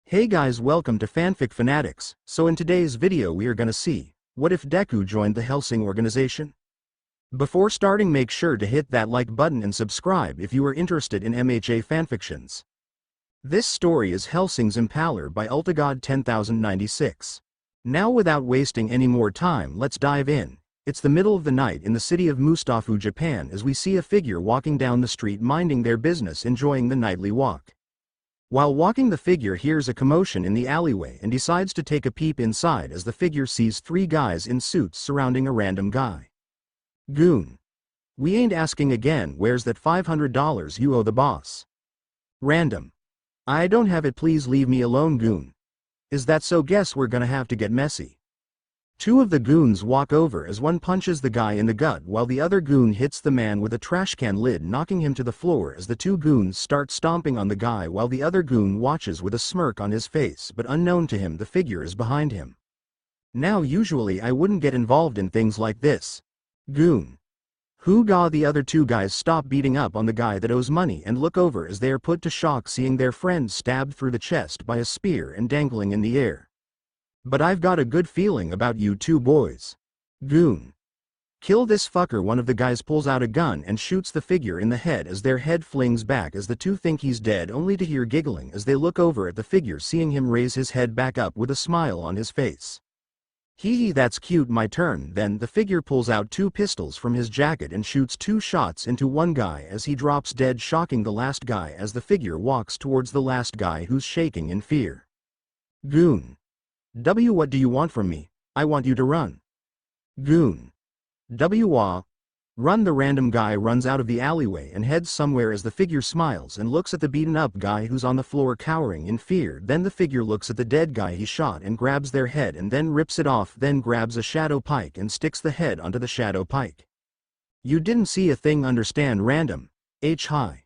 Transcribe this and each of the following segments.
Hey guys, welcome to Fanfic Fanatics. So in today's video we are gonna see, what if Deku joined the Hellsing organization? Before starting, make sure to hit that like button and subscribe if you are interested in MHA fanfictions. This story is Hellsing's Impaler by Ultigod 10096. Now without wasting any more time, let's dive in. It's the middle of the night in the city of Mustafu, Japan, as we see a figure walking down the street minding their business, enjoying the nightly walk. While walking, the figure hears a commotion in the alleyway and decides to take a peep inside as the figure sees three guys in suits surrounding a random guy. Goon. We ain't asking again, where's that $500 you owe the boss? Random. I don't have it, please leave me alone, goon. Is that so? Guess we're gonna have to get messy. Two of the goons walk over as one punches the guy in the gut while the other goon hits the man with a trash can lid, knocking him to the floor as the two goons start stomping on the guy while the other goon watches with a smirk on his face, but unknown to him the figure is behind him. Now usually I wouldn't get involved in things like this. Goon. Hoo-ga. The other two guys stop beating up on the guy that owes money and look over as they are put to shock seeing their friend stabbed through the chest by a spear and dangling in the air. But I've got a good feeling about you two boys. Goon. Kill this fucker. One of the guys pulls out a gun and shoots the figure in the head as their head flings back as the two think he's dead, only to hear giggling as they look over at the figure, seeing him raise his head back up with a smile on his face. Hee hee, that's cute, my turn. Then the figure pulls out two pistols from his jacket and shoots two shots into one guy as he drops dead, shocking the last guy as the figure walks towards the last guy who's shaking in fear. Goon. W. What do you want from me? I want you to run. Goon. W. Run. The random guy runs out of the alleyway and heads somewhere as the figure smiles and looks at the beaten up guy who's on the floor cowering in fear. Then the figure looks at the dead guy he shot and grabs their head and then rips it off, then grabs a shadow pike and sticks the head onto the shadow pike. You didn't see a thing, understand? Random. Hi.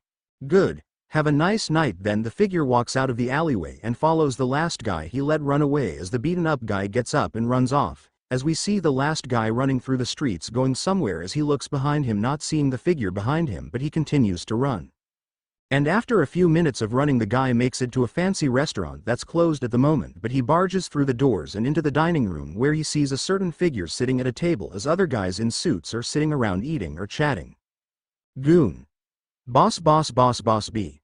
Good. Have a nice night. Then the figure walks out of the alleyway and follows the last guy he let run away as the beaten up guy gets up and runs off, as we see the last guy running through the streets going somewhere as he looks behind him, not seeing the figure behind him, but he continues to run. And after a few minutes of running, the guy makes it to a fancy restaurant that's closed at the moment, but he barges through the doors and into the dining room where he sees a certain figure sitting at a table as other guys in suits are sitting around eating or chatting. Goon. Boss B.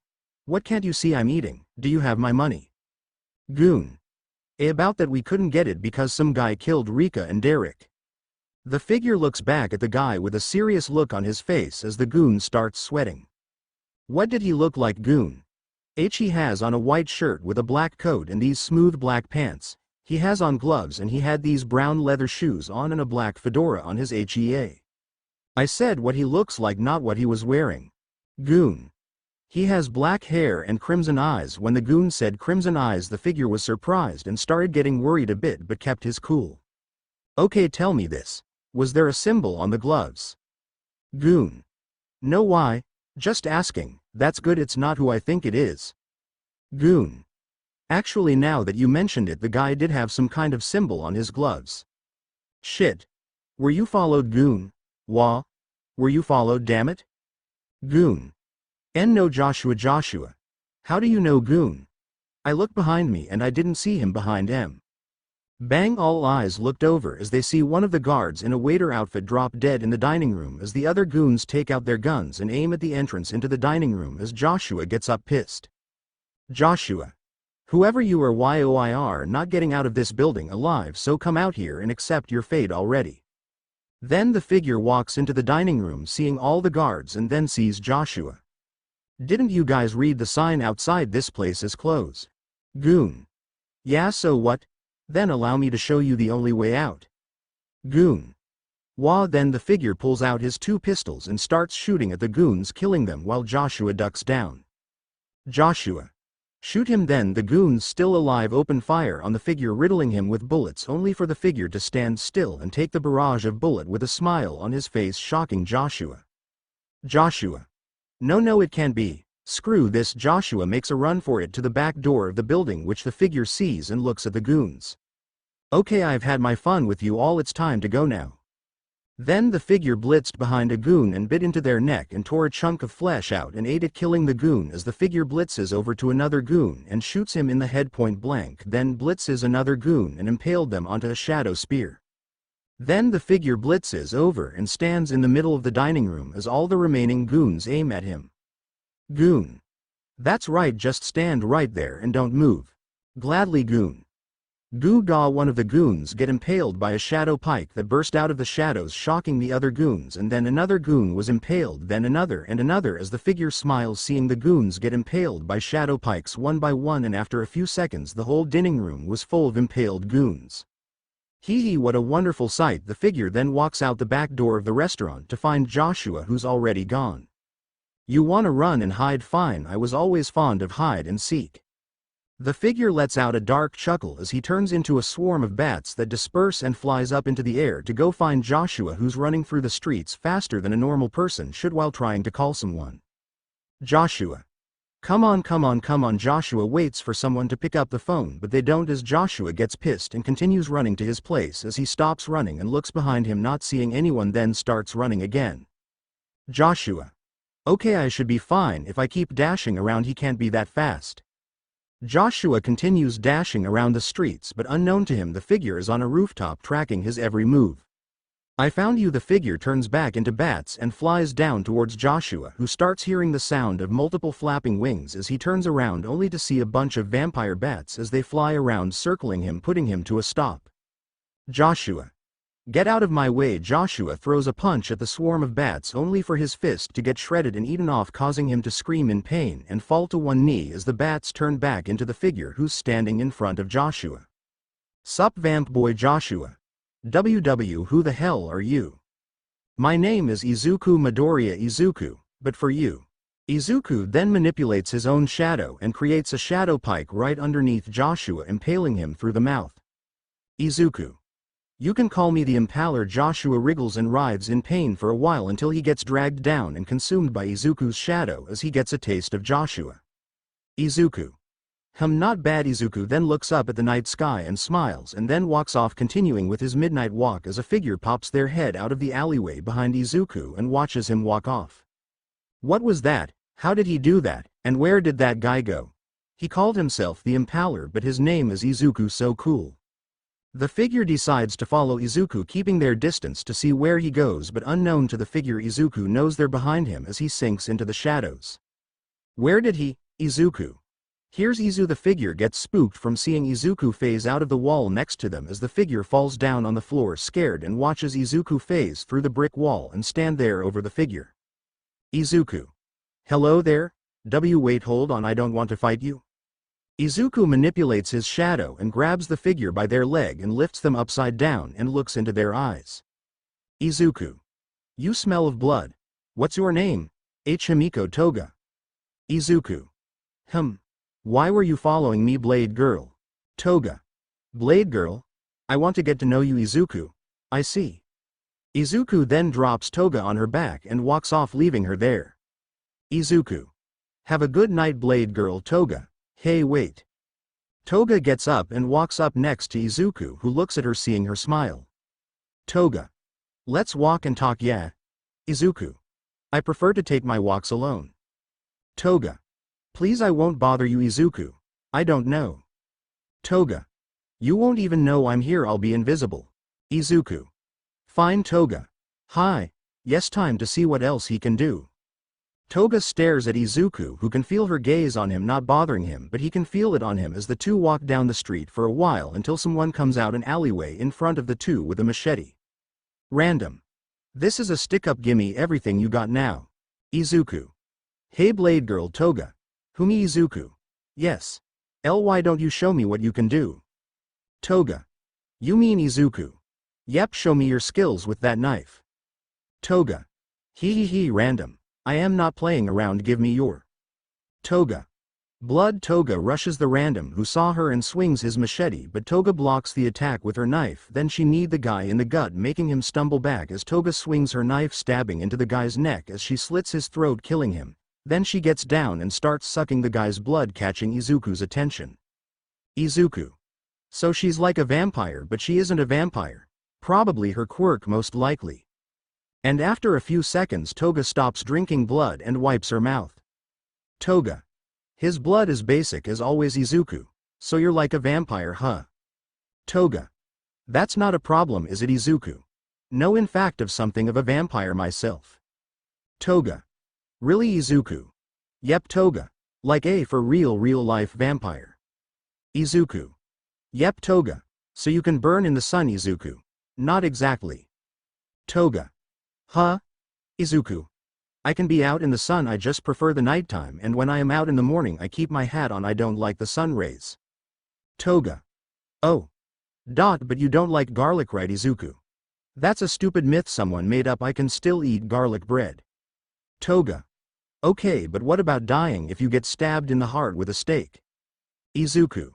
What can't you see I'm eating? Do you have my money? Goon. About that, we couldn't get it because some guy killed Rika and Derek. The figure looks back at the guy with a serious look on his face as the goon starts sweating. What did he look like, goon? He has on a white shirt with a black coat and these smooth black pants. He has on gloves and he had these brown leather shoes on and a black fedora on his HEA. I said what he looks like, not what he was wearing. Goon. He has black hair and crimson eyes. When the goon said crimson eyes, the figure was surprised and started getting worried a bit but kept his cool. Okay, tell me this. Was there a symbol on the gloves? Goon. No, why? Just asking. That's good, it's not who I think it is. Goon. Actually, now that you mentioned it, the guy did have some kind of symbol on his gloves. Shit. Were you followed, goon? Wah? Were you followed, damn it? Goon. No, Joshua. How do you know, goon? I looked behind me and I didn't see him behind him. Bang. All eyes looked over as they see one of the guards in a waiter outfit drop dead in the dining room as the other goons take out their guns and aim at the entrance into the dining room as Joshua gets up pissed. Joshua. Whoever you are, you're not getting out of this building alive, so come out here and accept your fate already. Then the figure walks into the dining room seeing all the guards and then sees Joshua. Didn't you guys read the sign outside? This place is closed. Goon. Yeah, so what? Then allow me to show you the only way out. Goon. Wah. Then the figure pulls out his two pistols and starts shooting at the goons, killing them while Joshua ducks down. Joshua. Shoot him. Then the goons, still alive, open fire on the figure, riddling him with bullets, only for the figure to stand still and take the barrage of bullet with a smile on his face, shocking Joshua. Joshua. No, it can't be. Screw this. Joshua makes a run for it to the back door of the building, which the figure sees and looks at the goons. Okay, I've had my fun with you all, it's time to go now. Then the figure blitzed behind a goon and bit into their neck and tore a chunk of flesh out and ate it, killing the goon as the figure blitzes over to another goon and shoots him in the head point blank, then blitzes another goon and impaled them onto a shadow spear. Then the figure blitzes over and stands in the middle of the dining room as all the remaining goons aim at him. Goon. That's right, just stand right there and don't move. Gladly, goon. Goo-gaw. One of the goons get impaled by a shadow pike that burst out of the shadows, shocking the other goons, and then another goon was impaled, then another and another as the figure smiles seeing the goons get impaled by shadow pikes one by one, and after a few seconds the whole dining room was full of impaled goons. Hee hee, what a wonderful sight. The figure then walks out the back door of the restaurant to find Joshua, who's already gone. You wanna run and hide? Fine, I was always fond of hide and seek. The figure lets out a dark chuckle as he turns into a swarm of bats that disperse and flies up into the air to go find Joshua, who's running through the streets faster than a normal person should while trying to call someone. Joshua. Come on, come on, come on. Joshua waits for someone to pick up the phone, but they don't as Joshua gets pissed and continues running to his place as he stops running and looks behind him not seeing anyone, then starts running again. Joshua. Okay, I should be fine if I keep dashing around, he can't be that fast. Joshua continues dashing around the streets, but unknown to him the figure is on a rooftop tracking his every move. I found you. The figure turns back into bats and flies down towards Joshua, who starts hearing the sound of multiple flapping wings as he turns around only to see a bunch of vampire bats as they fly around circling him, putting him to a stop. Joshua. Get out of my way. Joshua throws a punch at the swarm of bats only for his fist to get shredded and eaten off, causing him to scream in pain and fall to one knee as the bats turn back into the figure who's standing in front of Joshua. Sup vamp boy? Joshua. WW, who the hell are you? My name is Izuku Midoriya Izuku, but for you. Izuku then manipulates his own shadow and creates a shadow pike right underneath Joshua, impaling him through the mouth. Izuku. You can call me the Impaler. Joshua wriggles and writhes in pain for a while until he gets dragged down and consumed by Izuku's shadow as he gets a taste of Joshua. Izuku. Not bad. Izuku then looks up at the night sky and smiles and then walks off, continuing with his midnight walk as a figure pops their head out of the alleyway behind Izuku and watches him walk off. What was that? How did he do that? And where did that guy go? He called himself the Impaler, but his name is Izuku. So cool. The figure decides to follow Izuku, keeping their distance to see where he goes, but unknown to the figure Izuku knows they're behind him as he sinks into the shadows. Where did he? Izuku. Here's Izu. The figure gets spooked from seeing Izuku phase out of the wall next to them as the figure falls down on the floor scared and watches Izuku phase through the brick wall and stand there over the figure. Izuku. Hello there? Wait, hold on, I don't want to fight you. Izuku manipulates his shadow and grabs the figure by their leg and lifts them upside down and looks into their eyes. Izuku. You smell of blood. What's your name? Himiko Toga. Izuku. Why were you following me? Blade Girl. Toga. Blade Girl? I want to get to know you. Izuku. I see. Izuku then drops Toga on her back and walks off, leaving her there. Izuku. Have a good night, Blade Girl. Toga. Hey, wait. Toga gets up and walks up next to Izuku, who looks at her, seeing her smile. Toga. Let's walk and talk, yeah? Izuku. I prefer to take my walks alone. Toga. Please, I won't bother you. Izuku. I don't know. Toga. You won't even know I'm here, I'll be invisible. Izuku. Fine. Toga. Hi. Yes, time to see what else he can do. Toga stares at Izuku, who can feel her gaze on him, not bothering him, but he can feel it on him as the two walk down the street for a while until someone comes out an alleyway in front of the two with a machete. Random. This is a stick-up, gimme everything you got now. Izuku. Hey, Blade Girl. Toga. Who, me? Izuku. Yes. Why don't you show me what you can do? Toga. You mean Izuku? Yep, show me your skills with that knife. Toga. Hee. Random. I am not playing around, give me your. Toga. Blood. Toga rushes the random, who saw her and swings his machete, but Toga blocks the attack with her knife. Then she kneed the guy in the gut, making him stumble back as Toga swings her knife, stabbing into the guy's neck as she slits his throat, killing him. Then she gets down and starts sucking the guy's blood, catching Izuku's attention. Izuku. So she's like a vampire, but she isn't a vampire. Probably her quirk, most likely. And after a few seconds Toga stops drinking blood and wipes her mouth. Toga. His blood is basic as always Izuku. So you're like a vampire, huh? Toga. That's not a problem, is it Izuku? No, in fact of something of a vampire myself. Toga. Really Izuku? Yep Toga. Like a for real life vampire. Izuku. Yep Toga. So you can burn in the sun Izuku? Not exactly. Toga. Huh? Izuku. I can be out in the sun, I just prefer the nighttime, and when I am out in the morning I keep my hat on, I don't like the sun rays. Toga. Oh. But you don't like garlic, right Izuku? That's a stupid myth someone made up, I can still eat garlic bread. Toga. Okay, but what about dying if you get stabbed in the heart with a stake? Izuku.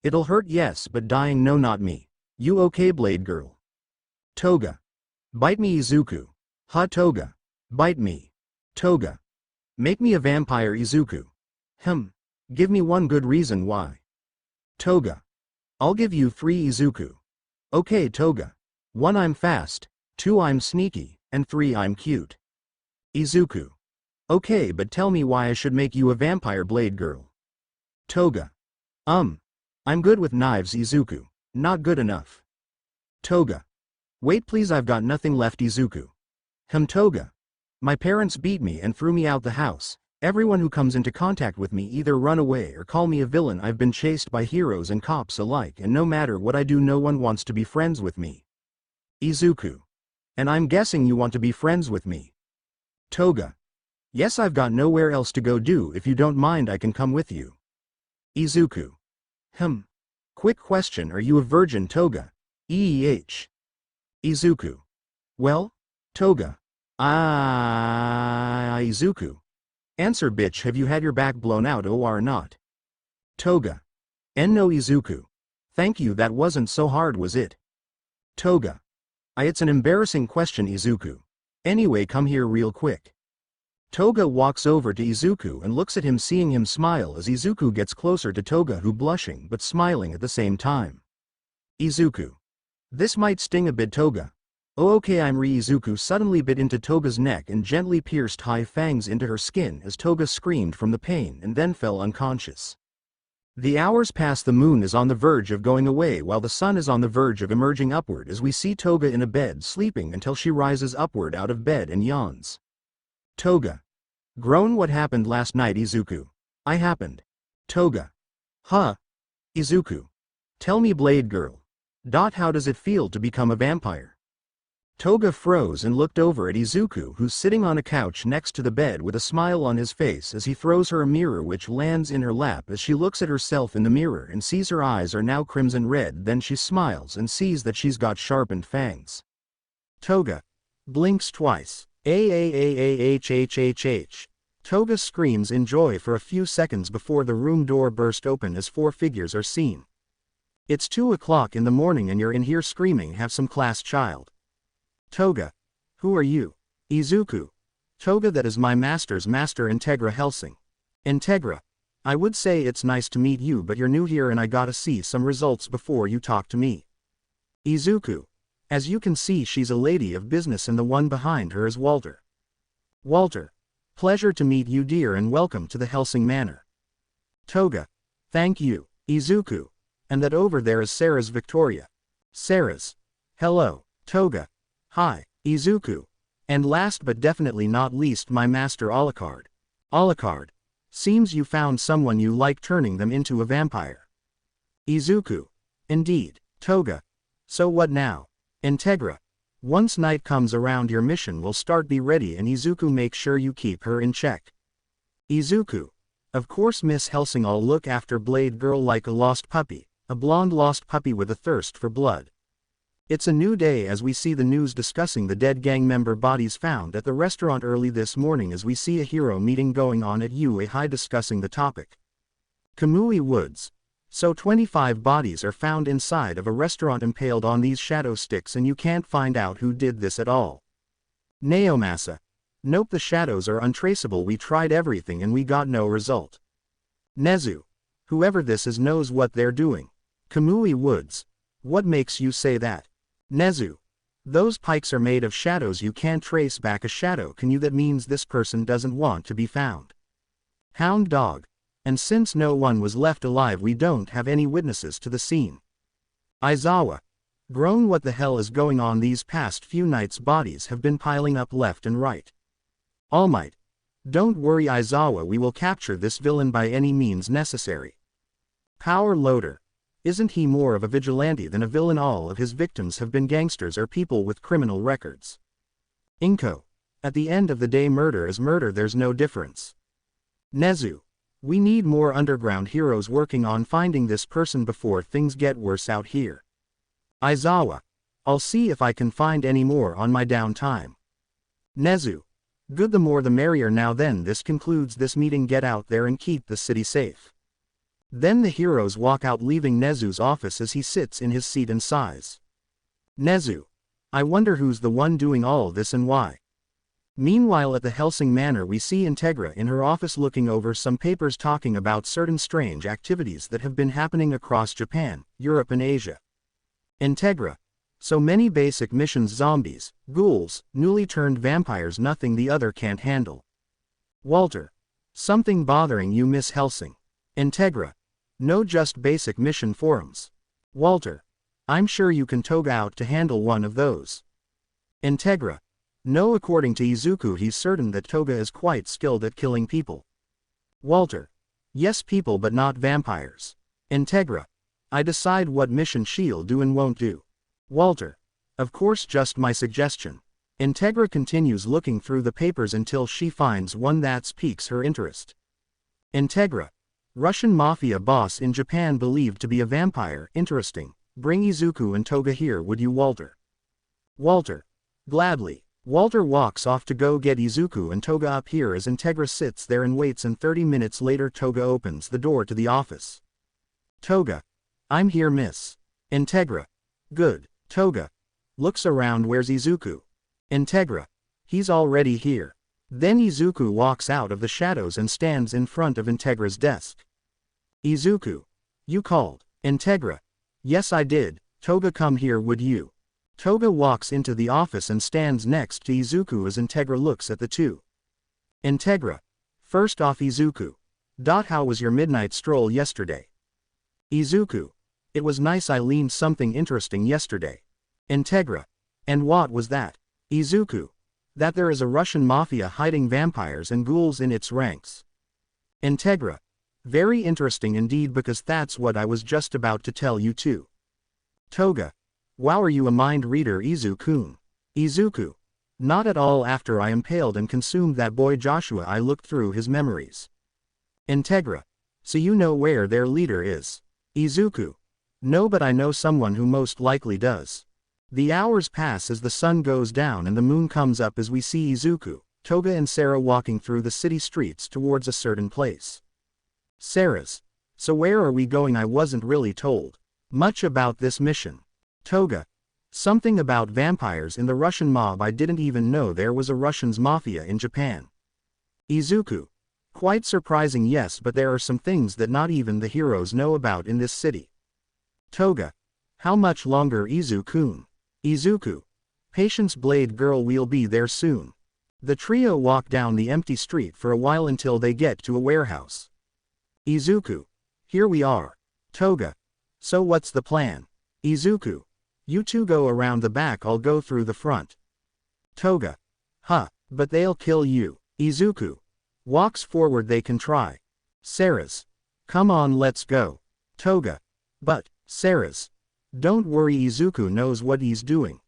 It'll hurt, yes, but dying, no, not me. You okay, Blade Girl? Toga. Bite me Izuku. Ha Toga. Bite me. Toga. Make me a vampire Izuku. Give me one good reason why. Toga. I'll give you 3 Izuku. Okay Toga. 1 I'm fast, 2 I'm sneaky, and 3 I'm cute. Izuku. Okay, but tell me why I should make you a vampire, Blade Girl. Toga. I'm good with knives Izuku. Not good enough. Toga. Wait please, I've got nothing left Izuku. Toga. My parents beat me and threw me out the house. Everyone who comes into contact with me either run away or call me a villain. I've been chased by heroes and cops alike, and no matter what I do no one wants to be friends with me. Izuku. And I'm guessing you want to be friends with me. Toga. Yes, I've got nowhere else to go. If you don't mind I can come with you. Izuku. Quick question, are you a virgin Toga? Izuku. Well? Toga. Izuku. Answer bitch, have you had your back blown out or not? Toga. No Izuku. Thank you, that wasn't so hard was it? Toga. It's an embarrassing question Izuku. Anyway, come here real quick. Toga walks over to Izuku and looks at him, seeing him smile as Izuku gets closer to Toga, who blushing but smiling at the same time. Izuku. This might sting a bit Toga. Oh okay, Izuku suddenly bit into Toga's neck and gently pierced high fangs into her skin as Toga screamed from the pain and then fell unconscious. The hours pass, the moon is on the verge of going away while the sun is on the verge of emerging upward as we see Toga in a bed sleeping until she rises upward out of bed and yawns. Toga. Groan, what happened last night Izuku? I happened. Toga. Huh? Izuku. Tell me Blade Girl. How does it feel to become a vampire? Toga froze and looked over at Izuku, who's sitting on a couch next to the bed with a smile on his face as he throws her a mirror which lands in her lap as she looks at herself in the mirror and sees her eyes are now crimson red. Then she smiles and sees that she's got sharpened fangs. Toga. Blinks twice. Ahhhhh. Toga screams in joy for a few seconds before the room door burst open as 4 figures are seen. It's 2 o'clock in the morning and you're in here screaming, have some class, child. Toga. Who are you? Izuku. Toga, that is my master's master, Integra Hellsing. Integra. I would say it's nice to meet you, but you're new here and I gotta see some results before you talk to me. Izuku. As you can see, she's a lady of business and the one behind her is Walter. Walter. Pleasure to meet you dear and welcome to the Hellsing Manor. Toga. Thank you, Izuku. And that over there is Sarah's Victoria. Sarah's. Hello, Toga. Hi, Izuku. And last but definitely not least, my master Alucard. Alucard. Seems you found someone you like, turning them into a vampire. Izuku. Indeed, Toga. So what now? Integra. Once night comes around your mission will start, be ready, and Izuku make sure you keep her in check. Izuku. Of course Miss Hellsing, I'll look after Blade Girl like a lost puppy, a blonde lost puppy with a thirst for blood. It's a new day as we see the news discussing the dead gang member bodies found at the restaurant early this morning as we see a hero meeting going on at UA High discussing the topic. Kamui Woods. So 25 bodies are found inside of a restaurant impaled on these shadow sticks and you can't find out who did this at all. Naomasa. Nope, the shadows are untraceable, we tried everything and we got no result. Nezu. Whoever this is knows what they're doing. Kamui Woods. What makes you say that? Nezu. Those pikes are made of shadows. You can't trace back a shadow, can you? That means this person doesn't want to be found. Hound dog. And since no one was left alive, we don't have any witnesses to the scene. Aizawa. Groan, what the hell is going on? These past few nights bodies have been piling up left and right. All Might. Don't worry Aizawa, we will capture this villain by any means necessary. Power Loader. Isn't he more of a vigilante than a villain? All of his victims have been gangsters or people with criminal records. Inko. At the end of the day, murder is murder, there's no difference. Nezu. We need more underground heroes working on finding this person before things get worse out here. Aizawa. I'll see if I can find any more on my downtime. Nezu. Good, the more the merrier. Now then, this concludes this meeting. Get out there and keep the city safe. Then the heroes walk out, leaving Nezu's office as he sits in his seat and sighs. Nezu. I wonder who's the one doing all this and why. Meanwhile at the Hellsing Manor we see Integra in her office looking over some papers talking about certain strange activities that have been happening across Japan, Europe and Asia. Integra. So many basic missions: zombies, ghouls, newly turned vampires, nothing the other can't handle. Walter. Something bothering you, Miss Hellsing? Integra. No, just basic mission forums. Walter. I'm sure you can Toga out to handle one of those. Integra. No, according to Izuku he's certain that Toga is quite skilled at killing people. Walter. Yes, people but not vampires. Integra. I decide what mission she'll do and won't do. Walter. Of course, just my suggestion. Integra continues looking through the papers until she finds one that piques her interest. Integra. Russian mafia boss in Japan believed to be a vampire. Interesting. Bring Izuku and Toga here, would you, Walter? Walter. Gladly. Walter walks off to go get Izuku and Toga up here as Integra sits there and waits, and 30 minutes later Toga opens the door to the office. Toga. I'm here, miss. Integra. Good. Toga. Looks around, where's Izuku? Integra. He's already here. Then Izuku walks out of the shadows and stands in front of Integra's desk. Izuku. You called. Integra. Yes, I did. Toga, come here, would you? Toga walks into the office and stands next to Izuku as Integra looks at the two. Integra. First off, Izuku. How was your midnight stroll yesterday? Izuku. It was nice, I learned something interesting yesterday. Integra. And what was that? Izuku. That there is a Russian mafia hiding vampires and ghouls in its ranks. Integra. Very interesting indeed, because that's what I was just about to tell you too. Toga. Wow, are you a mind reader, Izuku-kun? Izuku. Not at all. After I impaled and consumed that boy Joshua, I looked through his memories. Integra. So you know where their leader is? Izuku. No, but I know someone who most likely does. The hours pass as the sun goes down and the moon comes up as we see Izuku, Toga and Sarah walking through the city streets towards a certain place. Sarah's. So where are we going? I wasn't really told much about this mission. Toga. Something about vampires in the Russian mob. I didn't even know there was a Russian's mafia in Japan. Izuku. Quite surprising, yes, but there are some things that not even the heroes know about in this city. Toga. How much longer, Izuku-kun? Izuku. Patience, Blade Girl, we'll be there soon. The trio walk down the empty street for a while until they get to a warehouse. Izuku. Here we are. Toga. So what's the plan? Izuku. You two go around the back, I'll go through the front. Toga. Huh, but they'll kill you. Izuku. Walks forward, they can try. Sarah's. Come on, let's go. Toga. But, Sarah's. Don't worry, Izuku knows what he's doing.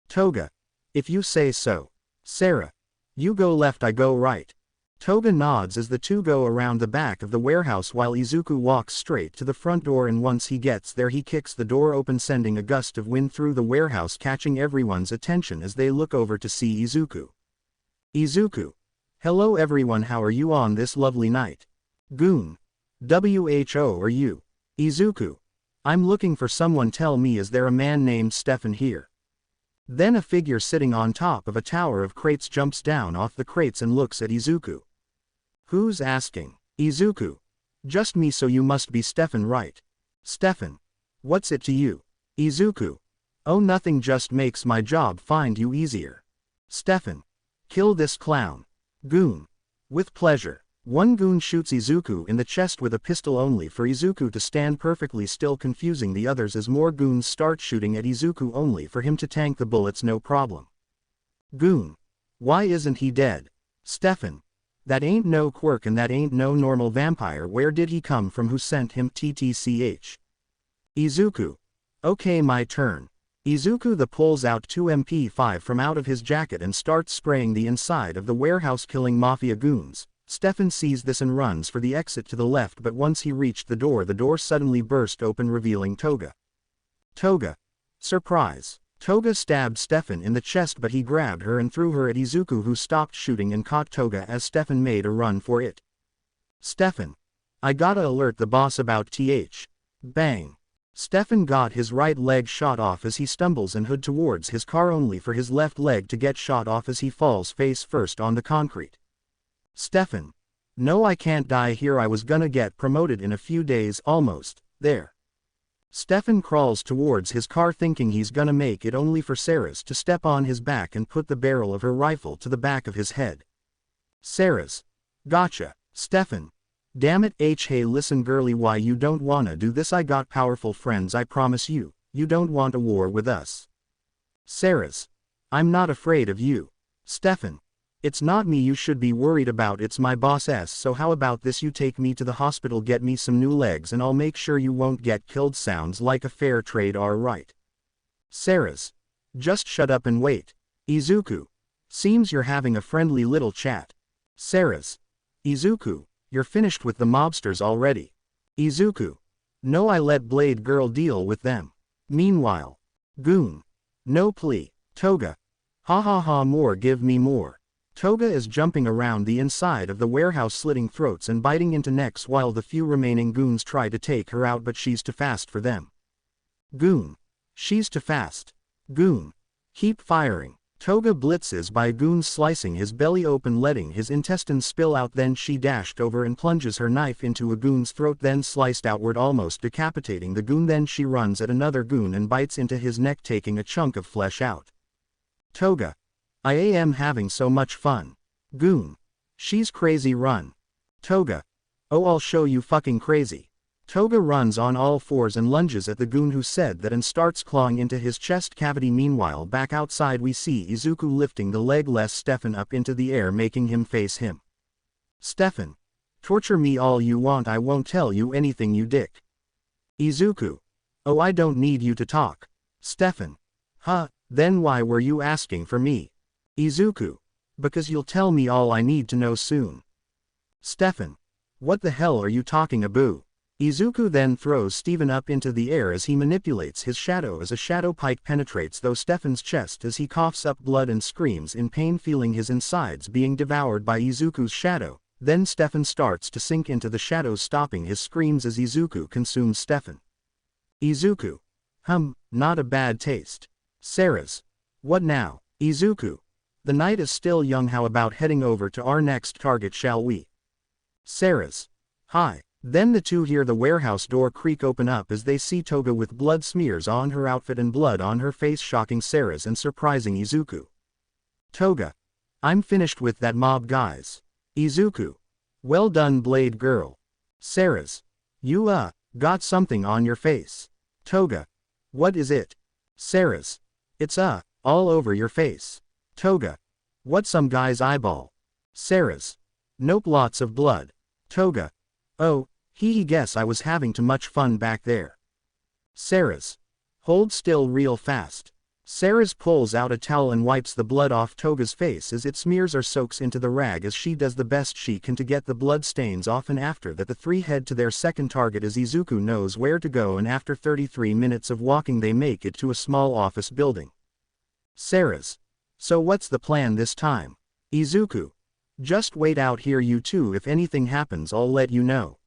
Toga. If you say so. Sarah. You go left, I go right. Toga nods as the two go around the back of the warehouse while Izuku walks straight to the front door, and once he gets there he kicks the door open, sending a gust of wind through the warehouse, catching everyone's attention as they look over to see Izuku. Izuku. Hello everyone, how are you on this lovely night? Goon. WHO are you? Izuku. I'm looking for someone, tell me, is there a man named Stefan here? Then a figure sitting on top of a tower of crates jumps down off the crates and looks at Izuku. Who's asking? Izuku. Just me, so you must be Stefan, right? Stefan. What's it to you? Izuku. Oh, nothing, just makes my job find you easier. Stefan. Kill this clown. Goon. With pleasure. One goon shoots Izuku in the chest with a pistol, only for Izuku to stand perfectly still, confusing the others as more goons start shooting at Izuku, only for him to tank the bullets no problem. Goon. Why isn't he dead? Stefan. That ain't no quirk and that ain't no normal vampire. Where did he come from? Who sent him? TTCH. Izuku. Okay, my turn. Izuku pulls out 2 MP5 from out of his jacket and starts spraying the inside of the warehouse, killing mafia goons. Stefan sees this and runs for the exit to the left, but once he reached the door suddenly burst open, revealing Toga. Toga. Surprise. Toga stabbed Stefan in the chest, but he grabbed her and threw her at Izuku, who stopped shooting and caught Toga as Stefan made a run for it. Stefan. I gotta alert the boss about TH. Bang. Stefan got his right leg shot off as he stumbles and hood towards his car, only for his left leg to get shot off as he falls face first on the concrete. Stefan. No, I can't die here. I was gonna get promoted in a few days. Almost there. Stefan crawls towards his car thinking he's gonna make it, only for Sarah's to step on his back and put the barrel of her rifle to the back of his head. Sarah's. Gotcha. Stefan. Damn it, hey listen girlie, why you don't wanna do this? I got powerful friends, I promise you. You don't want a war with us. Sarah's. I'm not afraid of you. Stefan. It's not me you should be worried about, it's my boss. So how about this, you take me to the hospital, get me some new legs, and I'll make sure you won't get killed. Sounds like a fair trade, alright. Sarah's. Just shut up and wait. Izuku. Seems you're having a friendly little chat. Sarah's. Izuku. You're finished with the mobsters already. Izuku. No, I let Blade Girl deal with them. Meanwhile. Goon. No plea. Toga. Ha ha ha, more, give me more. Toga is jumping around the inside of the warehouse, slitting throats and biting into necks while the few remaining goons try to take her out, but she's too fast for them. Goon. She's too fast. Goon. Keep firing. Toga blitzes by goons, slicing his belly open, letting his intestines spill out. Then she dashed over and plunges her knife into a goon's throat, then sliced outward, almost decapitating the goon. Then she runs at another goon and bites into his neck, taking a chunk of flesh out. Toga. I am having so much fun. Goon. She's crazy, run. Toga. Oh, I'll show you fucking crazy. Toga runs on all fours and lunges at the goon who said that and starts clawing into his chest cavity. Meanwhile, back outside we see Izuku lifting the legless Stefan up into the air, making him face him. Stefan. Torture me all you want, I won't tell you anything, you dick. Izuku. Oh, I don't need you to talk. Stefan. Huh, then why were you asking for me? Izuku. Because you'll tell me all I need to know soon. Stefan. What the hell are you talking about? Izuku then throws Steven up into the air as he manipulates his shadow as a shadow pike penetrates through Stefan's chest as he coughs up blood and screams in pain, feeling his insides being devoured by Izuku's shadow. Then Stefan starts to sink into the shadows, stopping his screams as Izuku consumes Stefan. Izuku. Not a bad taste. Sarah's. What now? Izuku. The night is still young, how about heading over to our next target, shall we? Sarah's. Hi. Then the two hear the warehouse door creak open up as they see Toga with blood smears on her outfit and blood on her face, shocking Sarah's and surprising Izuku. Toga. I'm finished with that mob, guys. Izuku. Well done, Blade Girl. Sarah's. You, got something on your face. Toga. What is it? Sarah's. It's, all over your face. Toga. What, some guy's eyeball? Sarah's. Nope, lots of blood. Toga. Oh, guess I was having too much fun back there. Sarah's. Hold still real fast. Sarah's pulls out a towel and wipes the blood off Toga's face as it smears or soaks into the rag, as she does the best she can to get the blood stains off, and after that the three head to their second target as Izuku knows where to go, and after 33 minutes of walking they make it to a small office building. Sarah's. So what's the plan this time? Izuku. Just wait out here, you two, if anything happens I'll let you know.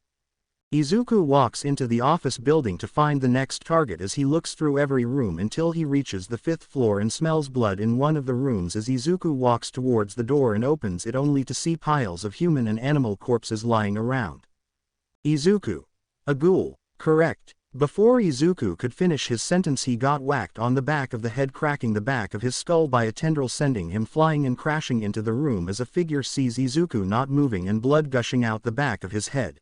Izuku walks into the office building to find the next target as he looks through every room until he reaches the 5th floor and smells blood in one of the rooms as Izuku walks towards the door and opens it only to see piles of human and animal corpses lying around. Izuku. A ghoul, correct, Before Izuku could finish his sentence, he got whacked on the back of the head, cracking the back of his skull by a tendril, sending him flying and crashing into the room as a figure sees Izuku not moving and blood gushing out the back of his head.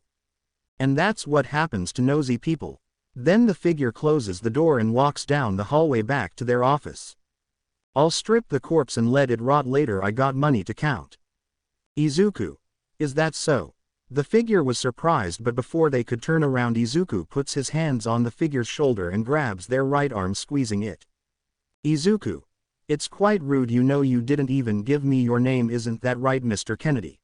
And that's what happens to nosy people. Then the figure closes the door and walks down the hallway back to their office. I'll strip the corpse and let it rot later, I got money to count. Izuku. Is that so? The figure was surprised, but before they could turn around, Izuku puts his hands on the figure's shoulder and grabs their right arm, squeezing it. Izuku. It's quite rude, you know you didn't even give me your name, isn't that right, Mr. Kennedy?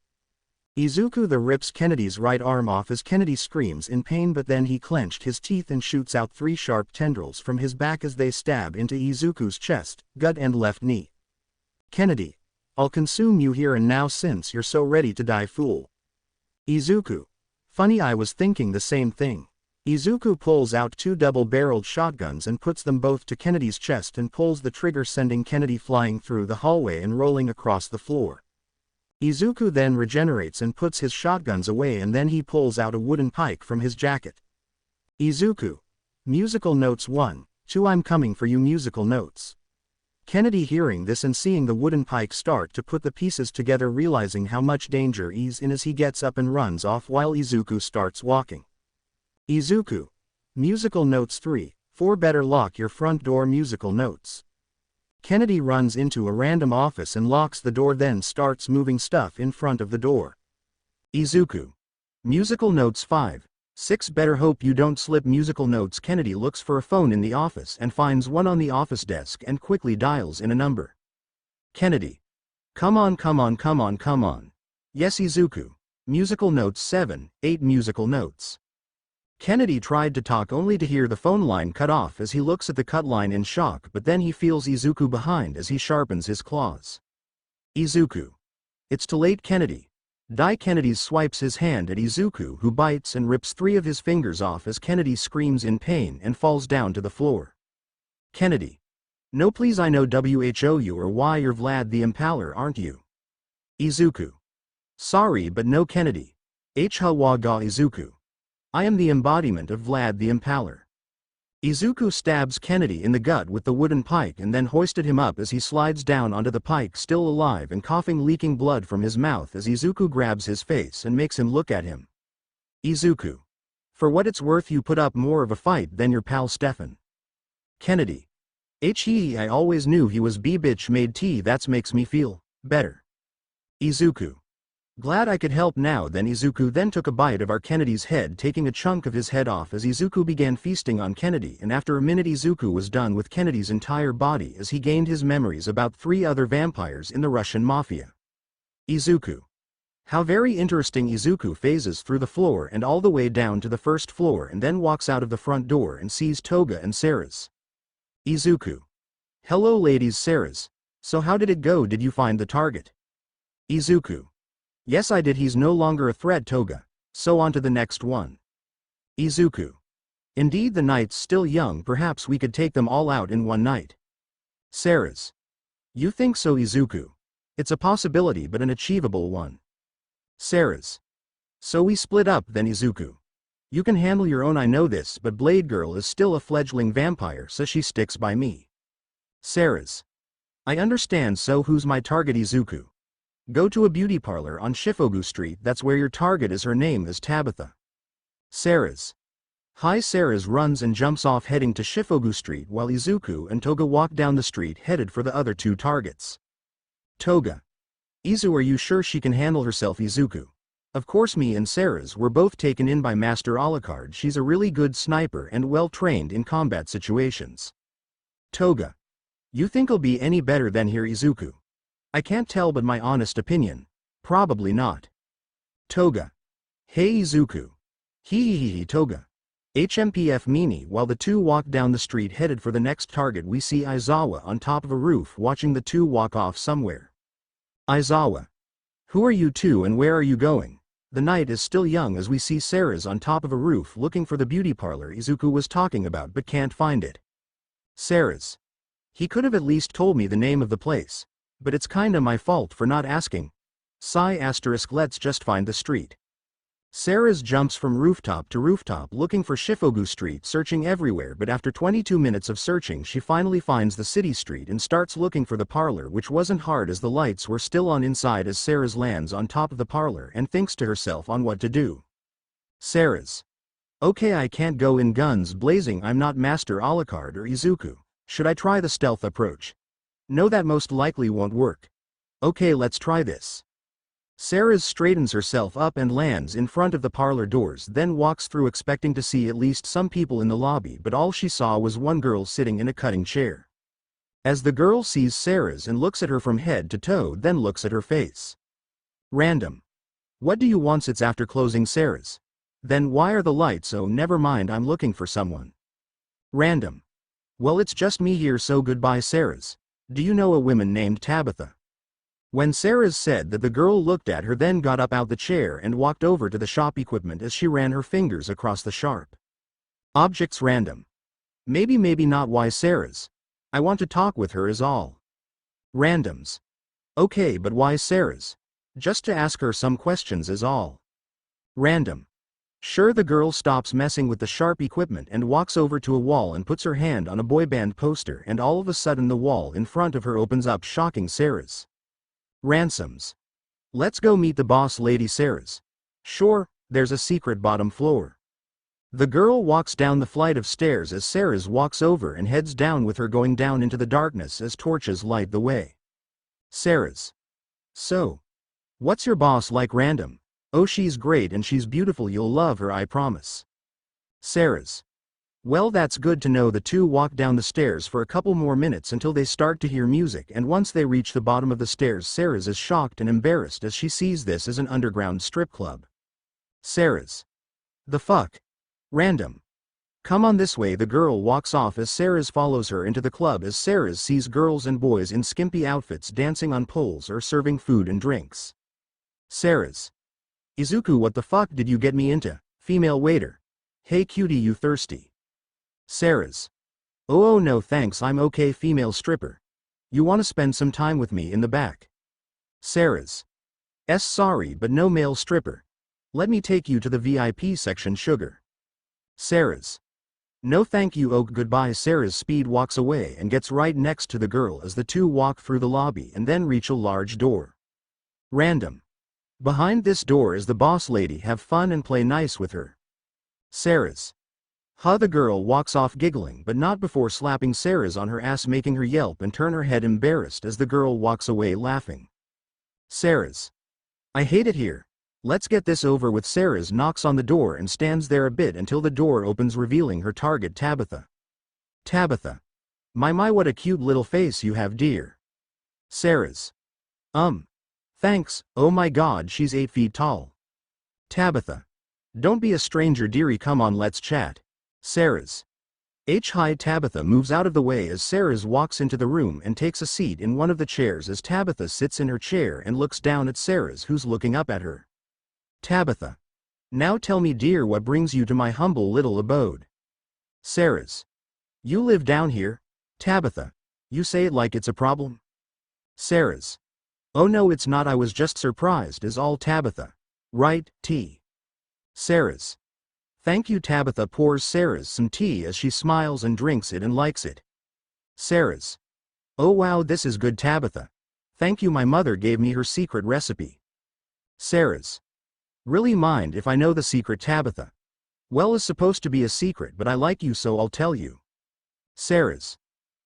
Izuku rips Kennedy's right arm off as Kennedy screams in pain, but then he clenched his teeth and shoots out 3 sharp tendrils from his back as they stab into Izuku's chest, gut and left knee. Kennedy. I'll consume you here and now since you're so ready to die, fool. Izuku. Funny, I was thinking the same thing. Izuku pulls out 2 double-barreled shotguns and puts them both to Kennedy's chest and pulls the trigger, sending Kennedy flying through the hallway and rolling across the floor. Izuku then regenerates and puts his shotguns away, and then he pulls out a wooden pike from his jacket. Izuku. Musical notes 1, 2, I'm coming for you, musical notes. Kennedy, hearing this and seeing the wooden pike start to put the pieces together, realizing how much danger he's in, as he gets up and runs off while Izuku starts walking. Izuku. Musical notes 3, 4, better lock your front door, musical notes. Kennedy runs into a random office and locks the door, then starts moving stuff in front of the door. Izuku. Musical notes 5, 6, better hope you don't slip, musical notes. Kennedy looks for a phone in the office and finds one on the office desk and quickly dials in a number. Kennedy. Come on, come on, come on, come on. Yes, Izuku. Musical notes 7, 8, musical notes. Kennedy tried to talk only to hear the phone line cut off as he looks at the cut line in shock, but then he feels Izuku behind as he sharpens his claws. Izuku. It's too late, Kennedy. Kennedy swipes his hand at Izuku, who bites and rips 3 of his fingers off as Kennedy screams in pain and falls down to the floor. Kennedy. No, please, I know who you are, why you're Vlad the Impaler, aren't you? Izuku. Sorry, but no, Kennedy. Hawaga Izuku. I am the embodiment of Vlad the Impaler. Izuku stabs Kennedy in the gut with the wooden pike and then hoisted him up as he slides down onto the pike, still alive and coughing, leaking blood from his mouth as Izuku grabs his face and makes him look at him. Izuku. For what it's worth, you put up more of a fight than your pal Stefan. Kennedy. I always knew he was b-bitch made tea, that makes me feel better. Izuku. Glad I could help now then. Izuku then took a bite of our Kennedy's head, taking a chunk of his head off as Izuku began feasting on Kennedy, and after a minute Izuku was done with Kennedy's entire body as he gained his memories about 3 other vampires in the Russian mafia. Izuku. How very interesting. Izuku phases through the floor and all the way down to the first floor and then walks out of the front door and sees Toga and Sarah's. Izuku. Hello ladies. Sarah's. So how did it go? Did you find the target? Izuku. Yes, I did. He's no longer a threat, Toga. So on to the next one. Izuku. Indeed, the night's still young, perhaps we could take them all out in one night. Sarah's. You think so, Izuku? It's a possibility, but an achievable one. Sarah's. So we split up then, Izuku. You can handle your own, I know this, but Blade Girl is still a fledgling vampire, so she sticks by me. Sarah's. I understand, so who's my target, Izuku? Go to a beauty parlor on Shifogu Street, that's where your target is. Her name is Tabitha. Sarah's. Hi. Sarah's runs and jumps off, heading to Shifogu Street, while Izuku and Toga walk down the street headed for the other 2 targets. Toga. Izu, are you sure she can handle herself? Izuku. Of course, me and Sarah's were both taken in by Master Alucard. She's a really good sniper and well trained in combat situations. Toga. You think I'll be any better than here, Izuku? I can't tell, but my honest opinion, probably not. Toga. Hey Izuku. Hee Toga. HMPF meanie. While the 2 walk down the street headed for the next target, we see Aizawa on top of a roof watching the 2 walk off somewhere. Aizawa. Who are you 2 and where are you going? The night is still young as we see Sarah's on top of a roof looking for the beauty parlor Izuku was talking about but can't find it. Sarah's. He could have at least told me the name of the place. But it's kinda my fault for not asking. Sigh *, let's just find the street. Sarah's jumps from rooftop to rooftop looking for Shifogu Street, searching everywhere, but after 22 minutes of searching she finally finds the city street and starts looking for the parlor, which wasn't hard as the lights were still on inside as Sarah's lands on top of the parlor and thinks to herself on what to do. Sarah's. Okay, I can't go in guns blazing, I'm not Master Alucard or Izuku. Should I try the stealth approach? No, that most likely won't work. Okay, let's try this. Sarah straightens herself up and lands in front of the parlor doors, then walks through expecting to see at least some people in the lobby, but all she saw was one girl sitting in a cutting chair. As the girl sees Sarah's and looks at her from head to toe, then looks at her face. Random. What do you want? It's after closing Sarah's. Then why are the lights? Oh, never mind, I'm looking for someone. Random. Well, it's just me here, so goodbye Sarah's. Do you know a woman named Tabitha? When Sarah's said that, the girl looked at her, then got up out the chair and walked over to the shop equipment as she ran her fingers across the sharp objects. Random. Maybe not. Why Sarah's? I want to talk with her is all. Randoms. Okay, but why Sarah's? Just to ask her some questions is all. Random. Sure. The girl stops messing with the sharp equipment and walks over to a wall and puts her hand on a boy band poster, and all of a sudden the wall in front of her opens up, shocking Sarah's. Ransoms. Let's go meet the boss lady. Sarah's. Sure, there's a secret bottom floor. The girl walks down the flight of stairs as Sarah's walks over and heads down with her, going down into the darkness as torches light the way. Sarah's. So. What's your boss like? Random. Oh, she's great and she's beautiful, you'll love her, I promise. Sarah's. Well, that's good to know. The two walk down the stairs for a couple more minutes until they start to hear music, and once they reach the bottom of the stairs, Sarah's is shocked and embarrassed as she sees this as an underground strip club. Sarah's. The fuck? Random. Come on this way. The girl walks off as Sarah's follows her into the club as Sarah's sees girls and boys in skimpy outfits dancing on poles or serving food and drinks. Sarah's. Izuku, what the fuck did you get me into? Female waiter. Hey cutie, you thirsty? Sarah's. Oh no thanks, I'm okay. Female stripper. You wanna spend some time with me in the back? Sarah's. Sorry, but no male stripper. Let me take you to the VIP section, sugar. Sarah's. No thank you. Oh, goodbye. Sarah's speed walks away and gets right next to the girl as the two walk through the lobby and then reach a large door. Random. Behind this door is the boss lady. Have fun and play nice with her. Sarah's. The girl walks off giggling, but not before slapping Sarah's on her ass, making her yelp and turn her head embarrassed as the girl walks away laughing. Sarah's. I hate it here. Let's get this over with. Sarah's knocks on the door and stands there a bit until the door opens, revealing her target, Tabitha. Tabitha. My what a cute little face you have, dear. Sarah's. Thanks. Oh my god, she's 8 feet tall. Tabitha. Don't be a stranger, dearie, come on, let's chat. Sarah's. Hi. Tabitha moves out of the way as Sarah's walks into the room and takes a seat in one of the chairs as Tabitha sits in her chair and looks down at Sarah's, who's looking up at her. Tabitha. Now tell me, dear, what brings you to my humble little abode? Sarah's. You live down here? Tabitha. You say it like it's a problem. Sarah's. Oh no, it's not, I was just surprised is all. Tabitha. Right, tea. Sarah's. Thank you. Tabitha pours Sarah's some tea as she smiles and drinks it and likes it. Sarah's. Oh wow, this is good, Tabitha. Thank you, my mother gave me her secret recipe. Sarah's. Really? Mind if I know the secret, Tabitha? Well, it's supposed to be a secret, but I like you so I'll tell you. Sarah's.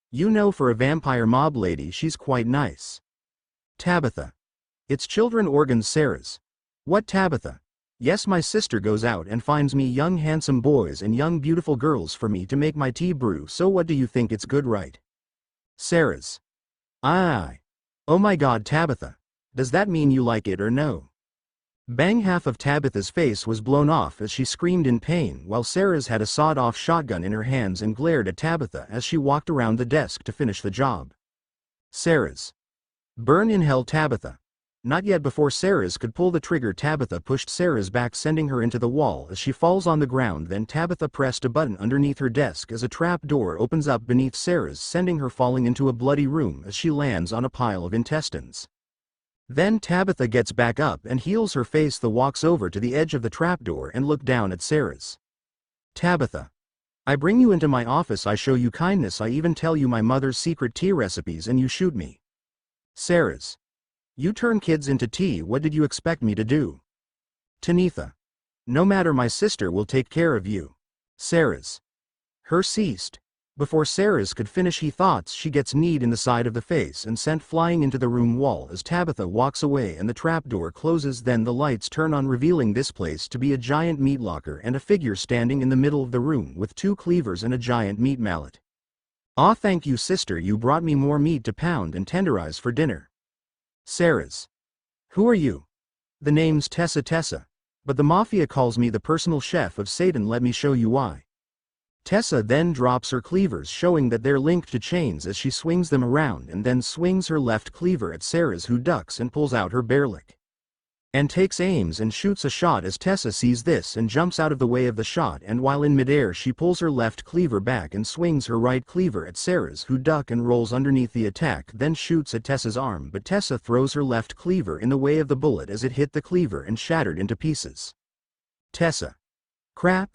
You know, for a vampire mob lady she's quite nice. Tabitha. It's children organs. Sarah's. What? Tabitha. Yes, my sister goes out and finds me young handsome boys and young beautiful girls for me to make my tea brew, so what do you think, it's good, right? Sarah's. Aye. Oh my god, Tabitha. Does that mean you like it or no? Bang, half of Tabitha's face was blown off as she screamed in pain, while Sarah's had a sawed-off shotgun in her hands and glared at Tabitha as she walked around the desk to finish the job. Sarah's. Burn in hell, Tabitha. Not yet. Before Sarah's could pull the trigger, Tabitha pushed Sarah's back, sending her into the wall as she falls on the ground. Then Tabitha pressed a button underneath her desk as a trap door opens up beneath Sarah's, sending her falling into a bloody room as she lands on a pile of intestines. Then Tabitha gets back up and heals her face. The walks over to the edge of the trapdoor and look down at Sarah's. Tabitha. I bring you into my office, I show you kindness, I even tell you my mother's secret tea recipes and you shoot me. Sarah's. You turn kids into tea, what did you expect me to do? Tanitha. No matter, my sister will take care of you. Sarah's. Her ceased. Before Sarah's could finish he thoughts she gets kneed in the side of the face and sent flying into the room wall as Tabitha walks away and the trapdoor closes. Then the lights turn on, revealing this place to be a giant meat locker and a figure standing in the middle of the room with 2 cleavers and a giant meat mallet. Ah, thank you sister, you brought me more meat to pound and tenderize for dinner. Sarah's. Who are you? The name's Tessa, but the mafia calls me the personal chef of Satan, let me show you why. Tessa then drops her cleavers, showing that they're linked to chains as she swings them around, and then swings her left cleaver at Sarah's, who ducks and pulls out her barelick. And takes aims and shoots a shot as Tessa sees this and jumps out of the way of the shot, and while in midair she pulls her left cleaver back and swings her right cleaver at Sarah's, who duck and rolls underneath the attack, then shoots at Tessa's arm, but Tessa throws her left cleaver in the way of the bullet as it hit the cleaver and shattered into pieces. Tessa. Crap.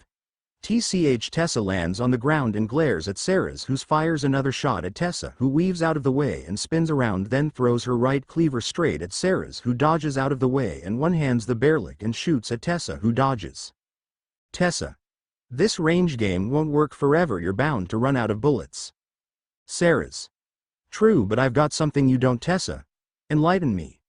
Tessa lands on the ground and glares at Sarah's, who fires another shot at Tessa, who weaves out of the way and spins around, then throws her right cleaver straight at Sarah's, who dodges out of the way and one-hands the barelick and shoots at Tessa, who dodges. Tessa. This range game won't work forever, you're bound to run out of bullets. Sarah's. True, but I've got something you don't. Tessa. Enlighten me.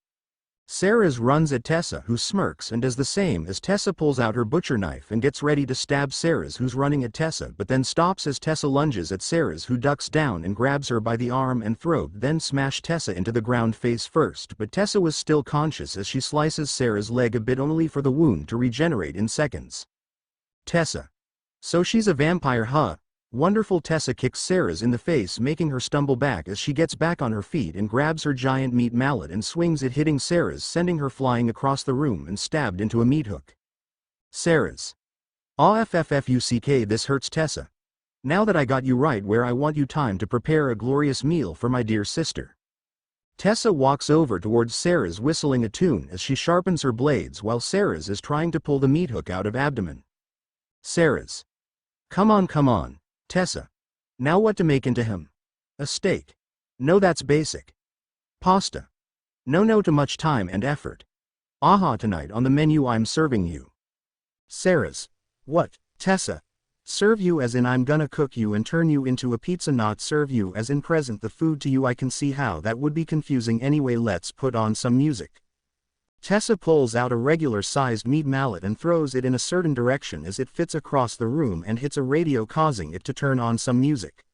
Sarah's runs at Tessa, who smirks and does the same as Tessa pulls out her butcher knife and gets ready to stab Sarah's, who's running at Tessa, but then stops as Tessa lunges at Sarah's, who ducks down and grabs her by the arm and throat, then smash Tessa into the ground face first, but Tessa was still conscious as she slices Sarah's leg a bit, only for the wound to regenerate in seconds. Tessa. So she's a vampire, huh? Wonderful. Tessa kicks Sarah's in the face, making her stumble back as she gets back on her feet and grabs her giant meat mallet and swings it, hitting Sarah's, sending her flying across the room and stabbed into a meat hook. Sarah's. Awffuck, this hurts. Tessa. Now that I got you right where I want you, time to prepare a glorious meal for my dear sister. Tessa walks over towards Sarah's, whistling a tune as she sharpens her blades while Sarah's is trying to pull the meat hook out of abdomen. Sarah's. Come on. Tessa. Now what to make into him? A steak. No, that's basic. Pasta. No, too much time and effort. Aha, tonight on the menu I'm serving you. Sarah's. What, Tessa? Serve you as in I'm gonna cook you and turn you into a pizza, not serve you as in present the food to you. I can see how that would be confusing. Anyway, let's put on some music. Tessa pulls out a regular-sized meat mallet and throws it in a certain direction as it fits across the room and hits a radio, causing it to turn on some music.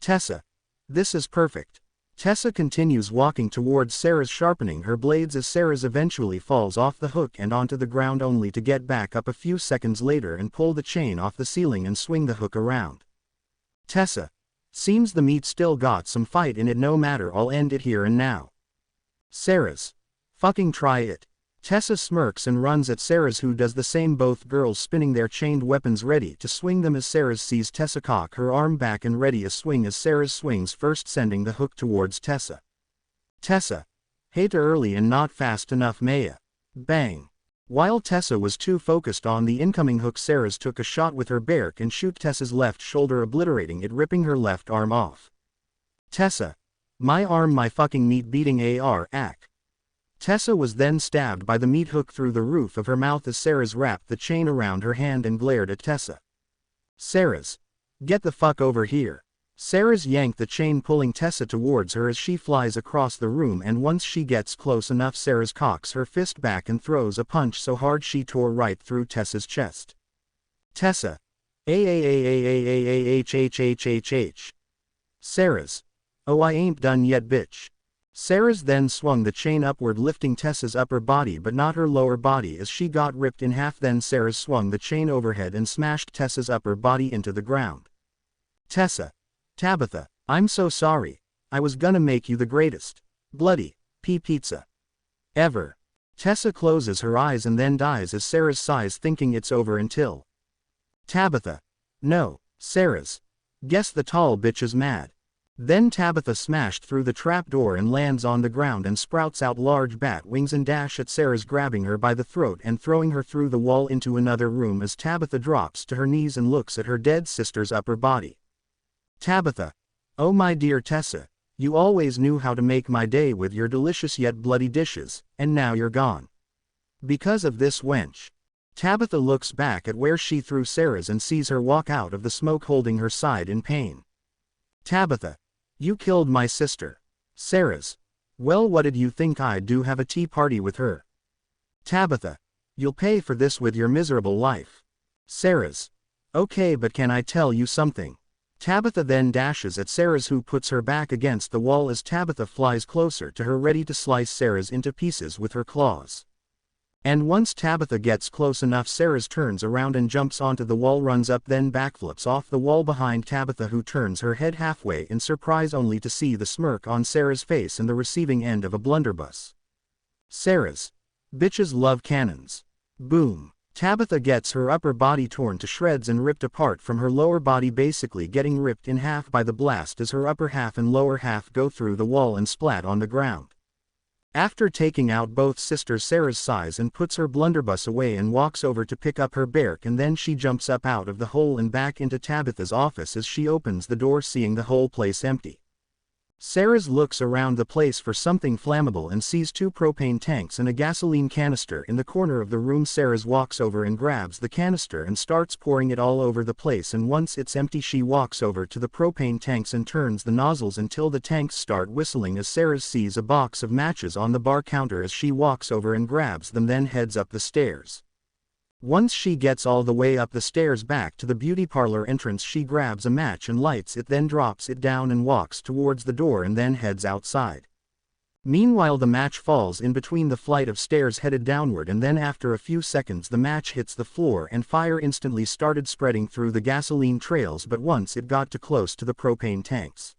Tessa. This is perfect. Tessa continues walking towards Sarah's, sharpening her blades as Sarah's eventually falls off the hook and onto the ground, only to get back up a few seconds later and pull the chain off the ceiling and swing the hook around. Tessa. Seems the meat still got some fight in it. No matter, I'll end it here and now. Sarah's. Fucking try it. Tessa smirks and runs at Sarah's, who does the same, both girls spinning their chained weapons ready to swing them as Sarah's sees Tessa cock her arm back and ready a swing as Sarah's swings first, sending the hook towards Tessa. Tessa. Hey, too early and not fast enough, Maya. Bang. While Tessa was too focused on the incoming hook, Sarah's took a shot with her barrick and shoot Tessa's left shoulder, obliterating it, ripping her left arm off. Tessa. My arm, my fucking meat beating AR ack. Tessa was then stabbed by the meat hook through the roof of her mouth as Sarah's wrapped the chain around her hand and glared at Tessa. Sarah's. Get the fuck over here. Sarah's yanked the chain, pulling Tessa towards her as she flies across the room, and once she gets close enough, Sarah's cocks her fist back and throws a punch so hard she tore right through Tessa's chest. Tessa. H. Sarah's. Oh, I ain't done yet, bitch. Sarah's then swung the chain upward, lifting Tessa's upper body but not her lower body as she got ripped in half. Then Sarah swung the chain overhead and smashed Tessa's upper body into the ground. Tessa. Tabitha, I'm so sorry. I was gonna make you the greatest bloody pizza ever. Tessa closes her eyes and then dies as Sarah's sighs, thinking it's over until Tabitha. No, Sarah's. Guess the tall bitch is mad. Then Tabitha smashed through the trapdoor and lands on the ground and sprouts out large bat wings and dash at Sarah's, grabbing her by the throat and throwing her through the wall into another room as Tabitha drops to her knees and looks at her dead sister's upper body. Tabitha. Oh my dear Tessa, you always knew how to make my day with your delicious yet bloody dishes, and now you're gone. Because of this wench. Tabitha looks back at where she threw Sarah's and sees her walk out of the smoke holding her side in pain. Tabitha. You killed my sister. Sarah's. Well, what did you think I'd do, have a tea party with her? Tabitha. You'll pay for this with your miserable life. Sarah's. Okay, but can I tell you something? Tabitha then dashes at Sarah's, who puts her back against the wall as Tabitha flies closer to her, ready to slice Sarah's into pieces with her claws. And once Tabitha gets close enough, Sarah's turns around and jumps onto the wall, runs up, then backflips off the wall behind Tabitha, who turns her head halfway in surprise only to see the smirk on Sarah's face and the receiving end of a blunderbuss. Sarah's. Bitches love cannons. Boom. Tabitha gets her upper body torn to shreds and ripped apart from her lower body, basically getting ripped in half by the blast as her upper half and lower half go through the wall and splat on the ground. After taking out both sisters, Sarah's sighs and puts her blunderbuss away and walks over to pick up her bark, and then she jumps up out of the hole and back into Tabitha's office as she opens the door, seeing the whole place empty. Sarah's looks around the place for something flammable and sees 2 propane tanks and a gasoline canister in the corner of the room. Sarah's walks over and grabs the canister and starts pouring it all over the place, and once it's empty she walks over to the propane tanks and turns the nozzles until the tanks start whistling as Sarah sees a box of matches on the bar counter as she walks over and grabs them, then heads up the stairs. Once she gets all the way up the stairs back to the beauty parlor entrance, she grabs a match and lights it, then drops it down and walks towards the door and then heads outside. Meanwhile, the match falls in between the flight of stairs headed downward, and then after a few seconds the match hits the floor and fire instantly started spreading through the gasoline trails, but once it got too close to the propane tanks.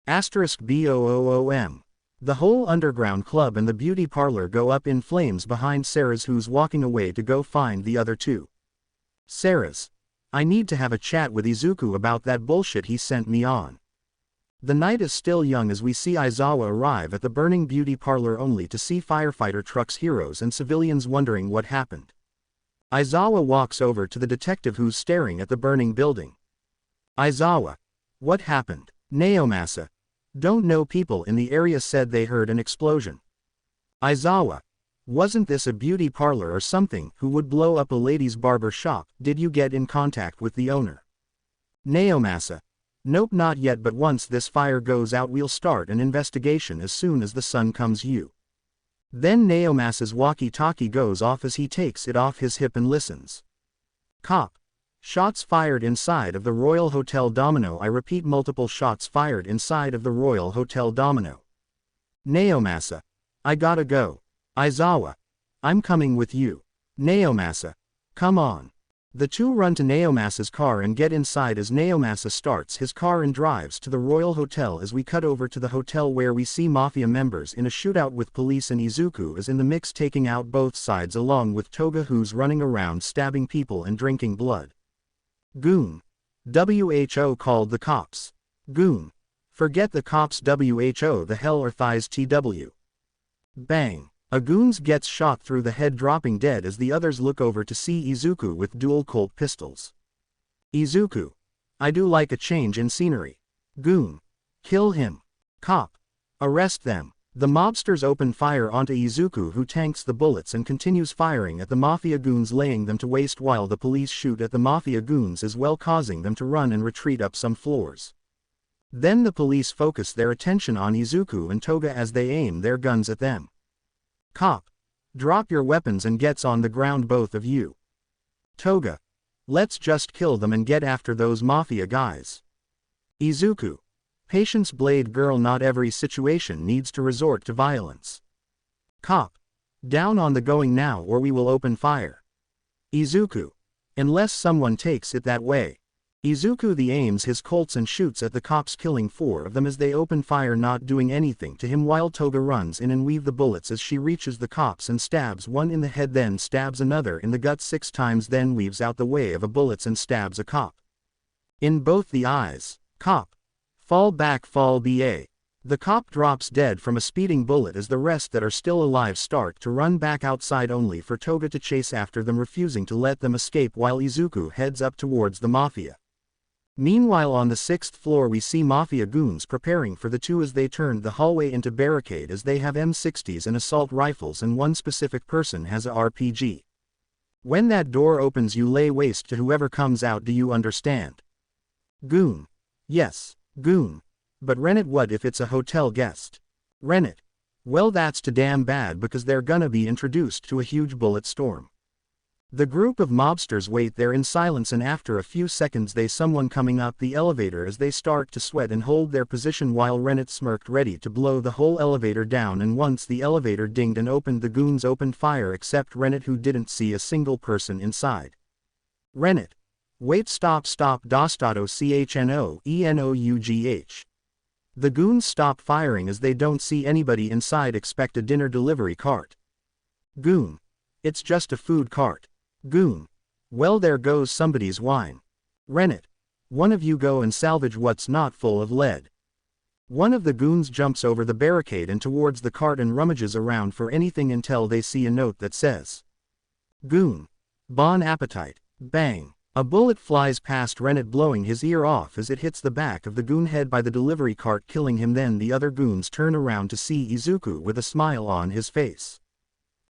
*BOOOM. The whole underground club and the beauty parlor go up in flames behind Sarah's, who's walking away to go find the other 2. Sarah's. I need to have a chat with Izuku about that bullshit he sent me on. The night is still young as we see Aizawa arrive at the burning beauty parlor only to see firefighter trucks, heroes and civilians wondering what happened. Aizawa walks over to the detective who's staring at the burning building. Aizawa. What happened? Naomasa. Don't know, people in the area said they heard an explosion. Aizawa. Wasn't this a beauty parlor or something? Who would blow up a ladies' barber shop? Did you get in contact with the owner? Naomasa. Nope, not yet, but once this fire goes out we'll start an investigation as soon as the sun comes. Then Naomasa's walkie-talkie goes off as he takes it off his hip and listens. Cop. Shots fired inside of the Royal Hotel Domino. I repeat, multiple shots fired inside of the Royal Hotel Domino. Naomasa. I gotta go. Aizawa. I'm coming with you. Naomasa. Come on. The 2 run to Naomasa's car and get inside as Naomasa starts his car and drives to the Royal Hotel, as we cut over to the hotel where we see mafia members in a shootout with police, and Izuku is in the mix, taking out both sides along with Toga, who's running around stabbing people and drinking blood. Goon. WHO called the cops. Goon. Forget the cops. WHO the hell or thighs TW. Bang. A goons gets shot through the head, dropping dead as the others look over to see Izuku with dual Colt pistols. Izuku. I do like a change in scenery. Goon. Kill him. Cop. Arrest them. The mobsters open fire onto Izuku, who tanks the bullets and continues firing at the mafia goons, laying them to waste, while the police shoot at the mafia goons as well, causing them to run and retreat up some floors. Then the police focus their attention on Izuku and Toga as they aim their guns at them. Cop. Drop your weapons and gets on the ground, both of you. Toga. Let's just kill them and get after those mafia guys. Izuku. Patience, Blade Girl, not every situation needs to resort to violence. Cop. Down on the going now or we will open fire. Izuku. Unless someone takes it that way. Izuku the aims his Colts and shoots at the cops, killing 4 of them as they open fire, not doing anything to him, while Toga runs in and weave the bullets as she reaches the cops and stabs one in the head, then stabs another in the gut 6 times, then weaves out the way of a bullets and stabs a cop in both the eyes. Cop. Fall back, fall BA. The cop drops dead from a speeding bullet as the rest that are still alive start to run back outside, only for Toga to chase after them, refusing to let them escape while Izuku heads up towards the Mafia. Meanwhile, on the 6th floor we see Mafia goons preparing for the two as they turned the hallway into barricade, as they have M60s and assault rifles, and one specific person has a RPG. When that door opens you lay waste to whoever comes out, do you understand? Goon. Yes, goon. But Rennet, what if it's a hotel guest? Rennet. Well, that's too damn bad, because they're gonna be introduced to a huge bullet storm. The group of mobsters wait there in silence, and after a few seconds they someone coming up the elevator as they start to sweat and hold their position while Rennet smirked, ready to blow the whole elevator down, and once the elevator dinged and opened, the goons opened fire except Rennet, who didn't see a single person inside. Rennet. Wait, stop, Dostado CHNOENOUGH. The goons stop firing as they don't see anybody inside expect a dinner delivery cart. Goon. It's just a food cart. Goon. Well, there goes somebody's wine. Rennet. One of you go and salvage what's not full of lead. One of the goons jumps over the barricade and towards the cart and rummages around for anything until they see a note that says, Goon. Bon appetit. Bang. A bullet flies past Rennet, blowing his ear off as it hits the back of the goon head by the delivery cart, killing him. Then the other goons turn around to see Izuku with a smile on his face.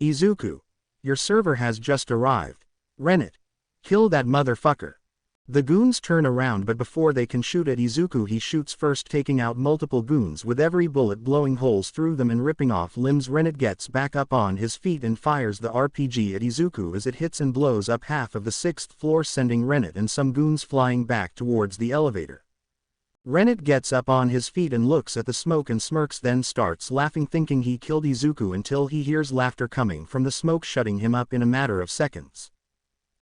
Izuku. Your server has just arrived. Rennet. Kill that motherfucker. The goons turn around, but before they can shoot at Izuku, he shoots first, taking out multiple goons with every bullet blowing holes through them and ripping off limbs. Rennet gets back up on his feet and fires the RPG at Izuku as it hits and blows up half of the 6th floor, sending Rennet and some goons flying back towards the elevator. Rennet gets up on his feet and looks at the smoke and smirks, then starts laughing, thinking he killed Izuku, until he hears laughter coming from the smoke, shutting him up in a matter of seconds.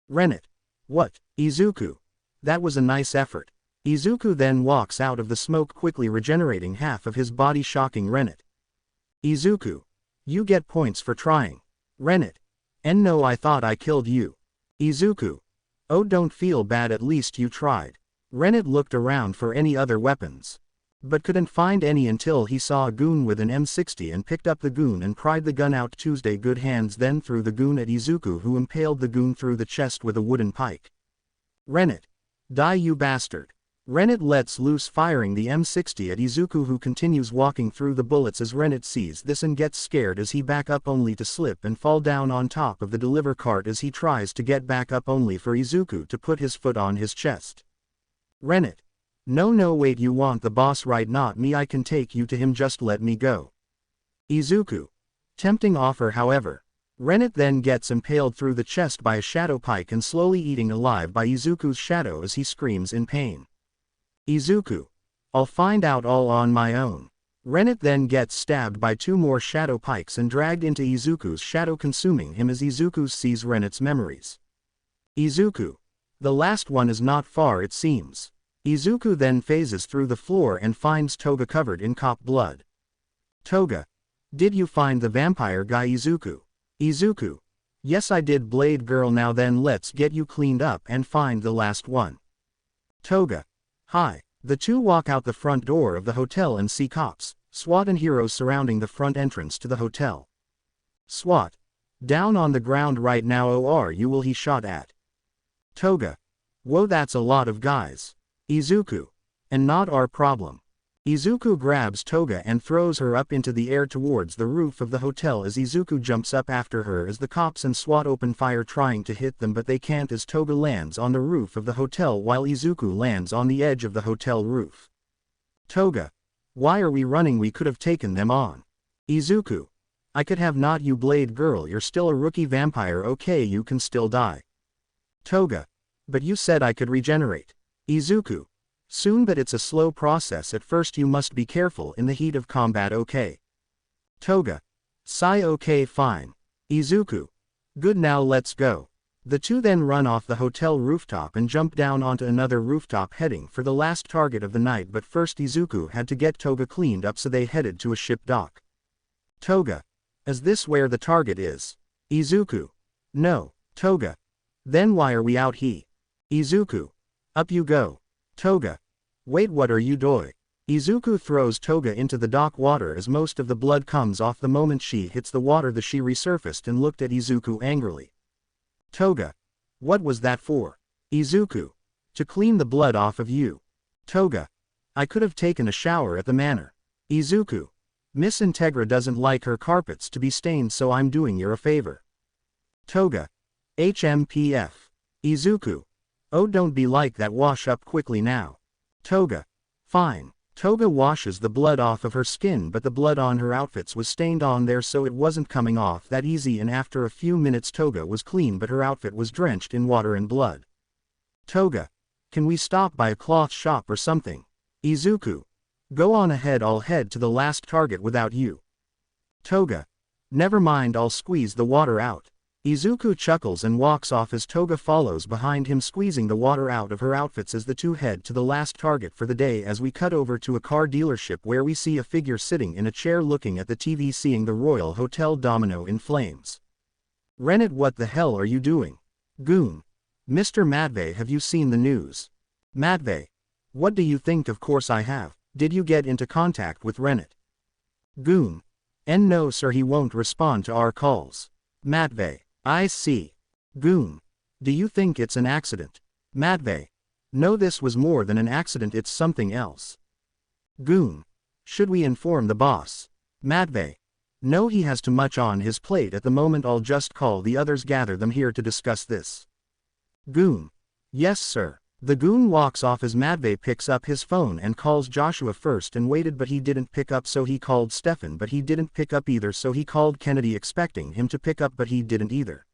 Rennet. What, Izuku? That was a nice effort. Izuku then walks out of the smoke, quickly regenerating half of his body, shocking Rennet. Izuku. You get points for trying. Rennet. And no, I thought I killed you. Izuku. Oh, don't feel bad, at least you tried. Rennet looked around for any other weapons, but couldn't find any until he saw a goon with an M60 and picked up the goon and pried the gun out. Tuesday good hands then threw the goon at Izuku, who impaled the goon through the chest with a wooden pike. Rennet. Die, you bastard. Rennet lets loose, firing the M60 at Izuku, who continues walking through the bullets as Rennet sees this and gets scared as he back up, only to slip and fall down on top of the deliver cart as he tries to get back up, only for Izuku to put his foot on his chest. Rennet. No, wait, you want the boss right, not me, I can take you to him, just let me go. Izuku. Tempting offer, however. Rennet then gets impaled through the chest by a shadow pike and slowly eaten alive by Izuku's shadow as he screams in pain. Izuku. I'll find out all on my own. Rennet then gets stabbed by 2 more shadow pikes and dragged into Izuku's shadow, consuming him as Izuku sees Rennet's memories. Izuku. The last one is not far, it seems. Izuku then phases through the floor and finds Toga covered in cop blood. Toga. Did you find the vampire guy, Izuku? Izuku. Yes, I did, Blade Girl. Now then, let's get you cleaned up and find the last one. Toga. Hi. The two walk out the front door of the hotel and see cops, SWAT and heroes surrounding the front entrance to the hotel. SWAT. Down on the ground right now, or you will he shot at. Toga. Whoa, that's a lot of guys. Izuku. And not our problem. Izuku grabs Toga and throws her up into the air towards the roof of the hotel as Izuku jumps up after her as the cops and SWAT open fire trying to hit them, but they can't as Toga lands on the roof of the hotel while Izuku lands on the edge of the hotel roof. Toga. Why are we running? We could have taken them on. Izuku. I could have, not you, Blade Girl, you're still a rookie vampire, okay, you can still die. Toga. But you said I could regenerate. Izuku. Soon, but it's a slow process at first, you must be careful in the heat of combat, okay? Toga. Sigh, okay, fine. Izuku. Good, now let's go. The two then run off the hotel rooftop and jump down onto another rooftop, heading for the last target of the night, but first Izuku had to get Toga cleaned up, so they headed to a ship dock. Toga. Is this where the target is? Izuku. No. Toga. Then why are we out here? Izuku. Up you go. Toga. Wait, what are you doing? Izuku throws Toga into the dock water as most of the blood comes off the moment she hits the water. She resurfaced and looked at Izuku angrily. Toga. What was that for? Izuku. To clean the blood off of you. Toga. I could have taken a shower at the manor. Izuku. Miss Integra doesn't like her carpets to be stained, so I'm doing you a favor. Toga. HMPF. Izuku. Oh, don't be like that, wash up quickly now. Toga. Fine. Toga washes the blood off of her skin, but the blood on her outfits was stained on there, so it wasn't coming off that easy, and after a few minutes Toga was clean, but her outfit was drenched in water and blood. Toga. Can we stop by a cloth shop or something? Izuku. Go on ahead, I'll head to the last target without you. Toga. Never mind, I'll squeeze the water out. Izuku chuckles and walks off as Toga follows behind him, squeezing the water out of her outfits as the two head to the last target for the day. As we cut over to a car dealership where we see a figure sitting in a chair looking at the TV, seeing the Royal Hotel Domino in flames. Rennet, what the hell are you doing? Goon. Mr. Matvey, have you seen the news? Matvey. What do you think? Of course I have. Did you get into contact with Rennet? Goon. And no sir, he won't respond to our calls. Matvey. I see. Goon. Do you think it's an accident? Matvey. No, this was more than an accident, it's something else. Goon. Should we inform the boss? Matvey. No, he has too much on his plate at the moment, I'll just call the others, gather them here to discuss this. Goon. Yes sir. The goon walks off as Matvey picks up his phone and calls Joshua first and waited, but he didn't pick up, so he called Stefan, but he didn't pick up either, so he called Kennedy expecting him to pick up, but he didn't either.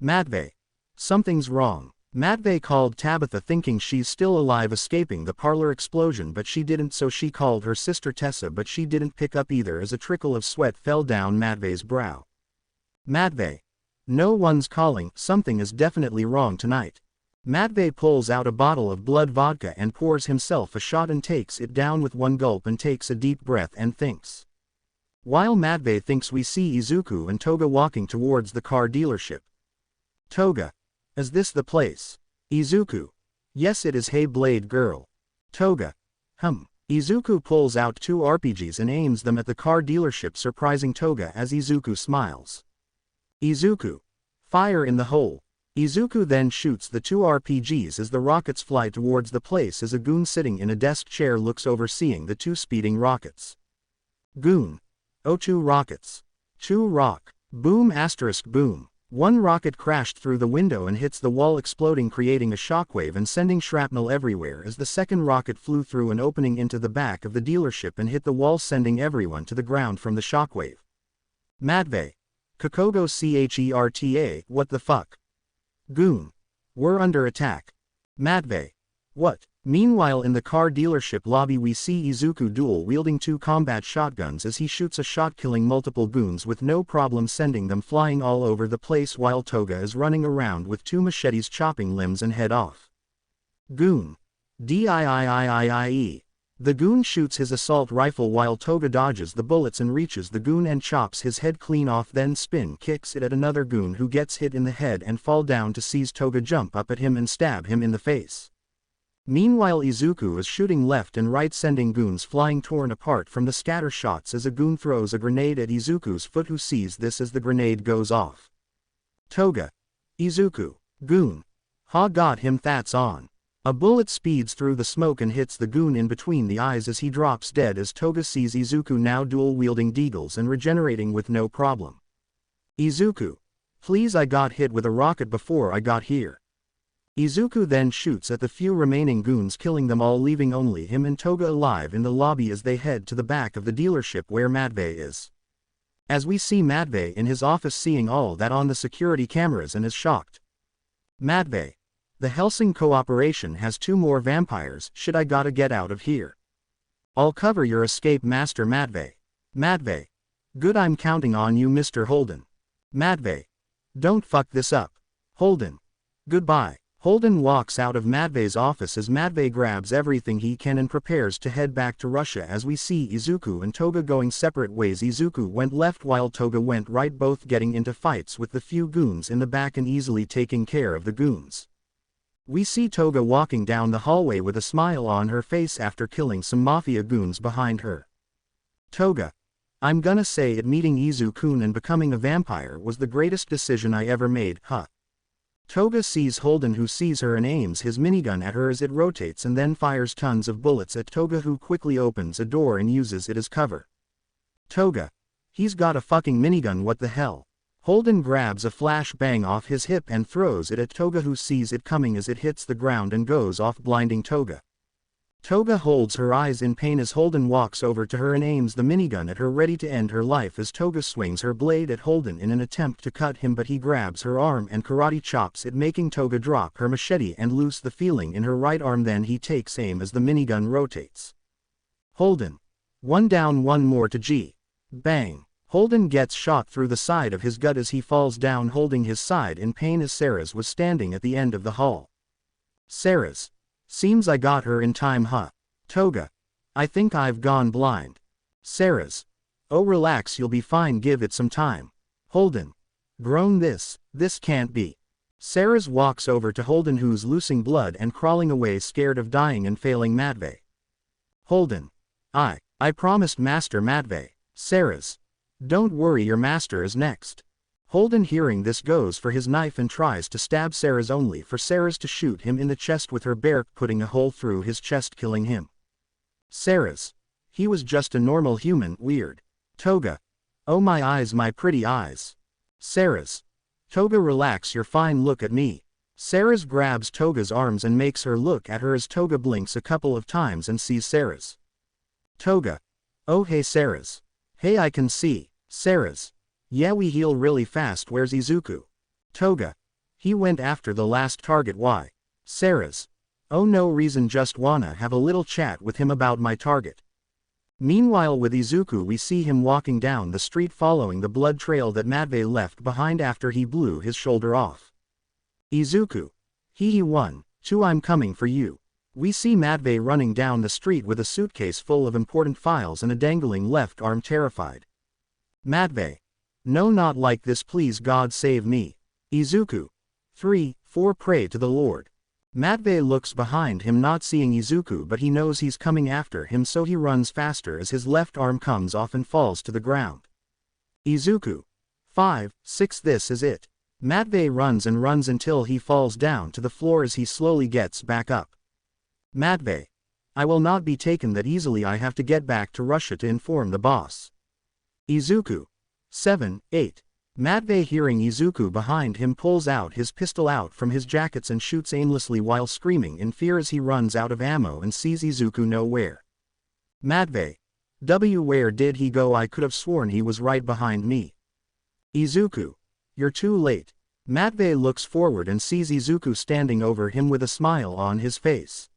Matvey. Something's wrong. Matvey called Tabitha thinking she's still alive escaping the parlor explosion, but she didn't, so she called her sister Tessa, but she didn't pick up either as a trickle of sweat fell down Matvey's brow. Matvey. No one's calling, something is definitely wrong tonight. Matvey pulls out a bottle of blood vodka and pours himself a shot and takes it down with one gulp and takes a deep breath and thinks. While Matvey thinks, we see Izuku and Toga walking towards the car dealership. Toga. Is this the place? Izuku. Yes it is. Hey Blade girl. Toga. Izuku pulls out 2 RPGs and aims them at the car dealership, surprising Toga as Izuku smiles. Izuku. Fire in the hole. Izuku then shoots the 2 RPGs as the rockets fly towards the place as a goon sitting in a desk chair looks over, seeing the 2 speeding rockets. Goon. Oh, 2 rockets. 2 rock. Boom asterisk boom. 1 rocket crashed through the window and hits the wall, exploding, creating a shockwave and sending shrapnel everywhere, as the second rocket flew through an opening into the back of the dealership and hit the wall, sending everyone to the ground from the shockwave. Matvey. Kokogo CHERTA, what the fuck? Goon. We're under attack. Matvey. What? Meanwhile, in the car dealership lobby, we see Izuku dual-wielding 2 combat shotguns as he shoots a shot, killing multiple goons with no problem, sending them flying all over the place, while Toga is running around with 2 machetes chopping limbs and head off. Goon. DIIIIIE. The goon shoots his assault rifle while Toga dodges the bullets and reaches the goon and chops his head clean off, then spin kicks it at another goon who gets hit in the head and fall down to seize Toga, jump up at him and stab him in the face. Meanwhile, Izuku is shooting left and right, sending goons flying, torn apart from the scatter shots, as a goon throws a grenade at Izuku's foot, who sees this as the grenade goes off. Toga. Izuku. Goon. Ha, got him, that's on. A bullet speeds through the smoke and hits the goon in between the eyes as he drops dead, as Toga sees Izuku now dual-wielding deagles and regenerating with no problem. Izuku. Please, I got hit with a rocket before I got here. Izuku then shoots at the few remaining goons, killing them all, leaving only him and Toga alive in the lobby as they head to the back of the dealership where Matvey is. As we see Matvey in his office, seeing all that on the security cameras, and is shocked. Matvey. The Hellsing cooperation has 2 more vampires, shit, I gotta get out of here. I'll cover your escape, Master Matvey. Matvey. Good, I'm counting on you, Mr. Holden. Matvey. Don't fuck this up. Holden. Goodbye. Holden walks out of Matvey's office as Matvey grabs everything he can and prepares to head back to Russia, as we see Izuku and Toga going separate ways. Izuku went left while Toga went right, both getting into fights with the few goons in the back and easily taking care of the goons. We see Toga walking down the hallway with a smile on her face after killing some mafia goons behind her. Toga. I'm gonna say it, meeting Izu-kun and becoming a vampire was the greatest decision I ever made, huh? Toga sees Holden, who sees her and aims his minigun at her as it rotates and then fires tons of bullets at Toga, who quickly opens a door and uses it as cover. Toga. He's got a fucking minigun, what the hell? Holden grabs a flashbang off his hip and throws it at Toga, who sees it coming as it hits the ground and goes off, blinding Toga. Toga holds her eyes in pain as Holden walks over to her and aims the minigun at her, ready to end her life as Toga swings her blade at Holden in an attempt to cut him, but he grabs her arm and karate chops it, making Toga drop her machete and loose the feeling in her right arm. Then he takes aim as the minigun rotates. Holden. One down, one more to G. Bang. Holden gets shot through the side of his gut as he falls down, holding his side in pain, as Sarah's was standing at the end of the hall. Sarah's. Seems I got her in time, huh? Toga. I think I've gone blind. Sarah's. Oh, relax, you'll be fine, give it some time. Holden. Groan, this can't be. Sarah's walks over to Holden, who's losing blood and crawling away, scared of dying and failing Matvey. Holden. I promised Master Matvey. Sarah's. Don't worry, your master is next. Holden, hearing this, goes for his knife and tries to stab Sarah's, only for Sarah's to shoot him in the chest with her bare, putting a hole through his chest, killing him. Sarah's. He was just a normal human, weird. Toga. Oh, my eyes, my pretty eyes. Sarah's. Toga, relax, you're fine, look at me. Sarah's grabs Toga's arms and makes her look at her as Toga blinks a couple of times and sees Sarah's. Toga. Oh, hey, Sarah's. Hey, I can see. Sarah's. Yeah, we heal really fast, where's Izuku? Toga. He went after the last target, why? Sarah's. Oh, no reason, just wanna have a little chat with him about my target. Meanwhile, with Izuku, we see him walking down the street following the blood trail that Matvey left behind after he blew his shoulder off. Izuku. He 1, 2, I'm coming for you. We see Matvey running down the street with a suitcase full of important files and a dangling left arm, terrified. Matvey. No, not like this, please, God save me. Izuku. 3, 4, pray to the Lord. Matvey looks behind him, not seeing Izuku, but he knows he's coming after him, so he runs faster as his left arm comes off and falls to the ground. Izuku. 5, 6, this is it. Matvey runs and runs until he falls down to the floor as he slowly gets back up. Matvey. I will not be taken that easily, I have to get back to Russia to inform the boss. Izuku. 7, 8. Matvey, hearing Izuku behind him, pulls out his pistol out from his jackets and shoots aimlessly while screaming in fear as he runs out of ammo and sees Izuku nowhere. Matvey. Where did he go? I could have sworn he was right behind me. Izuku. You're too late. Matvey looks forward and sees Izuku standing over him with a smile on his face.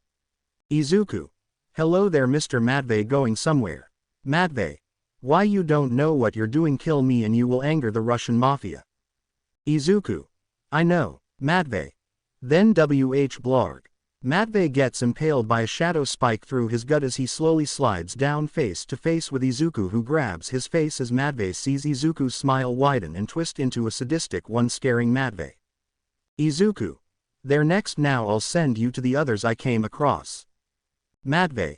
Izuku. Hello there, Mr. Matvey, going somewhere? Matvey. Why, you don't know what you're doing, kill me and you will anger the Russian mafia. Izuku. I know, Matvey. Then blarg. Matvey gets impaled by a shadow spike through his gut as he slowly slides down face to face with Izuku, who grabs his face as Matvey sees Izuku's smile widen and twist into a sadistic one, scaring Matvey. Izuku. They're next, now I'll send you to the others I came across. Matvey.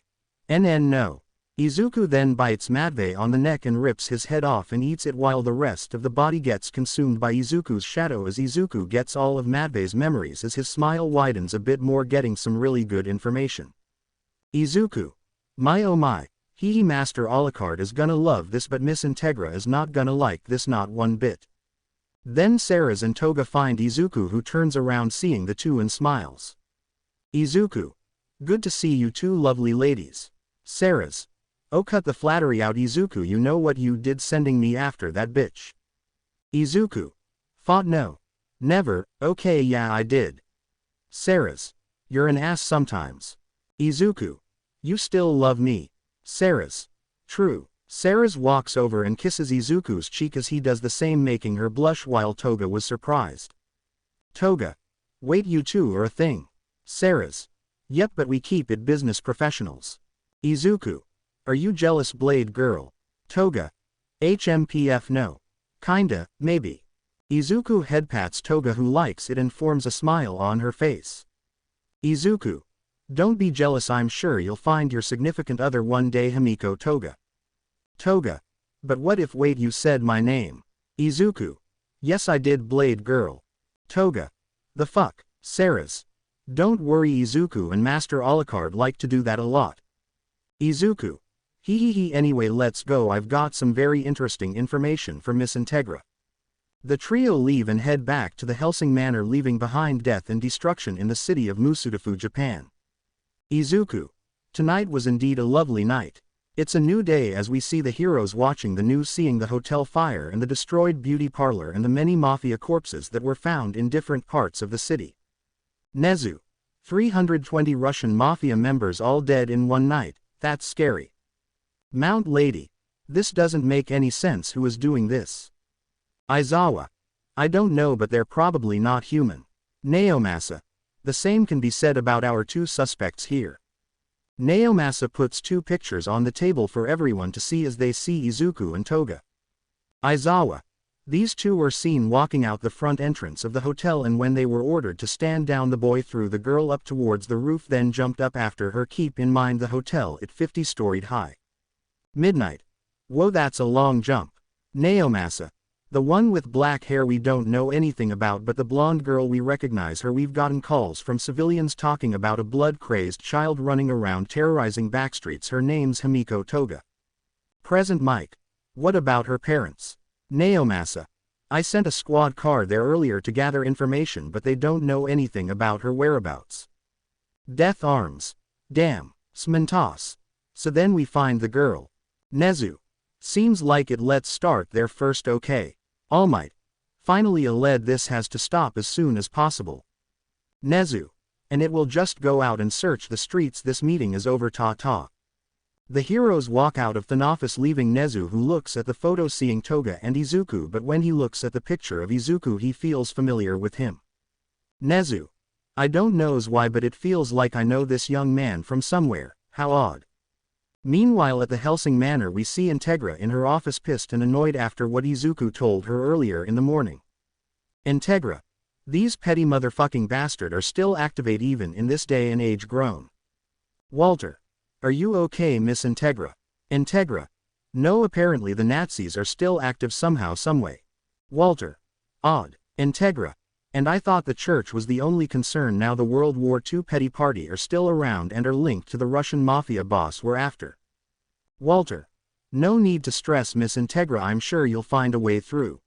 No. Izuku then bites Matvey on the neck and rips his head off and eats it, while the rest of the body gets consumed by Izuku's shadow as Izuku gets all of Matvey's memories as his smile widens a bit more, getting some really good information. Izuku. My oh my, Master Alucard is gonna love this, but Miss Integra is not gonna like this, not one bit. Then Sarah's and Toga find Izuku, who turns around seeing the two and smiles. Izuku. Good to see you two lovely ladies. Sarah's. Oh, cut the flattery out, Izuku, you know what you did sending me after that bitch. Izuku. Fought no. Never, okay yeah I did. Sarah's. You're an ass sometimes. Izuku. You still love me. Sarah's. True. Sarah's walks over and kisses Izuku's cheek as he does the same, making her blush, while Toga was surprised. Toga. Wait, you two are a thing. Sarah's. Yep, but we keep it business professionals. Izuku. Are you jealous, Blade girl? Toga. HMPF no. Kinda, maybe. Izuku headpats Toga, who likes it and forms a smile on her face. Izuku. Don't be jealous, I'm sure you'll find your significant other one day. Himiko Toga. Toga. But what if wait you said my name. Izuku. Yes I did Blade Girl. Toga. The fuck, Sarah's. Don't worry Izuku and Master Alucard like to do that a lot. Izuku. Hee anyway let's go, I've got some very interesting information for Miss Integra. The trio leave and head back to the Hellsing Manor, leaving behind death and destruction in the city of Musudafu, Japan. Izuku. Tonight was indeed a lovely night. It's a new day as we see the heroes watching the news, seeing the hotel fire and the destroyed beauty parlor and the many mafia corpses that were found in different parts of the city. Nezu. 320 Russian mafia members all dead in one night, that's scary. Mount Lady. This doesn't make any sense, who is doing this? Aizawa. I don't know, but they're probably not human. Naomasa. The same can be said about our two suspects here. Naomasa puts two pictures on the table for everyone to see as they see Izuku and Toga. Aizawa. These two were seen walking out the front entrance of the hotel, and when they were ordered to stand down, the boy threw the girl up towards the roof, then jumped up after her. Keep in mind the hotel at 50-storied high. Midnight. Whoa, that's a long jump. Naomasa. The one with black hair we don't know anything about, but the blonde girl we recognize her. We've gotten calls from civilians talking about a blood-crazed child running around terrorizing backstreets. Her name's Himiko Toga. Present Mike. What about her parents? Naomasa. I sent a squad car there earlier to gather information, but they don't know anything about her whereabouts. Death Arms. Damn. Smentos. So then we find the girl. Nezu. Seems like it. Let's start there first, okay? All Might. Finally a lead, this has to stop as soon as possible. Nezu. And it will just go out and search the streets. This meeting is over, ta-ta. The heroes walk out of the office, leaving Nezu, who looks at the photo seeing Toga and Izuku, but when he looks at the picture of Izuku he feels familiar with him. Nezu. I don't knows why, but it feels like I know this young man from somewhere, how odd. Meanwhile at the Hellsing Manor we see Integra in her office, pissed and annoyed after what Izuku told her earlier in the morning. Integra. These petty motherfucking bastard are still activate even in this day and age. Groan. Walter. Are you okay, Miss Integra? Integra. No, apparently the Nazis are still active somehow, someway. Walter. Odd. Integra. And I thought the church was the only concern. Now the World War II petty party are still around and are linked to the Russian mafia boss we're after. Walter. No need to stress, Miss Integra, I'm sure you'll find a way through.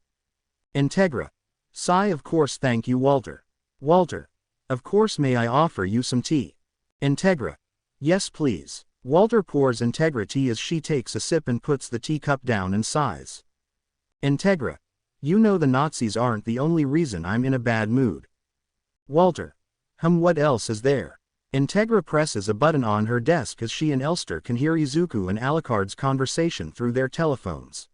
Integra. Sigh. Of course, thank you, Walter. Walter. Of course, may I offer you some tea? Integra. Yes please. Walter pours Integra tea as she takes a sip and puts the teacup down and sighs. Integra. You know the Nazis aren't the only reason I'm in a bad mood. Walter. What else is there? Integra presses a button on her desk as she and Elster can hear Izuku and Alucard's conversation through their telephones.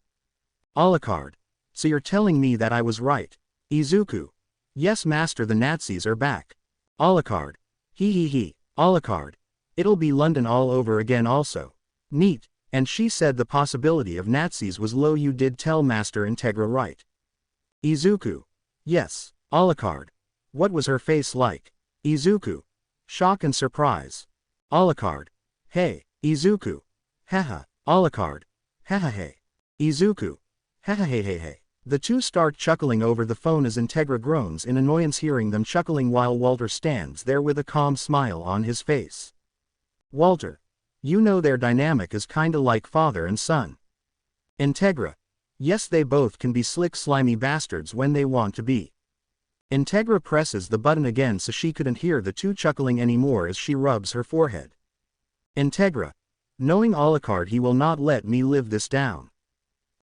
Alucard. So you're telling me that I was right? Izuku. Yes master, the Nazis are back. Alucard. He. Alucard. It'll be London all over again also. Neat. And she said the possibility of Nazis was low. You did tell Master Integra, right? Izuku. Yes. Alucard. What was her face like? Izuku. Shock and surprise. Alucard. Hey. Izuku. Haha. Alucard. Haha hey. Izuku. Haha hey hey hey. The two start chuckling over the phone as Integra groans in annoyance hearing them chuckling while Walter stands there with a calm smile on his face. Walter. You know their dynamic is kinda like father and son. Integra. Yes, they both can be slick slimy bastards when they want to be. Integra presses the button again so she couldn't hear the two chuckling anymore as she rubs her forehead. Integra. Knowing Alucard, he will not let me live this down.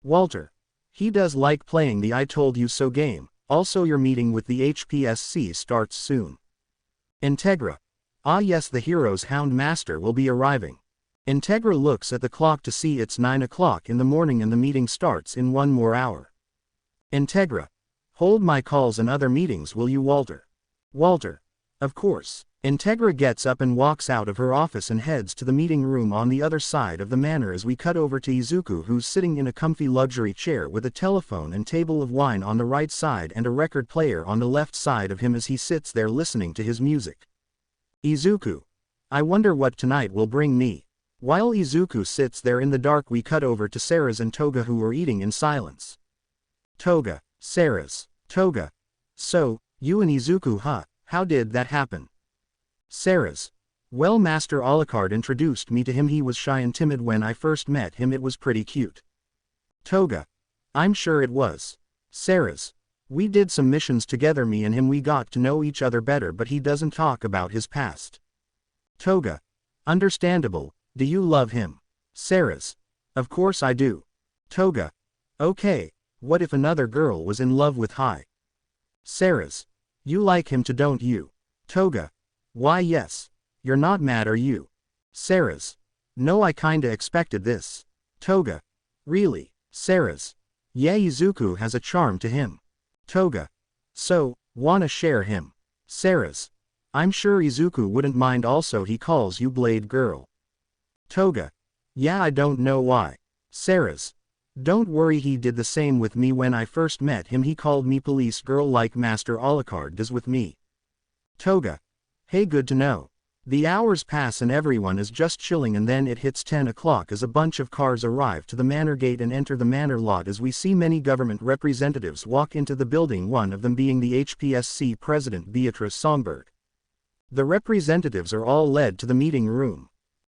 Walter. He does like playing the I told you so game. Also your meeting with the HPSC starts soon. Integra. Ah yes, the hero's Hound Master will be arriving. Integra looks at the clock to see it's 9 o'clock in the morning and the meeting starts in 1 more hour. Integra. Hold my calls and other meetings, will you, Walter? Walter. Of course. Integra gets up and walks out of her office and heads to the meeting room on the other side of the manor as we cut over to Izuku, who's sitting in a comfy luxury chair with a telephone and table of wine on the right side and a record player on the left side of him as he sits there listening to his music. Izuku. I wonder what tonight will bring me. While Izuku sits there in the dark, we cut over to Sarah's and Toga, who were eating in silence. Toga. Sarah's. Toga. So, you and Izuku, huh? How did that happen? Sarah's. Well, Master Alucard introduced me to him. He was shy and timid when I first met him. It was pretty cute. Toga. I'm sure it was. Sarah's. We did some missions together, me and him. We got to know each other better, but he doesn't talk about his past. Toga. Understandable. Do you love him? Sarah's. Of course I do. Toga. Okay, what if another girl was in love with Hai? Sarah's. You like him too, don't you? Toga. Why, yes. You're not mad, are you? Sarah's. No, I kinda expected this. Toga. Really? Sarah's. Yeah, Izuku has a charm to him. Toga. So, wanna share him? Sarah's. I'm sure Izuku wouldn't mind. Also, he calls you Blade Girl. Toga. Yeah, I don't know why. Sarah's. Don't worry, he did the same with me when I first met him. He called me Police Girl like Master Alucard does with me. Toga. Hey, good to know. The hours pass and everyone is just chilling, and then it hits 10 o'clock as a bunch of cars arrive to the manor gate and enter the manor lot, as we see many government representatives walk into the building, one of them being the HPSC President Beatrice Songbird. The representatives are all led to the meeting room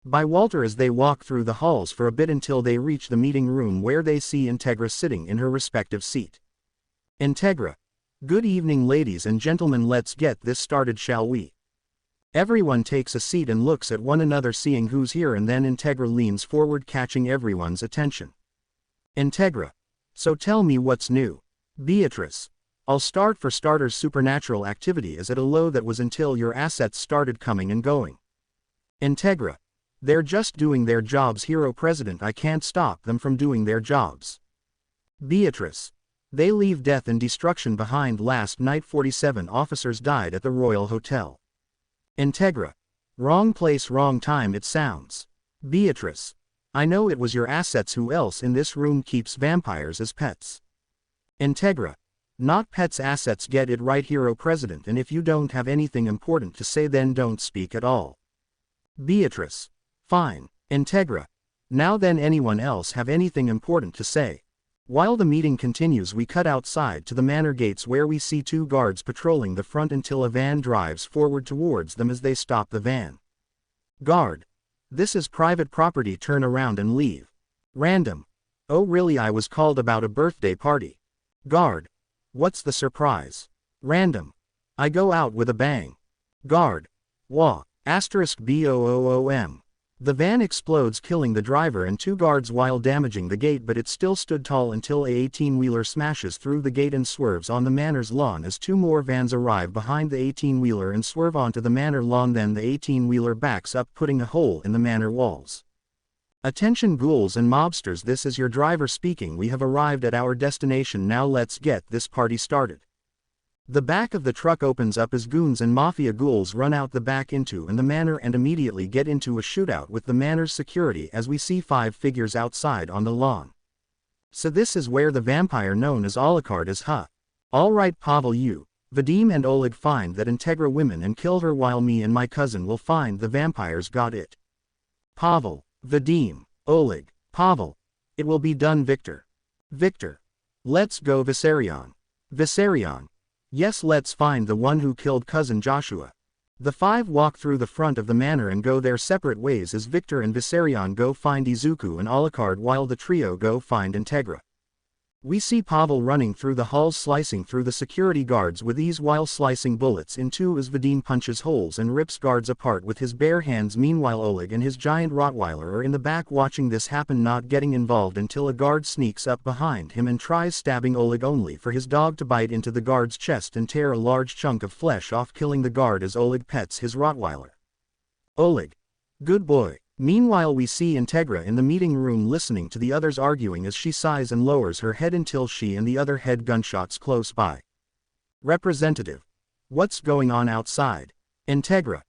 by Walter as they walk through the halls for a bit until they reach the meeting room, where they see Integra sitting in her respective seat. Integra. Good evening, ladies and gentlemen, let's get this started, shall we? Everyone takes a seat and looks at one another, seeing who's here, and then Integra leans forward, catching everyone's attention. Integra. So tell me what's new. Beatrice. I'll start. For starters, supernatural activity is at a low that was until your assets started coming and going. Integra. They're just doing their jobs, Hero President. I can't stop them from doing their jobs. Beatrice. They leave death and destruction behind. Last night 47 officers died at the Royal Hotel. Integra. Wrong place, wrong time, it sounds. Beatrice. I know it was your assets. Who else in this room keeps vampires as pets? Integra. Not pets, assets. Get it right, Hero President, and if you don't have anything important to say, then don't speak at all. Beatrice. Fine. Integra. Now then, anyone else have anything important to say? While the meeting continues, we cut outside to the manor gates, where we see two guards patrolling the front until a van drives forward towards them. As they stop the van. Guard. This is private property, turn around and leave. Random. Oh really? I was called about a birthday party. Guard. What's the surprise? Random. I go out with a bang. Guard. Wah. *BOOOM. The van explodes, killing the driver and two guards while damaging the gate, but it still stood tall until a 18-wheeler smashes through the gate and swerves on the manor's lawn as two more vans arrive behind the 18-wheeler and swerve onto the manor lawn. Then the 18-wheeler backs up, putting a hole in the manor walls. Attention ghouls and mobsters, this is your driver speaking. We have arrived at our destination. Now let's get this party started. The back of the truck opens up as goons and mafia ghouls run out the back into the manor and immediately get into a shootout with the manor's security, as we see 5 figures outside on the lawn. So this is where the vampire known as Alucard is, huh? Alright, Pavel, you, Vadim and Oleg find that Integra women and kill her, while me and my cousin will find the vampires. Got it? Pavel, Vadim, Oleg, Pavel. It will be done, Victor. Victor. Let's go, Viserion. Viserion. Yes, let's find the one who killed cousin Joshua. The 5 walk through the front of the manor and go their separate ways, as Victor and Viserion go find Izuku and Alucard, while the trio go find Integra. We see Pavel running through the halls, slicing through the security guards with ease while slicing bullets in two as Vadim punches holes and rips guards apart with his bare hands. Meanwhile, Oleg and his giant Rottweiler are in the back watching this happen, not getting involved until a guard sneaks up behind him and tries stabbing Oleg, only for his dog to bite into the guard's chest and tear a large chunk of flesh off, killing the guard as Oleg pets his Rottweiler. Oleg. Good boy. Meanwhile, we see Integra in the meeting room listening to the others arguing, as she sighs and lowers her head until she and the other head gunshots close by. Representative. What's going on outside? Integra.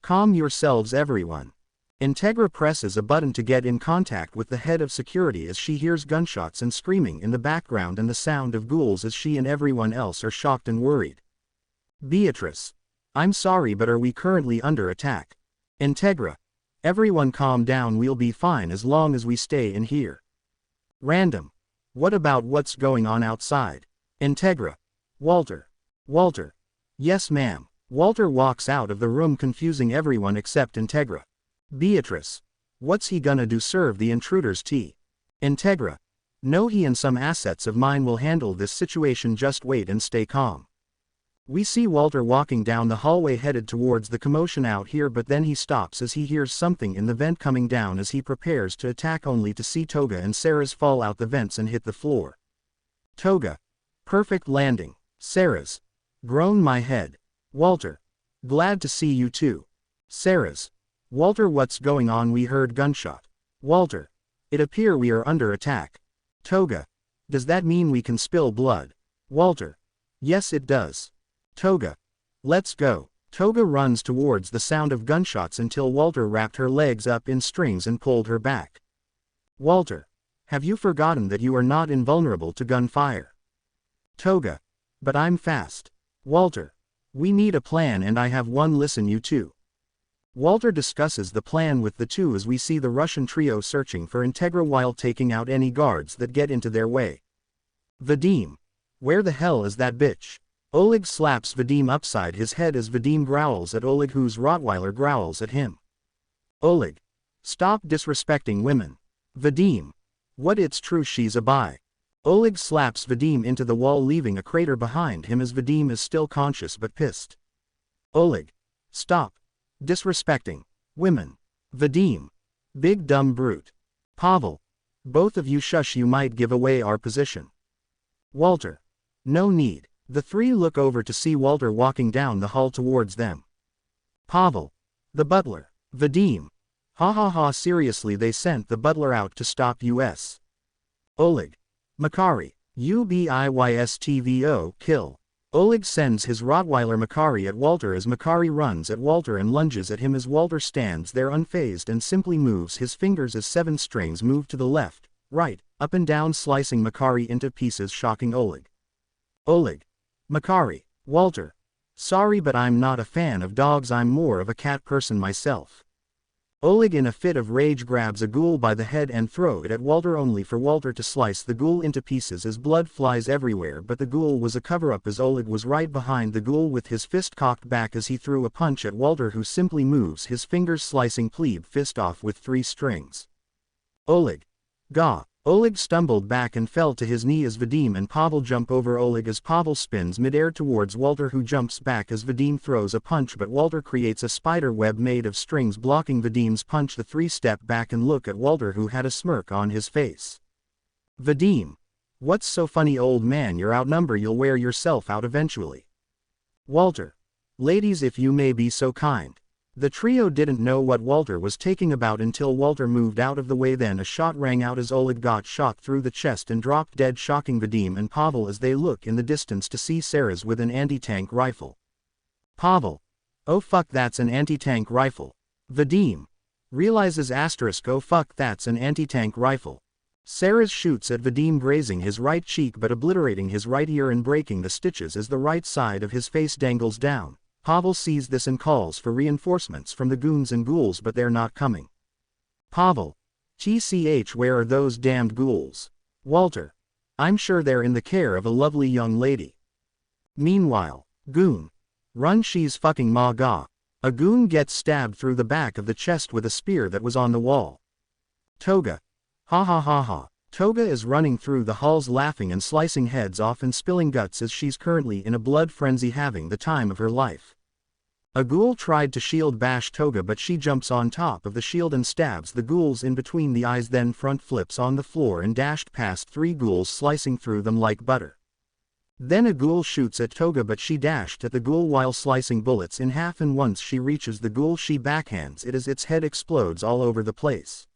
Calm yourselves, everyone. Integra presses a button to get in contact with the head of security as she hears gunshots and screaming in the background and the sound of ghouls, as she and everyone else are shocked and worried. Beatrice. I'm sorry, but are we currently under attack? Integra. Everyone calm down, we'll be fine as long as we stay in here. Random. What about what's going on outside? Integra. Walter. Walter. Yes, ma'am. Walter walks out of the room, confusing everyone except Integra. Beatrice. What's he gonna do, serve the intruders tea? Integra. No, he and some assets of mine will handle this situation, just wait and stay calm. We see Walter walking down the hallway headed towards the commotion out here, but then he stops as he hears something in the vent coming down as he prepares to attack, only to see Toga and Sarah's fall out the vents and hit the floor. Toga. Perfect landing. Sarah's. Groan my head. Walter. Glad to see you too. Sarah's. Walter, what's going on? We heard gunshot. Walter. It appear we are under attack. Toga. Does that mean we can spill blood? Walter. Yes, it does. Toga. Let's go. Toga runs towards the sound of gunshots until Walter wrapped her legs up in strings and pulled her back. Walter. Have you forgotten that you are not invulnerable to gunfire? Toga. But I'm fast. Walter. We need a plan and I have one, listen you two. Walter discusses the plan with the two as we see the Russian trio searching for Integra while taking out any guards that get into their way. Vadim. Where the hell is that bitch? Oleg slaps Vadim upside his head as Vadim growls at Oleg, whose Rottweiler growls at him. Oleg. Stop disrespecting women. Vadim. What, it's true she's a bi. Oleg slaps Vadim into the wall, leaving a crater behind him as Vadim is still conscious but pissed. Oleg. Stop disrespecting women. Vadim. Big dumb brute. Pavel. Both of you shush, you might give away our position. Walter. No need. The three look over to see Walter walking down the hall towards them. Pavel. The butler. Vadim. Ha ha ha, seriously, they sent the butler out to stop us. Oleg. Makari. UBIYSTVO, kill. Oleg sends his Rottweiler Makari at Walter as Makari runs at Walter and lunges at him as Walter stands there unfazed and simply moves his fingers as 7 strings move to the left, right, up and down, slicing Makari into pieces, shocking Oleg. Oleg. Makari. Walter. Sorry, but I'm not a fan of dogs, I'm more of a cat person myself. Oleg in a fit of rage grabs a ghoul by the head and throw it at Walter, only for Walter to slice the ghoul into pieces as blood flies everywhere, but the ghoul was a cover-up as Oleg was right behind the ghoul with his fist cocked back as he threw a punch at Walter, who simply moves his fingers, slicing plebe fist off with 3 strings. Oleg. Gah. Oleg stumbled back and fell to his knee as Vadim and Pavel jump over Oleg as Pavel spins midair towards Walter, who jumps back as Vadim throws a punch, but Walter creates a spider web made of strings blocking Vadim's punch. The 3 step back and look at Walter, who had a smirk on his face. Vadim. What's so funny, old man? You're outnumbered, you'll wear yourself out eventually. Walter. Ladies, if you may be so kind. The trio didn't know what Walter was taking about until Walter moved out of the way, then a shot rang out as Oleg got shot through the chest and dropped dead, shocking Vadim and Pavel as they look in the distance to see Sarah's with an anti-tank rifle. Pavel. Oh fuck, that's an anti-tank rifle. Vadim. Realizes asterisk, oh fuck, that's an anti-tank rifle. Sarah's shoots at Vadim, grazing his right cheek but obliterating his right ear and breaking the stitches as the right side of his face dangles down. Pavel sees this and calls for reinforcements from the goons and ghouls, but they're not coming. Pavel. TCH, where are those damned ghouls? Walter. I'm sure they're in the care of a lovely young lady. Meanwhile. Goon. Run, she's fucking ma ga. A goon gets stabbed through the back of the chest with a spear that was on the wall. Toga. Ha ha ha ha. Toga is running through the halls laughing and slicing heads off and spilling guts as she's currently in a blood frenzy, having the time of her life. A ghoul tried to shield bash Toga, but she jumps on top of the shield and stabs the ghouls in between the eyes, then front flips on the floor and dashed past 3 ghouls, slicing through them like butter. Then a ghoul shoots at Toga, but she dashed at the ghoul while slicing bullets in half, and once she reaches the ghoul she backhands it as its head explodes all over the place.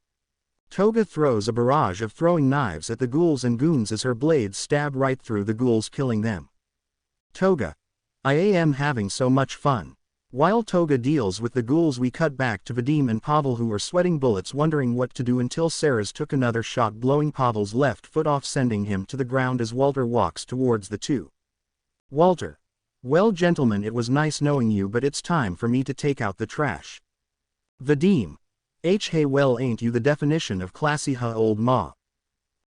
Toga throws a barrage of throwing knives at the ghouls and goons as her blades stab right through the ghouls, killing them. Toga. I am having so much fun. While Toga deals with the ghouls, we cut back to Vadim and Pavel, who are sweating bullets, wondering what to do, until Sarah's took another shot, blowing Pavel's left foot off, sending him to the ground as Walter walks towards the two. Walter. Well gentlemen, it was nice knowing you, but it's time for me to take out the trash. Vadim. Hey, well, ain't you the definition of classy, huh, old ma?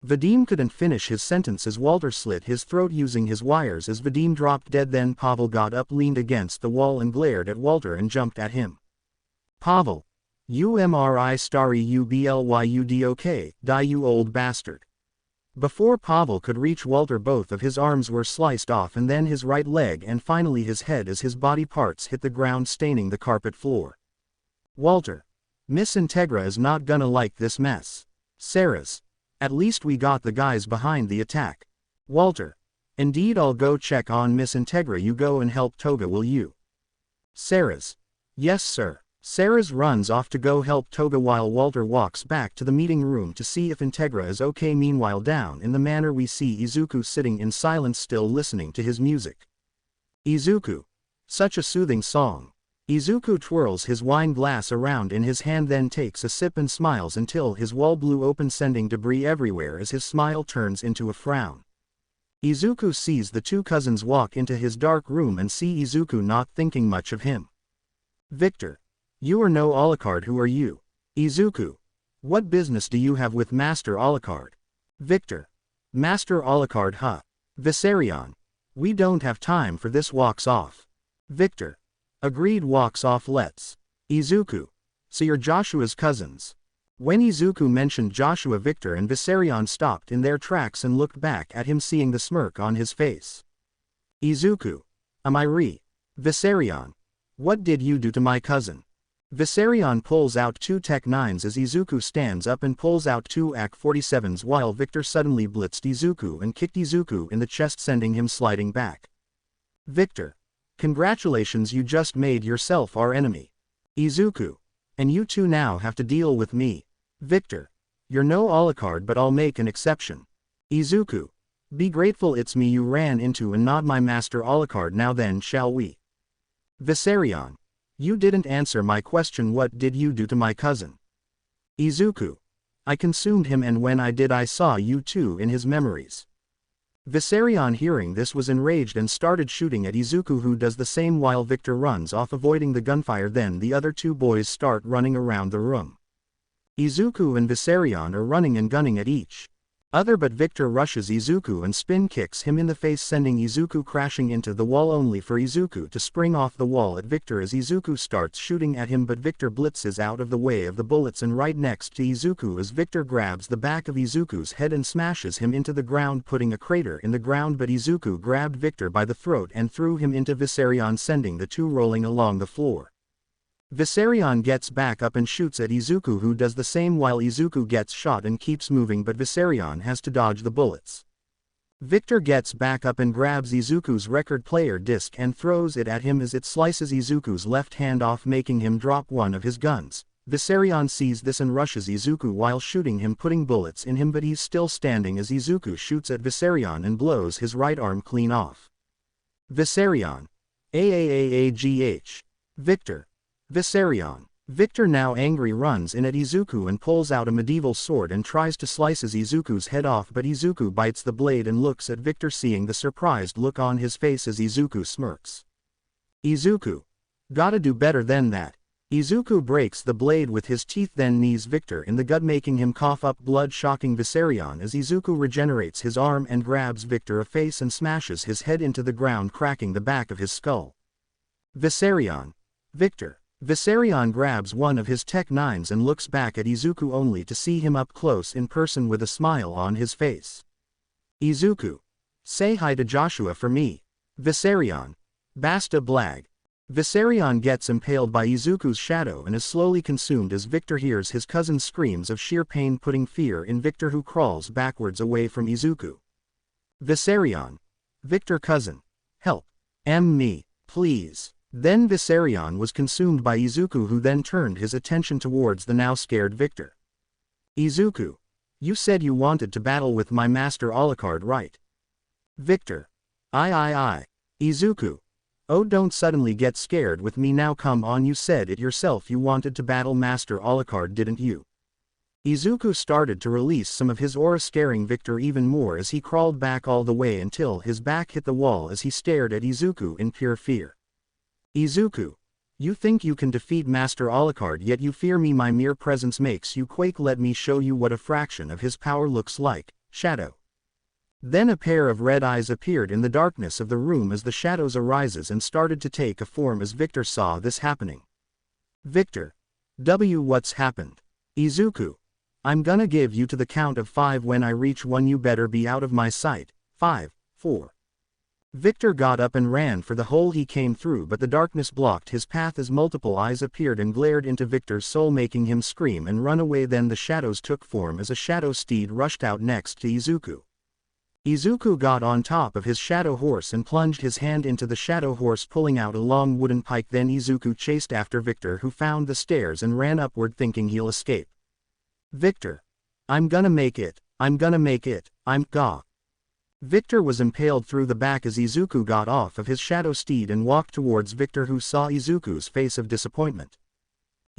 Vadim couldn't finish his sentence as Walter slit his throat using his wires as Vadim dropped dead. Then Pavel got up, leaned against the wall and glared at Walter and jumped at him. Pavel. UMRI starry UBLYUDOK, die you old bastard. Before Pavel could reach Walter, both of his arms were sliced off and then his right leg and finally his head as his body parts hit the ground, staining the carpet floor. Walter. Miss Integra is not gonna like this mess. Sarah's. At least we got the guys behind the attack. Walter. Indeed, I'll go check on Miss Integra. You go and help Toga, will you? Sarah's. Yes sir. Sarah's runs off to go help Toga while Walter walks back to the meeting room to see if Integra is okay. Meanwhile, down in the manor we see Izuku sitting in silence, still listening to his music. Izuku. Such a soothing song. Izuku twirls his wine glass around in his hand, then takes a sip and smiles until his wall blew open, sending debris everywhere as his smile turns into a frown. Izuku sees the two cousins walk into his dark room and see Izuku not thinking much of him. Victor. You are no Alucard. Who are you? Izuku. What business do you have with Master Alucard? Victor. Master Alucard, huh? Viserion. We don't have time for this. Walks off. Victor. Agreed, walks off. Let's. Izuku. So you're Joshua's cousins. When Izuku mentioned Joshua, Victor and Viserion stopped in their tracks and looked back at him, seeing the smirk on his face. Izuku. Am I re? Viserion. What did you do to my cousin? Viserion pulls out two Tech 9s as Izuku stands up and pulls out two AK-47s while Victor suddenly blitzed Izuku and kicked Izuku in the chest, sending him sliding back. Victor. Congratulations, you just made yourself our enemy. Izuku. And you two now have to deal with me. Victor. You're no Alucard, but I'll make an exception. Izuku. Be grateful it's me you ran into and not my Master Alucard. Now then, shall we? Viserion. You didn't answer my question. What did you do to my cousin? Izuku. I consumed him, and when I did I saw you two in his memories. Viserion, hearing this, was enraged and started shooting at Izuku, who does the same while Victor runs off, avoiding the gunfire. Then the other two boys start running around the room. Izuku and Viserion are running and gunning at each other, but Victor rushes Izuku and spin kicks him in the face, sending Izuku crashing into the wall, only for Izuku to spring off the wall at Victor as Izuku starts shooting at him, but Victor blitzes out of the way of the bullets and right next to Izuku as Victor grabs the back of Izuku's head and smashes him into the ground, putting a crater in the ground, but Izuku grabbed Victor by the throat and threw him into Viserion, sending the two rolling along the floor. Viserion gets back up and shoots at Izuku, who does the same while Izuku gets shot and keeps moving, but Viserion has to dodge the bullets. Victor gets back up and grabs Izuku's record player disc and throws it at him as it slices Izuku's left hand off, making him drop one of his guns. Viserion sees this and rushes Izuku while shooting him, putting bullets in him, but he's still standing as Izuku shoots at Viserion and blows his right arm clean off. Viserion. AAAAGH. Victor. Viserion. Victor, now angry, runs in at Izuku and pulls out a medieval sword and tries to slice Izuku's head off, but Izuku bites the blade and looks at Victor, seeing the surprised look on his face as Izuku smirks. Izuku. Gotta do better than that. Izuku breaks the blade with his teeth, then knees Victor in the gut, making him cough up blood, shocking Viserion as Izuku regenerates his arm and grabs Victor a face and smashes his head into the ground, cracking the back of his skull. Viserion. Victor. Viserion grabs one of his Tech 9s and looks back at Izuku, only to see him up close in person with a smile on his face. Izuku. Say hi to Joshua for me. Viserion. Basta blag. Viserion gets impaled by Izuku's shadow and is slowly consumed as Victor hears his cousin's screams of sheer pain, putting fear in Victor, who crawls backwards away from Izuku. Viserion. Victor, cousin. Help. Me. Please. Then Viserion was consumed by Izuku, who then turned his attention towards the now scared Victor. Izuku. You said you wanted to battle with my Master Alucard, right? Victor. I. Izuku. Oh, don't suddenly get scared with me now, come on, you said it yourself, you wanted to battle Master Alucard, didn't you? Izuku started to release some of his aura, scaring Victor even more as he crawled back all the way until his back hit the wall as he stared at Izuku in pure fear. Izuku, you think you can defeat Master Alucard, yet you fear me. My mere presence makes you quake. Let me show you what a fraction of his power looks like. Shadow. Then a pair of red eyes appeared in the darkness of the room as the shadows arises and started to take a form as Victor saw this happening. Victor. What's happened? Izuku. I'm gonna give you to the count of 5. When I reach 1 you better be out of my sight. 5, 4. Victor got up and ran for the hole he came through, but the darkness blocked his path as multiple eyes appeared and glared into Victor's soul, making him scream and run away. Then the shadows took form as a shadow steed rushed out next to Izuku. Izuku got on top of his shadow horse and plunged his hand into the shadow horse, pulling out a long wooden pike. Then Izuku chased after Victor, who found the stairs and ran upward thinking he'll escape. Victor. I'm gonna make it. I'm gonna make it. I'm ga. Victor was impaled through the back as Izuku got off of his shadow steed and walked towards Victor, who saw Izuku's face of disappointment.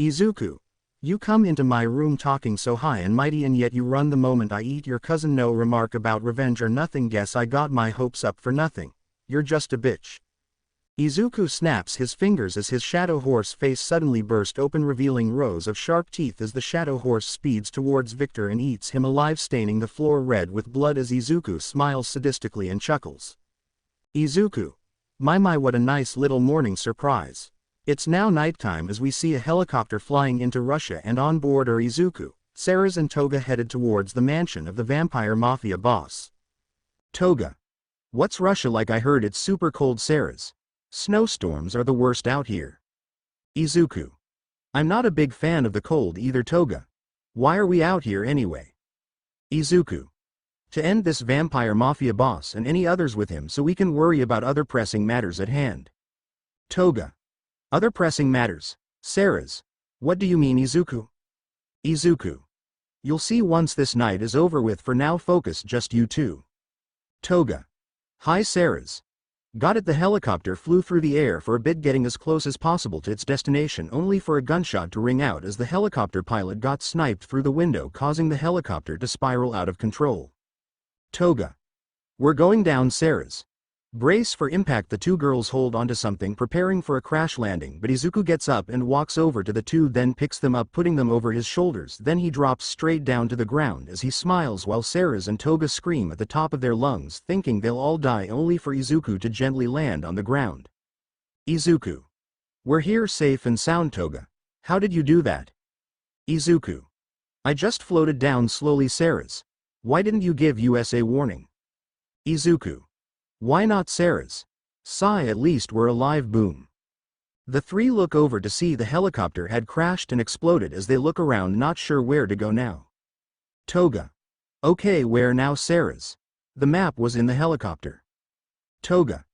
Izuku. You come into my room talking so high and mighty, and yet you run the moment I eat your cousin. No remark about revenge or nothing. Guess I got my hopes up for nothing. You're just a bitch. Izuku snaps his fingers as his shadow horse face suddenly burst open, revealing rows of sharp teeth as the shadow horse speeds towards Victor and eats him alive, staining the floor red with blood as Izuku smiles sadistically and chuckles. Izuku. My what a nice little morning surprise. It's now nighttime as we see a helicopter flying into Russia, and on board are Izuku, Ceres and Toga, headed towards the mansion of the vampire mafia boss. Toga. What's Russia like? I heard it's super cold. Ceres. Snowstorms are the worst out here. Izuku. I'm not a big fan of the cold either. Toga. Why are we out here anyway? Izuku. To end this vampire mafia boss and any others with him so we can worry about other pressing matters at hand. Toga. Other pressing matters. Ceres. What do you mean? Izuku. Izuku. You'll see once this night is over with. For now focus just you two. Toga. Hi Ceres. Got it. The helicopter flew through the air for a bit, getting as close as possible to its destination, only for a gunshot to ring out as the helicopter pilot got sniped through the window, causing the helicopter to spiral out of control. Toga. We're going down. Ceres. Brace for impact. The two girls hold onto something, preparing for a crash landing, but Izuku gets up and walks over to the two, then picks them up, putting them over his shoulders. Then he drops straight down to the ground as he smiles while Ceres and Toga scream at the top of their lungs, thinking they'll all die, only for Izuku to gently land on the ground. Izuku. We're here safe and sound. Toga. How did you do that? Izuku. I just floated down slowly. Ceres. Why didn't you give us a warning? Izuku. Why not? Ceres. Sigh, at least we're alive. Boom. The three look over to see the helicopter had crashed and exploded as they look around, not sure where to go now. Toga. Okay, where now? Ceres. The map was in the helicopter. Toga.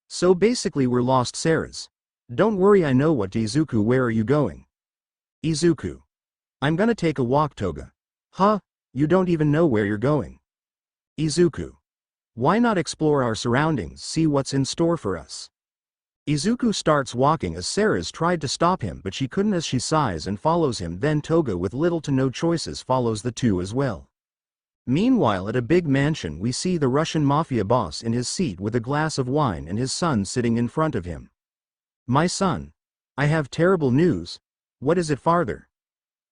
So basically we're lost. Ceres. Don't worry, I know what. Izuku. Where are you going? Izuku. I'm gonna take a walk. Toga. Huh? You don't even know where you're going. Izuku. Why not explore our surroundings, see what's in store for us? Izuku starts walking as Ceres tried to stop him, but she couldn't as she sighs and follows him. Then Toga, with little to no choices, follows the two as well. Meanwhile, at a big mansion, we see the Russian mafia boss in his seat with a glass of wine and his son sitting in front of him. My son. I have terrible news. What is it, father?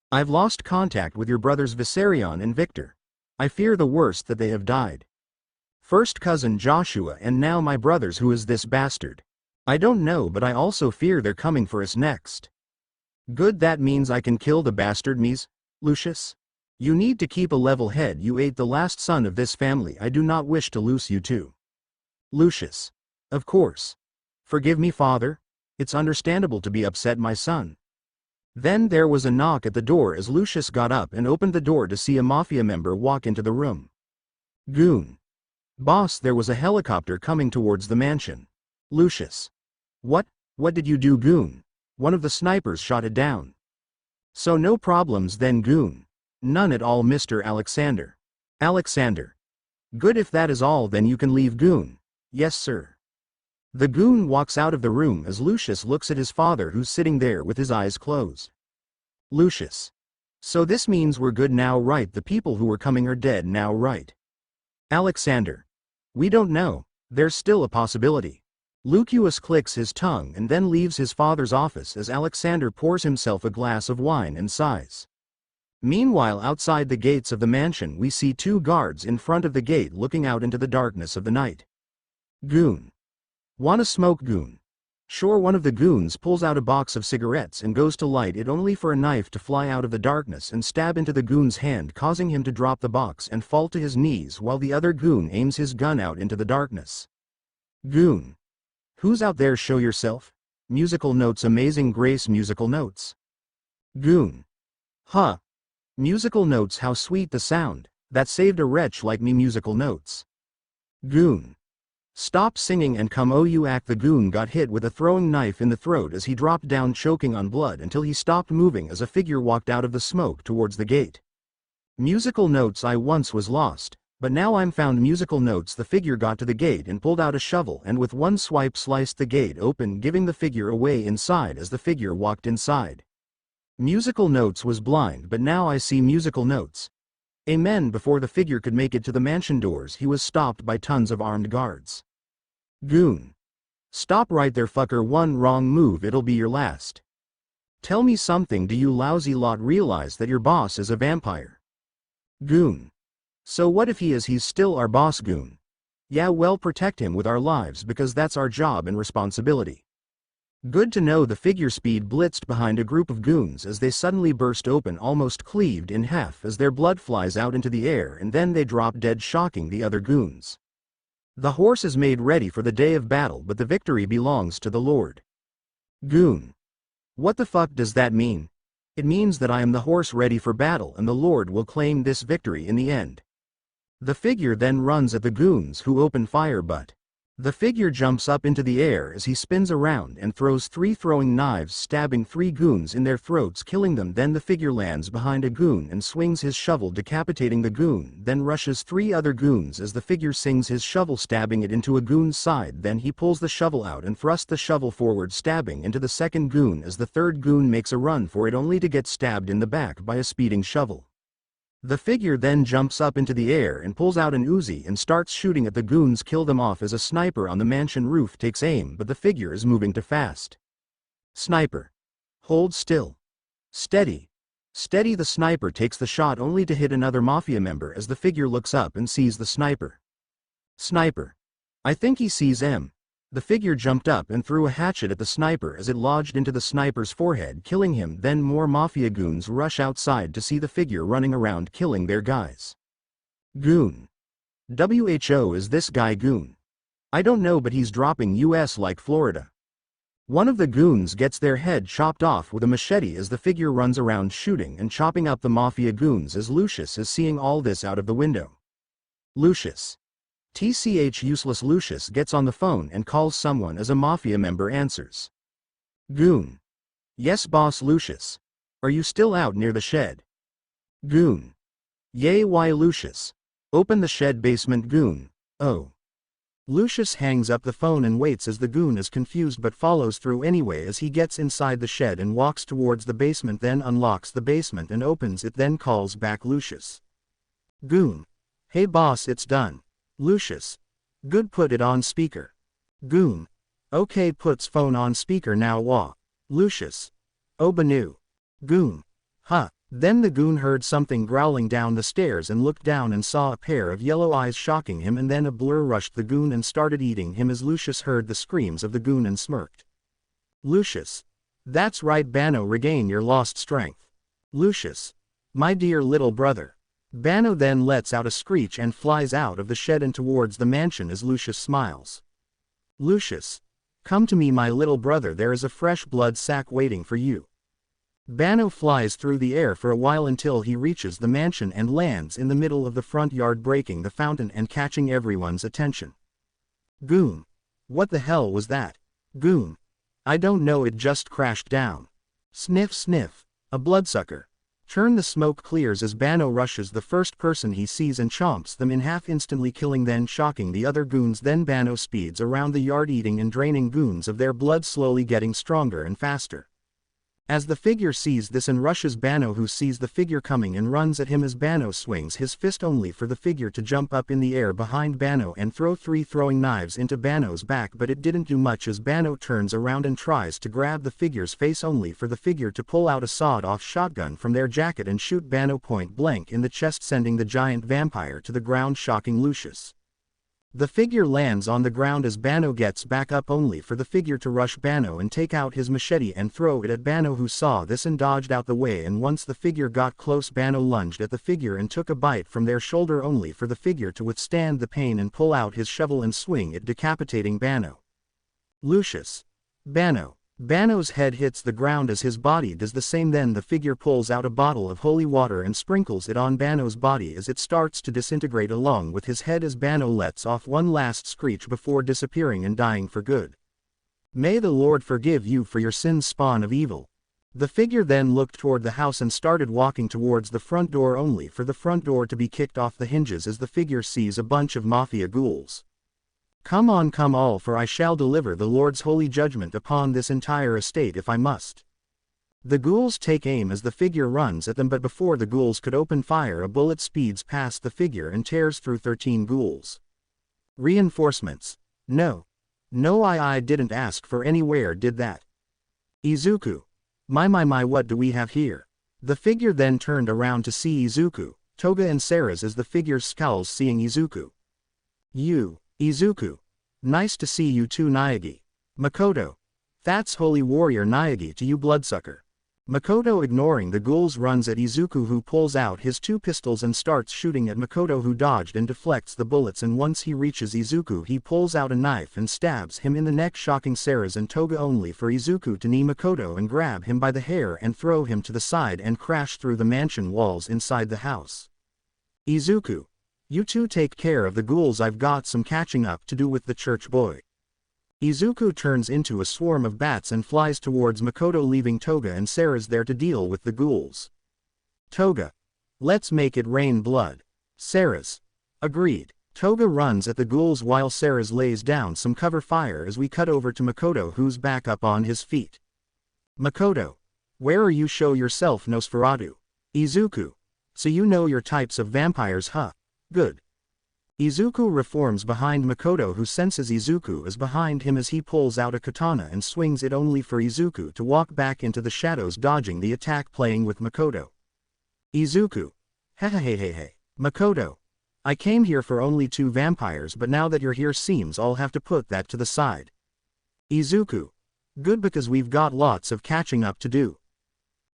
I've lost contact with your brothers Viserion and Victor. I fear the worst, that they have died. First cousin Joshua, and now my brothers. Who is this bastard? I don't know, but I also fear they're coming for us next. Good, that means I can kill the bastard. Mies, Lucius? You need to keep a level head. You ate the last son of this family. I do not wish to lose you too. Lucius. Of course. Forgive me, father. It's understandable to be upset, my son. Then there was a knock at the door as Lucius got up and opened the door to see a mafia member walk into the room. Goon. Boss, there was a helicopter coming towards the mansion. Lucius. What did you do, Goon? One of the snipers shot it down. So no problems then, Goon. None at all, Mr. Alexander. Alexander. Good, if that is all then you can leave, Goon. Yes, sir. The Goon walks out of the room as Lucius looks at his father, who's sitting there with his eyes closed. Lucius. So this means we're good now, right? The people who were coming are dead now, right? Alexander. We don't know. There's still a possibility. Lucius clicks his tongue and then leaves his father's office as Alexander pours himself a glass of wine and sighs. Meanwhile, outside the gates of the mansion we see two guards in front of the gate looking out into the darkness of the night. Goon. Wanna smoke, goon? Sure. One of the goons pulls out a box of cigarettes and goes to light it, only for a knife to fly out of the darkness and stab into the goon's hand, causing him to drop the box and fall to his knees while the other goon aims his gun out into the darkness. Goon. Who's out there? Show yourself. Musical notes. Amazing Grace. Musical notes. Goon. Huh. Musical notes. How sweet the sound that saved a wretch like me. Musical notes. Goon. Stop singing and come. Oh, you act. The goon got hit with a throwing knife in the throat as he dropped down choking on blood until he stopped moving as a figure walked out of the smoke towards the gate. Musical notes. I once was lost, but now I'm found. Musical notes. The figure got to the gate and pulled out a shovel and with one swipe sliced the gate open, giving the figure a way inside as the figure walked inside. Musical notes was blind, but now I see. Musical notes. Amen. Before the figure could make it to the mansion doors, he was stopped by tons of armed guards. Goon. Stop right there, fucker. One wrong move, it'll be your last. Tell me something. Do you lousy lot realize that your boss is a vampire? Goon. So what if he is? He's still our boss, goon. Yeah, well, protect him with our lives because that's our job and responsibility. Good to know. The figure speed blitzed behind a group of goons as they suddenly burst open, almost cleaved in half as their blood flies out into the air, and then they drop dead, shocking the other goons. The horse is made ready for the day of battle, but the victory belongs to the Lord. Goon. What the fuck does that mean? It means that I am the horse ready for battle and the Lord will claim this victory in the end. The figure then runs at the goons who open fire, but the figure jumps up into the air as he spins around and throws three throwing knives, stabbing three goons in their throats, killing them. Then the figure lands behind a goon and swings his shovel, decapitating the goon, then rushes three other goons as the figure sings his shovel, stabbing it into a goon's side. Then he pulls the shovel out and thrusts the shovel forward, stabbing into the second goon as the third goon makes a run for it, only to get stabbed in the back by a speeding shovel. The figure then jumps up into the air and pulls out an Uzi and starts shooting at the goons, kill them off as a sniper on the mansion roof takes aim, but the figure is moving too fast. Sniper. Hold still. Steady. Steady. The sniper takes the shot only to hit another mafia member as the figure looks up and sees the sniper. Sniper. I think he sees M. The figure jumped up and threw a hatchet at the sniper as it lodged into the sniper's forehead, killing him. Then more mafia goons rush outside to see the figure running around killing their guys. Goon. WHO is this guy goon? I don't know, but he's dropping US like Florida. One of the goons gets their head chopped off with a machete as the figure runs around shooting and chopping up the mafia goons as Lucius is seeing all this out of the window. Lucius. TCH useless. Lucius gets on the phone and calls someone as a mafia member answers. Goon. Yes, boss. Lucius. Are you still out near the shed? Goon. Yay. Why? Lucius. Open the shed basement. Goon. Oh. Lucius hangs up the phone and waits as the goon is confused but follows through anyway as he gets inside the shed and walks towards the basement, then unlocks the basement and opens it, then calls back Lucius. Goon. Hey boss, it's done. Lucius. Good, put it on speaker. Goon. Okay, puts phone on speaker now. Walk. Lucius. Oh, Banu. Goon. Huh. Then the goon heard something growling down the stairs and looked down and saw a pair of yellow eyes shocking him, and then a blur rushed the goon and started eating him as Lucius heard the screams of the goon and smirked. Lucius. That's right, Bano, regain your lost strength. Lucius. My dear little brother. Bano then lets out a screech and flies out of the shed and towards the mansion as Lucius smiles. Lucius. Come to me, my little brother, there is a fresh blood sack waiting for you. Bano flies through the air for a while until he reaches the mansion and lands in the middle of the front yard, breaking the fountain and catching everyone's attention. Goon. What the hell was that? Goon. I don't know, it just crashed down. Sniff sniff. A bloodsucker. Churn. The smoke clears as Bano rushes the first person he sees and chomps them in half, instantly killing then shocking the other goons. Then Bano speeds around the yard eating and draining goons of their blood, slowly getting stronger and faster. As the figure sees this and rushes Bano, who sees the figure coming and runs at him as Bano swings his fist only for the figure to jump up in the air behind Bano and throw 3 throwing knives into Bano's back, but it didn't do much as Bano turns around and tries to grab the figure's face only for the figure to pull out a sawed-off shotgun from their jacket and shoot Bano point blank in the chest, sending the giant vampire to the ground, shocking Lucius. The figure lands on the ground as Bano gets back up only for the figure to rush Bano and take out his machete and throw it at Bano, who saw this and dodged out the way, and once the figure got close, Bano lunged at the figure and took a bite from their shoulder only for the figure to withstand the pain and pull out his shovel and swing it, decapitating Bano. Lucius. Bano. Bano's head hits the ground as his body does the same. Then the figure pulls out a bottle of holy water and sprinkles it on Bano's body as it starts to disintegrate along with his head as Bano lets off one last screech before disappearing and dying for good. May the Lord forgive you for your sins, spawn of evil. The figure then looked toward the house and started walking towards the front door only for the front door to be kicked off the hinges as the figure sees a bunch of mafia ghouls. Come on, come all, for I shall deliver the Lord's holy judgment upon this entire estate if I must. The ghouls take aim as the figure runs at them, but before the ghouls could open fire, a bullet speeds past the figure and tears through 13 ghouls. Reinforcements. No. No, I didn't ask for any. Where did that? Izuku. My, what do we have here? The figure then turned around to see Izuku, Toga and Sarah's as the figure scowls seeing Izuku. You. Izuku. Nice to see you too, Naegi. Makoto. That's holy warrior Naegi to you, bloodsucker. Makoto, ignoring the ghouls, runs at Izuku, who pulls out his 2 pistols and starts shooting at Makoto, who dodged and deflects the bullets, and once he reaches Izuku he pulls out a knife and stabs him in the neck, shocking Sarah's and Toga, only for Izuku to knee Makoto and grab him by the hair and throw him to the side and crash through the mansion walls inside the house. Izuku. You two take care of the ghouls, I've got some catching up to do with the church boy. Izuku turns into a swarm of bats and flies towards Makoto, leaving Toga and Sarah's there to deal with the ghouls. Toga. Let's make it rain blood. Sarah's. Agreed. Toga runs at the ghouls while Sarah's lays down some cover fire as we cut over to Makoto, who's back up on his feet. Makoto. Where are you? Show yourself, Nosferatu. Izuku. So you know your types of vampires, huh? Good. Izuku reforms behind Makoto, who senses Izuku is behind him as he pulls out a katana and swings it only for Izuku to walk back into the shadows, dodging the attack, playing with Makoto. Izuku. Hehehehe. Makoto. I came here for only 2 vampires, but now that you're here seems I'll have to put that to the side. Izuku. Good, because we've got lots of catching up to do.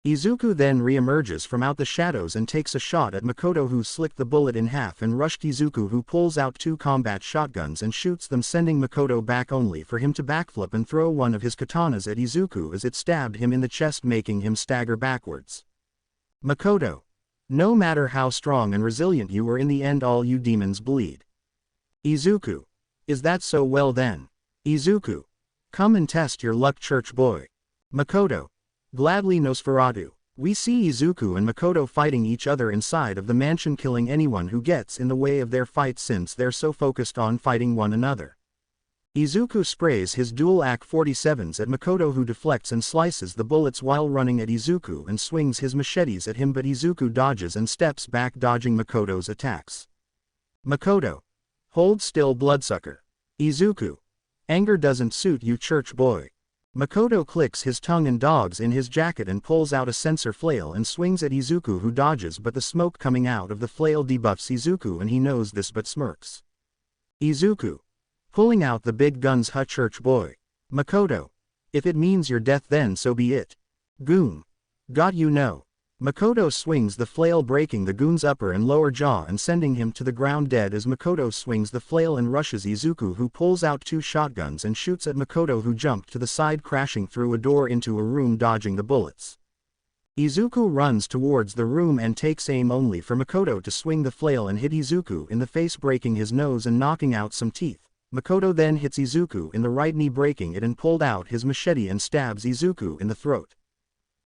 Izuku then re-emerges from out the shadows and takes a shot at Makoto, who slicked the bullet in half and rushed Izuku, who pulls out 2 combat shotguns and shoots them, sending Makoto back only for him to backflip and throw one of his katanas at Izuku as it stabbed him in the chest, making him stagger backwards. Makoto. No matter how strong and resilient you are, in the end all you demons bleed. Izuku. Is that so? Well then. Izuku. Come and test your luck, church boy. Makoto. Gladly, Nosferatu. We see Izuku and Makoto fighting each other inside of the mansion, killing anyone who gets in the way of their fight since they're so focused on fighting one another. Izuku sprays his dual AK-47s at Makoto, who deflects and slices the bullets while running at Izuku and swings his machetes at him, but Izuku dodges and steps back, dodging Makoto's attacks. Makoto. Hold still, bloodsucker. Izuku. Anger doesn't suit you, church boy. Makoto clicks his tongue and dogs in his jacket and pulls out a sensor flail and swings at Izuku, who dodges, but the smoke coming out of the flail debuffs Izuku and he knows this but smirks. Izuku. Pulling out the big guns, huh, church boy. Makoto. If it means your death then so be it. Goon. Got you, no. Makoto swings the flail, breaking the goon's upper and lower jaw and sending him to the ground dead as Makoto swings the flail and rushes Izuku, who pulls out 2 shotguns and shoots at Makoto, who jumped to the side, crashing through a door into a room, dodging the bullets. Izuku runs towards the room and takes aim only for Makoto to swing the flail and hit Izuku in the face, breaking his nose and knocking out some teeth. Makoto then hits Izuku in the right knee, breaking it, and pulled out his machete and stabs Izuku in the throat.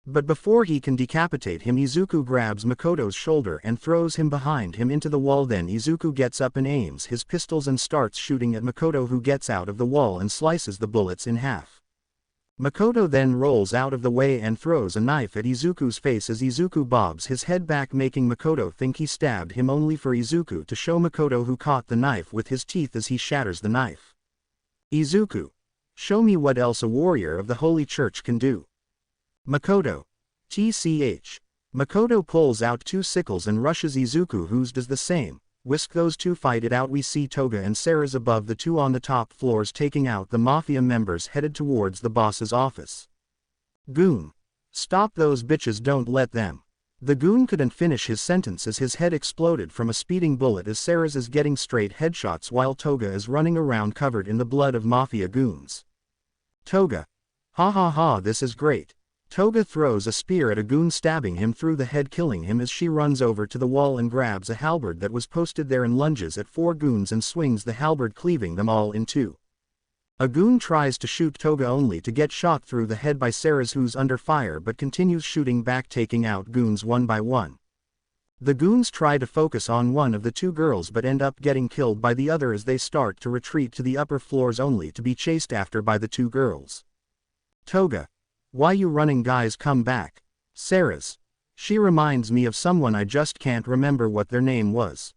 But before he can decapitate him, Izuku grabs Makoto's shoulder and throws him behind him into the wall. Then Izuku gets up and aims his pistols and starts shooting at Makoto, who gets out of the wall and slices the bullets in half. Makoto then rolls out of the way and throws a knife at Izuku's face as Izuku bobs his head back, making Makoto think he stabbed him, only for Izuku to show Makoto who caught the knife with his teeth as he shatters the knife. Izuku, show me what else a warrior of the Holy Church can do. Makoto. TCH. Makoto pulls out two sickles and rushes Izuku, whose does the same. Whisk those two fight it out. We see Toga and Sarah's above the two on the top floors taking out the mafia members headed towards the boss's office. Goon. Stop those bitches, don't let them. The goon couldn't finish his sentence as his head exploded from a speeding bullet as Sarah's is getting straight headshots while Toga is running around covered in the blood of mafia goons. Toga. Ha ha ha, this is great. Toga throws a spear at a goon, stabbing him through the head, killing him as she runs over to the wall and grabs a halberd that was posted there and lunges at 4 goons and swings the halberd, cleaving them all in two. A goon tries to shoot Toga only to get shot through the head by Sarah's, who's under fire but continues shooting back, taking out goons one by one. The goons try to focus on one of the two girls but end up getting killed by the other as they start to retreat to the upper floors only to be chased after by the two girls. Toga. Why you running, guys, come back. Sarah's. She reminds me of someone, I just can't remember what their name was.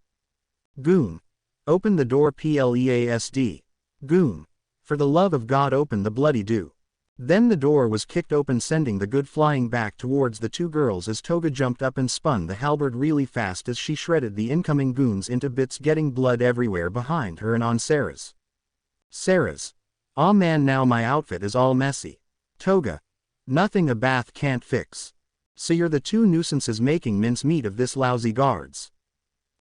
Goon. Open the door, pleasd. Goon. For the love of God, open the bloody do. Then the door was kicked open, sending the good flying back towards the two girls as Toga jumped up and spun the halberd really fast as she shredded the incoming goons into bits, getting blood everywhere behind her and on Sarah's. Sarah's. Aw man, now my outfit is all messy. Toga. Nothing a bath can't fix. So you're the two nuisances making mincemeat of this lousy guards.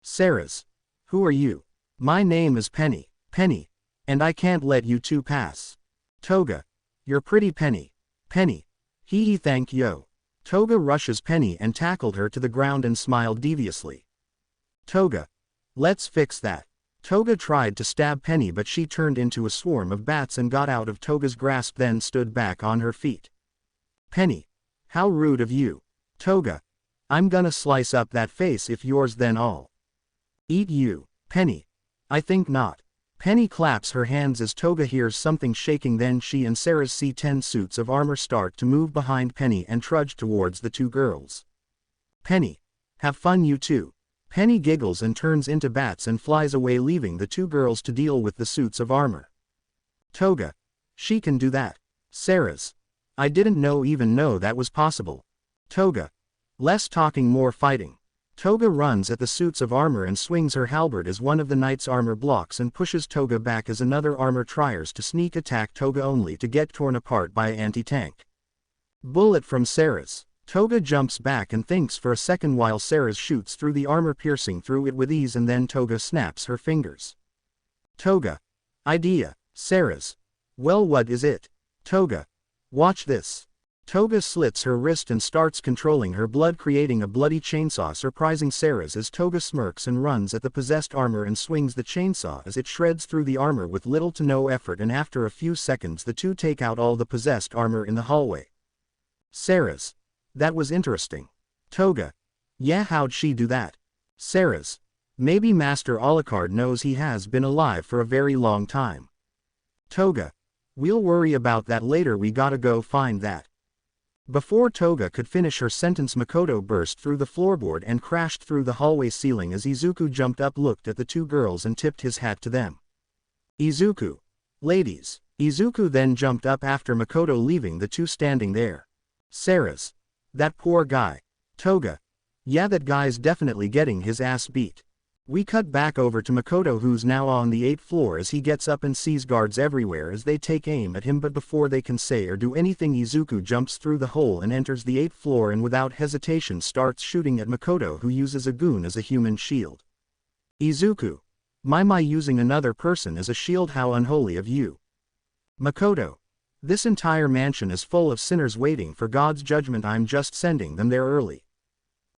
Sarah's. Who are you? My name is Penny. Penny. And I can't let you two pass. Toga. You're pretty, Penny. Penny. Hee thank yo. Toga rushes Penny and tackled her to the ground and smiled deviously. Toga. Let's fix that. Toga tried to stab Penny but she turned into a swarm of bats and got out of Toga's grasp, then stood back on her feet. Penny. How rude of you. Toga. I'm gonna slice up that face if yours, then I'll eat you. Penny. I think not. Penny claps her hands as Toga hears something shaking, then she and Sarah see 10 suits of armor start to move behind Penny and trudge towards the two girls. Penny. Have fun, you two. Penny giggles and turns into bats and flies away, leaving the two girls to deal with the suits of armor. Toga. She can do that. Sarah's. I didn't even know that was possible. Toga. Less talking, more fighting. Toga runs at the suits of armor and swings her halberd as one of the knight's armor blocks and pushes Toga back as another armor tries to sneak attack Toga, only to get torn apart by an anti-tank bullet from Sarah's. Toga jumps back and thinks for a second while Sarah's shoots through the armor, piercing through it with ease, and then Toga snaps her fingers. Toga. Idea. Sarah's. Well, what is it? Toga. Watch this. Toga slits her wrist and starts controlling her blood, creating a bloody chainsaw, surprising Sarah's as Toga smirks and runs at the possessed armor and swings the chainsaw as it shreds through the armor with little to no effort, and after a few seconds the two take out all the possessed armor in the hallway. Sarah's. That was interesting. Toga. Yeah, how'd she do that? Sarah's. Maybe Master Alucard knows he has been alive for a very long time. Toga. We'll worry about that later, we gotta go find that. Before Toga could finish her sentence, Makoto burst through the floorboard and crashed through the hallway ceiling as Izuku jumped up, looked at the two girls and tipped his hat to them. Izuku. Ladies. Izuku then jumped up after Makoto, leaving the two standing there. Sarah's. That poor guy. Toga. Yeah, that guy's definitely getting his ass beat. We cut back over to Makoto, who's now on the 8th floor, as he gets up and sees guards everywhere as they take aim at him, but before they can say or do anything, Izuku jumps through the hole and enters the 8th floor and without hesitation starts shooting at Makoto, who uses a goon as a human shield. Izuku. My using another person as a shield, how unholy of you. Makoto. This entire mansion is full of sinners waiting for God's judgment, I'm just sending them there early.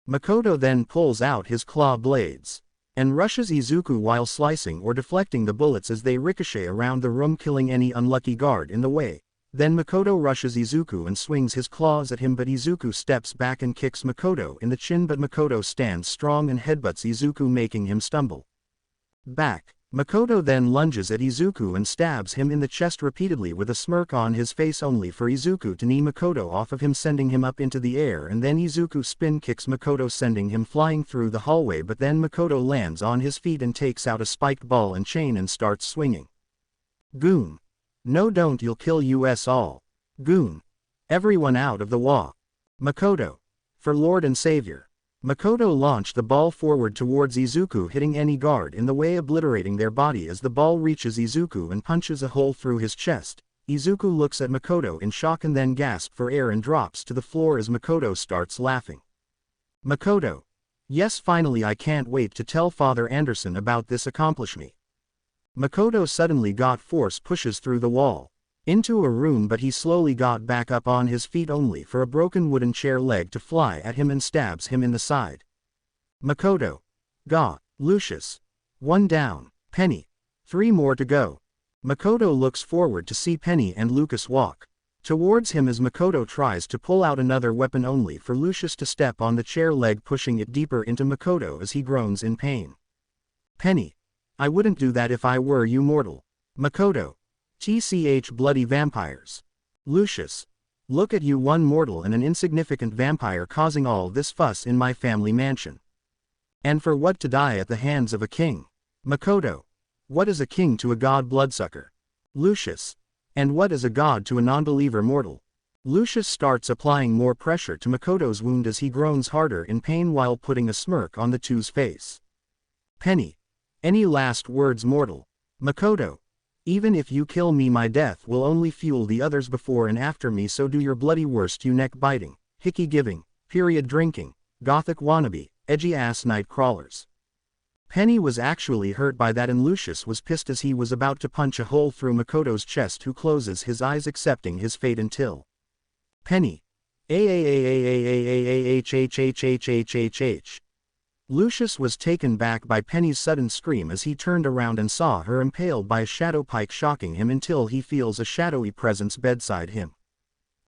Makoto then pulls out his claw blades and rushes Izuku while slicing or deflecting the bullets as they ricochet around the room, killing any unlucky guard in the way. Then Makoto rushes Izuku and swings his claws at him, but Izuku steps back and kicks Makoto in the chin, but Makoto stands strong and headbutts Izuku, making him stumble back. Makoto then lunges at Izuku and stabs him in the chest repeatedly with a smirk on his face, only for Izuku to knee Makoto off of him, sending him up into the air, and then Izuku spin kicks Makoto, sending him flying through the hallway, but then Makoto lands on his feet and takes out a spiked ball and chain and starts swinging. Goon. No, don't, you'll kill us all. Goon. Everyone out of the wa. Makoto. For Lord and Savior. Makoto launched the ball forward towards Izuku, hitting any guard in the way, obliterating their body as the ball reaches Izuku and punches a hole through his chest. Izuku looks at Makoto in shock and then gasps for air and drops to the floor as Makoto starts laughing. Makoto. Yes, finally, I can't wait to tell Father Anderson about this accomplishment. Makoto suddenly got force pushes through the wall into a room, but he slowly got back up on his feet, only for a broken wooden chair leg to fly at him and stabs him in the side. Makoto. Gah. Lucius. 1 down. Penny. 3 more to go. Makoto looks forward to see Penny and Lucas walk towards him as Makoto tries to pull out another weapon, only for Lucius to step on the chair leg, pushing it deeper into Makoto as he groans in pain. Penny. I wouldn't do that if I were you, mortal. Makoto. TCH bloody vampires. Lucius. Look at you, one mortal and an insignificant vampire, causing all this fuss in my family mansion. And for what, to die at the hands of a king? Makoto. What is a king to a god bloodsucker? Lucius. And what is a god to a non-believer mortal? Lucius starts applying more pressure to Makoto's wound as he groans harder in pain while putting a smirk on the two's face. Penny. Any last words, mortal? Makoto. Even if you kill me, my death will only fuel the others before and after me, so do your bloody worst, you neck-biting, hickey-giving, period-drinking, gothic wannabe, edgy-ass night crawlers. Penny was actually hurt by that, and Lucius was pissed as he was about to punch a hole through Makoto's chest, who closes his eyes accepting his fate until Penny. Lucius was taken back by Penny's sudden scream as he turned around and saw her impaled by a shadow pike, shocking him until he feels a shadowy presence bedside him.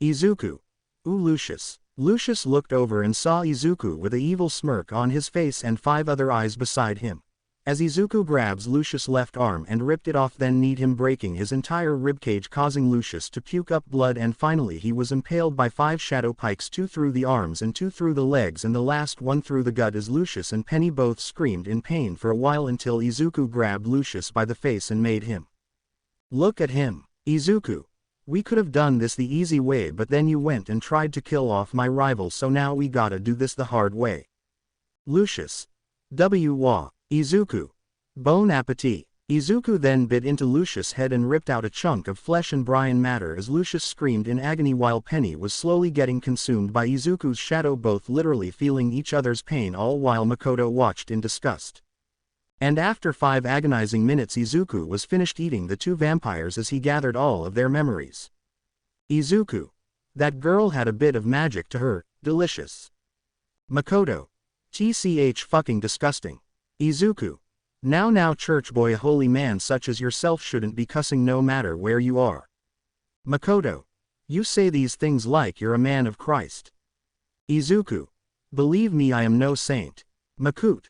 Izuku. Ooh, Lucius. Lucius looked over and saw Izuku with an evil smirk on his face and 5 other eyes beside him. As Izuku grabs Lucius' left arm and ripped it off, then kneed him, breaking his entire ribcage, causing Lucius to puke up blood, and finally he was impaled by 5 shadow pikes, 2 through the arms and 2 through the legs, and the last one through the gut, as Lucius and Penny both screamed in pain for a while until Izuku grabbed Lucius by the face and made him look at him. Izuku. We could have done this the easy way, but then you went and tried to kill off my rival, so now we gotta do this the hard way. Lucius. Wa. Izuku. Bon appetit. Izuku then bit into Lucius' head and ripped out a chunk of flesh and brine matter as Lucius screamed in agony while Penny was slowly getting consumed by Izuku's shadow, both literally feeling each other's pain, all while Makoto watched in disgust. And after 5 agonizing minutes, Izuku was finished eating the 2 vampires as he gathered all of their memories. Izuku. That girl had a bit of magic to her, delicious. Makoto. TCH fucking disgusting. Izuku. Now church boy, a holy man such as yourself shouldn't be cussing no matter where you are. Makoto. You say these things like you're a man of Christ. Izuku. Believe me, I am no saint. Makut.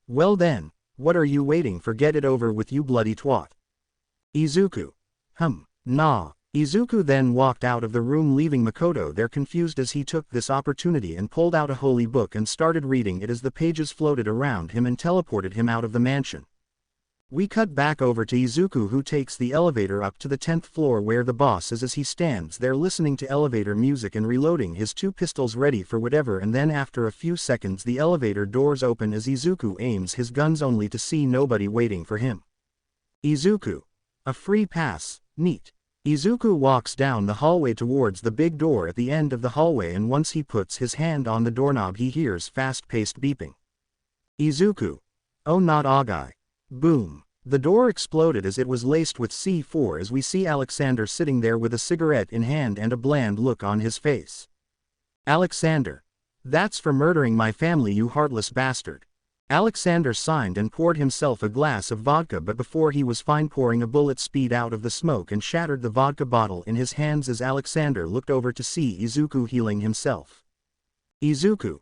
Well then, what are you waiting for? Get it over with, you bloody twat. Izuku. Nah. Izuku then walked out of the room, leaving Makoto there confused as he took this opportunity and pulled out a holy book and started reading it as the pages floated around him and teleported him out of the mansion. We cut back over to Izuku, who takes the elevator up to the 10th floor where the boss is, as he stands there listening to elevator music and reloading his 2 pistols ready for whatever, and then after a few seconds the elevator doors open as Izuku aims his guns only to see nobody waiting for him. Izuku. A free pass, neat. Izuku walks down the hallway towards the big door at the end of the hallway, and once he puts his hand on the doorknob he hears fast-paced beeping. Izuku. Oh, not Agai. Boom. The door exploded as it was laced with C4 as we see Alexander sitting there with a cigarette in hand and a bland look on his face. Alexander. That's for murdering my family, you heartless bastard. Alexander signed and poured himself a glass of vodka, but before he was fine, pouring a bullet speed out of the smoke and shattered the vodka bottle in his hands as Alexander looked over to see Izuku healing himself. Izuku.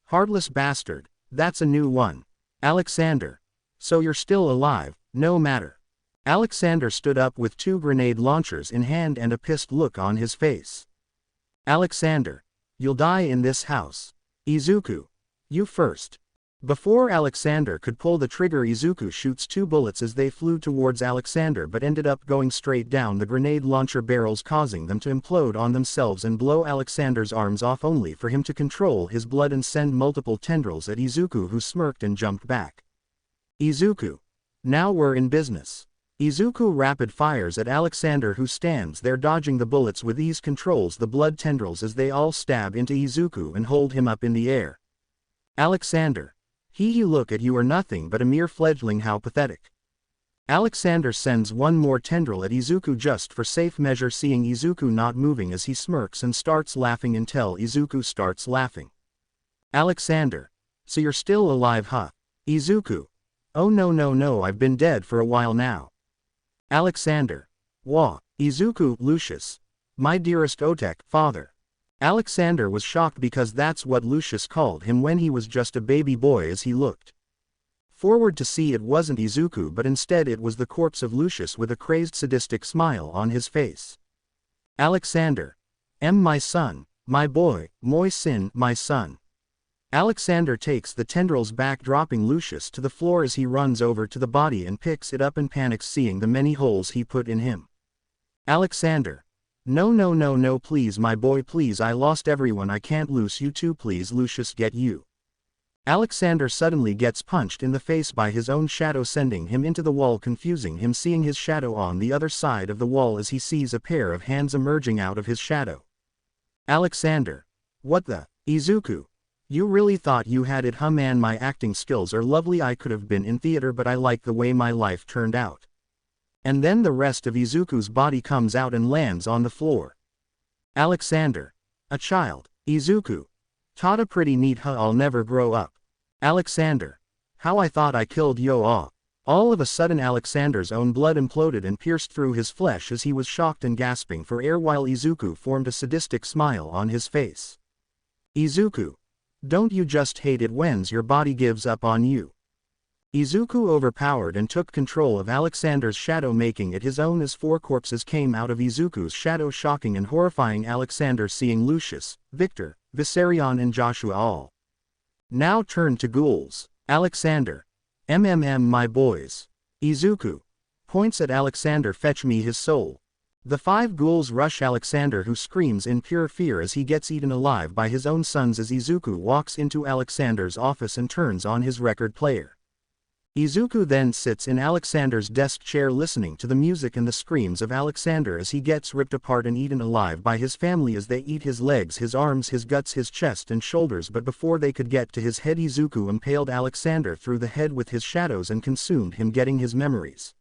Heartless bastard, that's a new one. Alexander. So you're still alive, no matter. Alexander stood up with 2 grenade launchers in hand and a pissed look on his face. Alexander, you'll die in this house. Izuku, you first. Before Alexander could pull the trigger, Izuku shoots 2 bullets as they flew towards Alexander but ended up going straight down the grenade launcher barrels, causing them to implode on themselves and blow Alexander's arms off, only for him to control his blood and send multiple tendrils at Izuku, who smirked and jumped back. Izuku, now we're in business. Izuku rapid fires at Alexander, who stands there dodging the bullets with ease, controls the blood tendrils as they all stab into Izuku and hold him up in the air. Alexander, he look at you are nothing but a mere fledgling, how pathetic. Alexander sends one more tendril at Izuku just for safe measure, seeing Izuku not moving as he smirks and starts laughing until Izuku starts laughing. Alexander, so you're still alive, huh? Izuku, oh no, I've been dead for a while now. Alexander, wah. Izuku, Lucius, my dearest Otek, father. Alexander was shocked because that's what Lucius called him when he was just a baby boy, as he looked forward to see it wasn't Izuku but instead it was the corpse of Lucius with a crazed sadistic smile on his face. Alexander, my son, my boy, moi sin, my son. Alexander takes the tendrils back, dropping Lucius to the floor as he runs over to the body and picks it up and panics, seeing the many holes he put in him. Alexander, no, please my boy, please, I lost everyone, I can't lose you too, please Lucius, get you. Alexander suddenly gets punched in the face by his own shadow, sending him into the wall, confusing him, seeing his shadow on the other side of the wall as he sees a pair of hands emerging out of his shadow. Alexander, what the? Izuku, you really thought you had it, huh man? My acting skills are lovely, I could have been in theater but I like the way my life turned out. And then the rest of Izuku's body comes out and lands on the floor. Alexander, a child. Izuku, Tada, pretty neat, huh? I'll never grow up. Alexander, how I thought I killed yo. All of a sudden Alexander's own blood imploded and pierced through his flesh as he was shocked and gasping for air, while Izuku formed a sadistic smile on his face. Izuku, don't you just hate it when your body gives up on you? Izuku overpowered and took control of Alexander's shadow, making it his own as 4 corpses came out of Izuku's shadow, shocking and horrifying Alexander, seeing Lucius, Victor, Viserion and Joshua all now turned to ghouls. Alexander, my boys. Izuku points at Alexander, fetch me his soul. The 5 ghouls rush Alexander, who screams in pure fear as he gets eaten alive by his own sons as Izuku walks into Alexander's office and turns on his record player. Izuku then sits in Alexander's desk chair, listening to the music and the screams of Alexander as he gets ripped apart and eaten alive by his family as they eat his legs, his arms, his guts, his chest and shoulders, but before they could get to his head, Izuku impaled Alexander through the head with his shadows and consumed him, getting his memories.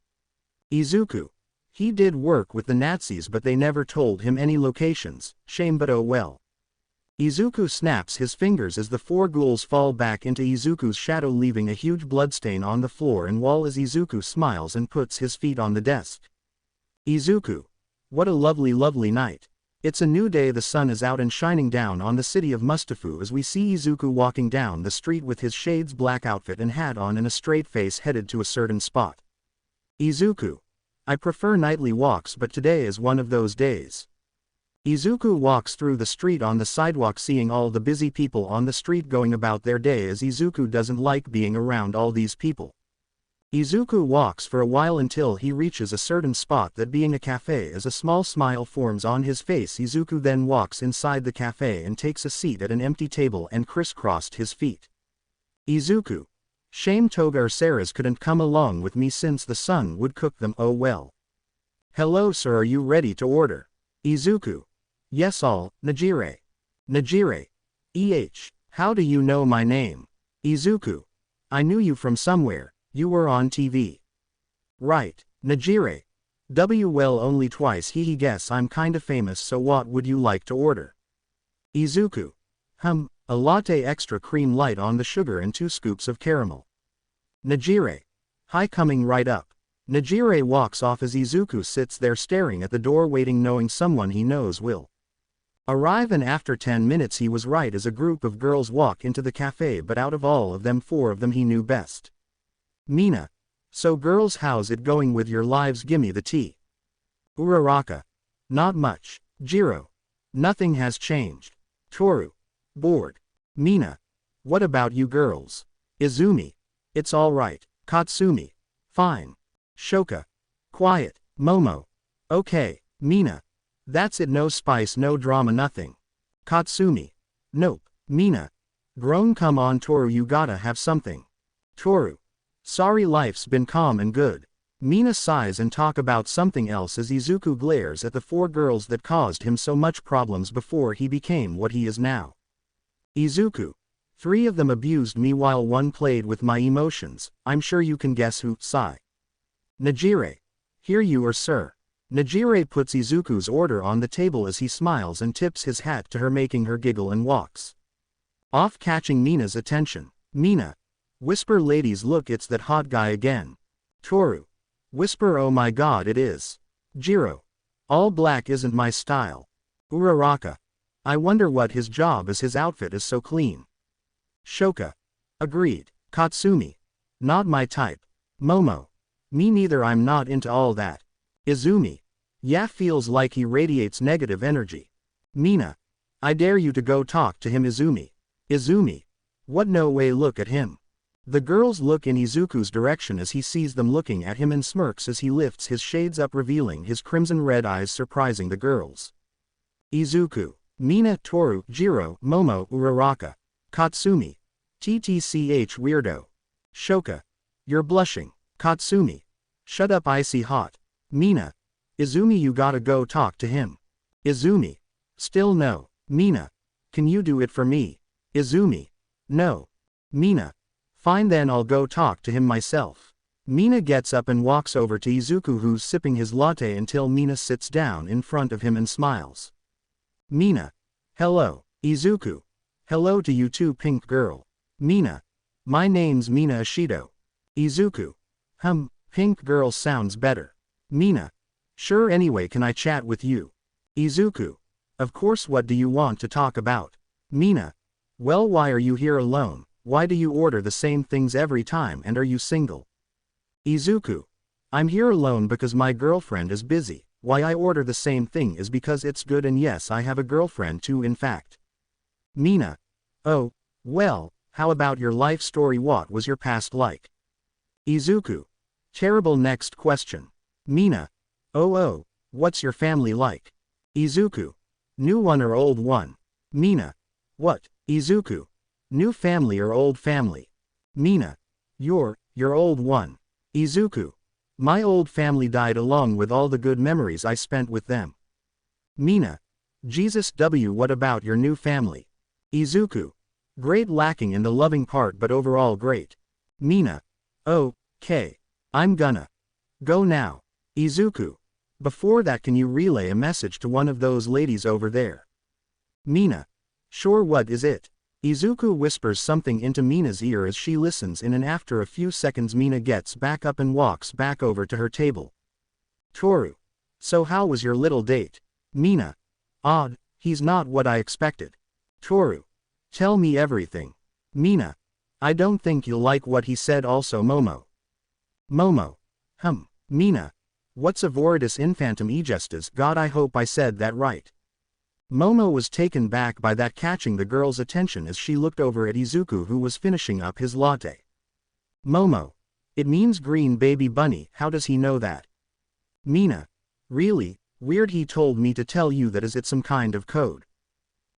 Izuku, he did work with the Nazis but they never told him any locations, shame, but oh well. Izuku snaps his fingers as the 4 ghouls fall back into Izuku's shadow, leaving a huge bloodstain on the floor and wall as Izuku smiles and puts his feet on the desk. Izuku, what a lovely night. It's a new day, the sun is out and shining down on the city of Mustafu as we see Izuku walking down the street with his shades black outfit and hat on and a straight face, headed to a certain spot. Izuku, I prefer nightly walks but today is one of those days. Izuku walks through the street on the sidewalk, seeing all the busy people on the street going about their day, as Izuku doesn't like being around all these people. Izuku walks for a while until he reaches a certain spot, that being a cafe, as a small smile forms on his face. Izuku then walks inside the cafe and takes a seat at an empty table and crisscrossed his feet. Izuku, shame Toga or Sarah's couldn't come along with me since the sun would cook them, oh well. Hello sir, are you ready to order? Izuku, yes all, Najire. Najire. How do you know my name? Izuku, I knew you from somewhere, you were on TV. Right, Najire. Well, only twice, he guess I'm kinda famous, so what would you like to order? Izuku, a latte, extra cream light on the sugar and 2 scoops of caramel. Najire, hi, coming right up. Najire walks off as Izuku sits there staring at the door, waiting, knowing someone he knows will arrive, and after 10 minutes he was right as a group of girls walk into the cafe, but out of all of them 4 of them he knew best. Mina, So girls, how's it going with your lives? Gimme the tea. Uraraka. Not much. Jiro. Nothing has changed. Toru. Bored. Mina. What about you girls? Izumi. It's alright. Katsumi. Fine. Shoka. Quiet. Momo. Okay. Mina. That's it, no spice, no drama, nothing. Katsumi. Nope. Mina. Grown, come on Toru, you gotta have something. Toru. Sorry, life's been calm and good. Mina sighs and talk about something else as Izuku glares at the 4 girls that caused him so much problems before he became what he is now. Izuku. 3 of them abused me while 1 played with my emotions. I'm sure you can guess who. Sigh. Najire. Here you are, sir. Najire puts Izuku's order on the table as he smiles and tips his hat to her, making her giggle, and walks off, catching Mina's attention. Mina. Whisper, ladies, look, it's that hot guy again. Toru. Whisper, oh my god, it is. Jiro. All black isn't my style. Uraraka. I wonder what his job is, his outfit is so clean. Shoka. Agreed. Katsumi. Not my type. Momo. Me neither, I'm not into all that. Izumi. Yeah, feels like he radiates negative energy. Mina. I dare you to go talk to him, Izumi. Izumi. What, no way, look at him. The girls look in Izuku's direction as he sees them looking at him and smirks as he lifts his shades up, revealing his crimson red eyes, surprising the girls. Izuku. Mina, Toru, Jiro, Momo, Uraraka. Katsumi. TTCH, weirdo. Shoka. You're blushing. Katsumi. Shut up, icy hot. Mina. Izumi, you gotta go talk to him. Izumi. Still no. Mina. Can you do it for me? Izumi. No. Mina. Fine then, I'll go talk to him myself. Mina gets up and walks over to Izuku, who's sipping his latte, until Mina sits down in front of him and smiles. Mina. Hello. Izuku. Hello to you too, pink girl. Mina. My name's Mina Ashido. Izuku. Pink girl sounds better. Mina. Sure, anyway, can I chat with you? Izuku. Of course, what do you want to talk about? Mina. Well, why are you here alone? Why do you order the same things every time, and are you single? Izuku. I'm here alone because my girlfriend is busy. Why I order the same thing is because it's good, and yes, I have a girlfriend too, in fact. Mina. Oh, well, how about your life story? What was your past like? Izuku. Terrible. Next question. Mina. Oh, what's your family like? Izuku. New one or old one? Mina. What? Izuku. New family or old family? Mina. Your old one. Izuku. My old family died along with all the good memories I spent with them. Mina. Jesus W. What about your new family? Izuku. Great, lacking in the loving part but overall great. Mina. Okay. I'm gonna go now. Izuku. Before that, can you relay a message to one of those ladies over there? Mina. Sure, what is it? Izuku whispers something into Mina's ear as she listens in, and after a few seconds Mina gets back up and walks back over to her table. Toru. So how was your little date? Mina. Odd, he's not what I expected. Toru. Tell me everything. Mina. I don't think you'll like what he said. Also Momo. Momo. Mina. What's a Voridus infantum egestas? God, I hope I said that right. Momo was taken back by that, catching the girl's attention as she looked over at Izuku, who was finishing up his latte. Momo. It means green baby bunny. How does he know that? Mina. Really? Weird, he told me to tell you that. Is it some kind of code?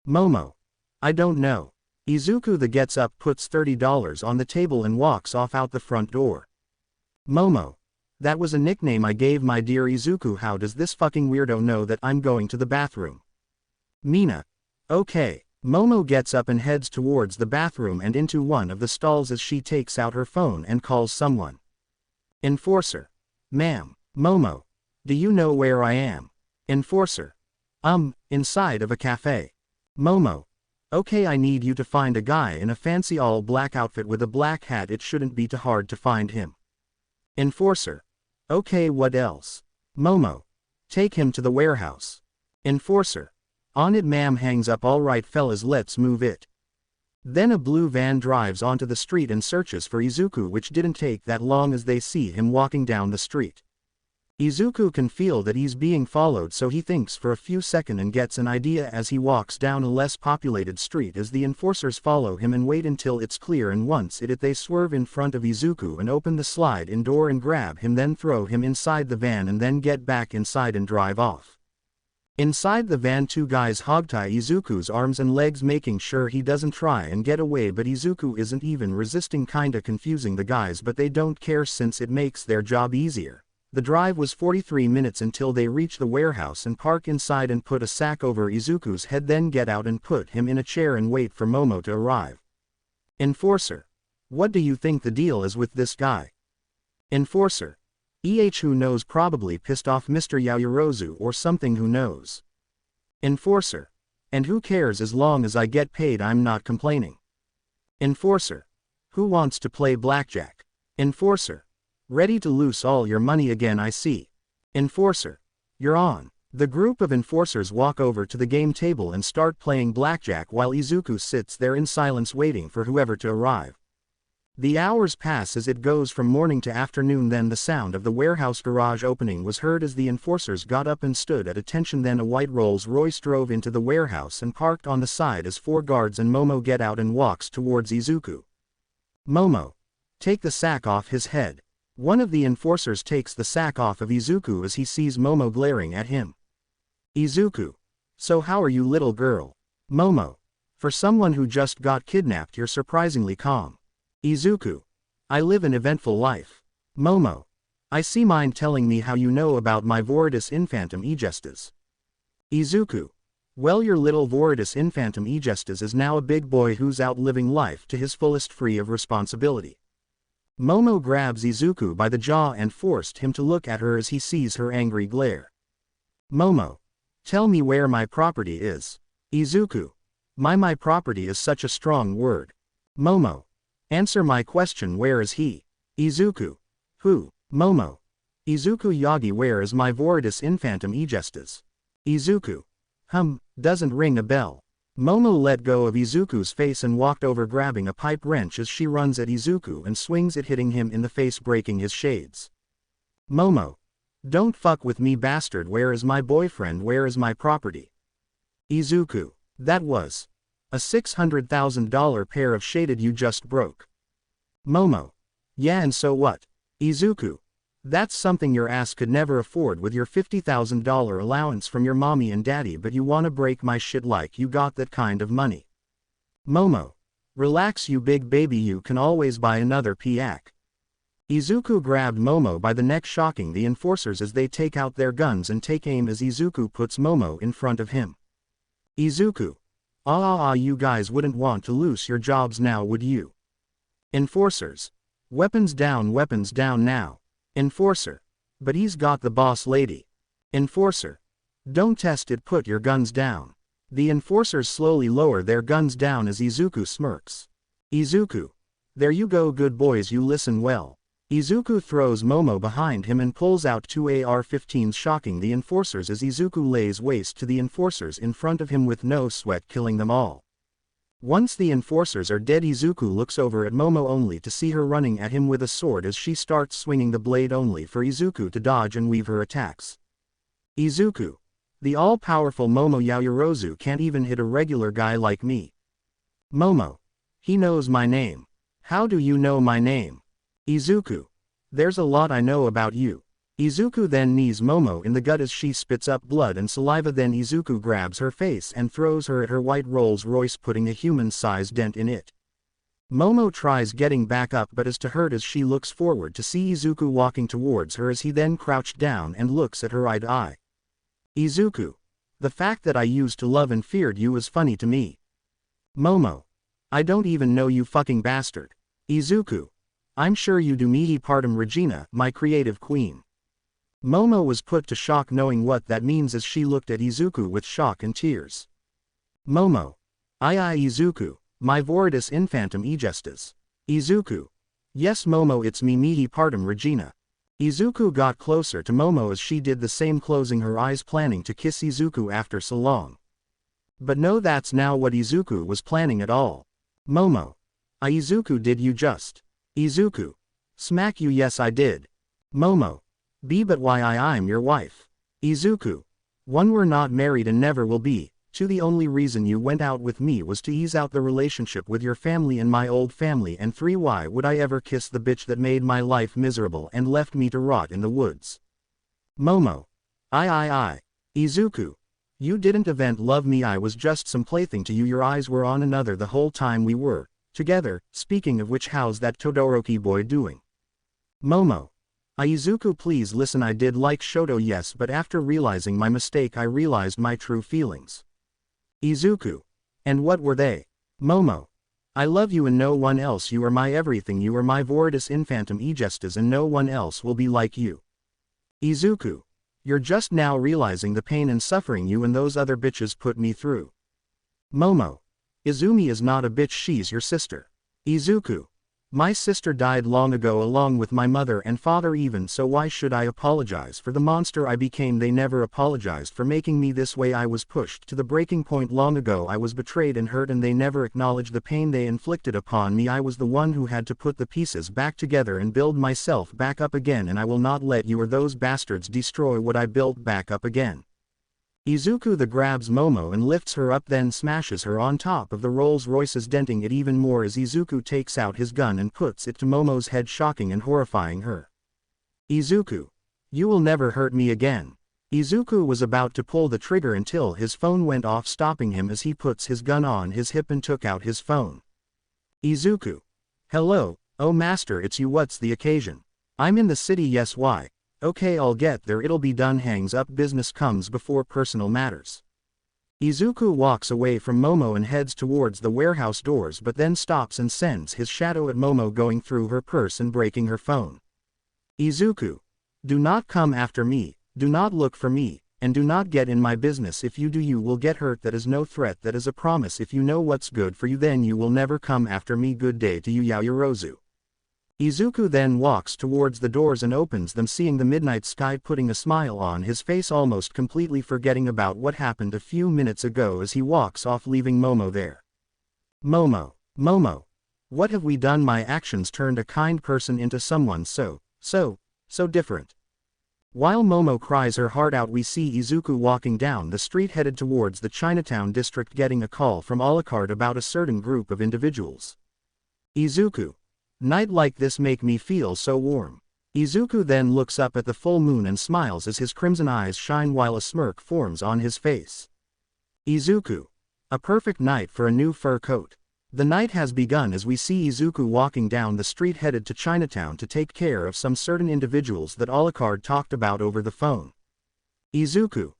Momo. I don't know. Izuku the gets up, puts $30 on the table and walks off out the front door. Momo. That was a nickname I gave my dear Izuku. How does this fucking weirdo know that I'm going to the bathroom? Mina. Okay. Momo gets up and heads towards the bathroom and into one of the stalls as she takes out her phone and calls someone. Enforcer. Ma'am. Momo. Do you know where I am? Enforcer. Inside of a cafe. Momo. Okay, I need you to find a guy in a fancy all-black outfit with a black hat. It shouldn't be too hard to find him. Enforcer. Okay, what else? Momo. Take him to the warehouse. Enforcer. On it, ma'am. Hangs up. Alright fellas, let's move it. Then a blue van drives onto the street and searches for Izuku, which didn't take that long as they see him walking down the street. Izuku can feel that he's being followed, so he thinks for a few seconds and gets an idea as he walks down a less populated street as the enforcers follow him and wait until it's clear, and once they swerve in front of Izuku and open the slide-in door and grab him, then throw him inside the van and then get back inside and drive off. Inside the van, two guys hogtie Izuku's arms and legs, making sure he doesn't try and get away, but Izuku isn't even resisting, kinda confusing the guys, but they don't care since it makes their job easier. The drive was 43 minutes until they reach the warehouse and park inside and put a sack over Izuku's head, then get out and put him in a chair and wait for Momo to arrive. Enforcer: what do you think the deal is with this guy? Enforcer: who knows, probably pissed off Mr. Yaoyorozu or something, who knows. Enforcer: and who cares, as long as I get paid I'm not complaining. Enforcer: who wants to play blackjack? Enforcer: ready to lose all your money again, I see. Enforcer: you're on. The group of enforcers walk over to the game table and start playing blackjack while Izuku sits there in silence waiting for whoever to arrive. The hours pass as it goes from morning to afternoon. Then the sound of the warehouse garage opening was heard as the enforcers got up and stood at attention. Then a white Rolls-Royce drove into the warehouse and parked on the side as four guards and Momo get out and walks towards Izuku. Momo: take the sack off his head. One of the enforcers takes the sack off of Izuku as he sees Momo glaring at him. Izuku: so how are you, little girl? Momo: for someone who just got kidnapped you're surprisingly calm. Izuku: I live an eventful life. Momo: I see. Mind telling me how you know about my Voridus Infantum Egestas? Izuku: well, your little Voridus Infantum Egestas is now a big boy who's out living life to his fullest, free of responsibility. Momo grabs Izuku by the jaw and forced him to look at her as he sees her angry glare. Momo: tell me where my property is. Izuku: my property is such a strong word. Momo: answer my question, where is he? Izuku: who? Momo: Izuku Yagi. Where is my Voridus Infantum Egestas? Izuku: doesn't ring a bell. Momo let go of Izuku's face and walked over, grabbing a pipe wrench as she runs at Izuku and swings it, hitting him in the face, breaking his shades. Momo: don't fuck with me, bastard. Where is my boyfriend? Where is my property? Izuku: that was a $600,000 pair of shaded you just broke. Momo: yeah, and so what? Izuku: that's something your ass could never afford with your $50,000 allowance from your mommy and daddy, but you wanna break my shit like you got that kind of money. Momo: relax, you big baby, you can always buy another piak. Izuku grabbed Momo by the neck, shocking the enforcers as they take out their guns and take aim as Izuku puts Momo in front of him. Izuku: you guys wouldn't want to lose your jobs now, would you? Enforcers: weapons down now. Enforcer: but he's got the boss lady. Enforcer: don't test it, put your guns down. The enforcers slowly lower their guns down as Izuku smirks. Izuku: there you go, good boys, you listen well. Izuku throws Momo behind him and pulls out two AR-15s, shocking the enforcers as Izuku lays waste to the enforcers in front of him with no sweat, killing them all. Once the enforcers are dead, Izuku looks over at Momo only to see her running at him with a sword as she starts swinging the blade, only for Izuku to dodge and weave her attacks. Izuku: the all-powerful Momo Yaoyorozu can't even hit a regular guy like me. Momo: he knows my name. How do you know my name? Izuku: there's a lot I know about you. Izuku then knees Momo in the gut as she spits up blood and saliva. Then Izuku grabs her face and throws her at her white Rolls-Royce, putting a human-sized dent in it. Momo tries getting back up but is too hurt as she looks forward to see Izuku walking towards her, as he then crouched down and looks at her eye to eye. Izuku: the fact that I used to love and feared you is funny to me. Momo: I don't even know you, fucking bastard. Izuku: I'm sure you do, mihi partum Regina, my creative queen. Momo was put to shock knowing what that means as she looked at Izuku with shock and tears. Momo: Izuku, my Voridus Infantum Egestas. Izuku: yes Momo, it's me, mihi partum Regina. Izuku got closer to Momo as she did the same, closing her eyes, planning to kiss Izuku after so long. But no, that's now what Izuku was planning at all. Momo. Izuku, did you just? Izuku. Smack you, yes I did. Momo. But why I'm your wife. Izuku. 1, we're not married and never will be. 2, the only reason you went out with me was to ease out the relationship with your family and my old family, and 3, why would I ever kiss the bitch that made my life miserable and left me to rot in the woods? Momo. I. Izuku. You didn't love me, I was just some plaything to you, your eyes were on another the whole time we were together. Speaking of which, how's that Todoroki boy doing? Momo. Izuku, please listen, I did like Shoto, yes, but after realizing my mistake I realized my true feelings. Izuku. And what were they? Momo. I love you and no one else, you are my everything, you are my Voridus Infantum Egestas and no one else will be like you. Izuku. You're just now realizing the pain and suffering you and those other bitches put me through. Momo. Izumi is not a bitch, she's your sister. Izuku. My sister died long ago along with my mother and father, even so why should I apologize for the monster I became? They never apologized for making me this way. I was pushed to the breaking point long ago, I was betrayed and hurt, and they never acknowledged the pain they inflicted upon me. I was the one who had to put the pieces back together and build myself back up again, and I will not let you or those bastards destroy what I built back up again. Izuku the grabs Momo and lifts her up, then smashes her on top of the Rolls Royces, denting it even more as Izuku takes out his gun and puts it to Momo's head, shocking and horrifying her. Izuku. You will never hurt me again. Izuku was about to pull the trigger until his phone went off, stopping him as he puts his gun on his hip and took out his phone. Izuku. Hello, oh master, it's you, what's the occasion? I'm in the city, yes, why? Okay, I'll get there, it'll be done. Hangs up, business comes before personal matters. Izuku walks away from Momo and heads towards the warehouse doors, but then stops and sends his shadow at Momo, going through her purse and breaking her phone. Izuku. Do not come after me, do not look for me, and do not get in my business. If you do, you will get hurt. That is no threat, that is a promise. If you know what's good for you, then you will never come after me. Good day to you, Yaoyorozu. Izuku then walks towards the doors and opens them, seeing the midnight sky, putting a smile on his face, almost completely forgetting about what happened a few minutes ago as he walks off, leaving Momo there. Momo. What have we done? My actions turned a kind person into someone so different. While Momo cries her heart out, we see Izuku walking down the street headed towards the Chinatown district, getting a call from Alucard about a certain group of individuals. Izuku. Night like this make me feel so warm. Izuku then looks up at the full moon and smiles as his crimson eyes shine while a smirk forms on his face. Izuku. A perfect night for a new fur coat. The night has begun as we see Izuku walking down the street headed to Chinatown to take care of some certain individuals that Alucard talked about over the phone. Izuku.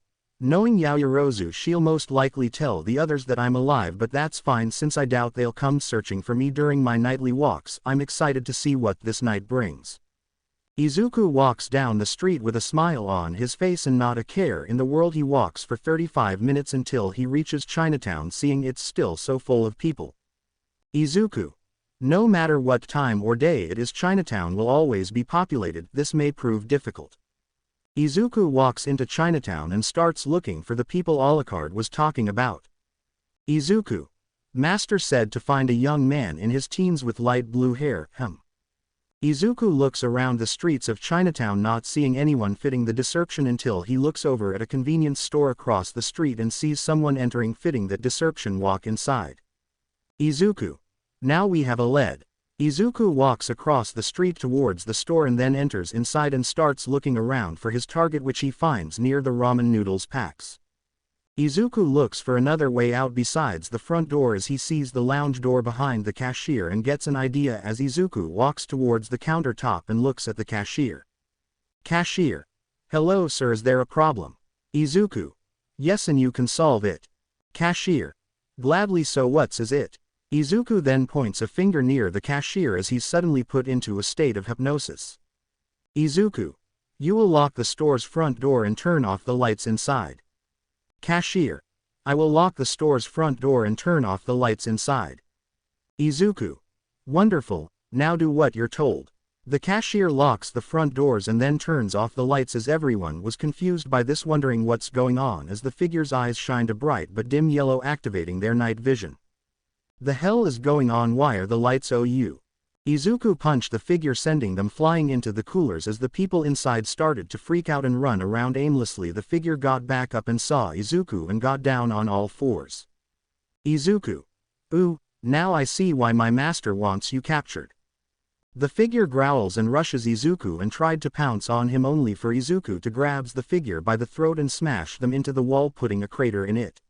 Knowing Yaoyorozu, she'll most likely tell the others that I'm alive, but that's fine since I doubt they'll come searching for me during my nightly walks. I'm excited to see what this night brings. Izuku walks down the street with a smile on his face and not a care in the world. He walks for 35 minutes until he reaches Chinatown, seeing it's still so full of people. Izuku. No matter what time or day it is, Chinatown will always be populated. This may prove difficult. Izuku walks into Chinatown and starts looking for the people Alucard was talking about. Izuku. Master said to find a young man in his teens with light blue hair. Izuku looks around the streets of Chinatown, not seeing anyone fitting the description until he looks over at a convenience store across the street and sees someone entering fitting that description. Walk inside. Izuku. Now we have a lead. Izuku walks across the street towards the store and then enters inside and starts looking around for his target, which he finds near the ramen noodles packs. Izuku looks for another way out besides the front door as he sees the lounge door behind the cashier and gets an idea as Izuku walks towards the countertop and looks at the cashier. Cashier. Hello sir, is there a problem? Izuku. Yes, and you can solve it. Cashier. Gladly so, what's is it? Izuku then points a finger near the cashier as he's suddenly put into a state of hypnosis. Izuku. You will lock the store's front door and turn off the lights inside. Cashier. I will lock the store's front door and turn off the lights inside. Izuku. Wonderful, now do what you're told. The cashier locks the front doors and then turns off the lights as everyone was confused by this, wondering what's going on as the figure's eyes shined a bright but dim yellow, activating their night vision. The hell is going on? Why are the lights OU? Izuku punched the figure, sending them flying into the coolers. As the people inside started to freak out and run around aimlessly, the figure got back up and saw Izuku and got down on all fours. Izuku. Ooh, now I see why my master wants you captured. The figure growls and rushes Izuku and tried to pounce on him, only for Izuku to grabs the figure by the throat and smash them into the wall, putting a crater in it.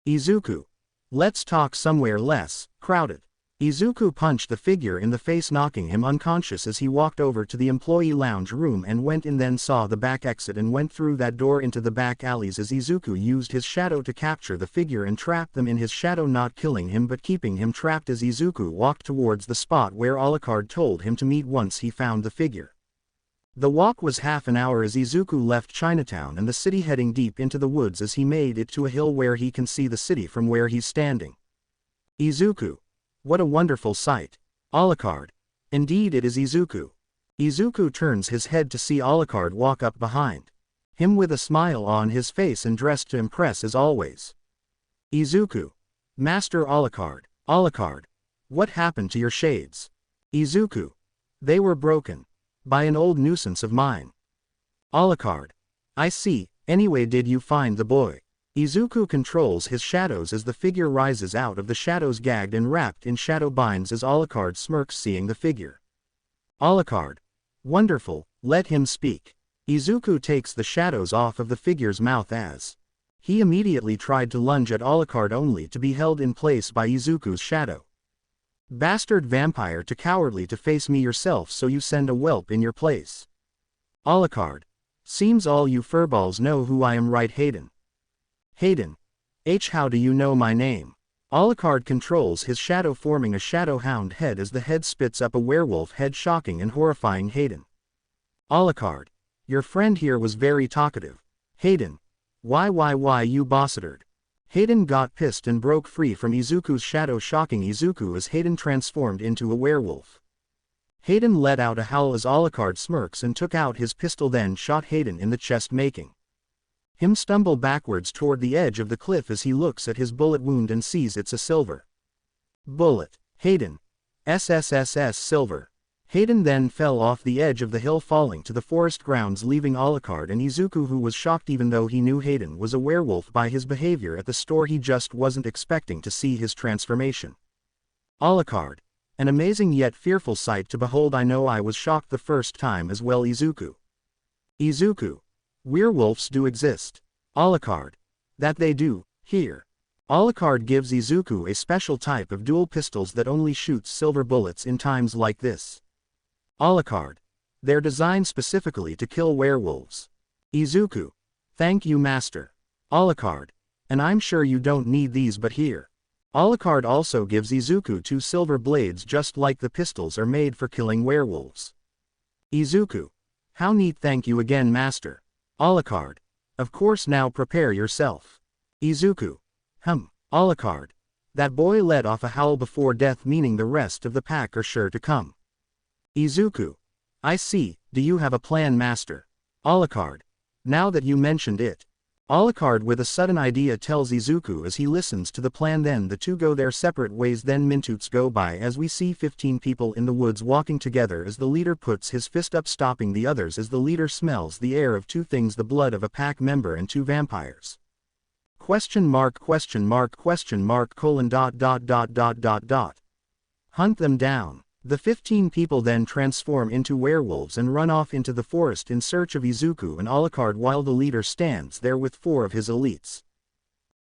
Izuku. Let's talk somewhere less crowded. Izuku punched the figure in the face, knocking him unconscious as he walked over to the employee lounge room and went in, then saw the back exit and went through that door into the back alleys as Izuku used his shadow to capture the figure and trap them in his shadow, not killing him but keeping him trapped as Izuku walked towards the spot where Alucard told him to meet once he found the figure. The walk was half an hour as Izuku left Chinatown and the city, heading deep into the woods as he made it to a hill where he can see the city from where he's standing. Izuku. What a wonderful sight. Alucard. Indeed it is Izuku. Izuku turns his head to see Alucard walk up behind him with a smile on his face and dressed to impress as always. Izuku. Master Alucard. Alucard. What happened to your shades? Izuku. They were broken. By an old nuisance of mine. Alucard. I see. Anyway, did you find the boy? Izuku controls his shadows as the figure rises out of the shadows, gagged and wrapped in shadow binds, as Alucard smirks seeing the figure. Alucard. Wonderful, let him speak. Izuku takes the shadows off of the figure's mouth as he immediately tried to lunge at Alucard, only to be held in place by Izuku's shadow. Bastard vampire, too cowardly to face me yourself, so you send a whelp in your place. Alucard. Seems all you furballs know who I am, right? Hayden. Hayden. How do you know my name? Alucard controls his shadow, forming a shadow hound head as the head spits up a werewolf head, shocking and horrifying Hayden. Alucard. Your friend here was very talkative. Hayden. Why you bastard? Hayden got pissed and broke free from Izuku's shadow, shocking Izuku as Hayden transformed into a werewolf. Hayden let out a howl as Alucard smirks and took out his pistol, then shot Hayden in the chest, making him stumble backwards toward the edge of the cliff as he looks at his bullet wound and sees it's a silver bullet. Hayden. SSSS silver. Hayden then fell off the edge of the hill, falling to the forest grounds, leaving Alucard and Izuku, who was shocked even though he knew Hayden was a werewolf by his behavior at the store. He just wasn't expecting to see his transformation. Alucard. An amazing yet fearful sight to behold. I know I was shocked the first time as well. Izuku. Izuku. Werewolves do exist. Alucard. That they do. Here. Alucard gives Izuku a special type of dual pistols that only shoots silver bullets in times like this. Alucard. They're designed specifically to kill werewolves. Izuku. Thank you, master. Alucard. And I'm sure you don't need these, but here. Alucard also gives Izuku 2 silver blades, just like the pistols are made for killing werewolves. Izuku. How neat, thank you again, master. Alucard. Of course, now prepare yourself. Izuku. Alucard. That boy let off a howl before death, meaning the rest of the pack are sure to come. Izuku. I see, do you have a plan, master? Alucard. Now that you mentioned it. Alucard with a sudden idea tells Izuku as he listens to the plan, then the two go their separate ways. Then minutes go by as we see 15 people in the woods walking together as the leader puts his fist up, stopping the others as the leader smells the air of 2 things: the blood of a pack member and 2 vampires. ? Hunt them down. The 15 people then transform into werewolves and run off into the forest in search of Izuku and Alucard, while the leader stands there with 4 of his elites.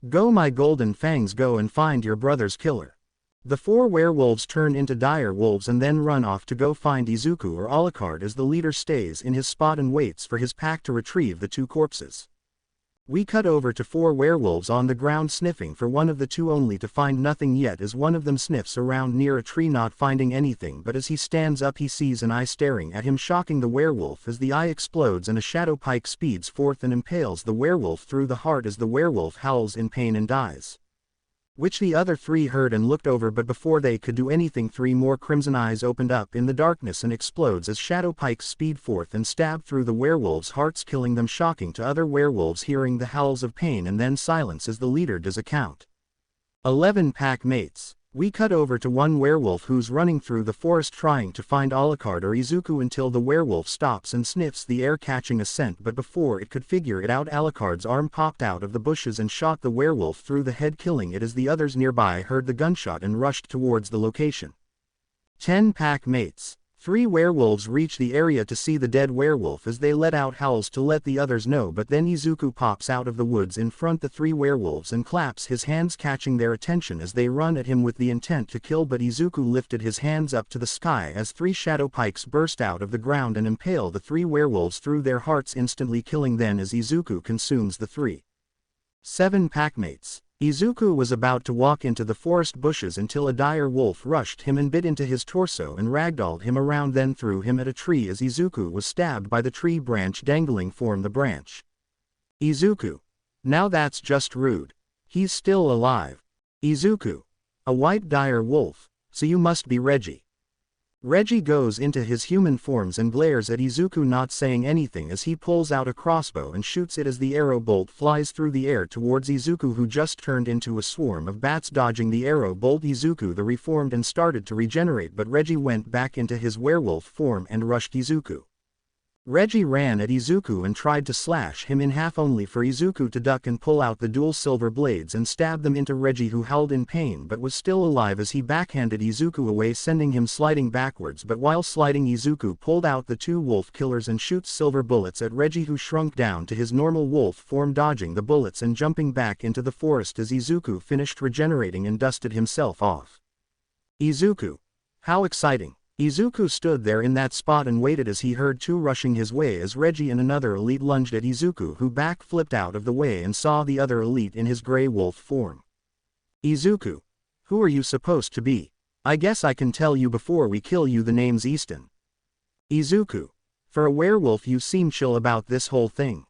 Go, my golden fangs, go and find your brother's killer. The 4 werewolves turn into dire wolves and then run off to go find Izuku or Alucard as the leader stays in his spot and waits for his pack to retrieve the 2 corpses. We cut over to 4 werewolves on the ground sniffing for one of the 2, only to find nothing yet as one of them sniffs around near a tree, not finding anything, but as he stands up he sees an eye staring at him, shocking the werewolf as the eye explodes and a shadow pike speeds forth and impales the werewolf through the heart as the werewolf howls in pain and dies. Which the other 3 heard and looked over, but before they could do anything 3 more crimson eyes opened up in the darkness and explodes as shadow pikes speed forth and stab through the werewolves' hearts, killing them, shocking to other werewolves hearing the howls of pain, and then silence as the leader does account 11 pack mates. We cut over to one werewolf who's running through the forest trying to find Alucard or Izuku until the werewolf stops and sniffs the air catching a scent, but before it could figure it out, Alucard's arm popped out of the bushes and shot the werewolf through the head, killing it as the others nearby heard the gunshot and rushed towards the location. 10 pack mates. 3 werewolves reach the area to see the dead werewolf as they let out howls to let the others know, but then Izuku pops out of the woods in front the 3 werewolves and claps his hands, catching their attention as they run at him with the intent to kill, but Izuku lifted his hands up to the sky as 3 shadow pikes burst out of the ground and impale the 3 werewolves through their hearts, instantly killing them as Izuku consumes the 3. 7 packmates. Izuku was about to walk into the forest bushes until a dire wolf rushed him and bit into his torso and ragdolled him around, then threw him at a tree as Izuku was stabbed by the tree branch dangling from the branch. Izuku. Now that's just rude. He's still alive. Izuku. A white dire wolf, so you must be Reggie. Reggie goes into his human forms and glares at Izuku, not saying anything as he pulls out a crossbow and shoots it as the arrow bolt flies through the air towards Izuku, who just turned into a swarm of bats. Dodging the arrow bolt, Izuku the reformed and started to regenerate, but Reggie went back into his werewolf form and rushed Izuku. Reggie ran at Izuku and tried to slash him in half, only for Izuku to duck and pull out the dual silver blades and stab them into Reggie, who howled in pain but was still alive as he backhanded Izuku away, sending him sliding backwards. But while sliding, Izuku pulled out the 2 wolf killers and shoots silver bullets at Reggie, who shrunk down to his normal wolf form, dodging the bullets and jumping back into the forest as Izuku finished regenerating and dusted himself off. Izuku. How exciting. Izuku stood there in that spot and waited as he heard 2 rushing his way as Reggie and another elite lunged at Izuku, who back-flipped out of the way and saw the other elite in his gray wolf form. Izuku. Who are you supposed to be? I guess I can tell you before we kill you. The name's Easton. Izuku. For a werewolf you seem chill about this whole thing.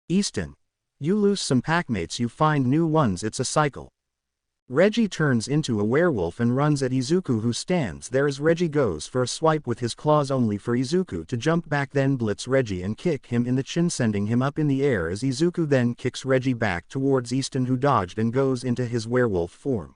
Easton. You lose some packmates, you find new ones, it's a cycle. Reggie turns into a werewolf and runs at Izuku, who stands there as Reggie goes for a swipe with his claws, only for Izuku to jump back, then blitz Reggie and kick him in the chin, sending him up in the air as Izuku then kicks Reggie back towards Easton, who dodged and goes into his werewolf form.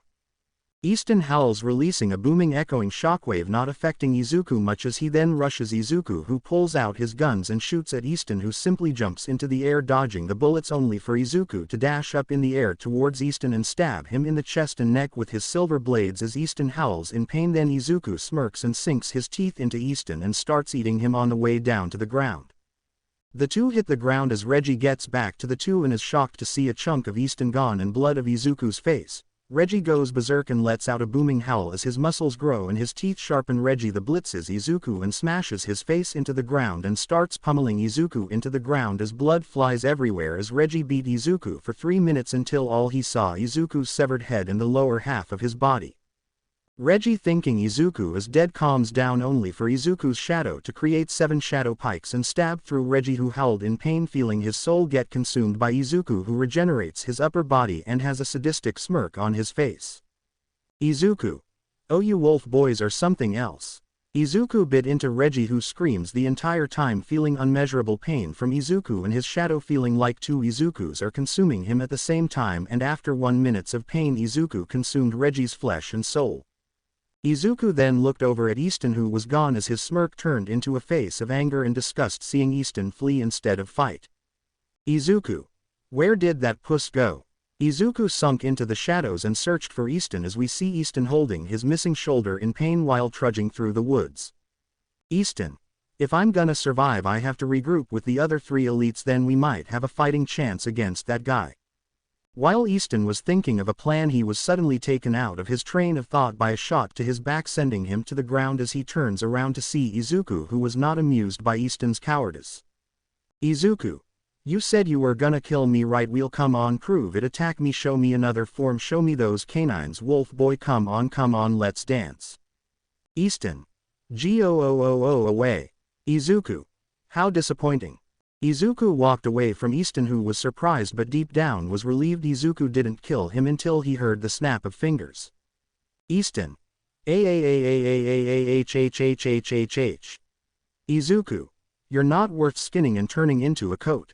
Easton howls, releasing a booming echoing shockwave, not affecting Izuku much as he then rushes Izuku, who pulls out his guns and shoots at Easton, who simply jumps into the air dodging the bullets, only for Izuku to dash up in the air towards Easton and stab him in the chest and neck with his silver blades as Easton howls in pain. Then Izuku smirks and sinks his teeth into Easton and starts eating him on the way down to the ground. The 2 hit the ground as Reggie gets back to the 2 and is shocked to see a chunk of Easton gone and blood of Izuku's face. Reggie goes berserk and lets out a booming howl as his muscles grow and his teeth sharpen. Reggie the blitzes Izuku and smashes his face into the ground and starts pummeling Izuku into the ground as blood flies everywhere as Reggie beat Izuku for 3 minutes until all he saw Izuku's severed head and the lower half of his body. Reggie, thinking Izuku is dead, calms down, only for Izuku's shadow to create 7 shadow pikes and stab through Reggie, who howled in pain, feeling his soul get consumed by Izuku, who regenerates his upper body and has a sadistic smirk on his face. Izuku. Oh, you wolf boys are something else. Izuku bit into Reggie, who screams the entire time, feeling unmeasurable pain from Izuku and his shadow feeling like 2 Izukus are consuming him at the same time, and after 1 minute of pain Izuku consumed Reggie's flesh and soul. Izuku then looked over at Easton, who was gone, as his smirk turned into a face of anger and disgust seeing Easton flee instead of fight. Izuku. Where did that puss go? Izuku sunk into the shadows and searched for Easton as we see Easton holding his missing shoulder in pain while trudging through the woods. Easton. If I'm gonna survive I have to regroup with the other 3 elites, then we might have a fighting chance against that guy. While Easton was thinking of a plan, he was suddenly taken out of his train of thought by a shot to his back, sending him to the ground as he turns around to see Izuku, who was not amused by Easton's cowardice. Izuku. You said you were gonna kill me, right? We'll come on, prove it, attack me, show me another form, show me those canines, wolf boy, come on, let's dance. Easton. Go away. Izuku. How disappointing. Izuku walked away from Easton, who was surprised but deep down was relieved Izuku didn't kill him until he heard the snap of fingers. Easton. Izuku. You're not worth skinning and turning into a coat.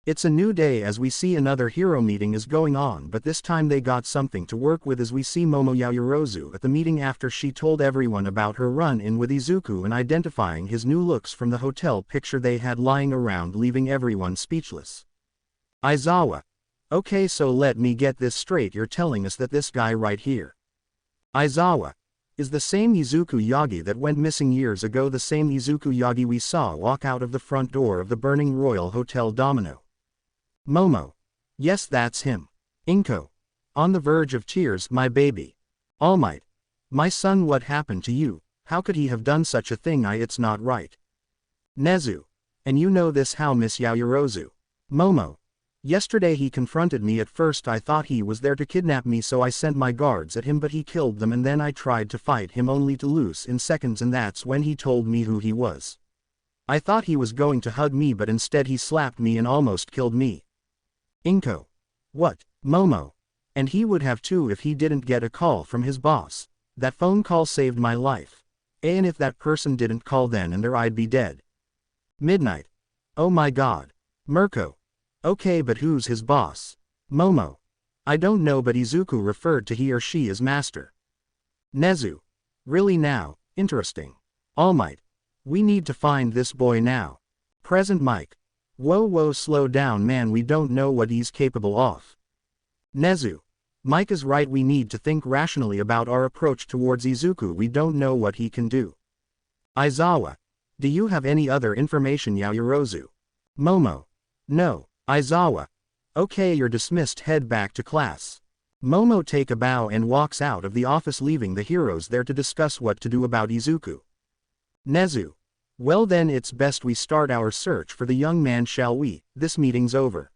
It's a new day as we see another hero meeting is going on, but this time they got something to work with as we see Momo Yaoyorozu at the meeting after she told everyone about her run-in with Izuku and identifying his new looks from the hotel picture they had lying around, leaving everyone speechless. Aizawa. Okay, so let me get this straight, you're telling us that this guy right here, Aizawa, is the same Izuku Yagi that went missing years ago, the same Izuku Yagi we saw walk out of the front door of the burning Royal Hotel Domino? Momo. Yes, that's him. Inko. On the verge of tears, my baby. All Might. My son, what happened to you? How could he have done such a thing? It's not right. Nezu. And you know this, how, Miss Yaoyorozu? Momo. Yesterday he confronted me. At first I thought he was there to kidnap me, so I sent my guards at him, but he killed them, and then I tried to fight him only to lose in seconds, and that's when he told me who he was. I thought he was going to hug me, but instead he slapped me and almost killed me. Inko. What? Momo. And he would have too if he didn't get a call from his boss. That phone call saved my life. And if that person didn't call then and there, I'd be dead. Midnight. Oh my god. Mirko. Okay, but who's his boss? Momo. I don't know, but Izuku referred to he or she as master. Nezu. Really now? Interesting. All Might. We need to find this boy now. Present Mike. Whoa, slow down man, we don't know what he's capable of. Nezu. Mike is right, we need to think rationally about our approach towards Izuku, we don't know what he can do. Aizawa. Do you have any other information, Yaoyorozu? Momo. No. Aizawa. Okay, you're dismissed, head back to class. Momo take a bow and walks out of the office, leaving the heroes there to discuss what to do about Izuku. Nezu. Well then, it's best we start our search for the young man, shall we? This meeting's over.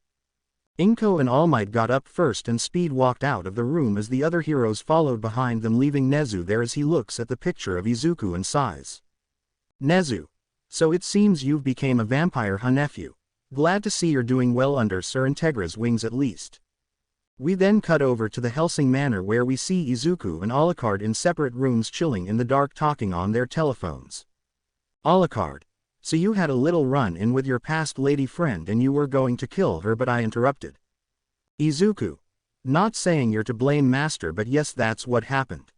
Inko and All Might got up first and speed walked out of the room as the other heroes followed behind them, leaving Nezu there as he looks at the picture of Izuku and sighs. Nezu. So it seems you've become a vampire, huh, nephew? Glad to see you're doing well under Sir Integra's wings at least. We then cut over to the Hellsing Manor, where we see Izuku and Alucard in separate rooms chilling in the dark, talking on their telephones. Alucard. So you had a little run-in with your past lady friend and you were going to kill her, but I interrupted. Izuku. Not saying you're to blame, master, but yes, that's what happened.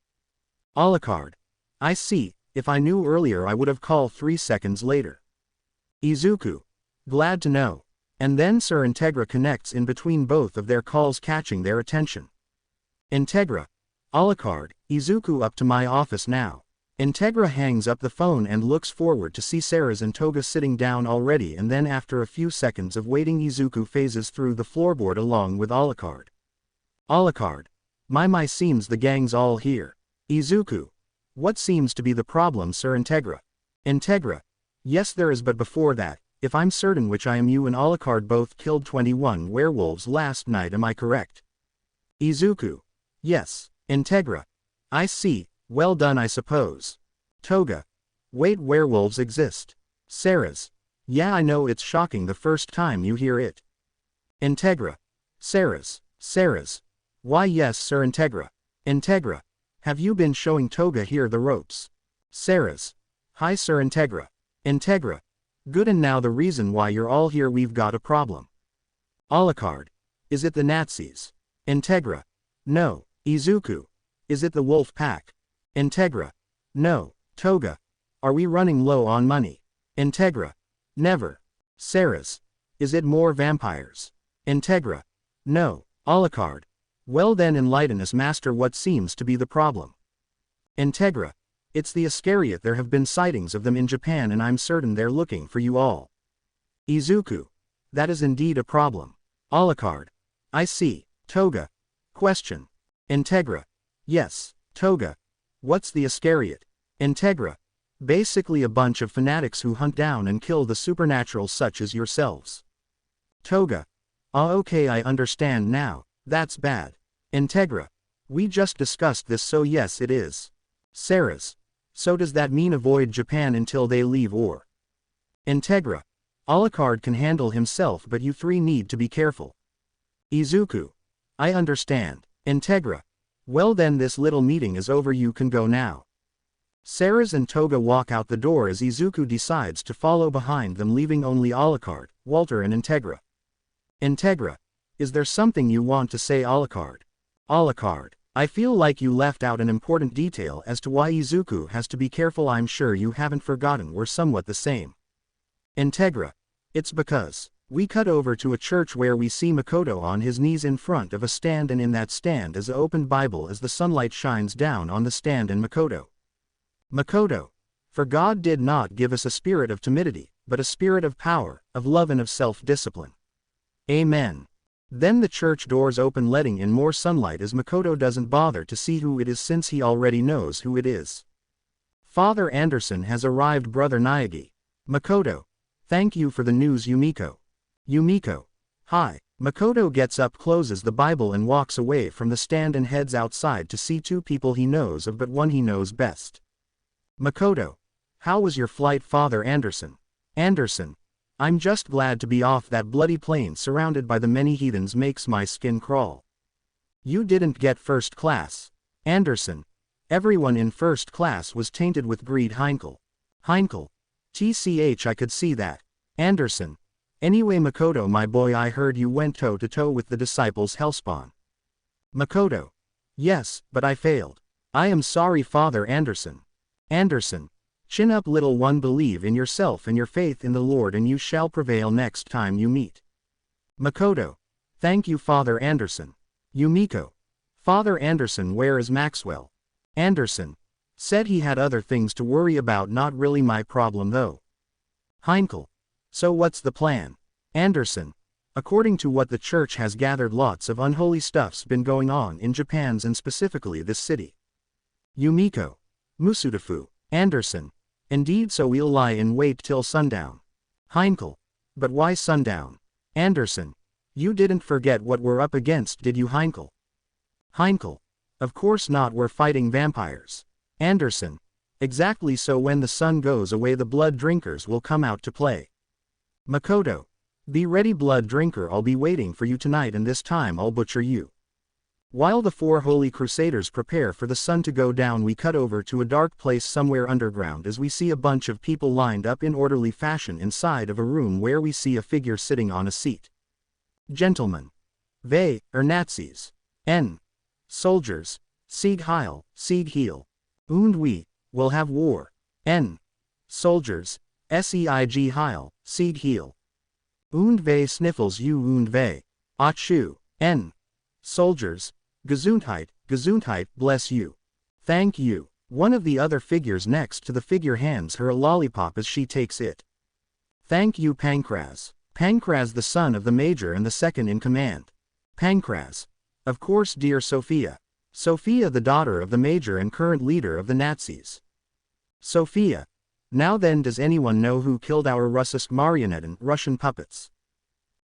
Alucard. I see, if I knew earlier I would have called 3 seconds later. Izuku. Glad to know. And then Sir Integra connects in between both of their calls, catching their attention. Integra. Alucard. Izuku, up to my office now. Integra hangs up the phone and looks forward to see Ceres and Toga sitting down already, and then after a few seconds of waiting, Izuku phases through the floorboard along with Alucard. Alucard. My seems the gang's all here. Izuku. What seems to be the problem, Sir Integra? Integra. Yes, there is, but before that, if I'm certain which I am, you and Alucard both killed 21 werewolves last night, am I correct? Izuku. Yes. Integra. I see, well done I suppose. Toga. Wait, werewolves exist. Ceres. Yeah, I know, it's shocking the first time you hear it. Integra. Ceres. Why yes, Sir Integra. Integra. Have you been showing Toga here the ropes? Ceres. Hi, Sir Integra. Integra. Good, and now the reason why you're all here, we've got a problem. Alucard. Is it the Nazis? Integra. No. Izuku. Is it the wolf pack? Integra. No. Toga. Are we running low on money? Integra. Never. Ceres. Is it more vampires? Integra. No. Alucard. Well then, enlighten us, master, what seems to be the problem? Integra. It's the Iscariot, there have been sightings of them in Japan and I'm certain they're looking for you all. Izuku. That is indeed a problem. Alucard. I see. Toga. Question. Integra. Yes. Toga. What's the Iscariot? Integra. Basically a bunch of fanatics who hunt down and kill the supernatural, such as yourselves. Toga. Ah, okay, I understand now. That's bad. Integra. We just discussed this, so yes it is. Ceres. So does that mean avoid Japan until they leave, or? Integra. Alucard can handle himself, but you three need to be careful. Izuku. I understand. Integra. Well then, this little meeting is over, you can go now. Ceres and Toga walk out the door as Izuku decides to follow behind them, leaving only Alucard, Walter and Integra. Integra. Is there something you want to say, Alucard? Alucard. I feel like you left out an important detail as to why Izuku has to be careful. I'm sure you haven't forgotten we're somewhat the same. Integra. It's because we cut over to a church where we see Makoto on his knees in front of a stand, and in that stand is an open Bible as the sunlight shines down on the stand and Makoto. Makoto. For God did not give us a spirit of timidity, but a spirit of power, of love and of self-discipline. Amen. Then the church doors open, letting in more sunlight as Makoto doesn't bother to see who it is since he already knows who it is. Father Anderson has arrived, Brother Nayagi. Makoto. Thank you for the news, Yumiko. Yumiko. Hi. Makoto gets up, closes the Bible and walks away from the stand and heads outside to see two people he knows of, but one he knows best. Makoto. How was your flight, Father Anderson? Anderson. I'm just glad to be off that bloody plane surrounded by the many heathens, makes my skin crawl. You didn't get first class. Anderson. Everyone in first class was tainted with greed, Heinkel. Heinkel. TCH, I could see that. Anderson. Anyway, Makoto my boy, I heard you went toe to toe with the disciples Hellspawn. Makoto. Yes, but I failed. I am sorry, Father Anderson. Anderson. Chin up, little one, believe in yourself and your faith in the Lord and you shall prevail next time you meet. Makoto. Thank you, Father Anderson. Yumiko. Father Anderson, where is Maxwell? Anderson. Said he had other things to worry about, not really my problem though. Heinkel. So what's the plan? Anderson. According to what the church has gathered, lots of unholy stuff's been going on in Japan's and specifically this city. Yumiko. Musutafu. Anderson. Indeed, so we'll lie in wait till sundown. Heinkel. But why sundown? Anderson. You didn't forget what we're up against, did you, Heinkel? Heinkel. Of course not, we're fighting vampires. Anderson. Exactly, so when the sun goes away the blood drinkers will come out to play. Makoto. Be ready, blood drinker, I'll be waiting for you tonight and this time I'll butcher you. While the four holy crusaders prepare for the sun to go down, we cut over to a dark place somewhere underground as we see a bunch of people lined up in orderly fashion inside of a room where we see a figure sitting on a seat. Gentlemen. They are Nazis. N. Soldiers. Sieg Heil, Sieg Heil. Und we will have war. N. Soldiers. Seig Heil, Sieg Heil. Und we sniffles you und we. Achu. N. Soldiers. Gesundheit, Gesundheit, bless you. Thank you. One of the other figures next to the figure hands her a lollipop as she takes it. Thank you, Pankraz. Pankraz, the son of the major and the second in command. Pankraz. Of course, dear Sophia. Sophia, the daughter of the major and current leader of the Nazis. Sophia. Now then, does anyone know who killed our Russisk marionette Russian puppets?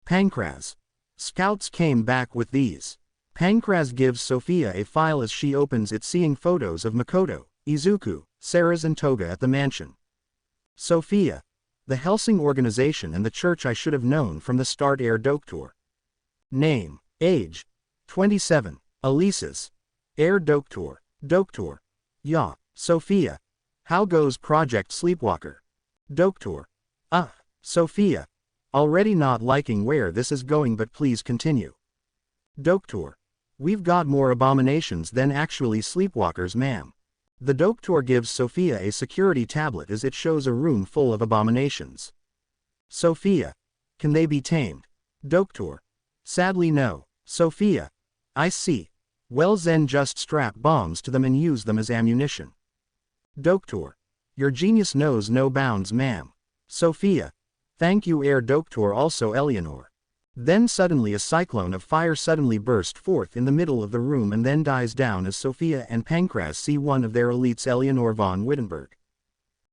Pankraz. Scouts came back with these. Pankraz gives Sophia a file as she opens it, seeing photos of Makoto, Izuku, Sarah's and Toga at the mansion. Sophia. The Hellsing organization and the church I should have known from the start. Herr Doktor. Name. Age. 27. Elises. Herr Doktor. Doktor. Ja. Sophia. How goes Project Sleepwalker? Doktor. Sophia. Already not liking where this is going, but please continue. Doktor. We've got more abominations than actually sleepwalkers, ma'am. The Doktor gives Sophia a security tablet as it shows a room full of abominations. Sophia. Can they be tamed? Doktor. Sadly no. Sophia. I see. Well then, just strap bombs to them and use them as ammunition. Doktor. Your genius knows no bounds, ma'am. Sophia. Thank you, Herr Doktor. Also Eleanor. Then suddenly a cyclone of fire suddenly burst forth in the middle of the room and then dies down as Sophia and Pankraz see one of their elites, Eleanor von Wittenberg.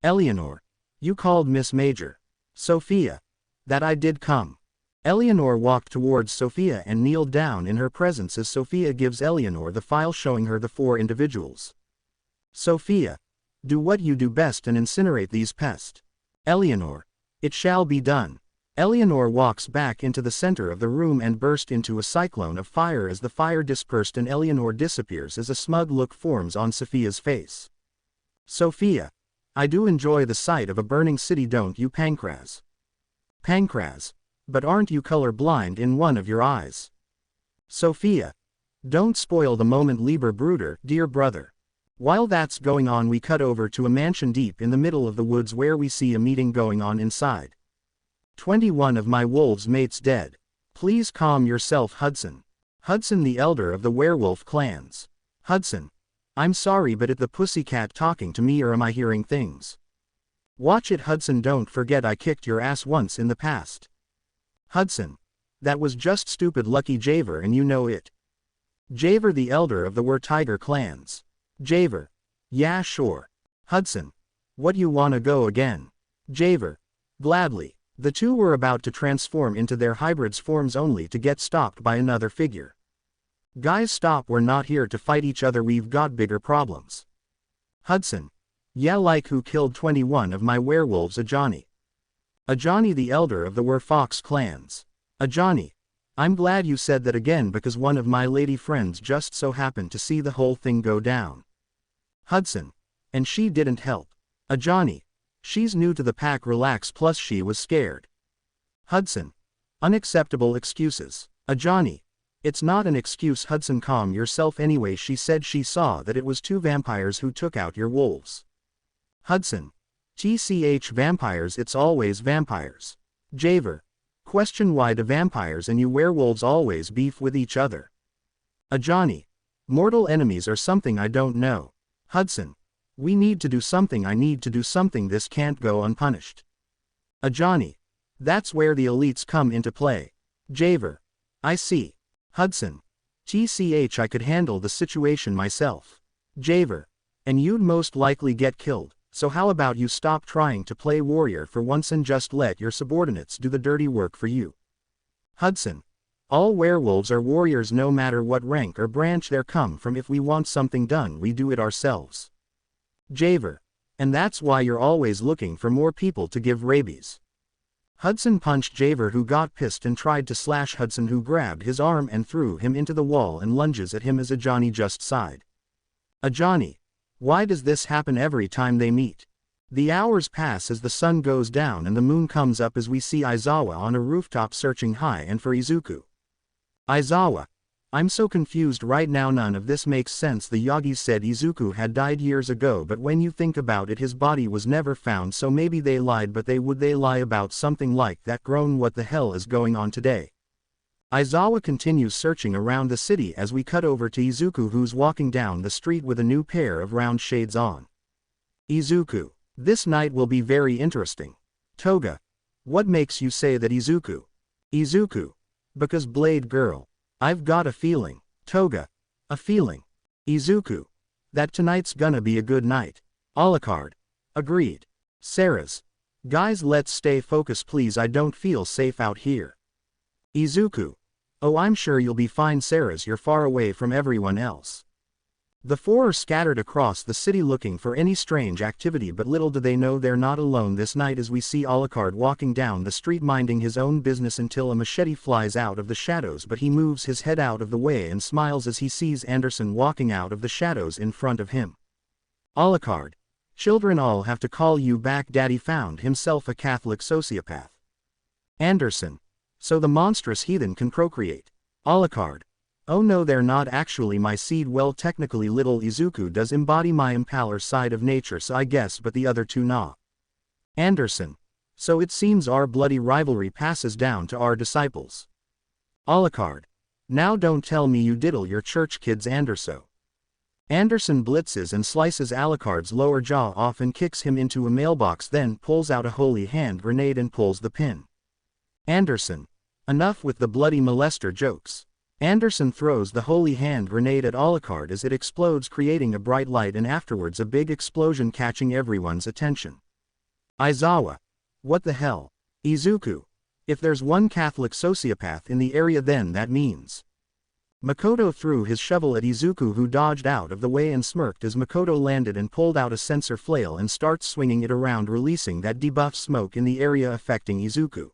Eleanor. You called Miss Major. Sophia. That I did come. Eleanor walked towards Sophia and kneeled down in her presence as Sophia gives Eleanor the file showing her the four individuals. Sophia. Do what you do best and incinerate these pests. Eleanor. It shall be done. Eleanor walks back into the center of the room and burst into a cyclone of fire as the fire dispersed and Eleanor disappears as a smug look forms on Sophia's face. Sophia. I do enjoy the sight of a burning city, don't you, Pankraz? Pankraz. But aren't you color-blind in one of your eyes? Sophia. Don't spoil the moment, lieber Bruder, dear brother. While that's going on, we cut over to a mansion deep in the middle of the woods where we see a meeting going on inside. 21 of my wolves mates dead. Please calm yourself, Hudson. Hudson, the elder of the werewolf clans. Hudson. I'm sorry, but is the pussycat talking to me or am I hearing things? Watch it, Hudson. Don't forget I kicked your ass once in the past. Hudson. That was just stupid, Lucky Javer, and you know it. Javer, the elder of the Tiger clans. Javer. Yeah, sure. Hudson. What, you wanna go again? Javer. Gladly. The two were about to transform into their hybrids forms only to get stopped by another figure. Guys, stop, we're not here to fight each other, we've got bigger problems. Hudson. Yeah, like who killed 21 of my werewolves? Ajani. Ajani, the elder of the Fox clans. Ajani. I'm glad you said that again because one of my lady friends just so happened to see the whole thing go down. Hudson. And she didn't help. Ajani. She's new to the pack, relax, plus she was scared. Hudson. Unacceptable excuses. Ajani. It's not an excuse, Hudson, calm yourself. Anyway, she said she saw that it was 2 vampires who took out your wolves. Hudson. TCH vampires, it's always vampires. Javer. Question, why do vampires and you werewolves always beef with each other? Ajani. Mortal enemies or something, I don't know. Hudson. We need to do something, I need to do something, this can't go unpunished. Ajani. That's where the elites come into play. Javer. I see. Hudson. TCH, I could handle the situation myself. Javer. And you'd most likely get killed, so how about you stop trying to play warrior for once and just let your subordinates do the dirty work for you. Hudson. All werewolves are warriors no matter what rank or branch they come from. If we want something done, we do it ourselves. Javer. And that's why you're always looking for more people to give rabies. Hudson punched Javer, who got pissed and tried to slash Hudson, who grabbed his arm and threw him into the wall and lunges at him as Ajani just sighed. Ajani. Why does this happen every time they meet? The hours pass as the sun goes down and the moon comes up as we see Aizawa on a rooftop searching high and for Izuku. Aizawa. I'm so confused right now, none of this makes sense. The Yagis said Izuku had died years ago, but when you think about it, his body was never found, so maybe they lied, but would they lie about something like that? Groan, what the hell is going on today? Aizawa continues searching around the city as we cut over to Izuku, who's walking down the street with a new pair of round shades on. Izuku. This night will be very interesting. Toga. What makes you say that, Izuku? Izuku. Because Blade Girl. I've got a feeling. Toga. A feeling. Izuku. That tonight's gonna be a good night. Alucard. Agreed. Sarah's. Guys, let's stay focused please, I don't feel safe out here. Izuku. Oh, I'm sure you'll be fine, Sarah's, you're far away from everyone else. The four are scattered across the city looking for any strange activity, but little do they know they're not alone this night as we see Alucard walking down the street minding his own business until a machete flies out of the shadows, but he moves his head out of the way and smiles as he sees Anderson walking out of the shadows in front of him. Alucard. Children all have to call you back, Daddy found himself a Catholic sociopath. Anderson. So the monstrous heathen can procreate. Alucard. Oh no, they're not actually my seed. Well, technically little Izuku does embody my Impaler side of nature, so I guess, but the other two nah. Anderson. So it seems our bloody rivalry passes down to our disciples. Alucard. Now don't tell me you diddle your church kids, Anderson. Anderson blitzes and slices Alucard's lower jaw off and kicks him into a mailbox, then pulls out a holy hand grenade and pulls the pin. Anderson. Enough with the bloody molester jokes. Anderson throws the holy hand grenade at Alucard as it explodes, creating a bright light and afterwards a big explosion, catching everyone's attention. Aizawa. What the hell? Izuku. If there's one Catholic sociopath in the area, then that means. Makoto threw his shovel at Izuku, who dodged out of the way and smirked as Makoto landed and pulled out a sensor flail and starts swinging it around, releasing that debuff smoke in the area affecting Izuku.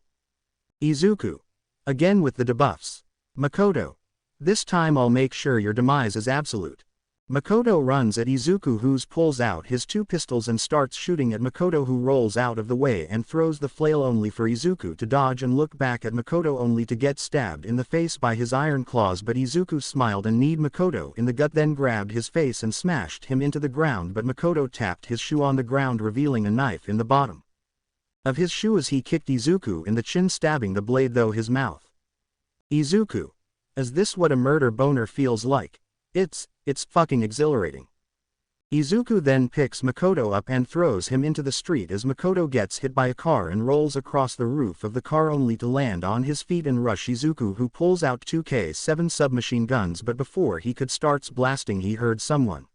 Izuku. Again with the debuffs. Makoto. This time I'll make sure your demise is absolute. Makoto runs at Izuku, who pulls out his two pistols and starts shooting at Makoto, who rolls out of the way and throws the flail only for Izuku to dodge and look back at Makoto only to get stabbed in the face by his iron claws, but Izuku smiled and kneed Makoto in the gut, then grabbed his face and smashed him into the ground, but Makoto tapped his shoe on the ground, revealing a knife in the bottom of his shoe as he kicked Izuku in the chin, stabbing the blade through his mouth. Izuku. Is this what a murder boner feels like? It's fucking exhilarating. Izuku then picks Makoto up and throws him into the street as Makoto gets hit by a car and rolls across the roof of the car only to land on his feet and rush Izuku, who pulls out 2K7 submachine guns, but before he could start blasting he heard someone.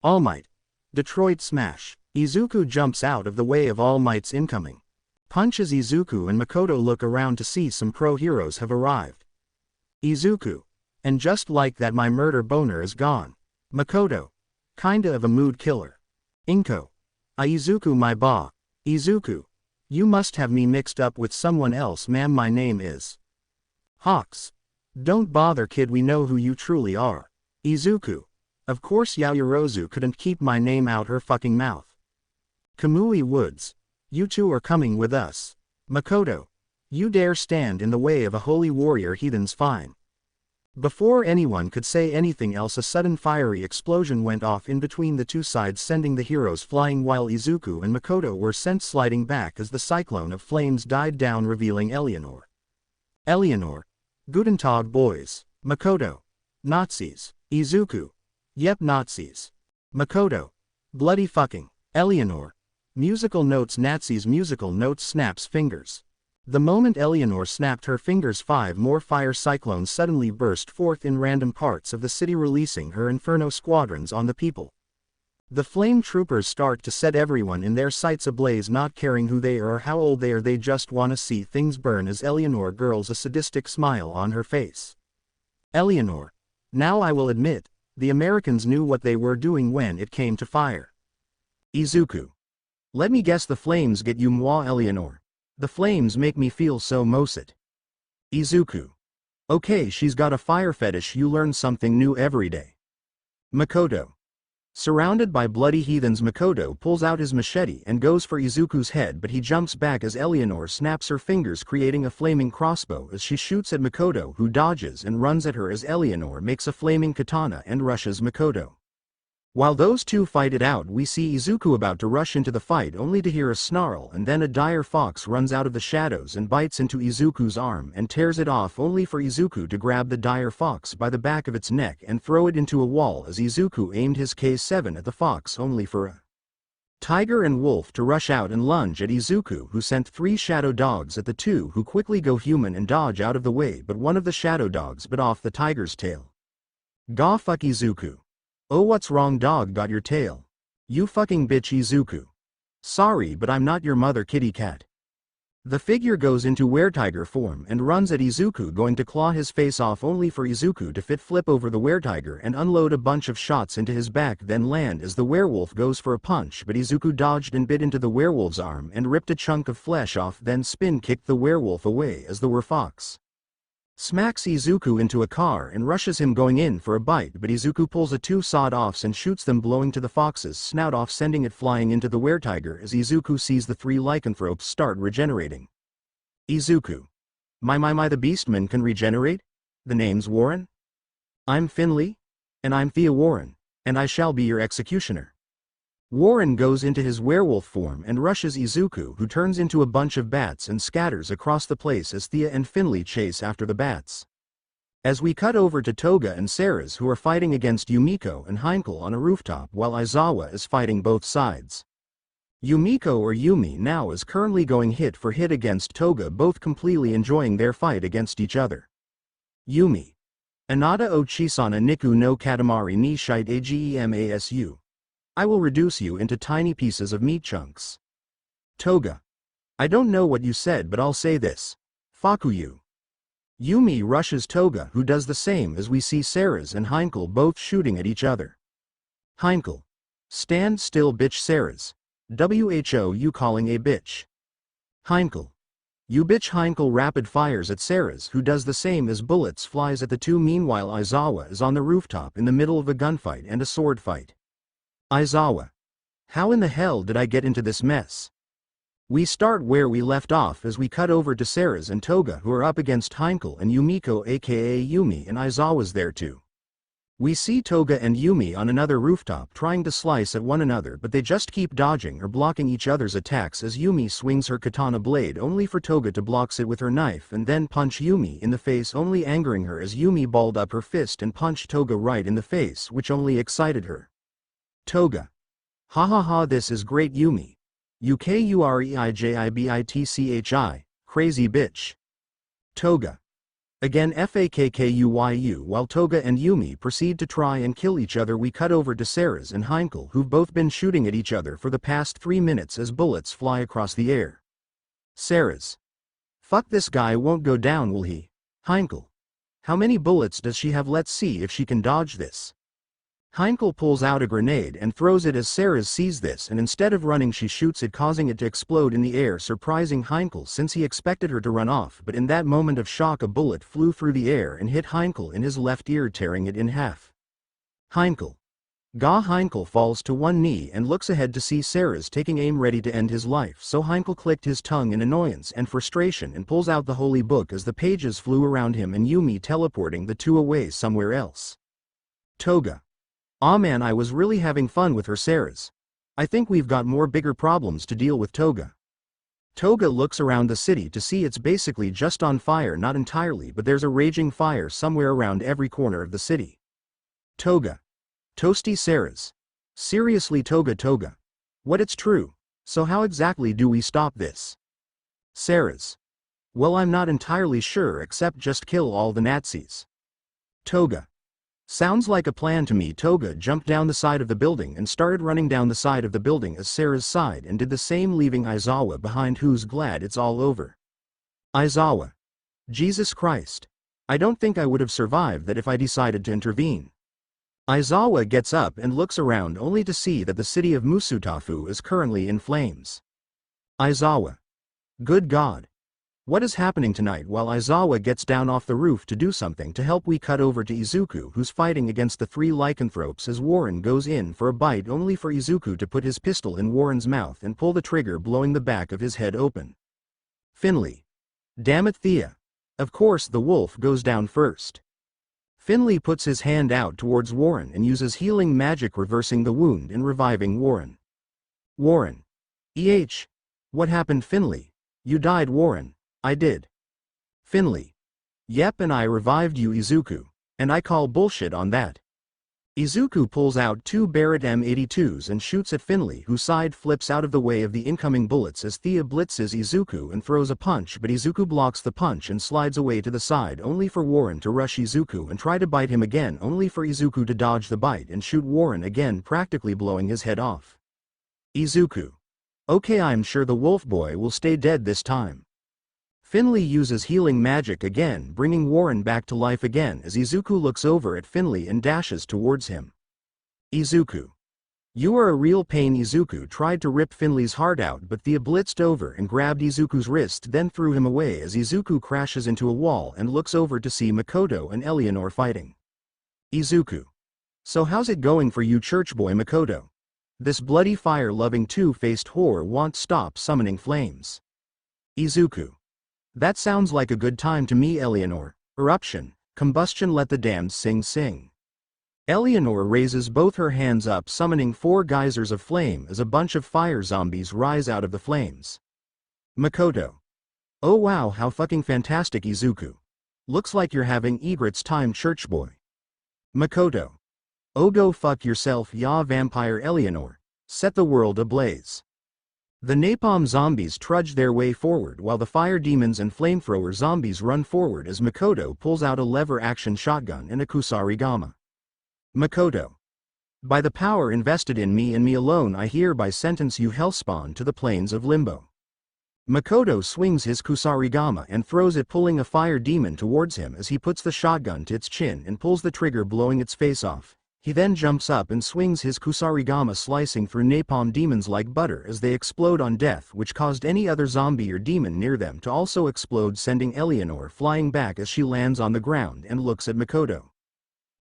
All Might. Detroit smash. Izuku jumps out of the way of All Might's incoming punches. Izuku and Makoto look around to see some pro heroes have arrived. Izuku. And just like that my murder boner is gone. Makoto. Kinda of a mood killer. Inko. Izuku my ba. Izuku. You must have me mixed up with someone else, ma'am. My name is Hawks. Don't bother, kid, we know who you truly are. Izuku. Of course Yaoyorozu couldn't keep my name out her fucking mouth. Kamui Woods. You two are coming with us. Makoto. You dare stand in the way of a holy warrior, heathens, fine. Before anyone could say anything else, a sudden fiery explosion went off in between the two sides, sending the heroes flying, while Izuku and Makoto were sent sliding back as the cyclone of flames died down, revealing Eleanor. Eleanor. Guten Tag, boys. Makoto. Nazis. Izuku. Yep, Nazis. Makoto. Bloody fucking. Eleanor. Musical notes. Nazis. Musical notes. Snaps fingers. The moment Eleanor snapped her fingers, 5 more fire cyclones suddenly burst forth in random parts of the city, releasing her inferno squadrons on the people. The flame troopers start to set everyone in their sights ablaze, not caring who they are or how old they are, they just wanna see things burn as Eleanor gurls, a sadistic smile on her face. Eleanor. Now I will admit, the Americans knew what they were doing when it came to fire. Izuku. Let me guess, the flames get you, moi. Eleanor. The flames make me feel so moset. Izuku. Okay, she's got a fire fetish, you learn something new every day. Makoto. Surrounded by bloody heathens, Makoto pulls out his machete and goes for Izuku's head, but he jumps back as Eleanor snaps her fingers, creating a flaming crossbow as she shoots at Makoto, who dodges and runs at her as Eleanor makes a flaming katana and rushes Makoto. While those two fight it out, we see Izuku about to rush into the fight, only to hear a snarl, and then a dire fox runs out of the shadows and bites into Izuku's arm and tears it off, only for Izuku to grab the dire fox by the back of its neck and throw it into a wall as Izuku aimed his K7 at the fox, only for a tiger and wolf to rush out and lunge at Izuku, who sent 3 shadow dogs at the two, who quickly go human and dodge out of the way, but one of the shadow dogs bit off the tiger's tail. Gah fuck Izuku. Oh, what's wrong, dog? Got your tail. You fucking bitch. Izuku. Sorry, but I'm not your mother, kitty cat. The figure goes into weretiger form and runs at Izuku, going to claw his face off, only for Izuku to flip over the weretiger and unload a bunch of shots into his back, then land as the werewolf goes for a punch, but Izuku dodged and bit into the werewolf's arm and ripped a chunk of flesh off, then spin kicked the werewolf away as the werfox smacks Izuku into a car and rushes him, going in for a bite, but Izuku pulls a 2 sawed-offs and shoots them, blowing to the fox's snout off, sending it flying into the weretiger as Izuku sees the 3 lycanthropes start regenerating. Izuku. My, the beastmen can regenerate? The name's Warren? I'm Finley? And I'm Thea Warren, and I shall be your executioner. Warren goes into his werewolf form and rushes Izuku, who turns into a bunch of bats and scatters across the place as Thea and Finley chase after the bats. As we cut over to Toga and Ceres, who are fighting against Yumiko and Heinkel on a rooftop, while Aizawa is fighting both sides. Yumiko, or Yumi, now is currently going hit for hit against Toga, both completely enjoying their fight against each other. Yumi. Anata o Chisana Niku no Katamari ni shite Agemasu. I will reduce you into tiny pieces of meat chunks. Toga. I don't know what you said, but I'll say this. Fakuyu. Yumi rushes Toga, who does the same, as we see Ceres and Heinkel both shooting at each other. Heinkel. Stand still, bitch. Ceres. Who you calling a bitch? Heinkel. You bitch. Heinkel rapid fires at Ceres, who does the same as bullets flies at the two. Meanwhile Aizawa is on the rooftop in the middle of a gunfight and a sword fight. Aizawa. How in the hell did I get into this mess? We start where we left off as we cut over to Ceres and Toga, who are up against Heinkel and Yumiko aka Yumi, and Aizawa's there too. We see Toga and Yumi on another rooftop trying to slice at one another, but they just keep dodging or blocking each other's attacks as Yumi swings her katana blade only for Toga to block it with her knife and then punch Yumi in the face, only angering her as Yumi balled up her fist and punched Toga right in the face, which only excited her. Toga. Ha ha ha, this is great Yumi. UKUREIJIBITCHI, crazy bitch. Toga. Again FAKKUYU. While Toga and Yumi proceed to try and kill each other, we cut over to Ceres and Heinkel, who've both been shooting at each other for the past 3 minutes as bullets fly across the air. Ceres. Fuck, this guy won't go down, will he? Heinkel. How many bullets does she have? Let's see if she can dodge this. Heinkel pulls out a grenade and throws it as Ceres sees this, and instead of running she shoots it, causing it to explode in the air, surprising Heinkel since he expected her to run off, but in that moment of shock a bullet flew through the air and hit Heinkel in his left ear, tearing it in half. Heinkel. Ga. Heinkel falls to one knee and looks ahead to see Ceres taking aim ready to end his life, so Heinkel clicked his tongue in annoyance and frustration and pulls out the holy book as the pages flew around him and Yumi teleporting the two away somewhere else. Toga. Aw man, I was really having fun with her, Ceres. I think we've got more bigger problems to deal with. Toga. Toga looks around the city to see it's basically just on fire, not entirely, but there's a raging fire somewhere around every corner of the city. Toga. Toasty Ceres. Seriously Toga. What, it's true. So how exactly do we stop this? Ceres. Well, I'm not entirely sure, except just kill all the Nazis. Toga. Sounds like a plan to me. Toga jumped down the side of the building and started running down the side of the building as Ceres sighed and did the same, leaving Aizawa behind, who's glad it's all over. Aizawa. Jesus Christ. I don't think I would have survived that if I decided to intervene. Aizawa gets up and looks around only to see that the city of Musutafu is currently in flames. Aizawa. Good God. What is happening tonight? While Aizawa gets down off the roof to do something to help, we cut over to Izuku, who's fighting against the 3 lycanthropes as Warren goes in for a bite, only for Izuku to put his pistol in Warren's mouth and pull the trigger, blowing the back of his head open. Finley. Damn it, Thea. Of course the wolf goes down first. Finley puts his hand out towards Warren and uses healing magic, reversing the wound and reviving Warren. Warren. What happened? Finley. You died. Warren. I did. Finley. Yep, and I revived you. Izuku. And I call bullshit on that. Izuku pulls out 2 Barrett M82s and shoots at Finley, who side flips out of the way of the incoming bullets as Thea blitzes Izuku and throws a punch, but Izuku blocks the punch and slides away to the side, only for Warren to rush Izuku and try to bite him again, only for Izuku to dodge the bite and shoot Warren again, practically blowing his head off. Izuku. Okay, I'm sure the wolf boy will stay dead this time. Finley uses healing magic again, bringing Warren back to life again as Izuku looks over at Finley and dashes towards him. Izuku. You are a real pain. Izuku tried to rip Finley's heart out, but Thea blitzed over and grabbed Izuku's wrist, then threw him away as Izuku crashes into a wall and looks over to see Makoto and Eleanor fighting. Izuku. So how's it going for you, church boy? Makoto. This bloody fire-loving two-faced whore won't stop summoning flames. Izuku. That sounds like a good time to me. Eleanor. Eruption. Combustion. Let the damned sing. Eleanor raises both her hands up, summoning 4 geysers of flame as a bunch of fire zombies rise out of the flames. Makoto. Oh wow, how fucking fantastic. Izuku. Looks like you're having egrets time, church boy. Makoto. Oh go fuck yourself, ya vampire. Eleanor. Set the world ablaze. The napalm zombies trudge their way forward while the fire demons and flamethrower zombies run forward as Makoto pulls out a lever-action shotgun and a kusarigama. Makoto. By the power invested in me and me alone, I hereby sentence you, hellspawn, to the plains of limbo. Makoto swings his kusarigama and throws it, pulling a fire demon towards him as he puts the shotgun to its chin and pulls the trigger, blowing its face off. He then jumps up and swings his Kusarigama, slicing through napalm demons like butter as they explode on death, which caused any other zombie or demon near them to also explode, sending Eleanor flying back as she lands on the ground and looks at Makoto.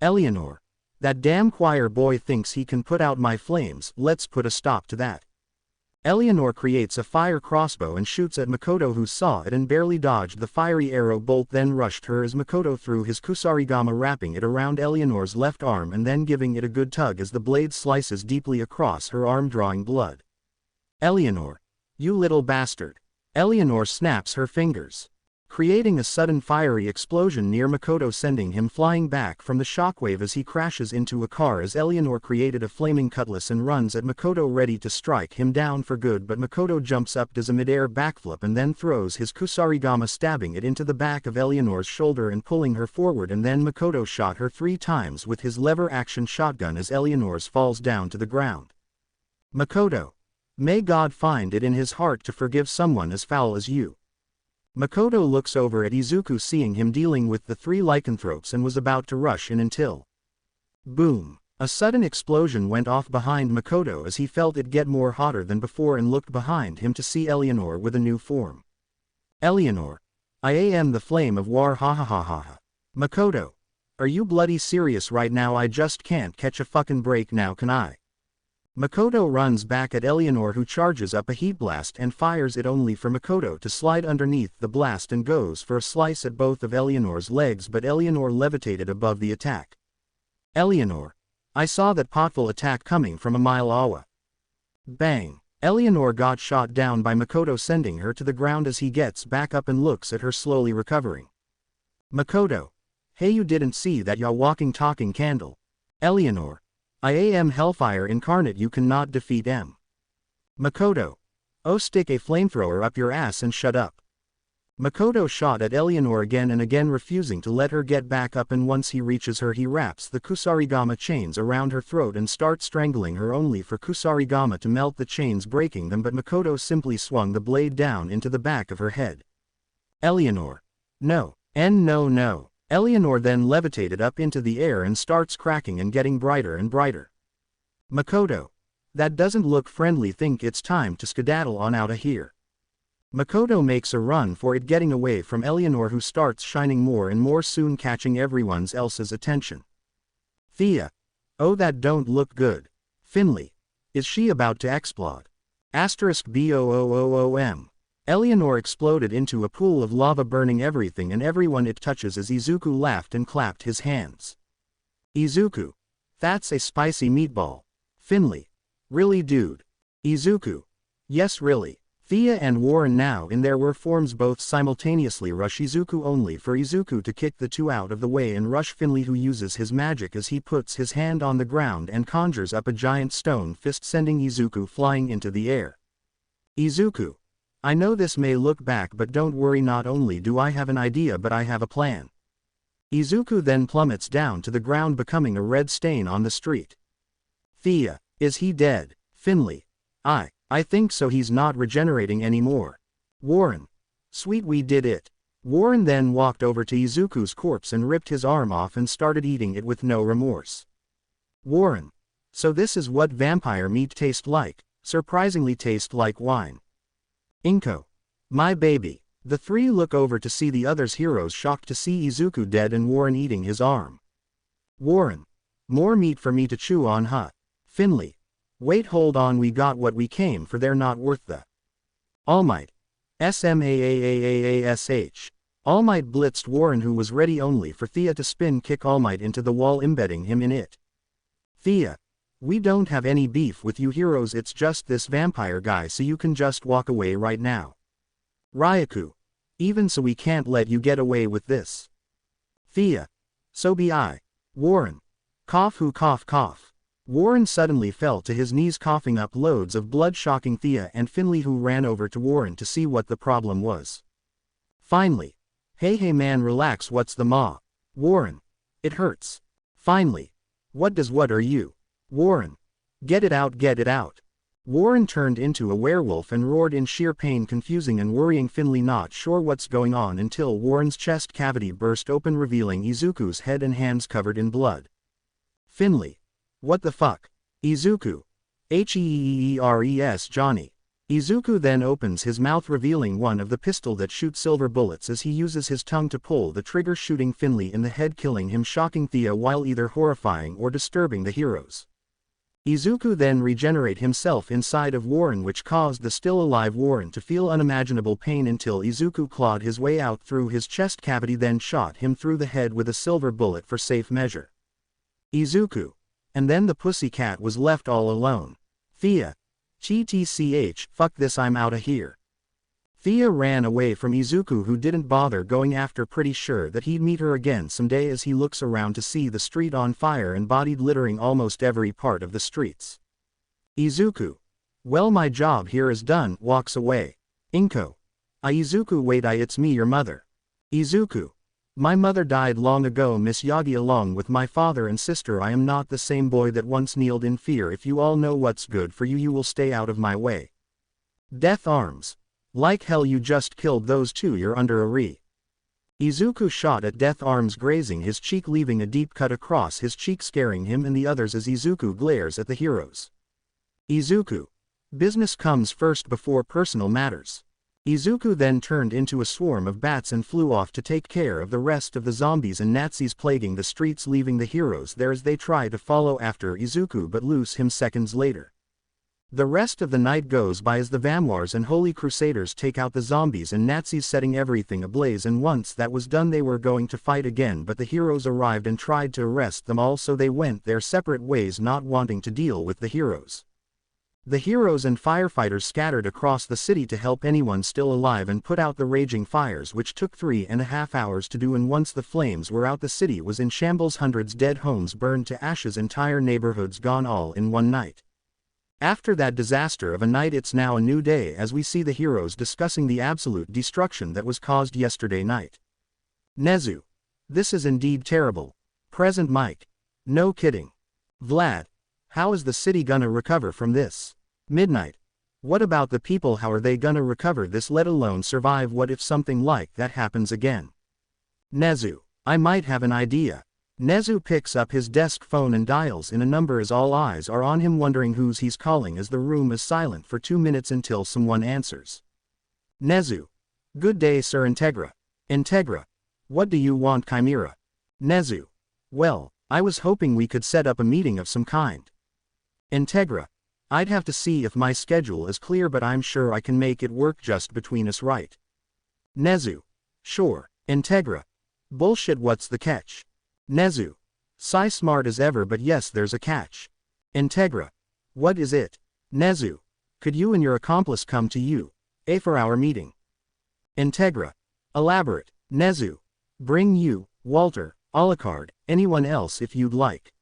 "Eleanor, that damn choir boy thinks he can put out my flames, let's put a stop to that." Eleanor creates a fire crossbow and shoots at Makoto, who saw it and barely dodged the fiery arrow bolt, then rushed her as Makoto threw his Kusarigama, wrapping it around Eleanor's left arm and then giving it a good tug as the blade slices deeply across her arm, drawing blood. "Eleanor, you little bastard." Eleanor snaps her fingers, creating a sudden fiery explosion near Makoto, sending him flying back from the shockwave as he crashes into a car, as Eleanor created a flaming cutlass and runs at Makoto, ready to strike him down for good, but Makoto jumps up, does a mid-air backflip and then throws his Kusarigama, stabbing it into the back of Eleanor's shoulder and pulling her forward, and then Makoto shot her 3 times with his lever-action shotgun as Eleanor's falls down to the ground. Makoto, may God find it in his heart to forgive someone as foul as you. Makoto looks over at Izuku, seeing him dealing with the 3 lycanthropes, and was about to rush in until boom! A sudden explosion went off behind Makoto as he felt it get more hotter than before and looked behind him to see Eleanor with a new form. "Eleanor, I am the flame of war, ha ha ha ha ha." "Makoto, are you bloody serious right now? I just can't catch a fucking break now, can I?" Makoto runs back at Eleanor, who charges up a heat blast and fires it, only for Makoto to slide underneath the blast and goes for a slice at both of Eleanor's legs, but Eleanor levitated above the attack. "Eleanor, I saw that potful attack coming from a mile away." Bang! Eleanor got shot down by Makoto, sending her to the ground as he gets back up and looks at her, slowly recovering. Makoto, hey, you didn't see that ya walking talking candle. Eleanor, I am Hellfire incarnate, you cannot defeat M. Makoto, oh, stick a flamethrower up your ass and shut up. Makoto shot at Eleanor again and again, refusing to let her get back up, and once he reaches her, he wraps the Kusarigama chains around her throat and starts strangling her, only for Kusarigama to melt the chains, breaking them, but Makoto simply swung the blade down into the back of her head. Eleanor, no, and no no. Eleanor then levitated up into the air and starts cracking and getting brighter and brighter. Makoto, that doesn't look friendly, think it's time to skedaddle on out of here. Makoto makes a run for it, getting away from Eleanor, who starts shining more and more, soon catching everyone else's attention. Thea, oh, that don't look good. Finley, is she about to explode? *BOOOOM. Eleanor exploded into a pool of lava, burning everything and everyone it touches, as Izuku laughed and clapped his hands. Izuku, that's a spicy meatball. Finley, really dude? Izuku, yes really. Thea and Warren, now in their forms, both simultaneously rush Izuku, only for Izuku to kick the two out of the way and rush Finley, who uses his magic as he puts his hand on the ground and conjures up a giant stone fist, sending Izuku flying into the air. Izuku, I know this may look back, but don't worry, not only do I have an idea, but I have a plan. Izuku then plummets down to the ground, becoming a red stain on the street. Thea, is he dead? Finley, I think so, he's not regenerating anymore. Warren, sweet, we did it. Warren then walked over to Izuku's corpse and ripped his arm off and started eating it with no remorse. Warren, so this is what vampire meat tastes like, surprisingly tastes like wine. Inko, my baby. The three look over to see the others' heroes, shocked to see Izuku dead and Warren eating his arm. Warren, more meat for me to chew on, huh? Finley, wait, hold on, we got what we came for, they're not worth the All Might. SMAAAAASH. All Might blitzed Warren, who was ready, only for Thea to spin kick All Might into the wall, embedding him in it. Thea, we don't have any beef with you heroes, it's just this vampire guy, so you can just walk away right now. Ryaku, even so we can't let you get away with this. Thea, so be I. Warren, cough who cough cough. Warren suddenly fell to his knees, coughing up loads of blood, shocking Thea and Finley, who ran over to Warren to see what the problem was. Finally, hey man, relax, what's the maw? Warren, it hurts. Finally, what are you? Warren, get it out, get it out. Warren turned into a werewolf and roared in sheer pain, confusing and worrying Finley, not sure what's going on, until Warren's chest cavity burst open, revealing Izuku's head and hands covered in blood. Finley, What the fuck? Izuku. Heeres Johnny. Izuku then opens his mouth revealing one of the pistol that shoots silver bullets as he uses his tongue to pull the trigger, shooting Finley in the head, killing him, shocking Thea while either horrifying or disturbing the heroes. Izuku then regenerate himself inside of Warren, which caused the still alive Warren to feel unimaginable pain until Izuku clawed his way out through his chest cavity, then shot him through the head with a silver bullet for safe measure. Izuku. And then the pussycat was left all alone. Thea. TTCH, fuck this, I'm outta here. Thea ran away from Izuku, who didn't bother going after, pretty sure that he'd meet her again someday, as he looks around to see the street on fire and bodied, littering almost every part of the streets. Izuku. Well, my job here is done, walks away. Inko. Izuku, wait, it's me, your mother. Izuku. My mother died long ago, Miss Yagi, along with my father and sister. I am not the same boy that once kneeled in fear. If you all know what's good for you, you will stay out of my way. Death Arms. Like hell, you just killed those two, you're under arrest. Izuku shot at Death Arms, grazing his cheek, leaving a deep cut across his cheek, scaring him and the others as Izuku glares at the heroes. Izuku. Business comes first before personal matters. Izuku then turned into a swarm of bats and flew off to take care of the rest of the zombies and Nazis plaguing the streets, leaving the heroes there as they try to follow after Izuku but lose him seconds later. The rest of the night goes by as the Vamoirs and Holy Crusaders take out the zombies and Nazis, setting everything ablaze, and once that was done they were going to fight again, but the heroes arrived and tried to arrest them all, so they went their separate ways, not wanting to deal with the heroes. The heroes and firefighters scattered across the city to help anyone still alive and put out the raging fires, which took 3.5 hours to do, and once the flames were out the city was in shambles, hundreds dead, homes burned to ashes, entire neighborhoods gone, all in one night. After that disaster of a night, it's now a new day as we see the heroes discussing the absolute destruction that was caused yesterday night. Nezu. This is indeed terrible. Present Mike. No kidding. Vlad. How is the city gonna recover from this? Midnight. What about the people? How are they gonna recover this, let alone survive? What if something like that happens again? Nezu. I might have an idea. Nezu picks up his desk phone and dials in a number as all eyes are on him, wondering who's he's calling, as the room is silent for 2 minutes until someone answers. Nezu. Good day, Sir Integra. Integra. What do you want, Chimera? Nezu. Well, I was hoping we could set up a meeting of some kind. Integra. I'd have to see if my schedule is clear, but I'm sure I can make it work just between us, right? Nezu. Sure. Integra. Bullshit, what's the catch? Nezu. Sigh, smart as ever, but yes, there's a catch. Integra. What is it? Nezu. Could you and your accomplice come to UA for our meeting? Integra. Elaborate. Nezu. Bring you, Walter, Alucard, anyone else if you'd like.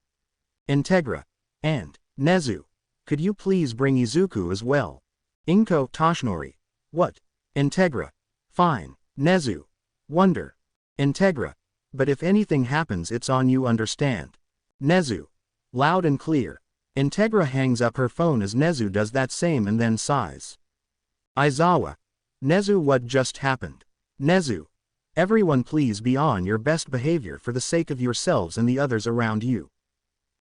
Integra. And, Nezu. Could you please bring Izuku as well? Inko Toshinori. What? Integra. Fine. Nezu. Wonder. Integra. But if anything happens, it's on you, understand? Nezu. Loud and clear. Integra hangs up her phone as Nezu does that same and then sighs. Aizawa. Nezu, what just happened? Nezu. Everyone please be on your best behavior for the sake of yourselves and the others around you.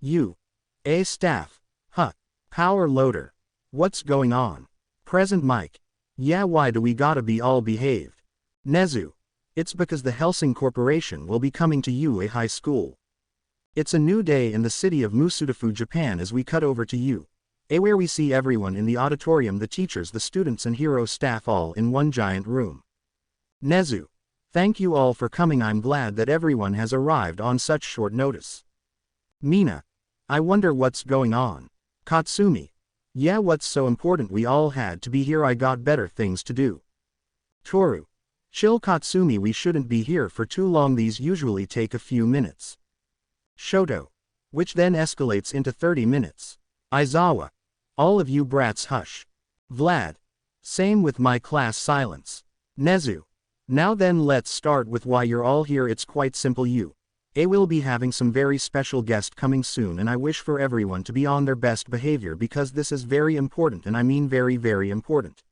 UA staff. Huh. Power loader. What's going on? Present Mike. Yeah, why do we gotta be all behaved? Nezu. It's because the Hellsing Corporation will be coming to UA High School. It's a new day in the city of Musutafu, Japan, as we cut over to UA, where we see everyone in the auditorium, the teachers, the students and hero staff, all in one giant room. Nezu. Thank you all for coming. I'm glad that everyone has arrived on such short notice. Mina. I wonder what's going on. Katsumi. Yeah, what's so important? We all had to be here. I got better things to do. Toru. Chill, Katsumi, we shouldn't be here for too long. These usually take a few minutes. Shoto. Which then escalates into 30 minutes. Aizawa. All of you brats hush. Vlad. Same with my class. Silence. Nezu. Now then, let's start with why you're all here. It's quite simple. UA will be having some very special guest coming soon, and I wish for everyone to be on their best behavior because this is very important, and I mean very, very important.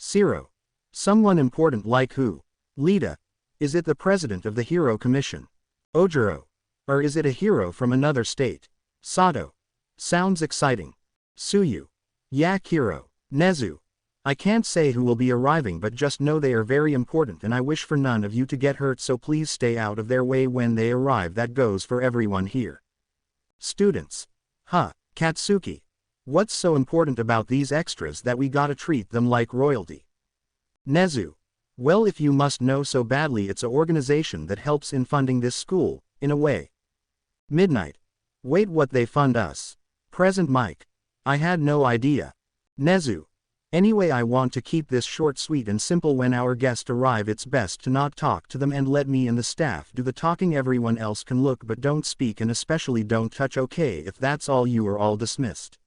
Zero. Someone important like who? Lita. Is it the president of the Hero Commission? Ojiro. Or is it a hero from another state? Sato. Sounds exciting. Suyu. Yeah, Kiro. Nezu. I can't say who will be arriving, but just know they are very important and I wish for none of you to get hurt, so please stay out of their way when they arrive. That goes for everyone here. Students. Huh, Katsuki. What's so important about these extras that we gotta treat them like royalty? Nezu. Well, if you must know so badly, it's a organization that helps in funding this school, in a way. Midnight. Wait, what, they fund us? Present Mike. I had no idea. Nezu. Anyway, I want to keep this short, sweet and simple. When our guests arrive, it's best to not talk to them and let me and the staff do the talking. Everyone else can look but don't speak, and especially don't touch, okay? If that's all, you are all dismissed.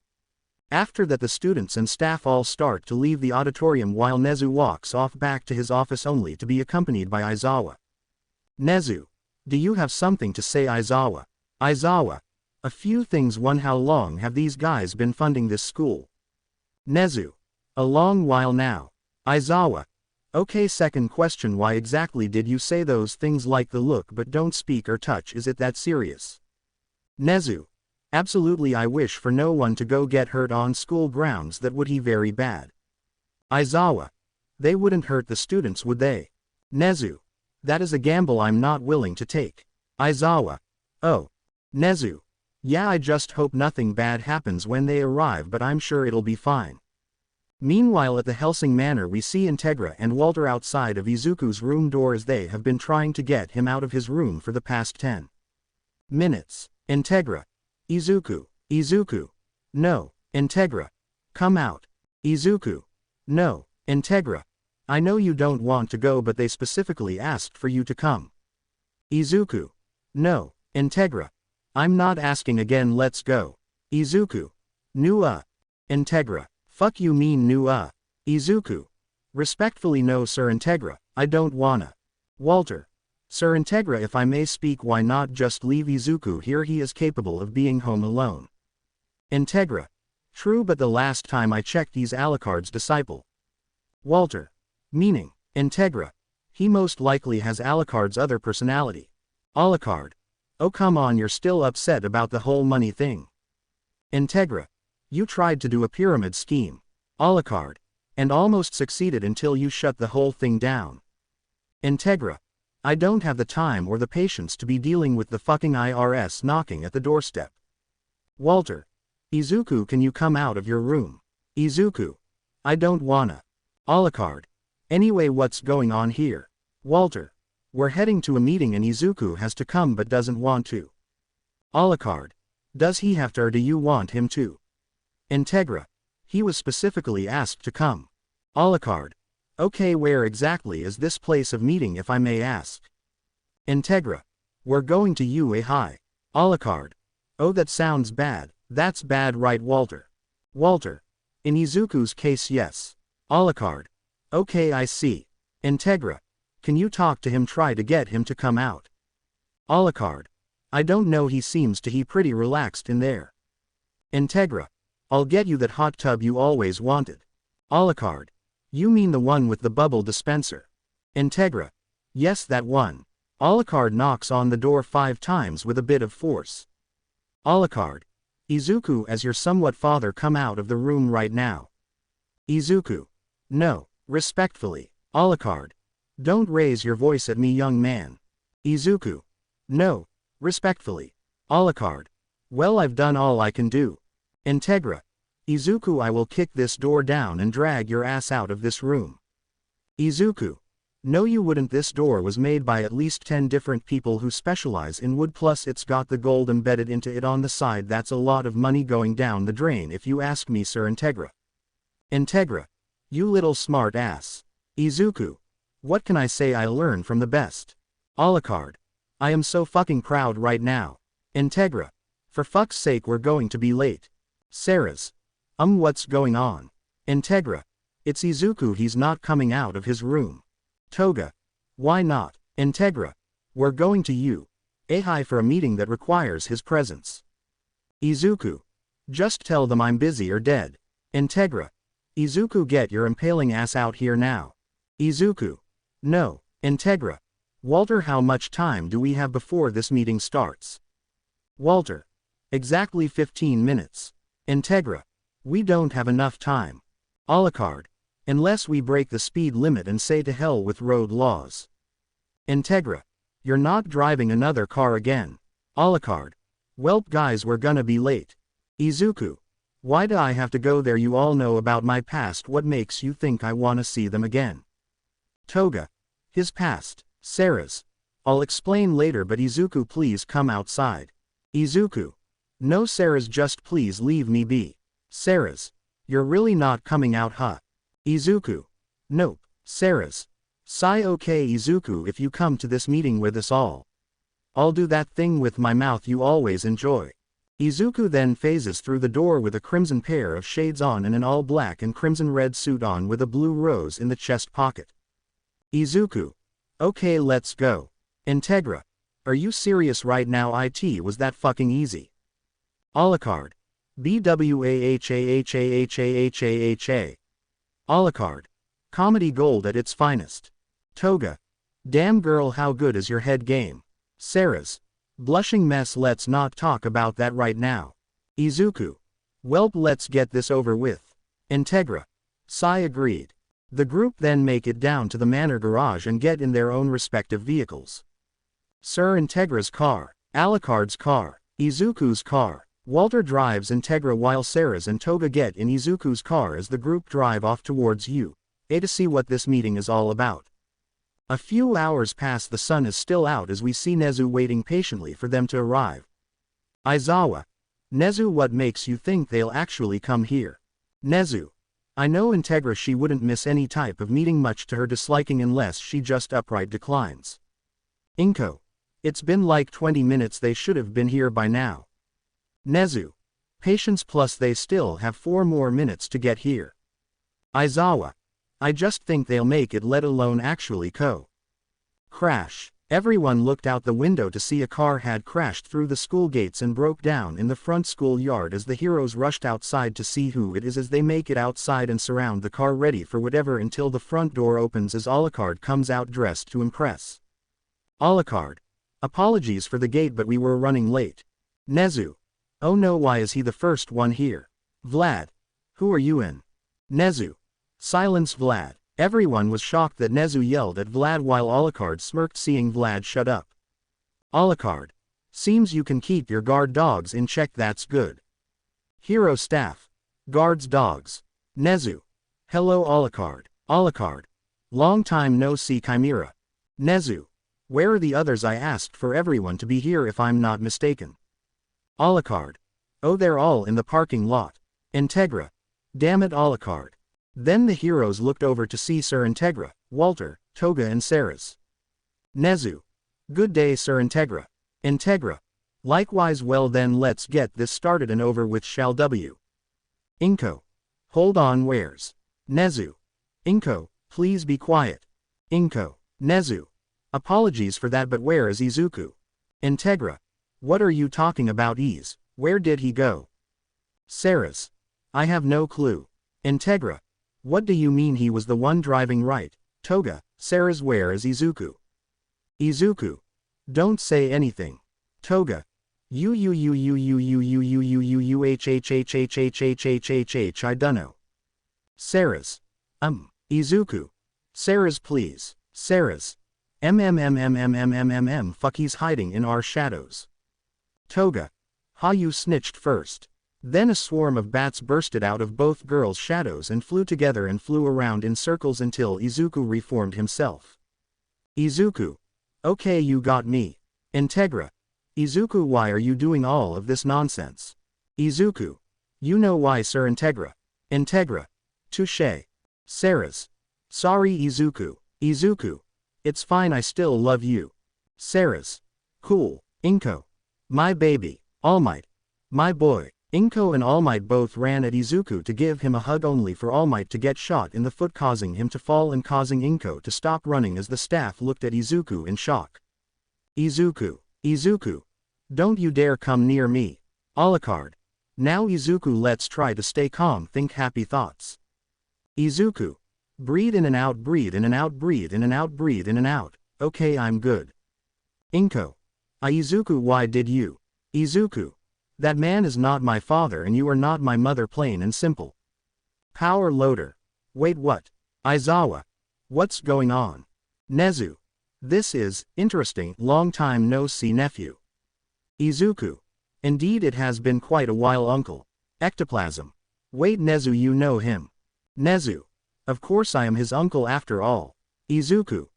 After that, the students and staff all start to leave the auditorium while Nezu walks off back to his office only to be accompanied by Aizawa. Nezu. Do you have something to say, Aizawa? Aizawa. A few things. One, how long have these guys been funding this school? Nezu. A long while now. Aizawa. Okay, second question, why exactly did you say those things like the look but don't speak or touch? Is it that serious? Nezu. Absolutely, I wish for no one to go get hurt on school grounds. That would be very bad. Aizawa. They wouldn't hurt the students, would they? Nezu. That is a gamble I'm not willing to take. Aizawa. Oh. Nezu. Yeah, I just hope nothing bad happens when they arrive, but I'm sure it'll be fine. Meanwhile, at the Hellsing Manor, we see Integra and Walter outside of Izuku's room door as they have been trying to get him out of his room for the past 10 minutes. Integra. Izuku. Izuku. No. Integra. Come out. Izuku. No. Integra. I know you don't want to go, but they specifically asked for you to come. Izuku. No. Integra. I'm not asking again, let's go. Izuku. Integra. Fuck you mean Izuku. Respectfully, no sir. Integra, I don't wanna. Walter. Sir Integra, if I may speak, why not just leave Izuku here? He is capable of being home alone. Integra. True, but the last time I checked, he's Alucard's disciple. Walter. Meaning? Integra. He most likely has Alucard's other personality. Alucard. Oh come on, you're still upset about the whole money thing. Integra. You tried to do a pyramid scheme, Alucard, and almost succeeded until you shut the whole thing down. Integra. I don't have the time or the patience to be dealing with the fucking IRS knocking at the doorstep. Walter. Izuku, can you come out of your room? Izuku. I don't wanna. Alucard. Anyway, what's going on here? Walter. We're heading to a meeting and Izuku has to come but doesn't want to. Alucard. Does he have to, or do you want him to? Integra. He was specifically asked to come. Alucard. Okay, where exactly is this place of meeting, if I may ask? Integra. We're going to UA High. Alucard. Oh, that sounds bad. That's bad, right, Walter? Walter. In Izuku's case, yes. Alucard. Okay, I see. Integra. Can you talk to him, try to get him to come out? Alucard. I don't know, he seems to be pretty relaxed in there. Integra. I'll get you that hot tub you always wanted. Alucard. You mean the one with the bubble dispenser? Integra. Yes, that one. Alucard knocks on the door 5 times with a bit of force. Alucard. Izuku, as your somewhat father, come out of the room right now. Izuku. No, respectfully. Alucard. Don't raise your voice at me, young man. Izuku. No, respectfully. Alucard. Well, I've done all I can do. Integra. Izuku, I will kick this door down and drag your ass out of this room. Izuku. No, you wouldn't. This door was made by at least 10 different people who specialize in wood, plus it's got the gold embedded into it on the side. That's a lot of money going down the drain if you ask me, sir. Integra. Integra. You little smart ass. Izuku. What can I say? I learn from the best. Alucard. I am so fucking proud right now. Integra. For fuck's sake, we're going to be late. Sarah's. What's going on? Integra. It's Izuku, he's not coming out of his room. Toga. Why not? Integra. We're going to UA High for a meeting that requires his presence. Izuku. Just tell them I'm busy or dead. Integra. Izuku, get your impaling ass out here now. Izuku. No. Integra. Walter, how much time do we have before this meeting starts? Walter. Exactly 15 minutes. Integra. We don't have enough time. Alucard. Unless we break the speed limit and say to hell with road laws. Integra. You're not driving another car again. Alucard. Welp guys, we're gonna be late. Izuku. Why do I have to go there? You all know about my past. What makes you think I wanna see them again? Toga. His past. Sarah's. I'll explain later, but Izuku, please come outside. Izuku. No, Sarah's, just please leave me be. Sarah's. You're really not coming out, huh? Izuku. Nope. Sarah's. Sigh. Okay Izuku, if you come to this meeting with us all, I'll do that thing with my mouth you always enjoy. Izuku then phases through the door with a crimson pair of shades on and an all black and crimson red suit on with a blue rose in the chest pocket. Izuku. Okay, let's go. Integra. Are you serious right now? It was that fucking easy. Alucard. BWAHAHAHAHAHA. Alucard. Comedy gold at its finest. Toga. Damn girl, how good is your head game? Sarah's. Blushing mess, let's not talk about that right now. Izuku. Welp, let's get this over with. Integra. Sai agreed. The group then make it down to the manor garage and get in their own respective vehicles. Sir Integra's car, Alucard's car, Izuku's car. Walter drives Integra while Sarah's and Toga get in Izuku's car as the group drive off towards UA to see what this meeting is all about. A few hours pass, the sun is still out as we see Nezu waiting patiently for them to arrive. Aizawa. Nezu, what makes you think they'll actually come here? Nezu. I know Integra, she wouldn't miss any type of meeting much to her disliking unless she just upright declines. Inko. It's been like 20 minutes, they should have been here by now. Nezu. Patience, plus they still have 4 more minutes to get here. Aizawa. I just think they'll make it, let alone actually crash. Everyone looked out the window to see a car had crashed through the school gates and broke down in the front schoolyard as the heroes rushed outside to see who it is. As they make it outside and surround the car ready for whatever until the front door opens as Alucard comes out dressed to impress. Alucard. Apologies for the gate, but we were running late. Nezu. Oh no, why is he the first one here? Vlad. Who are you in? Nezu. Silence, Vlad. Everyone was shocked that Nezu yelled at Vlad while Alucard smirked seeing Vlad shut up. Alucard. Seems you can keep your guard dogs in check, that's good. Hero staff. Guards dogs. Nezu. Hello Alucard. Alucard. Long time no see, Chimera. Nezu. Where are the others? I asked for everyone to be here if I'm not mistaken. Alucard. Oh, they're all in the parking lot. Integra. Damn it Alucard. Then the heroes looked over to see Sir Integra, Walter, Toga and Sarah's. Nezu. Good day Sir Integra. Integra. Likewise, well then let's get this started and over with, shall W. Inko. Hold on, where's Nezu? Inko, please be quiet. Inko. Nezu. Apologies for that, but where is Izuku? Integra. What are you talking about? Where did he go? Sarah's. I have no clue. Integra. What do you mean he was the one driving, right? Toga. Sarah's, where is Izuku? Izuku. Don't say anything. Toga. I dunno. Sarah's. Izuku. Sarah's, please. Sarah's. Fuck, he's hiding in our shadows. Toga. Ha, you snitched first. Then a swarm of bats bursted out of both girls' shadows and flew together and flew around in circles until Izuku reformed himself. Izuku. Okay, you got me. Integra. Izuku, why are you doing all of this nonsense? Izuku. You know why, Sir Integra. Integra. Touché. Sarah's. Sorry Izuku. Izuku. It's fine, I still love you. Sarah's. Cool. Inko. My baby. All Might. My boy. Inko and All Might both ran at Izuku to give him a hug, only for All Might to get shot in the foot, causing him to fall and causing Inko to stop running as the staff looked at Izuku in shock. Izuku. Izuku. Don't you dare come near me. Alucard. Now Izuku, let's try to stay calm, think happy thoughts. Izuku. Breathe in and out, breathe in and out, breathe in and out, breathe in and out. Okay, I'm good. Inko. Izuku, why did you? Izuku. That man is not my father and you are not my mother, plain and simple. Power loader. Wait, what? Aizawa. What's going on? Nezu. This is interesting, long time no see, nephew. Izuku. Indeed it has been quite a while, uncle. Ectoplasm. Wait, Nezu, you know him. Nezu. Of course I am his uncle after all. Izuku.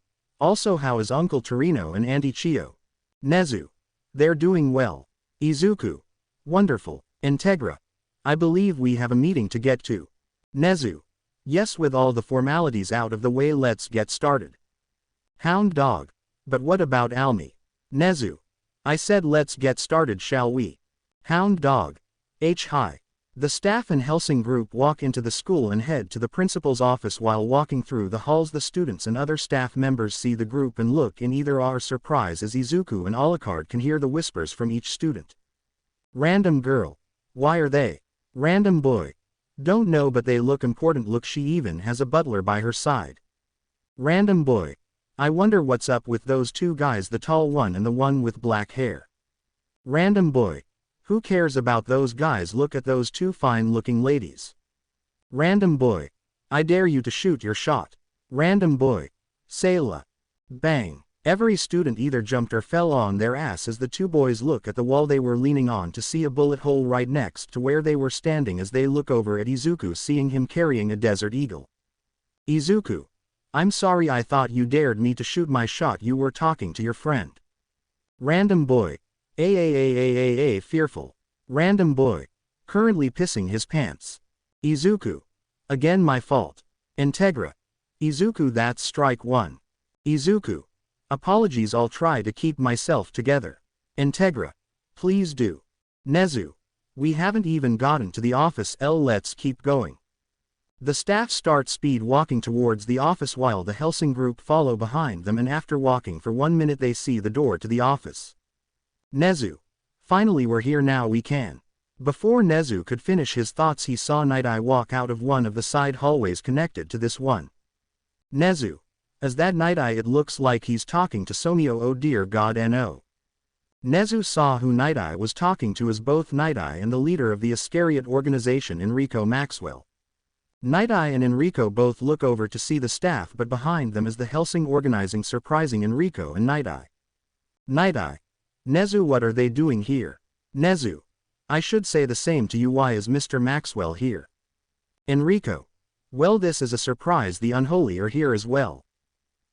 Also, how is Uncle Torino and Auntie Chio? Nezu. They're doing well. Izuku. Wonderful. Integra. I believe we have a meeting to get to. Nezu. Yes, with all the formalities out of the way, let's get started. Hound dog. But what about Almi? Nezu. I said let's get started, shall we? Hound dog. Hi. The staff and Hellsing group walk into the school and head to the principal's office. While walking through the halls, the students and other staff members see the group and look in either awe or surprise as Izuku and Alucard can hear the whispers from each student. Random girl. Why are they? Random boy. Don't know, but they look important. Look, she even has a butler by her side. Random boy. I wonder what's up with those two guys, the tall one and the one with black hair. Random boy. Who cares about those guys? Look at those two fine-looking ladies. Random boy. I dare you to shoot your shot. Random boy. Sayla. Bang. Every student either jumped or fell on their ass as the two boys look at the wall they were leaning on to see a bullet hole right next to where they were standing as they look over at Izuku, seeing him carrying a desert eagle. Izuku. I'm sorry, I thought you dared me to shoot my shot. You were talking to your friend. Random boy. Fearful. Random boy. Currently pissing his pants. Izuku. Again, my fault. Integra. Izuku, that's strike one. Izuku. Apologies, I'll try to keep myself together. Integra. Please do. Nezu. We haven't even gotten to the office. Let's keep going. The staff start speed walking towards the office while the Hellsing group follow behind them, and after walking for 1 minute they see the door to the office. Nezu. Finally, we're here, now we can. Before Nezu could finish his thoughts, he saw Night Eye walk out of one of the side hallways connected to this one. Nezu. Is that Night Eye? It looks like he's talking to Somio. Oh dear God, no. Nezu saw who Night Eye was talking to as both Night Eye and the leader of the Iscariot organization, Enrico Maxwell. Night Eye and Enrico both look over to see the staff, but behind them is the Hellsing organizing, surprising Enrico and Night Eye. Night Eye. Nezu, what are they doing here? Nezu. I should say the same to you. Why is Mr. Maxwell here? Enrico. Well, this is a surprise. The unholy are here as well.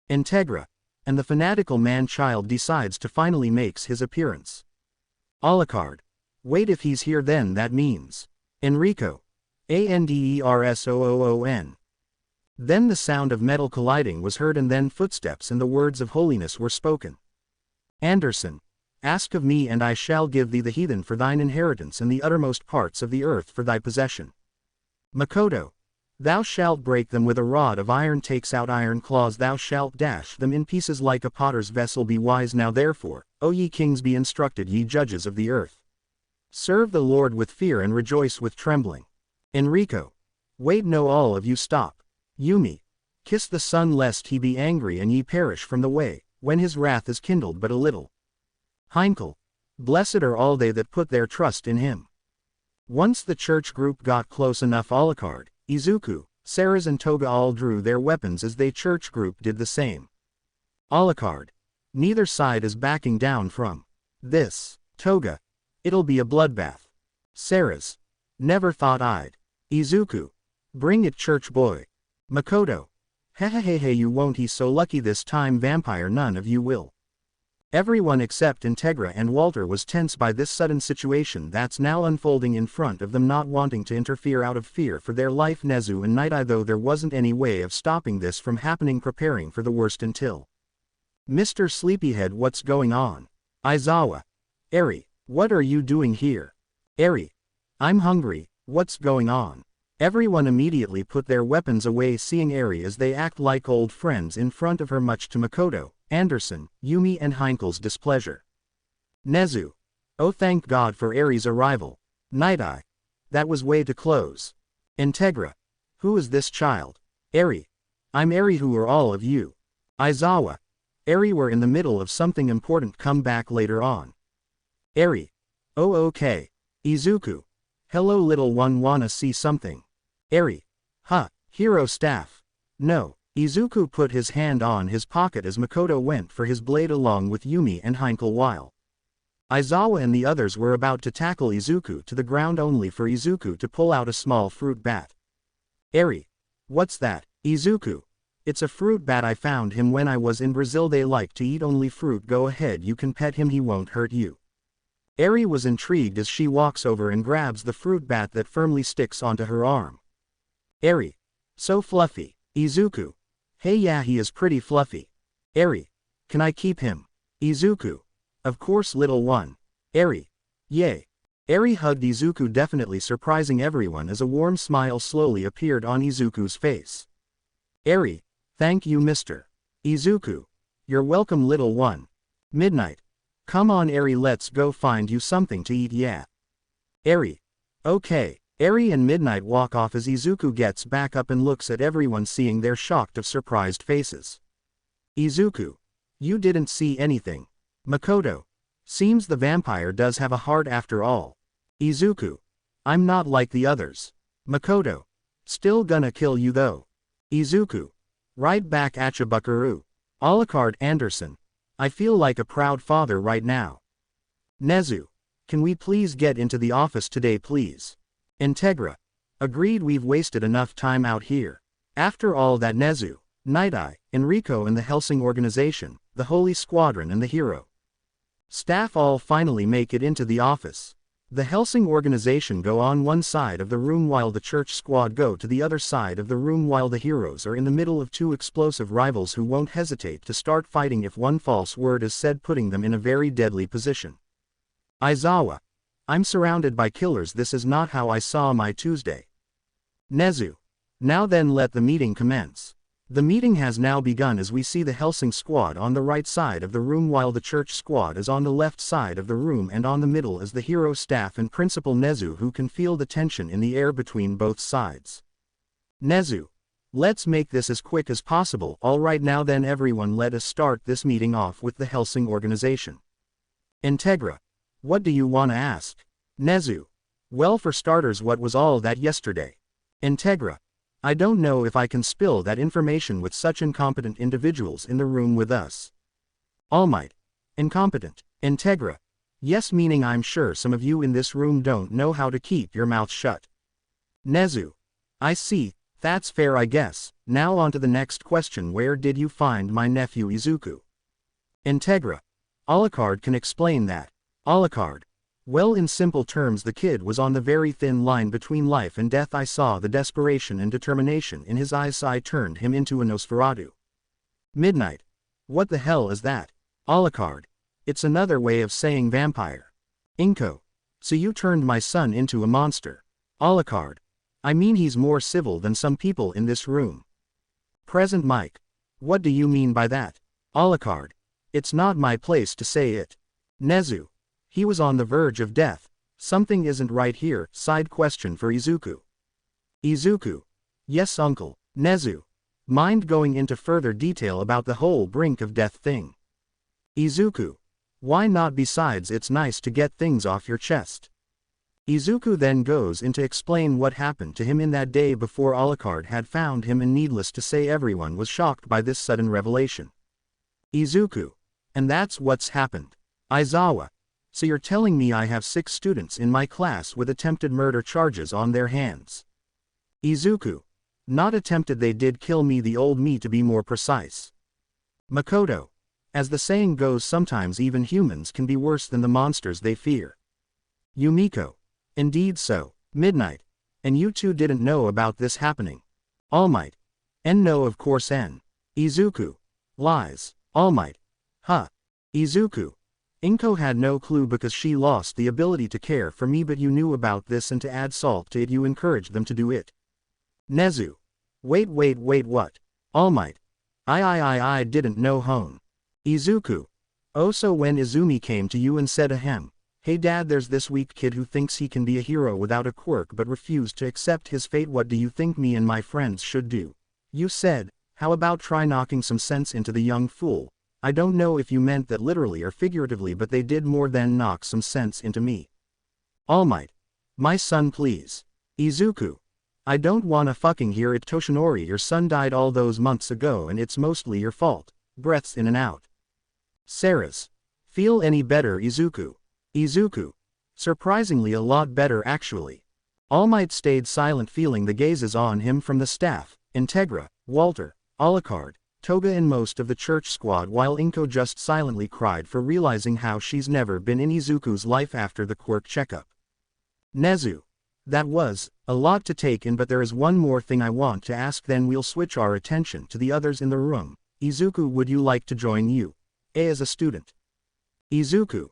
Integra. And the fanatical man-child decides to finally makes his appearance. Alucard. Wait, if he's here then that means. Enrico. Anderson. Then the sound of metal colliding was heard, and then footsteps and the words of holiness were spoken. Anderson. Ask of me and I shall give thee the heathen for thine inheritance and the uttermost parts of the earth for thy possession. Makoto. Thou shalt break them with a rod of iron. Takes out iron claws. Thou shalt dash them in pieces like a potter's vessel. Be wise now therefore, O ye kings, be instructed, ye judges of the earth. Serve the Lord with fear and rejoice with trembling. Enrico. Wait, no, all of you stop. Yumi. Kiss the Son lest he be angry and ye perish from the way, when his wrath is kindled but a little. Heinkel. Blessed are all they that put their trust in him. Once the church group got close enough, Alucard, Izuku, Ceres and Toga all drew their weapons as they church group did the same. Alucard. Neither side is backing down from this. Toga. It'll be a bloodbath. Ceres. Never thought I'd. Izuku. Bring it, church boy. Makoto. Hehehehe, you won't. He's so lucky this time, vampire, none of you will. Everyone except Integra and Walter was tense by this sudden situation that's now unfolding in front of them, not wanting to interfere out of fear for their life. Nezu and Night Eye, though there wasn't any way of stopping this from happening, preparing for the worst until. Mr. Sleepyhead, what's going on? Aizawa. Eri, what are you doing here? Eri. I'm hungry, what's going on? Everyone immediately put their weapons away, seeing Eri as they act like old friends in front of her, much to Makoto, Anderson, Yumi and Heinkel's displeasure. Nezu. Oh, thank God for Eri's arrival. Night Eye. That was way too close. Integra. Who is this child? Eri. I'm Eri. Who are all of you? Aizawa. Eri, we're in the middle of something important, come back later on. Eri. Oh, okay. Izuku. Hello little one, wanna see something? Eri. Huh, hero staff. No. Izuku put his hand on his pocket as Makoto went for his blade along with Yumi and Heinkel while Aizawa and the others were about to tackle Izuku to the ground only for Izuku to pull out a small fruit bat. Eri. What's that? Izuku. It's a fruit bat, I found him when I was in Brazil, they like to eat only fruit, go ahead, you can pet him, he won't hurt you. Eri was intrigued as she walks over and grabs the fruit bat that firmly sticks onto her arm. Eri. So fluffy. Izuku. Hey, yeah, he is pretty fluffy. Eri. Can I keep him? Izuku. Of course little one. Eri. Yay. Eri hugged Izuku, definitely surprising everyone as a warm smile slowly appeared on Izuku's face. Eri. Thank you, Mr. Izuku. You're welcome little one. Midnight. Come on Eri, let's go find you something to eat, yeah. Eri. Okay. Eri and Midnight walk off as Izuku gets back up and looks at everyone, seeing their shocked of surprised faces. Izuku. You didn't see anything. Makoto. Seems the vampire does have a heart after all. Izuku. I'm not like the others. Makoto. Still gonna kill you though. Izuku. Right back at ya buckaroo. Alucard Anderson. I feel like a proud father right now. Nezu. Can we please get into the office today please? Integra. Agreed, we've wasted enough time out here. After all that, Nezu, Night Eye, Enrico and the Hellsing organization, the Holy Squadron and the Hero staff all finally make it into the office. The Hellsing organization go on one side of the room while the Church Squad go to the other side of the room, while the heroes are in the middle of two explosive rivals who won't hesitate to start fighting if one false word is said, putting them in a very deadly position. Aizawa. I'm surrounded by killers, this is not how I saw my Tuesday. Nezu. Now then, let the meeting commence. The meeting has now begun as we see the Hellsing squad on the right side of the room while the Church squad is on the left side of the room, and on the middle is the hero staff and Principal Nezu, who can feel the tension in the air between both sides. Nezu. Let's make this as quick as possible. Alright, now then everyone, let us start this meeting off with the Hellsing organization. Integra. What do you wanna ask? Nezu. Well, for starters, what was all that yesterday? Integra. I don't know if I can spill that information with such incompetent individuals in the room with us. All Might. Incompetent. Integra. Yes, meaning I'm sure some of you in this room don't know how to keep your mouth shut. Nezu. I see, that's fair I guess. Now on to the next question, where did you find my nephew Izuku? Integra. Alucard can explain that. Alucard. Well, in simple terms, the kid was on the very thin line between life and death. I saw the desperation and determination in his eyes. I turned him into a Nosferatu. Midnight. What the hell is that? Alucard. It's another way of saying vampire. Inko. So you turned my son into a monster. Alucard. I mean, he's more civil than some people in this room. Present Mike. What do you mean by that? Alucard. It's not my place to say it. Nezu. He was on the verge of death. Something isn't right here. Side question for Izuku. Izuku. Yes, uncle. Nezu. Mind going into further detail about the whole brink of death thing? Izuku. Why not, besides it's nice to get things off your chest. Izuku then goes in to explain what happened to him in that day before Alucard had found him, and needless to say everyone was shocked by this sudden revelation. Izuku. And that's what's happened. Aizawa. So you're telling me I have 6 students in my class with attempted murder charges on their hands? Izuku. Not attempted, they did kill me, the old me to be more precise. Makoto. As the saying goes, sometimes even humans can be worse than the monsters they fear. Yumiko. Indeed so. Midnight. And you two didn't know about this happening? All Might. And no, of course. N. Izuku. Lies. All Might. Huh. Izuku. Inko had no clue because she lost the ability to care for me, but you knew about this, and to add salt to it you encouraged them to do it. Nezu. Wait, what? All Might. I didn't know. Hone. Izuku. Oh, so when Izumi came to you and said ahem, hey dad, there's this weak kid who thinks he can be a hero without a quirk but refused to accept his fate, what do you think me and my friends should do? You said, how about try knocking some sense into the young fool? I don't know if you meant that literally or figuratively, but they did more than knock some sense into me. All Might. My son please. Izuku. I don't wanna fucking hear it Toshinori, your son died all those months ago and it's mostly your fault. Breaths in and out. Sarah's. Feel any better Izuku? Izuku. Surprisingly a lot better actually. All Might stayed silent, feeling the gazes on him from the staff, Integra, Walter, Alucard, Toga and most of the church squad, while Inko just silently cried for realizing how she's never been in Izuku's life after the quirk checkup. Nezu. That was a lot to take in, but there is one more thing I want to ask, then we'll switch our attention to the others in the room. Izuku, would you like to join you? As a student? Izuku.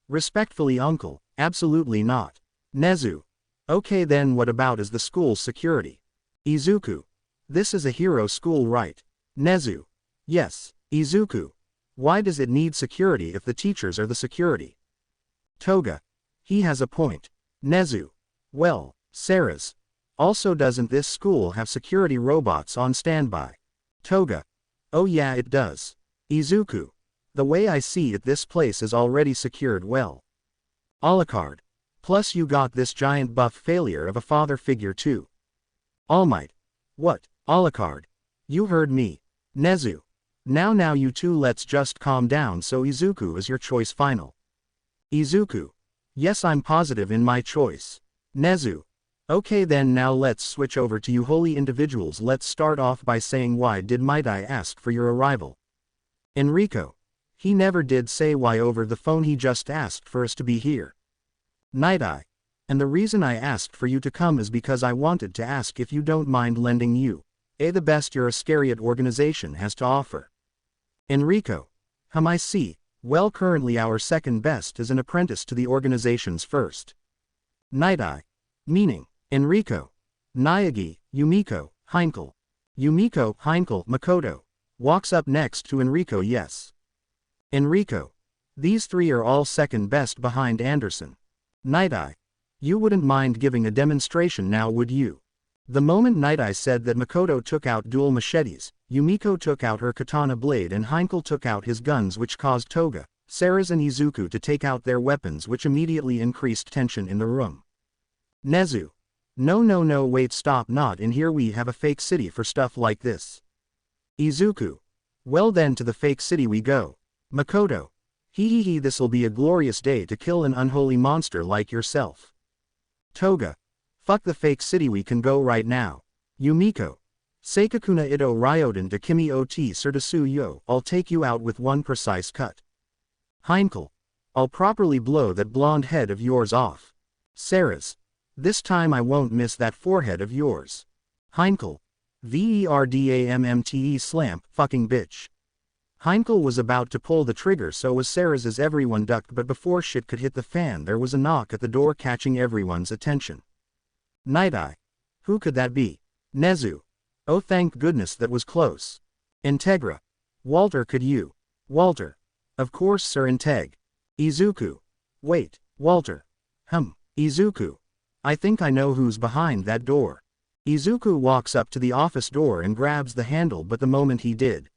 Respectfully uncle, absolutely not. Nezu. Okay then what about as the school's security? Izuku. This is a hero school, right? Nezu. Yes. Izuku. Why does it need security if the teachers are the security? Toga. He has a point. Nezu. Well, Sarah's. Also, doesn't this school have security robots on standby? Toga. Oh yeah it does. Izuku. The way I see it, this place is already secured well. Alucard. Plus you got this giant buff failure of a father figure too. All Might. What, Alucard? You heard me. Nezu. Now you two let's just calm down. So Izuku, is your choice final? Izuku. Yes, I'm positive in my choice. Nezu. Okay then, now let's switch over to you holy individuals. Let's start off by saying, why did Might I ask for your arrival? Enrico. He never did say why over the phone, he just asked for us to be here. Night Eye. And the reason I asked for you to come is because I wanted to ask if you don't mind lending you the best your Iscariot organization has to offer. Enrico. I see. Well, currently our second best is an apprentice to the organization's first. Night Eye. Meaning, Enrico. Nayagi, Yumiko, Heinkel. Yumiko, Heinkel, Makoto. Walks up next to Enrico. Yes. Enrico. These three are all second best behind Anderson. Night Eye. You wouldn't mind giving a demonstration now, would you? The moment Night Eye said that, Makoto took out dual machetes, Yumiko took out her katana blade and Heinkel took out his guns, which caused Toga, Sarah's and Izuku to take out their weapons, which immediately increased tension in the room. Nezu. No wait, stop, not in here, we have a fake city for stuff like this. Izuku. Well then, to the fake city we go. Makoto. Hee, this'll be a glorious day to kill an unholy monster like yourself. Toga. Fuck the fake city, we can go right now. Yumiko. Seikakuna ito ryoden de kimi ot surdasu yo, I'll take you out with one precise cut. Heinkel. I'll properly blow that blonde head of yours off. Sarah's. This time I won't miss that forehead of yours. Heinkel. Verdamte slam, fucking bitch. Heinkel was about to pull the trigger, so was Sarah's as everyone ducked, but before shit could hit the fan there was a knock at the door, catching everyone's attention. Night Eye. Who could that be? Nezu. Oh thank goodness, that was close. Integra. Walter, could you? Walter. Of course sir. Integ. Izuku. Wait, Walter. Izuku. I think I know who's behind that door. Izuku walks up to the office door and grabs the handle, but the moment he did,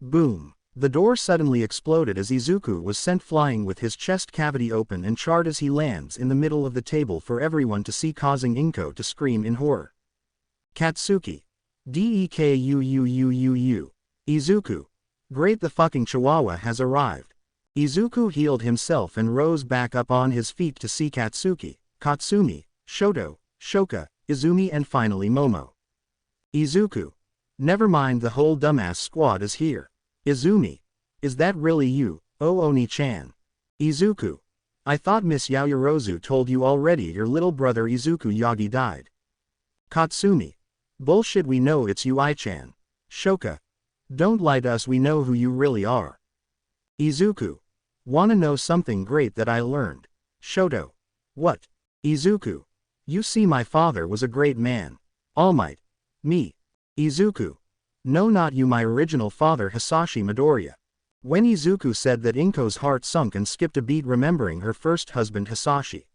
boom. The door suddenly exploded as Izuku was sent flying with his chest cavity open and charred as he lands in the middle of the table for everyone to see, causing Inko to scream in horror. Katsuki. Dekuuu. Izuku. Great, the fucking chihuahua has arrived. Izuku healed himself and rose back up on his feet to see Katsuki, Katsumi, Shoto, Shoka, Izumi and finally Momo. Izuku. Never mind, the whole dumbass squad is here. Izumi. Is that really you, oh Oni-chan? Izuku. I thought Miss Yaoyorozu told you already your little brother Izuku Yagi died. Katsumi. Bullshit, we know it's you, I-chan. Shoka. Don't lie to us, we know who you really are. Izuku. Wanna know something great that I learned? Shoto. What? Izuku. You see, my father was a great man. All Might. Me. Izuku. No, not you, my original father Hisashi Midoriya. When Izuku said that, Inko's heart sunk and skipped a beat, remembering her first husband Hisashi.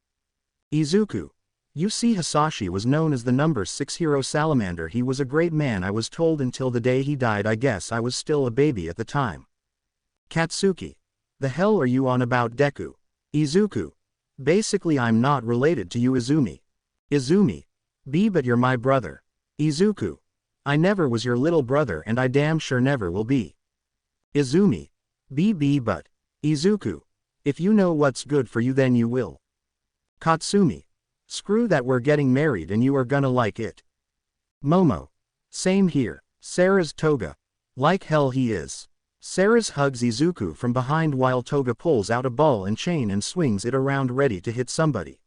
Izuku. You see, Hisashi was known as the number 6 hero salamander. He was a great man, I was told, until the day he died. I guess I was still a baby at the time. Katsuki. The hell are you on about, Deku? Izuku. Basically I'm not related to you Izumi. Izumi. But you're my brother. Izuku. I never was your little brother and I damn sure never will be. Izumi. But. Izuku. If you know what's good for you then you will. Katsumi. Screw that, we're getting married and you are gonna like it. Momo. Same here. Sarah's Toga. Like hell he is. Sarah's hugs Izuku from behind while Toga pulls out a ball and chain and swings it around ready to hit somebody.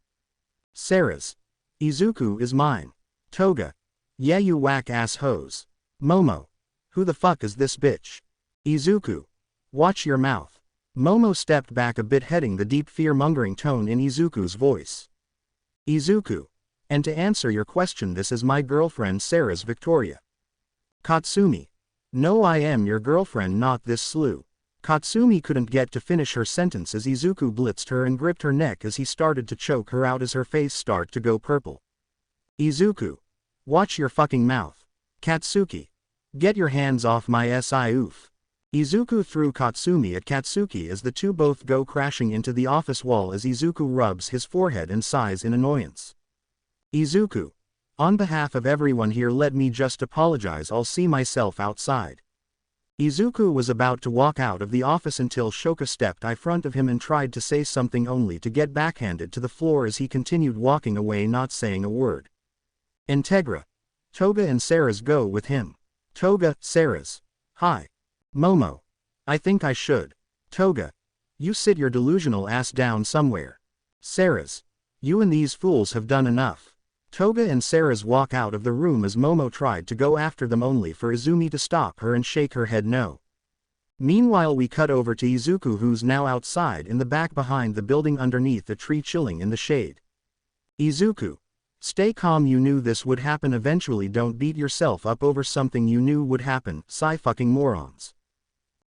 Sarah's. Izuku is mine. Toga. Yeah you whack ass hose. Momo. Who the fuck is this bitch? Izuku. Watch your mouth. Momo stepped back a bit, heading the deep fear-mongering tone in Izuku's voice. Izuku. And to answer your question, this is my girlfriend Sarah's Victoria. Katsumi. No, I am your girlfriend, not this slew. Katsumi couldn't get to finish her sentence as Izuku blitzed her and gripped her neck as he started to choke her out as her face started to go purple. Izuku. Watch your fucking mouth. Katsuki. Get your hands off my oof. Izuku threw Katsumi at Katsuki as the two both go crashing into the office wall as Izuku rubs his forehead and sighs in annoyance. Izuku. On behalf of everyone here, let me just apologize, I'll see myself outside. Izuku was about to walk out of the office until Shoka stepped in front of him and tried to say something only to get backhanded to the floor as he continued walking away, not saying a word. Integra. Toga and Sarah's go with him. Toga, Sarah's. Hi. Momo. I think I should. Toga. You sit your delusional ass down somewhere. Sarah's. You and these fools have done enough. Toga and Sarah's walk out of the room as Momo tried to go after them only for Izumi to stop her and shake her head no. Meanwhile we cut over to Izuku, who's now outside in the back behind the building underneath a tree chilling in the shade. Izuku. Stay calm, you knew this would happen eventually, don't beat yourself up over something you knew would happen, sigh-fucking morons.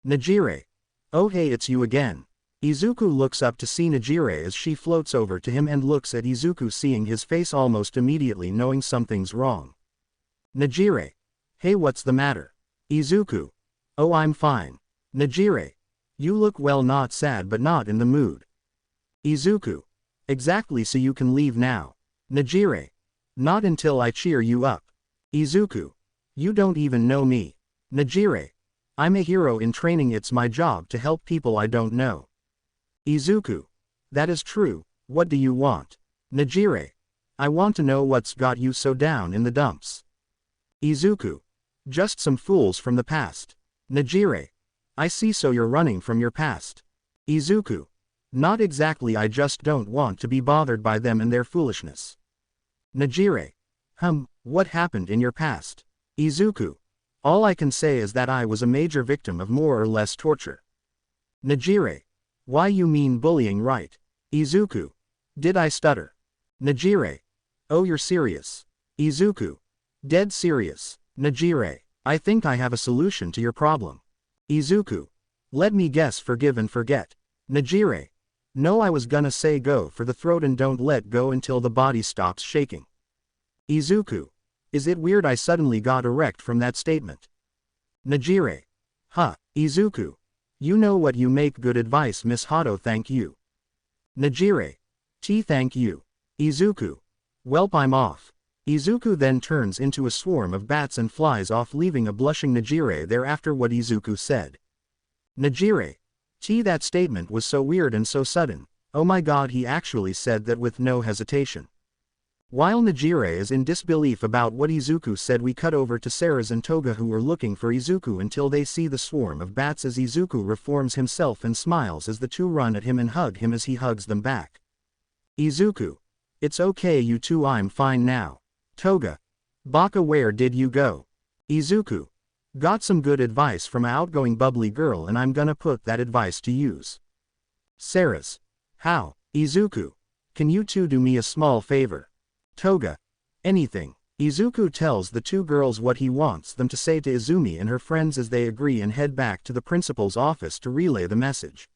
Najire. Oh hey, it's you again. Izuku looks up to see Najire as she floats over to him and looks at Izuku, seeing his face almost immediately knowing something's wrong. Najire. Hey, what's the matter? Izuku. Oh, I'm fine. Najire. You look well, not sad but not in the mood. Izuku. Exactly, so you can leave now. Najire. Not until I cheer you up. Izuku. You don't even know me. Najire. I'm a hero in training, it's my job to help people I don't know. Izuku. That is true, what do you want? Najire. I want to know what's got you so down in the dumps. Izuku. Just some fools from the past. Najire. I see, so you're running from your past. Izuku. Not exactly, I just don't want to be bothered by them and their foolishness. Najire. What happened in your past? Izuku. All I can say is that I was a major victim of more or less torture. Najire. Why, you mean bullying, right? Izuku. Did I stutter? Najire. Oh, you're serious. Izuku. Dead serious. Najire. I think I have a solution to your problem. Izuku. Let me guess, forgive and forget. Najire. No, I was gonna say go for the throat and don't let go until the body stops shaking. Izuku. Is it weird I suddenly got erect from that statement? Najire. Izuku. You know what, you make good advice, Miss Hato, thank you. Najire. Thank you. Izuku. Welp, I'm off. Izuku then turns into a swarm of bats and flies off, leaving a blushing Najire there after what Izuku said. Najire. That statement was so weird and so sudden. Oh my god, he actually said that with no hesitation. While Najire is in disbelief about what Izuku said, we cut over to Sarah's and Toga, who are looking for Izuku until they see the swarm of bats as Izuku reforms himself and smiles as the two run at him and hug him as he hugs them back. Izuku. It's okay you two, I'm fine now. Toga. Baka, where did you go? Izuku. Got some good advice from an outgoing bubbly girl and I'm gonna put that advice to use. Sarah's. How? Izuku. Can you two do me a small favor? Toga. Anything. Izuku tells the two girls what he wants them to say to Izumi and her friends as they agree and head back to the principal's office to relay the message.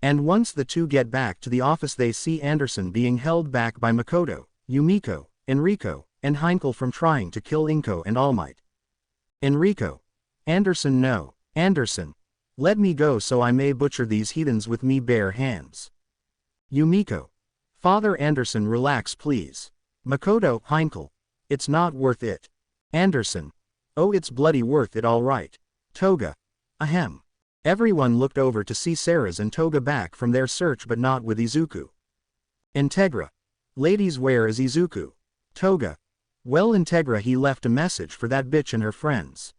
And once the two get back to the office, they see Anderson being held back by Makoto, Yumiko, Enrico, and Heinkel from trying to kill Inko and All Might. Enrico. Anderson, no. Anderson. Let me go so I may butcher these heathens with me bare hands. Yumiko. Father Anderson, relax please. Makoto, Heinkel. It's not worth it. Anderson. Oh, it's bloody worth it, alright. Toga. Ahem. Everyone looked over to see Sarah's and Toga back from their search, but not with Izuku. Integra. Ladies, where is Izuku? Toga. Well, Integra, he left a message for that bitch and her friends.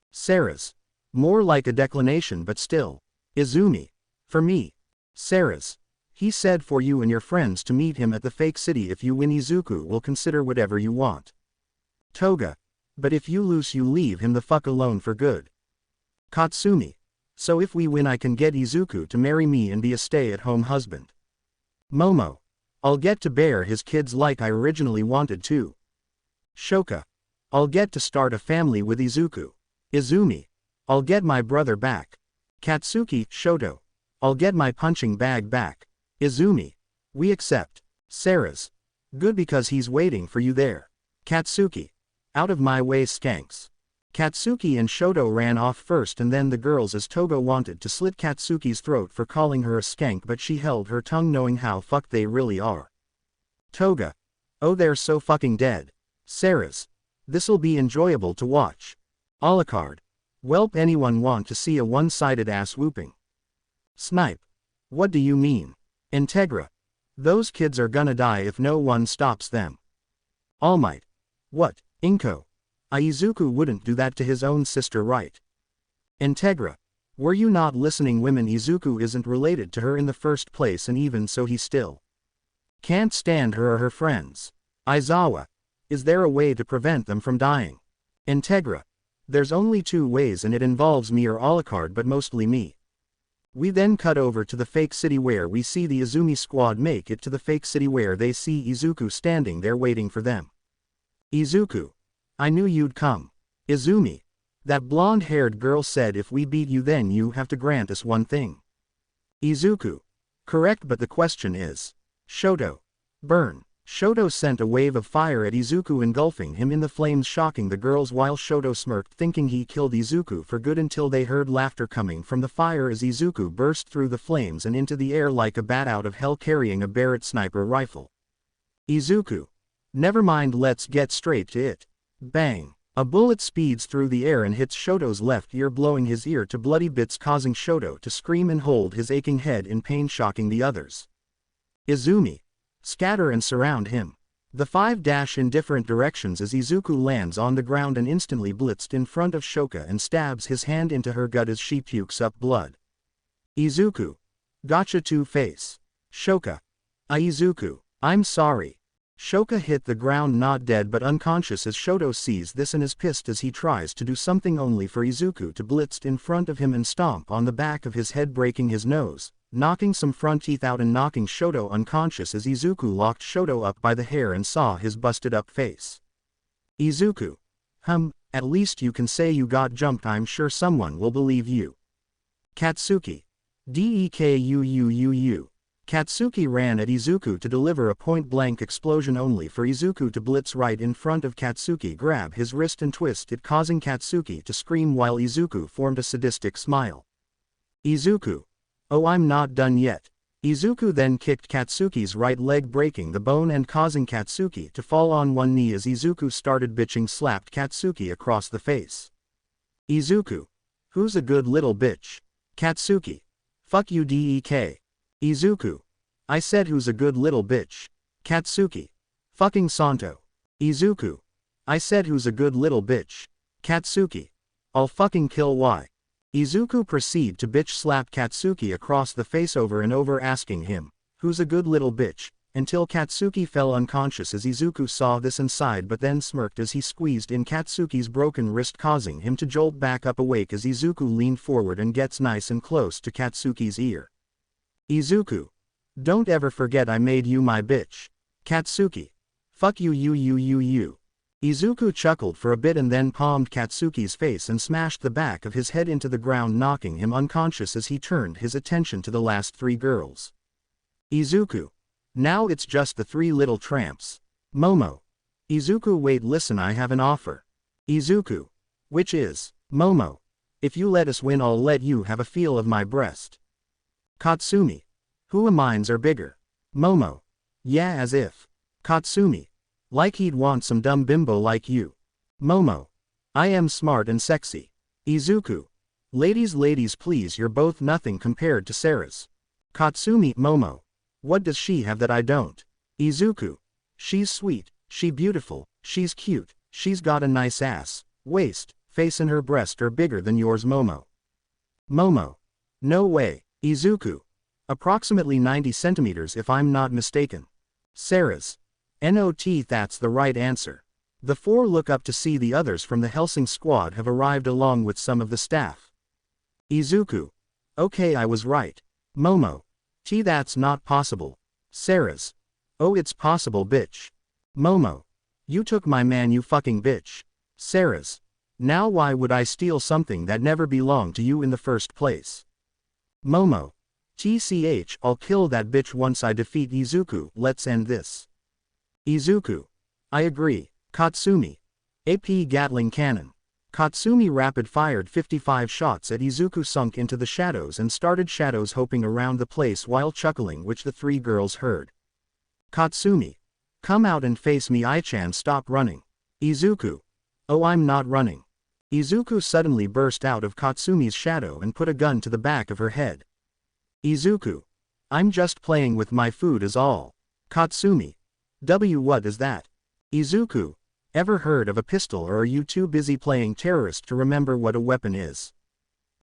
Sarah's. More like a declination, but still. Izumi. For me. Sarah's. He said for you and your friends to meet him at the fake city. If you win, Izuku will consider whatever you want. Toga. But if you lose, you leave him the fuck alone for good. Katsumi. So if we win, I can get Izuku to marry me and be a stay-at-home husband. Momo. I'll get to bear his kids like I originally wanted to. Shoka. I'll get to start a family with Izuku. Izumi. I'll get my brother back. Katsuki. Shoto. I'll get my punching bag back. Izumi. We accept. Sarah's. Good, because he's waiting for you there. Katsuki. Out of my way, skanks. Katsuki and Shoto ran off first, and then the girls, as Toga wanted to slit Katsuki's throat for calling her a skank, but she held her tongue, knowing how fucked they really are. Toga. Oh, they're so fucking dead. Sarah's. This'll be enjoyable to watch. Alucard. Welp, anyone want to see a one-sided ass whooping? Snipe. What do you mean? Integra. Those kids are gonna die if no one stops them. All Might. What, Inko? Izuku wouldn't do that to his own sister, right? Integra. Were you not listening, women? Izuku isn't related to her in the first place, and even so he still can't stand her or her friends. Aizawa. Is there a way to prevent them from dying? Integra. There's only two ways, and it involves me or Alucard, but mostly me. We then cut over to the fake city where we see the Izumi squad make it to the fake city where they see Izuku standing there waiting for them. Izuku. I knew you'd come. Izumi. That blonde-haired girl said if we beat you, then you have to grant us one thing. Izuku. Correct, but the question is. Shoto. Burn. Shoto sent a wave of fire at Izuku, engulfing him in the flames, shocking the girls, while Shoto smirked, thinking he killed Izuku for good, until they heard laughter coming from the fire as Izuku burst through the flames and into the air like a bat out of hell, carrying a Barrett sniper rifle. Izuku. Never mind, let's get straight to it. Bang. A bullet speeds through the air and hits Shoto's left ear, blowing his ear to bloody bits, causing Shoto to scream and hold his aching head in pain, shocking the others. Izumi. Scatter and surround him. The five dash in different directions as Izuku lands on the ground and instantly blitzed in front of Shoka and stabs his hand into her gut as she pukes up blood. Izuku. Gotcha, Two-Face. Shoka. Izuku. I'm sorry. Shoka hit the ground, not dead but unconscious, as Shoto sees this and is pissed as he tries to do something only for Izuku to blitz in front of him and stomp on the back of his head, breaking his nose, knocking some front teeth out and knocking Shoto unconscious as Izuku locked Shoto up by the hair and saw his busted up face. Izuku. At least you can say you got jumped, I'm sure someone will believe you. Katsuki. Dekuuu. Katsuki ran at Izuku to deliver a point-blank explosion, only for Izuku to blitz right in front of Katsuki, grab his wrist and twist it, causing Katsuki to scream while Izuku formed a sadistic smile. Izuku. Oh, I'm not done yet. Izuku then kicked Katsuki's right leg, breaking the bone and causing Katsuki to fall on one knee as Izuku started bitching, slapped Katsuki across the face. Izuku. Who's a good little bitch? Katsuki. Fuck you, Dek. Izuku. I said who's a good little bitch? Katsuki. Fucking Santo. Izuku. I said who's a good little bitch? Katsuki. I'll fucking kill Y. Izuku proceed to bitch slap Katsuki across the face over and over, asking him, who's a good little bitch, until Katsuki fell unconscious as Izuku saw this and sighed, but then smirked as he squeezed in Katsuki's broken wrist, causing him to jolt back up awake as Izuku leaned forward and gets nice and close to Katsuki's ear. Izuku. Don't ever forget I made you my bitch. Katsuki. Fuck you. Izuku chuckled for a bit and then palmed Katsuki's face and smashed the back of his head into the ground, knocking him unconscious as he turned his attention to the last three girls. Izuku. Now it's just the three little tramps. Momo. Izuku. Wait, listen, I have an offer. Izuku. Which is? Momo. If you let us win, I'll let you have a feel of my breast. Katsumi. Who mines are bigger? Momo. Yeah, as if. Katsumi. Like he'd want some dumb bimbo like you. Momo. I am smart and sexy. Izuku. Ladies please, you're both nothing compared to Sarah's. Katsumi. Momo. What does she have that I don't? Izuku. She's sweet, she beautiful, she's cute, she's got a nice ass, waist, face and her breast are bigger than yours. Momo. Momo. No way. Izuku. Approximately 90 centimeters if I'm not mistaken. Sarah's. Not, that's the right answer. The four look up to see the others from the Hellsing squad have arrived along with some of the staff. Izuku. Okay, I was right. Momo. That's not possible. Sarah's. Oh, it's possible, bitch. Momo. You took my man, you fucking bitch. Sarah's. Now why would I steal something that never belonged to you in the first place? Momo. I'll kill that bitch once I defeat Izuku, let's end this. Izuku. I agree. Katsumi. AP Gatling Cannon. Katsumi rapid-fired 55 shots at Izuku, sunk into the shadows and started shadows hopping around the place while chuckling, which the three girls heard. Katsumi. Come out and face me. I-chan, stop running. Izuku. Oh, I'm not running. Izuku suddenly burst out of Katsumi's shadow and put a gun to the back of her head. Izuku. I'm just playing with my food is all. Katsumi. What is that? Izuku. Ever heard of a pistol, or are you too busy playing terrorist to remember what a weapon is?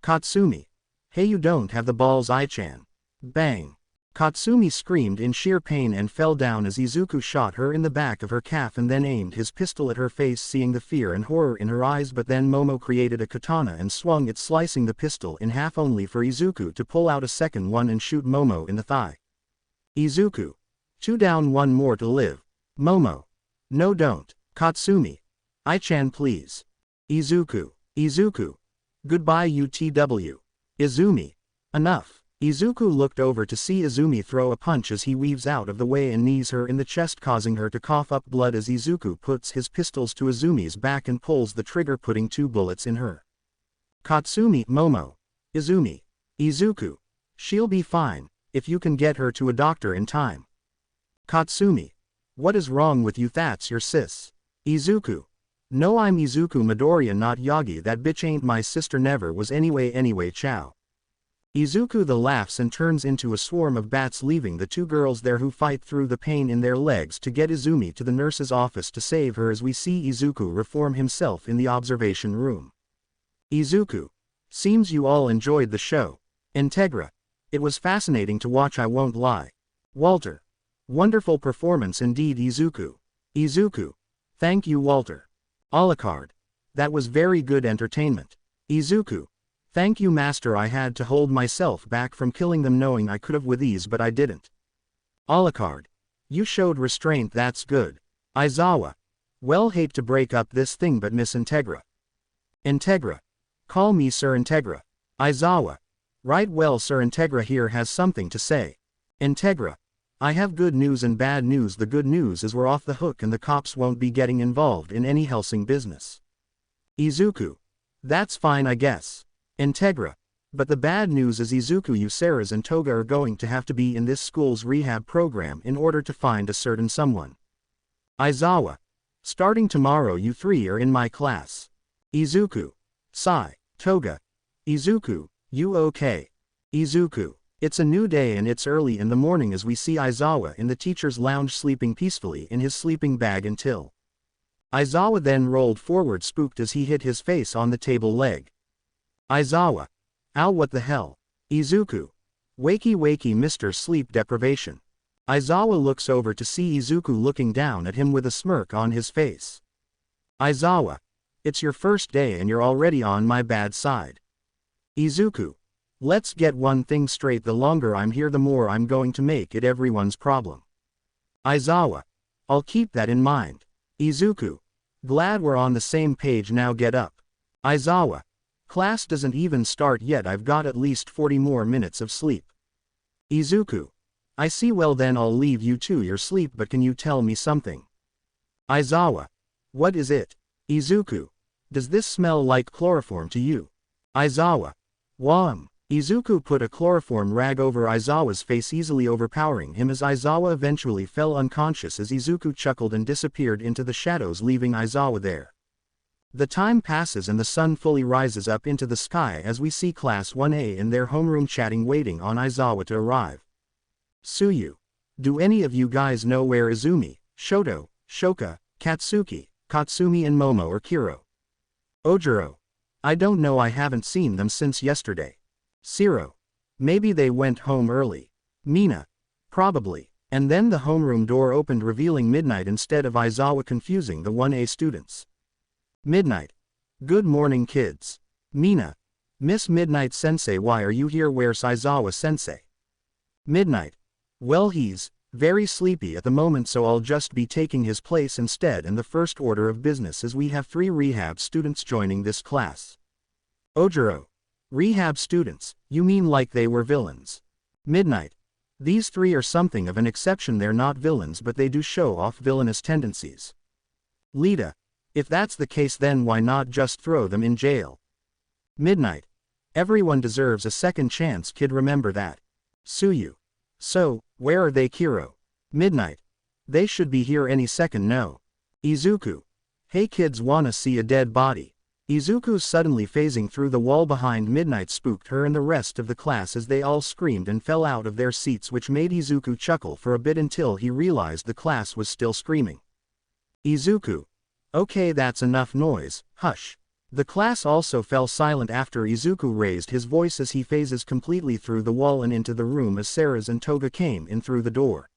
Katsumi. Hey, you don't have the balls, I-chan. Bang. Katsumi screamed in sheer pain and fell down as Izuku shot her in the back of her calf and then aimed his pistol at her face, seeing the fear and horror in her eyes. But then Momo created a katana and swung it, slicing the pistol in half, only for Izuku to pull out a second one and shoot Momo in the thigh. Izuku. 2 down, 1 more to live. Momo. No, don't. Katsumi. I-chan, please. Izuku. Izuku. Goodbye, UTW. Izumi. Enough. Izuku looked over to see Izumi throw a punch as he weaves out of the way and knees her in the chest, causing her to cough up blood as Izuku puts his pistols to Izumi's back and pulls the trigger, putting 2 bullets in her. Katsumi. Momo. Izumi. Izuku. She'll be fine, if you can get her to a doctor in time. Katsumi. What is wrong with you? That's your sis. Izuku. No, I'm Izuku Midoriya, not Yagi. That bitch ain't my sister, never was anyway. Ciao. Izuku the laughs and turns into a swarm of bats, leaving the 2 girls there, who fight through the pain in their legs to get Izumi to the nurse's office to save her, as we see Izuku reform himself in the observation room. Izuku. Seems you all enjoyed the show. Integra. It was fascinating to watch, I won't lie. Walter. Wonderful performance indeed, Izuku. Izuku. Thank you, Walter. Alucard. That was very good entertainment. Izuku. Thank you, Master. I had to hold myself back from killing them, knowing I could have with ease, but I didn't. Alucard. You showed restraint, that's good. Aizawa. Well, hate to break up this thing, but Miss Integra. Integra. Call me Sir Integra. Aizawa. Right, well, Sir Integra here has something to say. Integra. I have good news and bad news. The good news is we're off the hook and the cops won't be getting involved in any Hellsing business. Izuku. That's fine, I guess. Integra. But the bad news is, Izuku, you, Sarah's and Toga are going to have to be in this school's rehab program in order to find a certain someone. Aizawa. Starting tomorrow, you 3 are in my class. Izuku. Sigh. Toga. Izuku, you okay? Izuku. It's a new day and it's early in the morning as we see Aizawa in the teacher's lounge sleeping peacefully in his sleeping bag until Aizawa then rolled forward, spooked as he hit his face on the table leg. Aizawa. Ow, what the hell? Izuku. Wakey Mr. Sleep Deprivation. Aizawa looks over to see Izuku looking down at him with a smirk on his face. Aizawa. It's your first day and you're already on my bad side. Izuku. Let's get one thing straight, the longer I'm here the more I'm going to make it everyone's problem. Aizawa. I'll keep that in mind. Izuku. Glad we're on the same page now, get up. Aizawa. Class doesn't even start yet, I've got at least 40 more minutes of sleep. Izuku. I see, well then I'll leave you to your sleep, but can you tell me something? Aizawa. What is it? Izuku. Does this smell like chloroform to you? Aizawa. Izuku put a chloroform rag over Aizawa's face, easily overpowering him as Aizawa eventually fell unconscious as Izuku chuckled and disappeared into the shadows, leaving Aizawa there. The time passes and the sun fully rises up into the sky as we see Class 1A in their homeroom chatting, waiting on Aizawa to arrive. Tsuyu. Do any of you guys know where Izumi, Shoto, Shoka, Katsuki, Katsumi and Momo or Kiro? Ojiro. I don't know, I haven't seen them since yesterday. Siro. Maybe they went home early. Mina. Probably. And then the homeroom door opened, revealing Midnight instead of Aizawa, confusing the 1A students. Midnight. Good morning, kids. Mina. Miss Midnight Sensei, why are you here? Where's Aizawa Sensei? Midnight. Well, he's very sleepy at the moment, so I'll just be taking his place instead. In the first order of business, as we have 3 rehab students joining this class. Ojiro. Rehab students, you mean like they were villains? Midnight. These 3 are something of an exception, they're not villains but they do show off villainous tendencies. Lita. If that's the case, then why not just throw them in jail? Midnight. Everyone deserves a second chance, kid, remember that. Tsuyu. So, where are they, Kiro? Midnight. They should be here any second, no. Izuku. Hey kids, wanna see a dead body? Izuku's suddenly phasing through the wall behind Midnight spooked her and the rest of the class as they all screamed and fell out of their seats, which made Izuku chuckle for a bit until he realized the class was still screaming. Izuku. Okay, that's enough noise, hush. The class also fell silent after Izuku raised his voice as he phases completely through the wall and into the room as Sarah's and Toga came in through the door.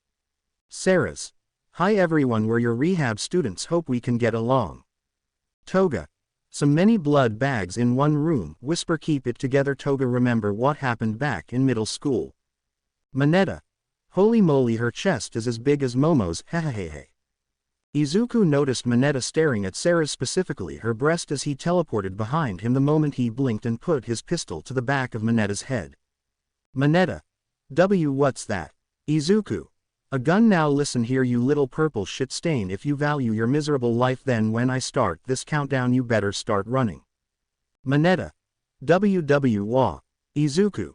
Sarah's. Hi everyone, we're your rehab students, hope we can get along. Toga. So many blood bags in one room, whisper, keep it together, Toga, remember what happened back in middle school. Mineta. Holy moly, her chest is as big as Momo's, hehehehe. Izuku noticed Mineta staring at Sarah, specifically her breast, as he teleported behind him the moment he blinked and put his pistol to the back of Mineta's head. Mineta. What's that? Izuku. A gun. Now listen here, you little purple shit stain, if you value your miserable life, then when I start this countdown you better start running. Mineta. Wah. Izuku.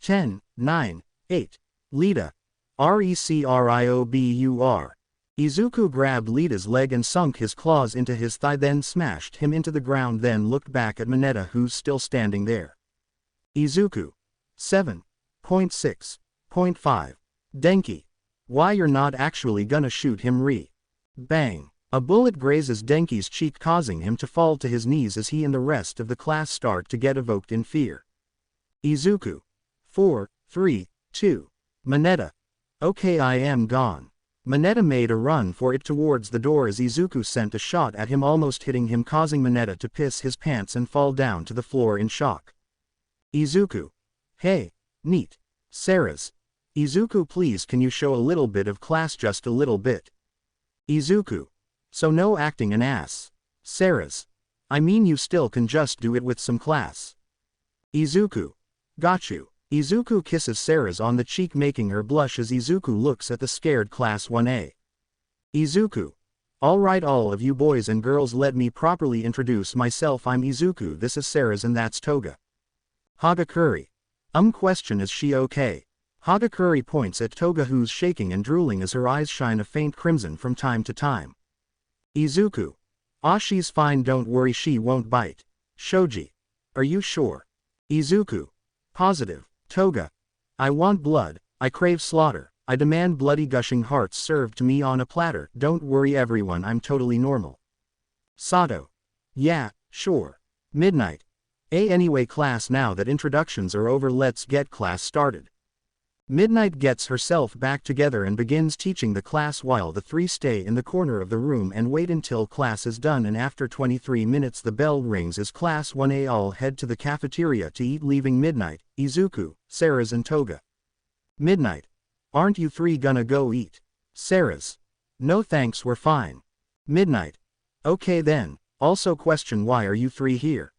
10, 9, 8. Lita. Recryobur. Izuku grabbed Lita's leg and sunk his claws into his thigh, then smashed him into the ground, then looked back at Mineta, who's still standing there. Izuku. 7.6.5. Denki. Why, you're not actually gonna shoot him? Bang. A bullet grazes Denki's cheek, causing him to fall to his knees as he and the rest of the class start to get evoked in fear. Izuku. 4, 3, 2. Mineta. Okay, I am gone. Mineta made a run for it towards the door as Izuku sent a shot at him, almost hitting him, causing Mineta to piss his pants and fall down to the floor in shock. Izuku. Hey, neat. Sarah's. Izuku, please can you show a little bit of class, just a little bit? Izuku. So no acting an ass. Sarah's. I mean, you still can just do it with some class. Izuku. Got you. Izuku kisses Sarah's on the cheek, making her blush as Izuku looks at the scared Class 1A. Izuku. Alright, all of you boys and girls, let me properly introduce myself. I'm Izuku, this is Sarah's, and that's Toga. Hagakuri. Question, is she okay? Hagakuri points at Toga, who's shaking and drooling as her eyes shine a faint crimson from time to time. Izuku. She's fine, don't worry, she won't bite. Shoji. Are you sure? Izuku. Positive. Toga. I want blood, I crave slaughter, I demand bloody gushing hearts served to me on a platter. Don't worry everyone, I'm totally normal. Sato. Yeah, sure. Midnight. Anyway class, now that introductions are over, let's get class started. Midnight gets herself back together and begins teaching the class while the 3 stay in the corner of the room and wait until class is done, and after 23 minutes the bell rings as Class 1A all head to the cafeteria to eat, leaving Midnight, Izuku, Sarah's and Toga. Midnight. Aren't you 3 gonna go eat? Sarah's. No thanks, we're fine. Midnight. Okay then. Also why are you 3 here?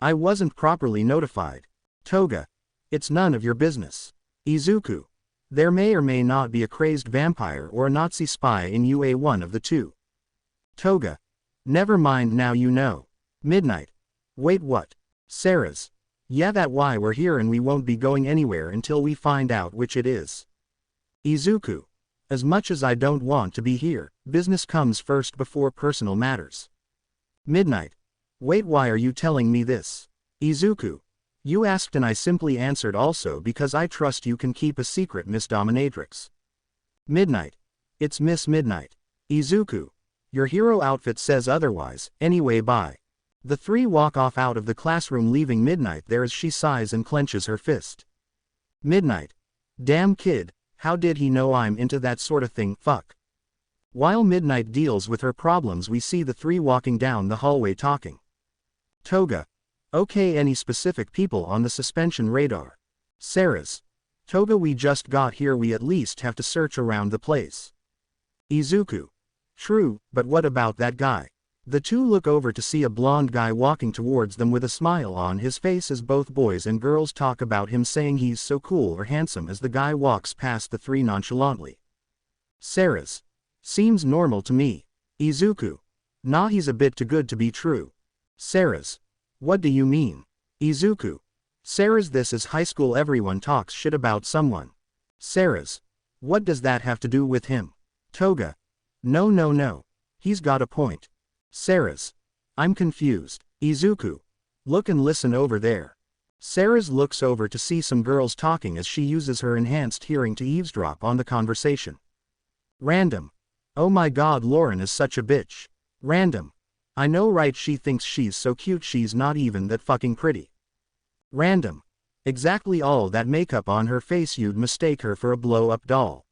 I wasn't properly notified. Toga. It's none of your business. Izuku. There may or may not be a crazed vampire or a Nazi spy in UA, one of the two. Toga. Never mind, now you know. Midnight. Wait, what? Sarah's. Yeah, that's why we're here and we won't be going anywhere until we find out which it is. Izuku. As much as I don't want to be here, business comes first before personal matters. Midnight. Wait, why are you telling me this? Izuku. You asked and I simply answered, also because I trust you can keep a secret, Miss Dominatrix. Midnight. It's Miss Midnight. Izuku. Your hero outfit says otherwise. Anyway, bye. The three walk off out of the classroom, leaving Midnight there as she sighs and clenches her fist. Midnight. Damn kid, how did he know I'm into that sort of thing? Fuck. While Midnight deals with her problems, we see the three walking down the hallway talking. Toga. Okay, any specific people on the suspension radar? Sarah's. Toga, we just got here, we at least have to search around the place. Izuku. True, but what about that guy? The two look over to see a blonde guy walking towards them with a smile on his face as both boys and girls talk about him, saying he's so cool or handsome as the guy walks past the three nonchalantly. Sarah's. Seems normal to me. Izuku. Nah, he's a bit too good to be true. Sarah's. What do you mean? Izuku. Sarah's, this is high school, everyone talks shit about someone. Sarah's. What does that have to do with him? Toga. No. He's got a point. Sarah's. I'm confused. Izuku. Look and listen over there. Sarah's looks over to see some girls talking as she uses her enhanced hearing to eavesdrop on the conversation. Random. Oh my god, Lauren is such a bitch. Random. I know, right? She thinks she's so cute, she's not even that fucking pretty. Random. Exactly, all that makeup on her face, you'd mistake her for a blow-up doll.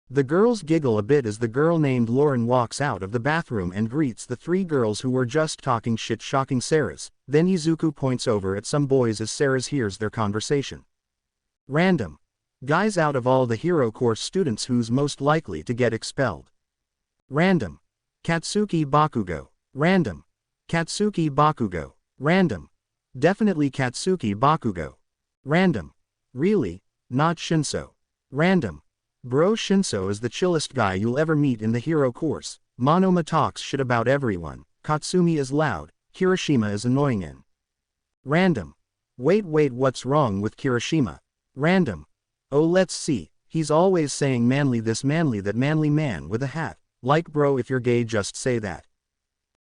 The girls giggle a bit as the girl named Lauren walks out of the bathroom and greets the three girls who were just talking shit, shocking Sarah's. Then Izuku points over at some boys as Sarah's hears their conversation. Random. Guys, out of all the hero course students, who's most likely to get expelled? Random. Katsuki Bakugo. Random. Katsuki Bakugo. Random. Definitely Katsuki Bakugo. Random. Really? Not Shinso. Random. Bro, Shinso is the chillest guy you'll ever meet in the hero course. Monoma talks shit about everyone. Katsumi is loud. Kirishima is annoying and random. Wait, what's wrong with Kirishima? Random. Oh, let's see. He's always saying manly this, manly that, manly man with a hat. Like, bro, if you're gay, just say that.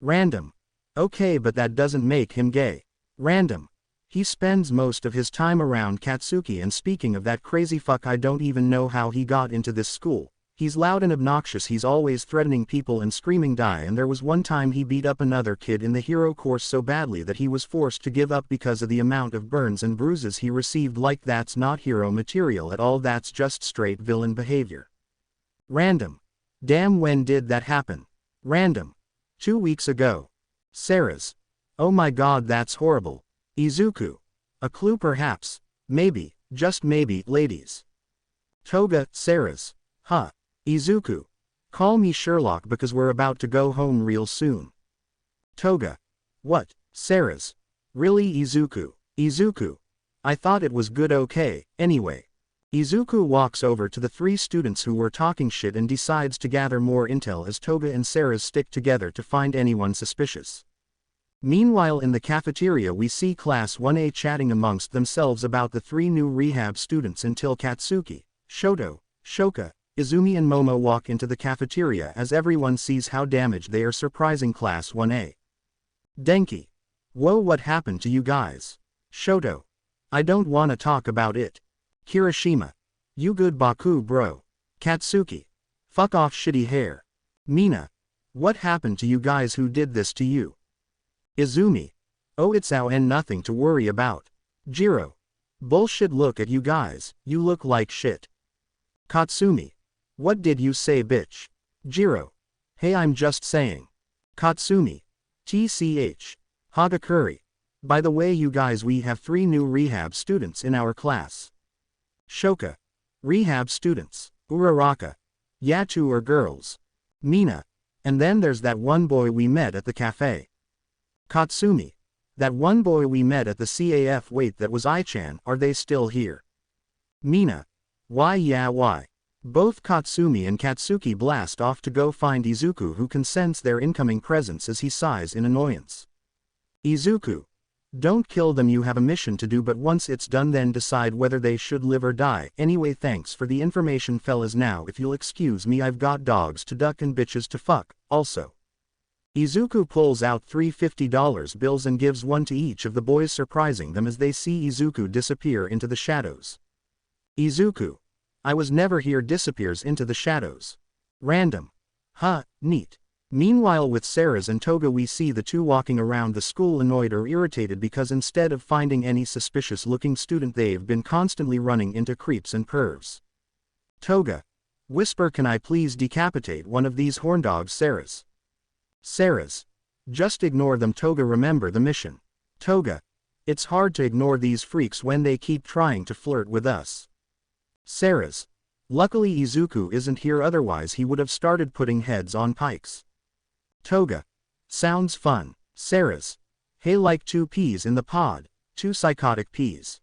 Random. Okay, but that doesn't make him gay. Random. He spends most of his time around Katsuki, and speaking of that crazy fuck, I don't even know how he got into this school. He's loud and obnoxious, he's always threatening people and screaming die, and there was one time he beat up another kid in the hero course so badly that he was forced to give up because of the amount of burns and bruises he received. Like, that's not hero material at all, that's just straight villain behavior. Random. Damn, when did that happen? Random. 2 weeks ago. Sarah's. Oh my god, that's horrible. Izuku. A clue perhaps? Maybe, just maybe, ladies. Toga. Sarah's. Huh. Izuku. Call me Sherlock because we're about to go home real soon. Toga. What? Sarah's. Really, Izuku? Izuku. I thought it was good. Okay, anyway. Izuku walks over to the three students who were talking shit and decides to gather more intel as Toga and Sarah's stick together to find anyone suspicious. Meanwhile, in the cafeteria, we see Class 1A chatting amongst themselves about the three new rehab students until Katsuki, Shoto, Shoka, Izumi and Momo walk into the cafeteria as everyone sees how damaged they are, surprising Class 1A. Denki. Whoa, what happened to you guys? Shoto. I don't wanna talk about it. Kirishima. You good, Baku bro? Katsuki. Fuck off, shitty hair. Mina. What happened to you guys? Who did this to you? Izumi. Oh, it's Ao and nothing to worry about. Jiro. Bullshit, look at you guys, you look like shit. Katsumi. What did you say, bitch? Jiro. Hey, I'm just saying. Katsumi. TCH. Hagakuri. By the way, you guys, we have 3 new rehab students in our class. Shoka. Rehab students. Uraraka. Yeah, 2 are girls. Mina. And then there's that one boy we met at the cafe. Katsumi. That one boy we met at the CAF. Wait, that was I-chan. Are they still here? Mina. Why, yeah, why? Both Katsumi and Katsuki blast off to go find Izuku, who can sense their incoming presence as he sighs in annoyance. Izuku. Don't kill them, you have a mission to do, but once it's done then decide whether they should live or die. Anyway, thanks for the information fellas, now if you'll excuse me, I've got dogs to duck and bitches to fuck, also. Izuku pulls out three $50 bills and gives one to each of the boys, surprising them as they see Izuku disappear into the shadows. Izuku. I was never here, disappears into the shadows. Random. Huh, neat. Meanwhile with Ceres and Toga we see the two walking around the school annoyed or irritated because instead of finding any suspicious looking student they've been constantly running into creeps and pervs. Toga. Whisper, can I please decapitate one of these horn dogs, Ceres? Ceres. Just ignore them, Toga, remember the mission. Toga. It's hard to ignore these freaks when they keep trying to flirt with us. Ceres. Luckily Izuku isn't here, otherwise he would have started putting heads on pikes. Toga. Sounds fun. Ceres. Hey, like 2 peas in the pod, 2 psychotic peas.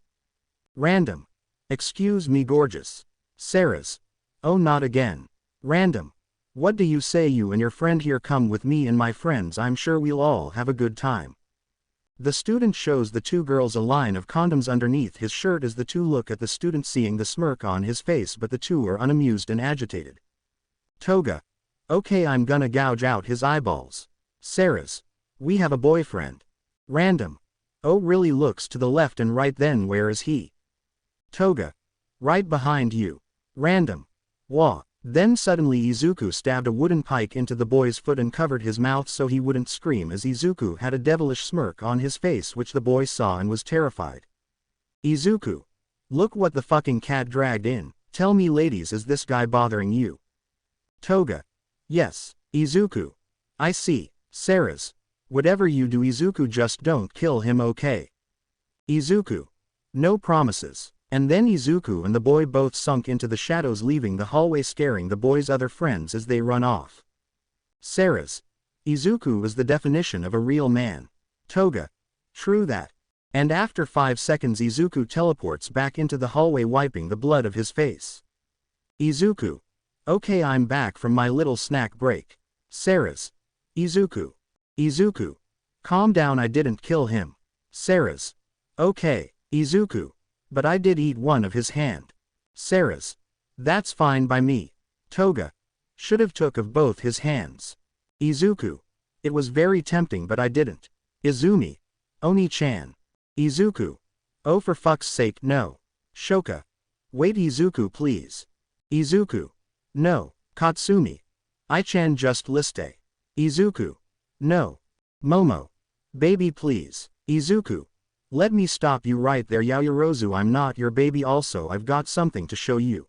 Random. Excuse me, gorgeous. Ceres. Oh, not again. Random. What do you say, you and your friend here come with me and my friends, I'm sure we'll all have a good time. The student shows the two girls a line of condoms underneath his shirt as the two look at the student, seeing the smirk on his face, but the two are unamused and agitated. Toga. Okay, I'm gonna gouge out his eyeballs. Ceres. We have a boyfriend. Random. Oh really, looks to the left and right, then where is he? Toga. Right behind you. Random. Wah. Then suddenly Izuku stabbed a wooden pike into the boy's foot and covered his mouth so he wouldn't scream, as Izuku had a devilish smirk on his face which the boy saw and was terrified. Izuku. Look what the fucking cat dragged in. Tell me ladies, is this guy bothering you? Toga. Yes. Izuku. I see. Ceres. Whatever you do, Izuku, just don't kill him, okay? Izuku. No promises. And then Izuku and the boy both sunk into the shadows, leaving the hallway, scaring the boy's other friends as they run off. Ceres. Izuku is the definition of a real man. Toga. True that. And after 5 seconds Izuku teleports back into the hallway, wiping the blood of his face. Izuku. Okay, I'm back from my little snack break. Ceres. Izuku. Izuku. Calm down, I didn't kill him. Ceres. Okay. Izuku. But I did eat one of his hand. Ceres. That's fine by me. Toga. Should have took of both his hands. Izuku. It was very tempting but I didn't. Izumi. Oni-chan. Izuku. Oh, for fuck's sake, no. Shoka. Wait, Izuku, please. Izuku. No. Katsumi. I-chan, just liste. Izuku. No. Momo. Baby, please. Izuku. Let me stop you right there, Yaoyorozu, I'm not your baby, also I've got something to show you.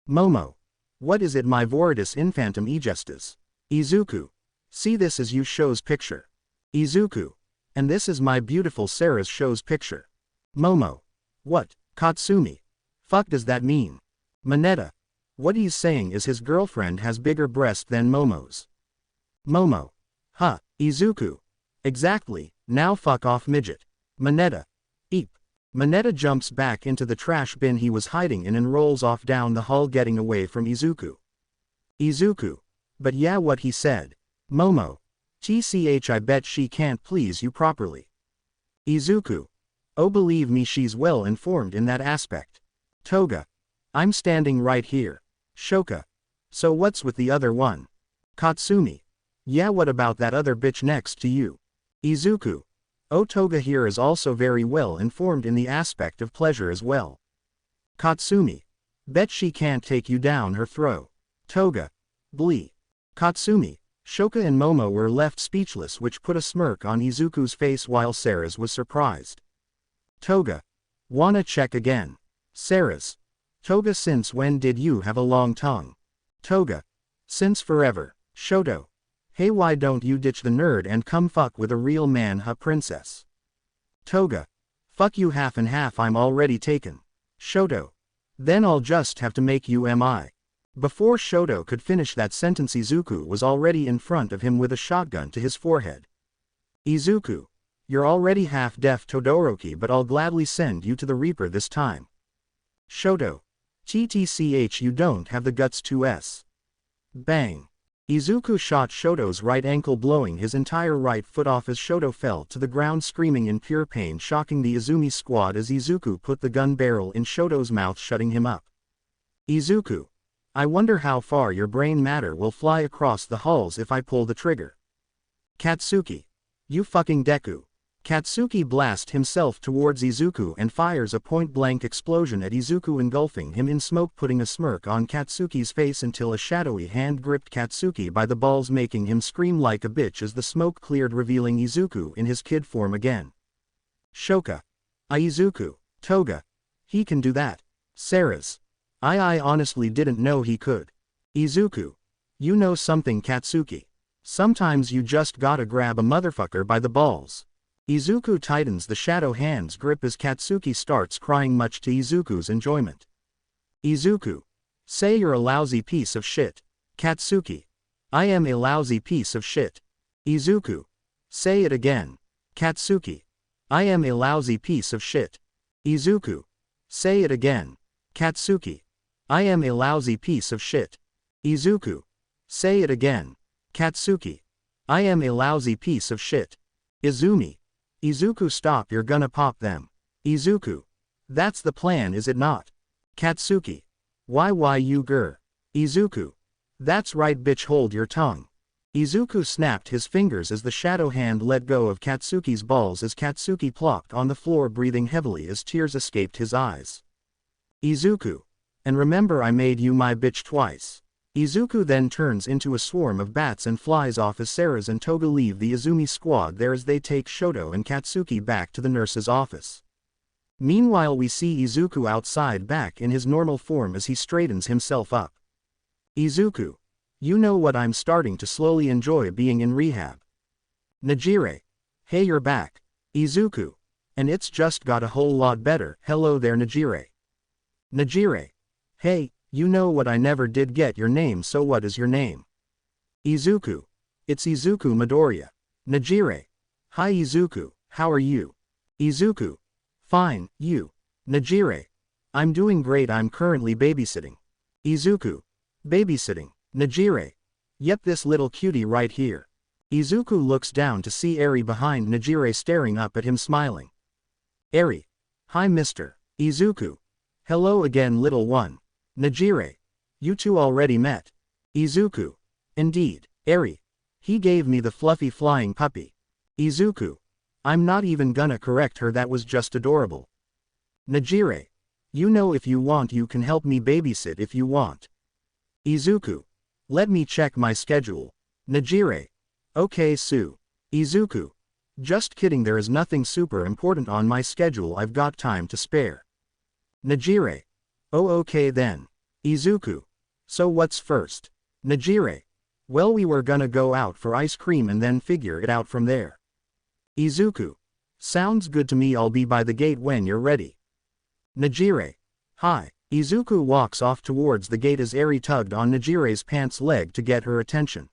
Momo. What is it, my voridus infantum egestus? Izuku. See, this is you shows picture. Izuku. And this is my beautiful Ceres shows picture. Momo. What? Katsumi. Fuck does that mean? Mineta. What he's saying is his girlfriend has bigger breast than Momo's. Momo. Huh, Izuku. Exactly, now fuck off, midget. Mineta. Eep. Mineta jumps back into the trash bin he was hiding in and rolls off down the hall, getting away from Izuku. Izuku. But yeah, what he said. Momo. TCH, I bet she can't please you properly. Izuku. Oh, believe me, she's well informed in that aspect. Toga. I'm standing right here. Shoka. So what's with the other one? Katsumi. Yeah, what about that other bitch next to you? Izuku. Oh, Toga here is also very well informed in the aspect of pleasure as well. Katsumi. Bet she can't take you down her throat. Toga. Blee. Katsumi. Shoka and Momo were left speechless, which put a smirk on Izuku's face while Ceres was surprised. Toga. Wanna check again? Ceres. Toga, since when did you have a long tongue? Toga. Since forever. Shoto. Hey, why don't you ditch the nerd and come fuck with a real man, huh, princess? Toga. Fuck you half and half, I'm already taken. Shoto. Then I'll just have to make you mi. Before Shoto could finish that sentence, Izuku was already in front of him with a shotgun to his forehead. Izuku. You're already half deaf, Todoroki, but I'll gladly send you to the Reaper this time. Shoto. TTCH, you don't have the guts to s. Bang. Izuku shot Shoto's right ankle, blowing his entire right foot off as Shoto fell to the ground screaming in pure pain, shocking the Izumi squad as Izuku put the gun barrel in Shoto's mouth, shutting him up. Izuku. I wonder how far your brain matter will fly across the halls if I pull the trigger. Katsuki. You fucking Deku. Katsuki blasts himself towards Izuku and fires a point-blank explosion at Izuku, engulfing him in smoke, putting a smirk on Katsuki's face until a shadowy hand gripped Katsuki by the balls, making him scream like a bitch as the smoke cleared, revealing Izuku in his kid form again. Shoka. Izuku. Toga. He can do that. Sarah's. I honestly didn't know he could. Izuku. You know something, Katsuki? Sometimes you just gotta grab a motherfucker by the balls. Izuku tightens the shadow hand's grip as Katsuki starts crying, much to Izuku's enjoyment. Izuku. Say you're a lousy piece of shit. Katsuki. I am a lousy piece of shit. Izuku. Say it again. Katsuki. I am a lousy piece of shit. Izuku. Say it again. Katsuki. I am a lousy piece of shit. Izuku. Say it again. Katsuki. I am a lousy piece of shit. Izumi. Izuku, stop, you're gonna pop them. Izuku. That's the plan, is it not? Katsuki. Why you grr. Izuku. That's right, bitch, hold your tongue. Izuku snapped his fingers as the shadow hand let go of Katsuki's balls as Katsuki plopped on the floor, breathing heavily as tears escaped his eyes. Izuku. And remember, I made you my bitch twice. Izuku then turns into a swarm of bats and flies off as Sarah's and Toga leave the Izumi squad there as they take Shoto and Katsuki back to the nurse's office. Meanwhile, we see Izuku outside, back in his normal form as he straightens himself up. Izuku. You know what, I'm starting to slowly enjoy being in rehab. Najire. Hey, you're back. Izuku. And it's just got a whole lot better. Hello there, Najire. Najire. Hey, you know what, I never did get your name, so what is your name? Izuku. It's Izuku Midoriya. Najire. Hi Izuku, how are you? Izuku. Fine, you? Najire. I'm doing great, I'm currently babysitting. Izuku. Babysitting. Najire. Yep, this little cutie right here. Izuku looks down to see Eri behind Najire staring up at him, smiling. Eri. Hi Mr. Izuku. Hello again, little one. Najire. You two already met. Izuku. Indeed. Eri. He gave me the fluffy flying puppy. Izuku. I'm not even gonna correct her, that was just adorable. Najire. You know, if you want you can help me babysit if you want. Izuku. Let me check my schedule. Najire. Okay Sue. Izuku. Just kidding, there is nothing super important on my schedule, I've got time to spare. Najire. Oh okay then. Izuku. So what's first? Najire. Well, we were gonna go out for ice cream and then figure it out from there. Izuku. Sounds good to me, I'll be by the gate when you're ready. Najire. Hi. Izuku walks off towards the gate as Eri tugged on Najire's pants leg to get her attention.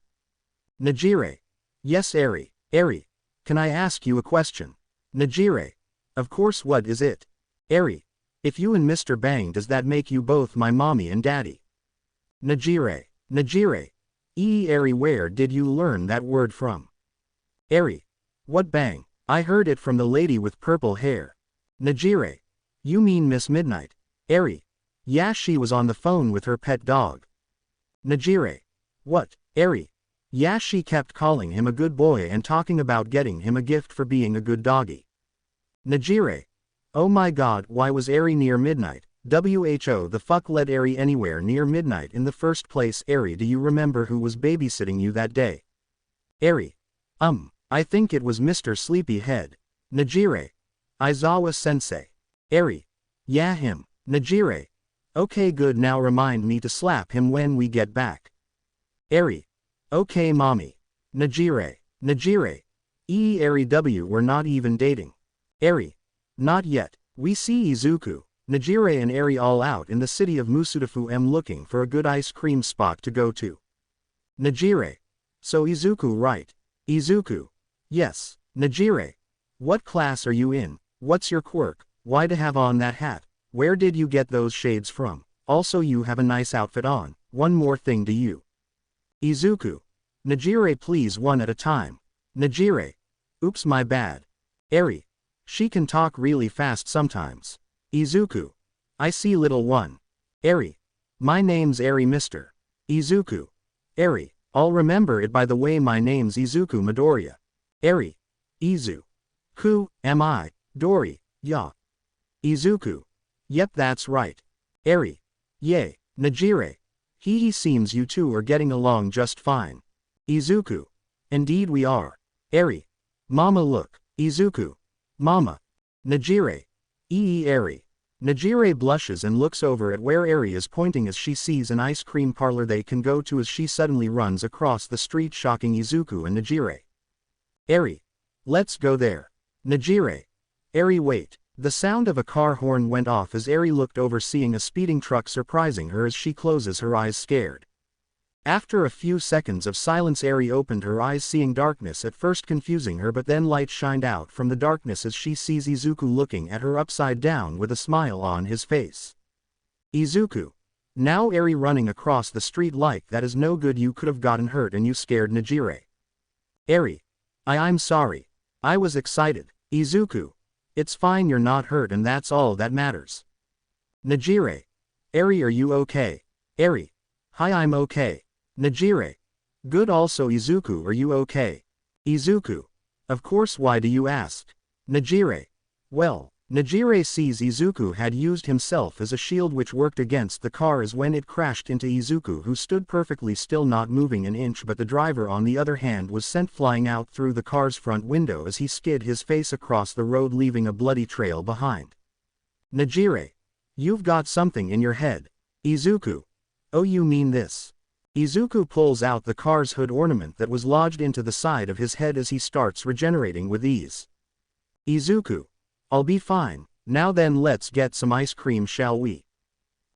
Najire. Yes Eri. Eri. Can I ask you a question? Najire. Of course, what is it? Eri. If you and Mr. Bang, does that make you both my mommy and daddy? Najire. Najire. Eri, where did you learn that word from? Eri. What bang? I heard it from the lady with purple hair. Najire. You mean Miss Midnight? Eri. Yeah, she was on the phone with her pet dog. Najire. What? Eri. Yeah, she kept calling him a good boy and talking about getting him a gift for being a good doggy. Najire. Oh my god, why was Eri near midnight? Who the fuck let Eri anywhere near midnight in the first place? Eri, do you remember who was babysitting you that day? Eri. I think it was Mr. Sleepyhead. Najire. Aizawa sensei. Eri. Yeah, him. Najire. Okay good, now remind me to slap him when we get back. Eri. Okay mommy. Najire. Najire. Eri, we're not even dating. Eri. Not yet. We see Izuku, Najire and Eri all out in the city of Musudafu looking for a good ice cream spot to go to. Najire. So Izuku, right? Izuku. Yes. Najire. What class are you in? What's your quirk? Why to have on that hat? Where did you get those shades from? Also, you have a nice outfit on. One more thing, do you? Izuku. Najire, please, one at a time. Najire. Oops, my bad. Eri. She can talk really fast sometimes. Izuku. I see, little one. Eri. My name's Eri, mister. Izuku. Eri. I'll remember it. By the way, my name's Izuku Midoriya. Eri. Izu. Ku, am I? Dori. Ya. Izuku. Yep, that's right. Eri. Yay. Najire. He seems you two are getting along just fine. Izuku. Indeed we are. Eri. Mama, look. Izuku. Mama. Najire. Eri. Najire blushes and looks over at where Eri is pointing as she sees an ice cream parlor they can go to as she suddenly runs across the street, shocking Izuku and Najire. Eri. Let's go there. Najire. Eri, wait. The sound of a car horn went off as Eri looked over, seeing a speeding truck surprising her as she closes her eyes, scared. After a few seconds of silence, Eri opened her eyes, seeing darkness at first confusing her, but then light shined out from the darkness as she sees Izuku looking at her upside down with a smile on his face. Izuku. Now Eri running across the street like that is no good. You could have gotten hurt and you scared Najire. Eri. I'm sorry. I was excited. Izuku. It's fine, you're not hurt and that's all that matters. Najire. Eri, are you okay? Eri. Hi, I'm okay. Najire. Good. Also, Izuku, are you okay? Izuku. Of course, why do you ask? Najire. Well, Najire sees Izuku had used himself as a shield which worked against the car as when it crashed into Izuku, who stood perfectly still, not moving an inch, but the driver on the other hand was sent flying out through the car's front window as he skid his face across the road, leaving a bloody trail behind. Najire. You've got something in your head. Izuku. Oh, you mean this? Izuku pulls out the car's hood ornament that was lodged into the side of his head as he starts regenerating with ease. Izuku. I'll be fine. Now then, let's get some ice cream, shall we?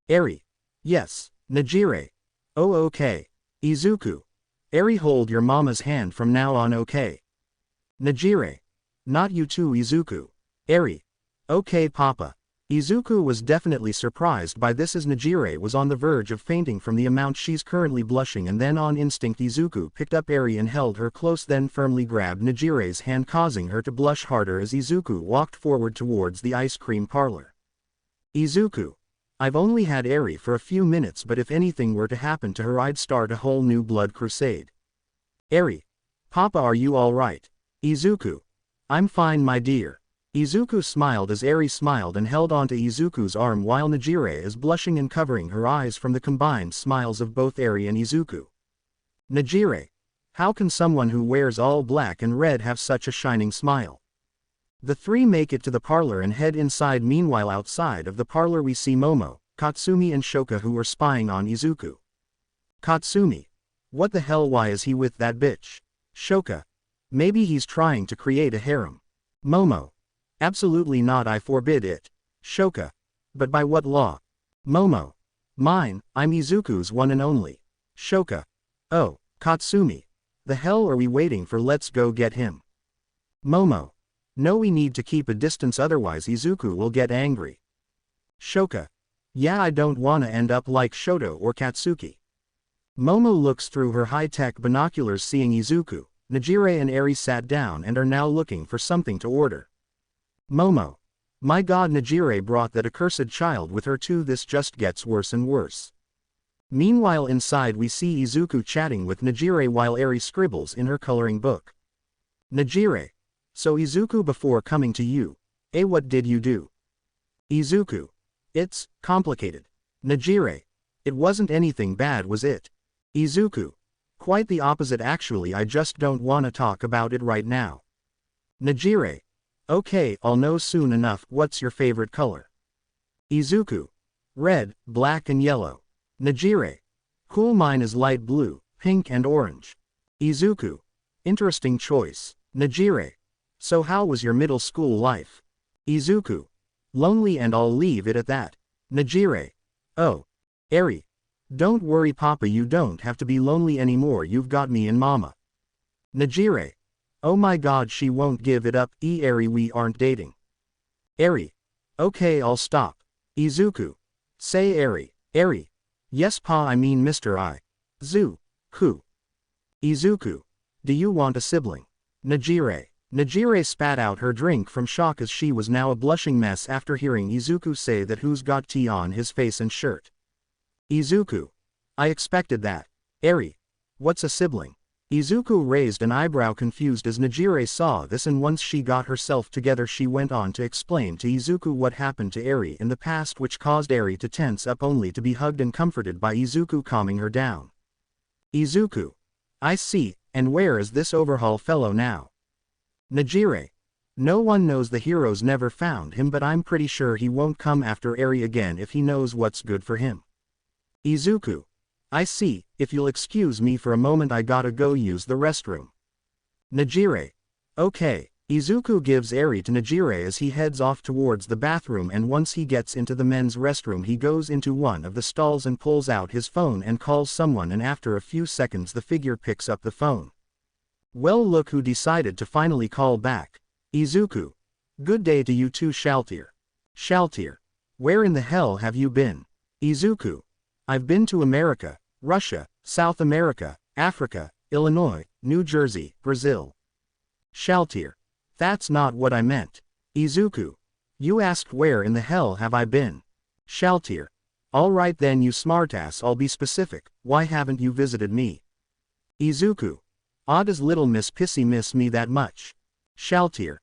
Eri. Yes. Najire. Oh, okay. Izuku. Eri, hold your mama's hand from now on, okay? Najire. Not you too, Izuku. Eri. Okay, Papa. Izuku was definitely surprised by this as Najire was on the verge of fainting from the amount she's currently blushing, and then on instinct Izuku picked up Eri and held her close, then firmly grabbed Najire's hand, causing her to blush harder as Izuku walked forward towards the ice cream parlor. Izuku. I've only had Eri for a few minutes, but if anything were to happen to her I'd start a whole new blood crusade. Eri. Papa, are you alright? Izuku. I'm fine, my dear. Izuku smiled as Eri smiled and held onto Izuku's arm while Najire is blushing and covering her eyes from the combined smiles of both Eri and Izuku. Najire. How can someone who wears all black and red have such a shining smile? The three make it to the parlor and head inside. Meanwhile, outside of the parlor we see Momo, Katsumi and Shoka, who are spying on Izuku. Katsumi. What the hell, why is he with that bitch? Shoka. Maybe he's trying to create a harem. Momo. Absolutely not, I forbid it. Shoka. But by what law? Momo. Mine, I'm Izuku's one and only. Shoka. Oh, Katsumi. The hell are we waiting for? Let's go get him. Momo. No, we need to keep a distance, otherwise Izuku will get angry. Shoka. Yeah, I don't wanna end up like Shoto or Katsuki. Momo looks through her high-tech binoculars, seeing Izuku. Najire and Eri sat down and are now looking for something to order. Momo. My god, Najire brought that accursed child with her too, this just gets worse and worse. Meanwhile inside we see Izuku chatting with Najire while Eri scribbles in her coloring book. Najire. So Izuku, before coming to you, what did you do? Izuku. It's complicated. Najire. It wasn't anything bad, was it? Izuku. Quite the opposite actually, I just don't wanna talk about it right now. Najire. Okay, I'll know soon enough. What's your favorite color? Izuku. Red, black and yellow. Najire. Cool, mine is light blue, pink and orange. Izuku. Interesting choice. Najire. So how was your middle school life? Izuku. Lonely, and I'll leave it at that. Najire. Oh. Eri. Don't worry Papa, you don't have to be lonely anymore, you've got me and Mama. Najire. Oh my god, she won't give it up. Eri, we aren't dating. Eri. Okay, I'll stop. Izuku. Say Eri. Eri. Yes Pa, I mean Mr. Izuku. Izuku. Do you want a sibling? Najire. Najire spat out her drink from shock as she was now a blushing mess after hearing Izuku say that who's got tea on his face and shirt. Izuku. I expected that. Eri. What's a sibling? Izuku raised an eyebrow confused as Najire saw this, and once she got herself together she went on to explain to Izuku what happened to Eri in the past, which caused Eri to tense up only to be hugged and comforted by Izuku, calming her down. Izuku. I see, and where is this overhaul fellow now? Najire. No one knows, the heroes never found him, but I'm pretty sure he won't come after Eri again if he knows what's good for him. Izuku. I see, if you'll excuse me for a moment I gotta go use the restroom. Najire. Okay. Izuku gives Eri to Najire as he heads off towards the bathroom, and once he gets into the men's restroom he goes into one of the stalls and pulls out his phone and calls someone, and after a few seconds the figure picks up the phone. Well, look who decided to finally call back. Izuku. Good day to you too, Shaltir. Shaltir. Where in the hell have you been? Izuku. I've been to America, Russia, South America, Africa, Illinois, New Jersey, Brazil. Shaltir. That's not what I meant. Izuku. You asked where in the hell have I been? Shaltir. Alright then, you smartass, I'll be specific. Why haven't you visited me? Izuku. Does little Miss Pissy miss me that much? Shaltir.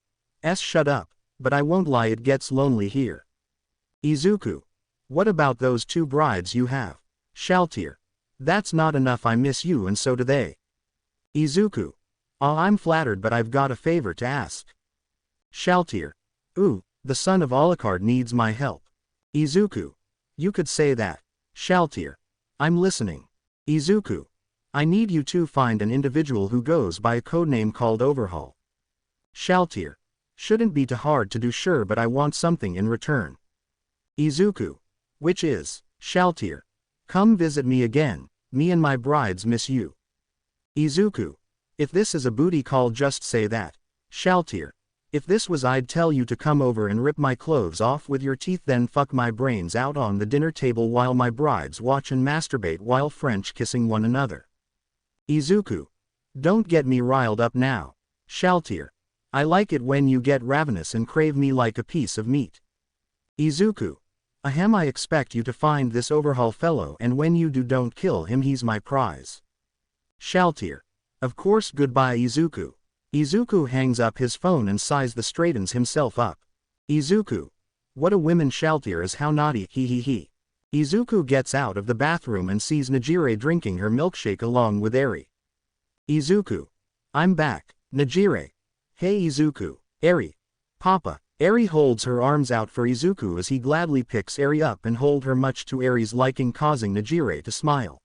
Shut up, but I won't lie, it gets lonely here. Izuku. What about those 2 brides you have? Shaltir. That's not enough, I miss you and so do they. Izuku. I'm flattered, but I've got a favor to ask. Shaltir. Ooh, the son of Alucard needs my help. Izuku. You could say that. Shaltir. I'm listening. Izuku. I need you to find an individual who goes by a codename called Overhaul. Shaltir. Shouldn't be too hard to do, sure, but I want something in return. Izuku. Which is? Shaltir. Come visit me again, me and my brides miss you. Izuku. If this is a booty call just say that. Shaltir. If this was, I'd tell you to come over and rip my clothes off with your teeth, then fuck my brains out on the dinner table while my brides watch and masturbate while French kissing one another. Izuku. Don't get me riled up now. Shaltir. I like it when you get ravenous and crave me like a piece of meat. Izuku. Ahem, I expect you to find this Overhaul fellow, and when you do, don't kill him, he's my prize. Shaltir. Of course, goodbye Izuku. Izuku hangs up his phone and sighs, the straightens himself up. Izuku. What a woman Shaltir is, how naughty, he he he. Izuku gets out of the bathroom and sees Najire drinking her milkshake along with Eri. Izuku. I'm back. Najire. Hey Izuku. Eri. Papa. Eri holds her arms out for Izuku as he gladly picks Eri up and hold her, much to Eri's liking, causing Najire to smile.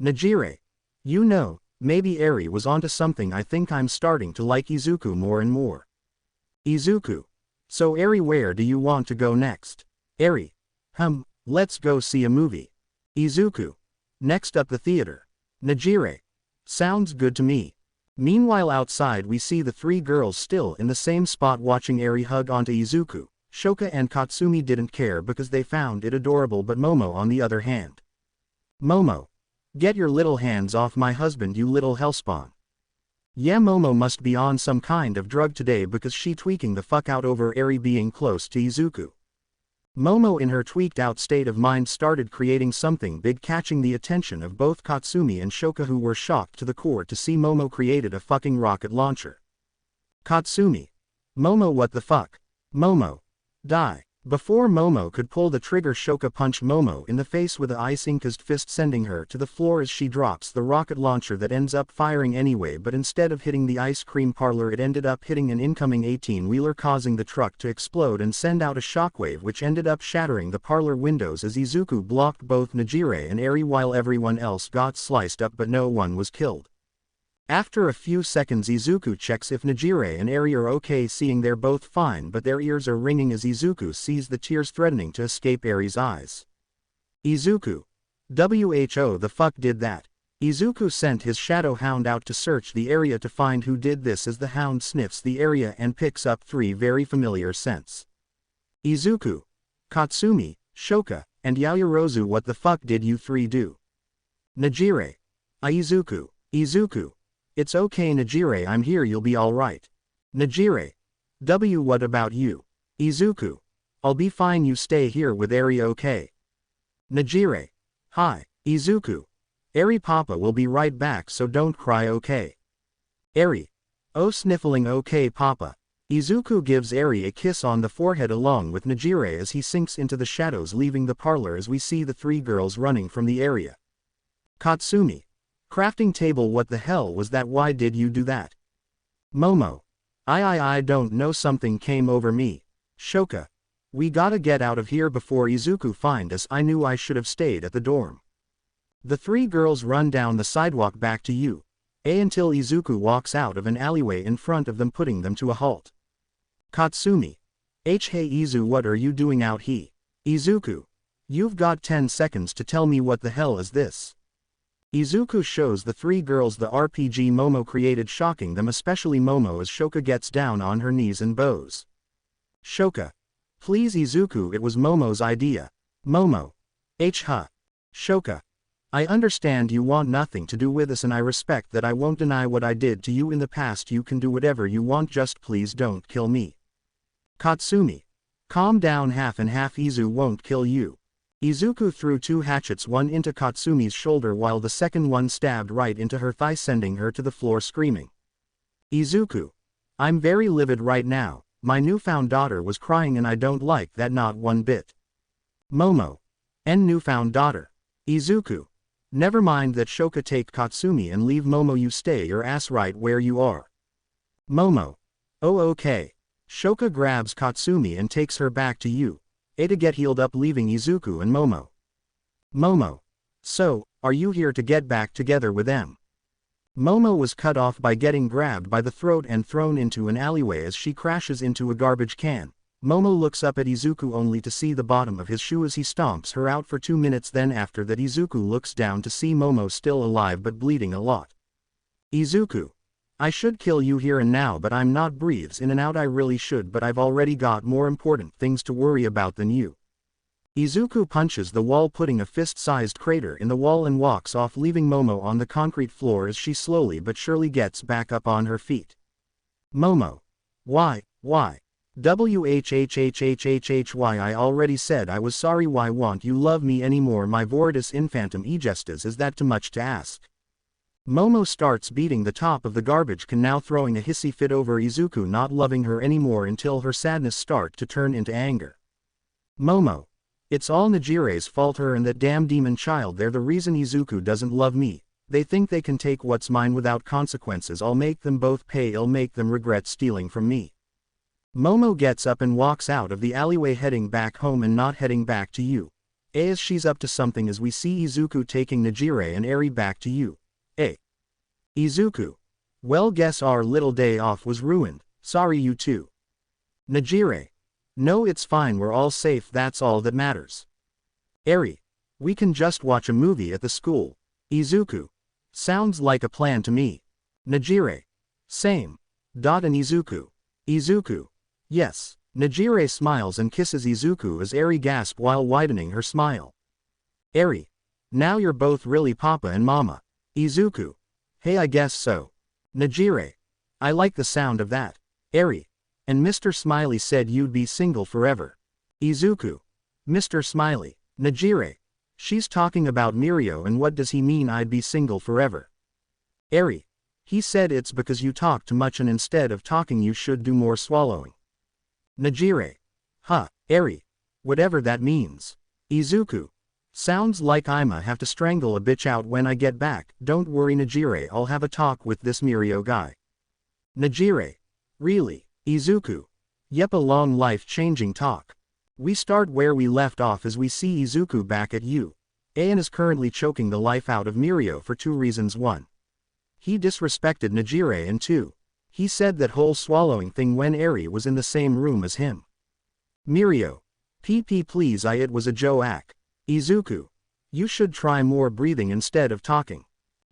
Najire. You know, maybe Eri was onto something. I think I'm starting to like Izuku more and more. Izuku. So Eri, where do you want to go next? Eri. Let's go see a movie. Izuku. Next up, the theater. Najire. Sounds good to me. Meanwhile outside we see the 3 girls still in the same spot watching Eri hug onto Izuku. Shoka and Katsumi didn't care because they found it adorable, but Momo on the other hand. Momo. Get your little hands off my husband, you little hellspawn. Yeah, Momo must be on some kind of drug today because she tweaking the fuck out over Eri being close to Izuku. Momo in her tweaked out state of mind started creating something big, catching the attention of both Katsumi and Shoka, who were shocked to the core to see Momo created a fucking rocket launcher. Katsumi. Momo, what the fuck? Momo. Die. Before Momo could pull the trigger, Shoka punched Momo in the face with an ice-inked fist, sending her to the floor as she drops the rocket launcher that ends up firing anyway, but instead of hitting the ice cream parlor it ended up hitting an incoming 18-wheeler, causing the truck to explode and send out a shockwave which ended up shattering the parlor windows as Izuku blocked both Najire and Eri while everyone else got sliced up, but no one was killed. After a few seconds Izuku checks if Najire and Eri are okay, seeing they're both fine but their ears are ringing as Izuku sees the tears threatening to escape Eri's eyes. Izuku. Who the fuck did that? Izuku sent his shadow hound out to search the area to find who did this as the hound sniffs the area and picks up 3 very familiar scents. Izuku. Katsumi, Shoka, and Yaoyorozu, what the fuck did you 3 do? Najire. Izuku. Izuku. It's okay Najire, I'm here, you'll be alright. Najire. What about you? Izuku. I'll be fine, you stay here with Eri, okay? Najire. Hi, Izuku. Eri, Papa will be right back, so don't cry, okay? Eri. Oh, sniffling, okay Papa. Izuku gives Eri a kiss on the forehead along with Najire as he sinks into the shadows, leaving the parlor as we see the three girls running from the area. Katsumi. Crafting table, what the hell was that, why did you do that? Momo. I don't know, something came over me. Shoka. We gotta get out of here before Izuku find us, I knew I should have stayed at the dorm. The three girls run down the sidewalk back to you. Until Izuku walks out of an alleyway in front of them, putting them to a halt. Katsumi. Hey Izu, what are you doing out here? Izuku. You've got 10 seconds to tell me what the hell is this. Izuku shows the three girls the RPG Momo created, shocking them, especially Momo, as Shoka gets down on her knees and bows. Shoka. Please Izuku, it was Momo's idea. Momo. Huh. Shoka. I understand you want nothing to do with us and I respect that, I won't deny what I did to you in the past, you can do whatever you want, just please don't kill me. Katsumi. Calm down, half and half, Izu won't kill you. Izuku threw 2 hatchets, one into Katsumi's shoulder while the second one stabbed right into her thigh, sending her to the floor screaming. Izuku. I'm very livid right now, my newfound daughter was crying and I don't like that, not one bit. Momo. Newfound daughter. Izuku. Never mind that, Shoka, take Katsumi and leave Momo, you stay your ass right where you are. Momo. Oh okay. Shoka grabs Katsumi and takes her back to you. To get healed up, leaving Izuku and Momo. Momo. So, are you here to get back together with them? Momo was cut off by getting grabbed by the throat and thrown into an alleyway as she crashes into a garbage can. Momo looks up at Izuku only to see the bottom of his shoe as he stomps her out for 2 minutes, then after that Izuku looks down to see Momo still alive but bleeding a lot. Izuku. I should kill you here and now, but I'm not, breathes in and out, I really should, but I've already got more important things to worry about than you. Izuku punches the wall, putting a fist-sized crater in the wall, and walks off, leaving Momo on the concrete floor as she slowly but surely gets back up on her feet. Momo. Why? Why I already said I was sorry, why won't you love me anymore, my Voridus infantum egestas, is that too much to ask? Momo starts beating the top of the garbage can, now throwing a hissy fit over Izuku not loving her anymore until her sadness starts to turn into anger. Momo. It's all Najire's fault, her and that damn demon child, they're the reason Izuku doesn't love me. They think they can take what's mine without consequences, I'll make them both pay, I'll make them regret stealing from me. Momo gets up and walks out of the alleyway, heading back home and not heading back to you. As she's up to something as we see Izuku taking Najire and Eri back to you. Izuku. Well, guess our little day off was ruined, sorry you too. Najire. No, it's fine, we're all safe, that's all that matters. Eri. We can just watch a movie at the school. Izuku. Sounds like a plan to me. Najire. Same. And Izuku. Izuku. Yes. Najire smiles and kisses Izuku as Eri gasps while widening her smile. Eri. Now you're both really Papa and Mama. Izuku. Hey, I guess so. Najire. I like the sound of that. Eri. And Mr. Smiley said you'd be single forever. Izuku. Mr. Smiley. Najire. She's talking about Mirio, and what does he mean I'd be single forever? Eri. He said it's because you talk too much and instead of talking you should do more swallowing. Najire. Huh, Eri. Whatever that means. Izuku. Sounds like I'ma have to strangle a bitch out when I get back, don't worry Najire, I'll have a talk with this Mirio guy. Najire. Really? Izuku. Yep, a long life-changing talk. We start where we left off as we see Izuku back at you. An is currently choking the life out of Mirio for 2 reasons. 1. He disrespected Najire, and 2. He said that whole swallowing thing when Eri was in the same room as him. Mirio. PP please, it was a joke. Izuku. You should try more breathing instead of talking.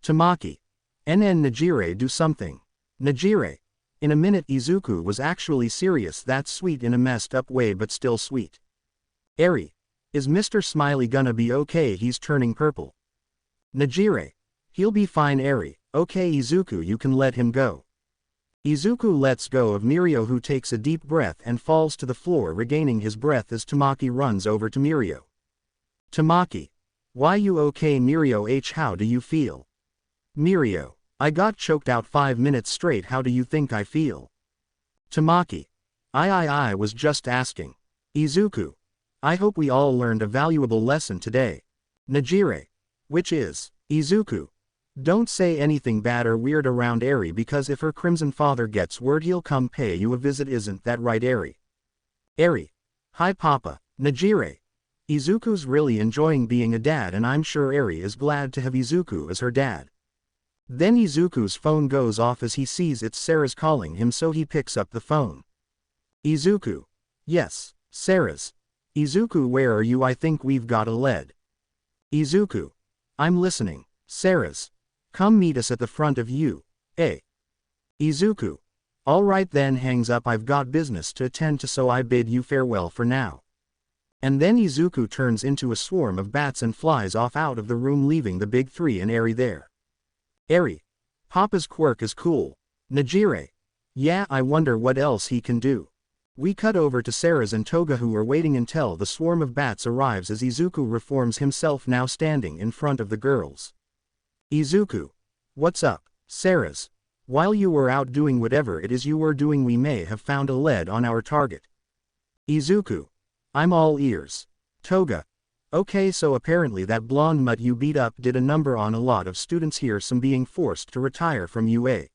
Tamaki. Najire, do something. Najire. In a minute Izuku was actually serious, that's sweet in a messed up way but still sweet. Eri. Is Mr. Smiley gonna be okay, he's turning purple. Najire. He'll be fine Eri, Okay Izuku, you can let him go. Izuku lets go of Mirio, who takes a deep breath and falls to the floor, regaining his breath as Tamaki runs over to Mirio. Tamaki. Why you okay Mirio? How do you feel? Mirio. I got choked out 5 minutes straight, how do you think I feel? Tamaki. I was just asking. Izuku. I hope we all learned a valuable lesson today. Najire. Which is? Izuku. Don't say anything bad or weird around Eri, because if her crimson father gets word he'll come pay you a visit, isn't that right Eri? Eri. Hi Papa. Najire. Izuku's really enjoying being a dad, and I'm sure Eri is glad to have Izuku as her dad. Then Izuku's phone goes off as he sees it's Sarah's calling him, so he picks up the phone. Izuku. Yes, Sarah's. Izuku, where are you? I think we've got a lead. Izuku. I'm listening. Sarah's. Come meet us at the front of you. Izuku. Alright then, hangs up. I've got business to attend to, so I bid you farewell for now. And then Izuku turns into a swarm of bats and flies off out of the room, leaving the big three and Eri there. Eri. Papa's quirk is cool. Najire. Yeah, I wonder what else he can do. We cut over to Sarah's and Toga, who are waiting until the swarm of bats arrives as Izuku reforms himself, now standing in front of the girls. Izuku. What's up, Sarah's? While you were out doing whatever it is you were doing, we may have found a lead on our target. Izuku. I'm all ears. Toga. Okay, so apparently that blonde mutt you beat up did a number on a lot of students here, some being forced to retire from UA.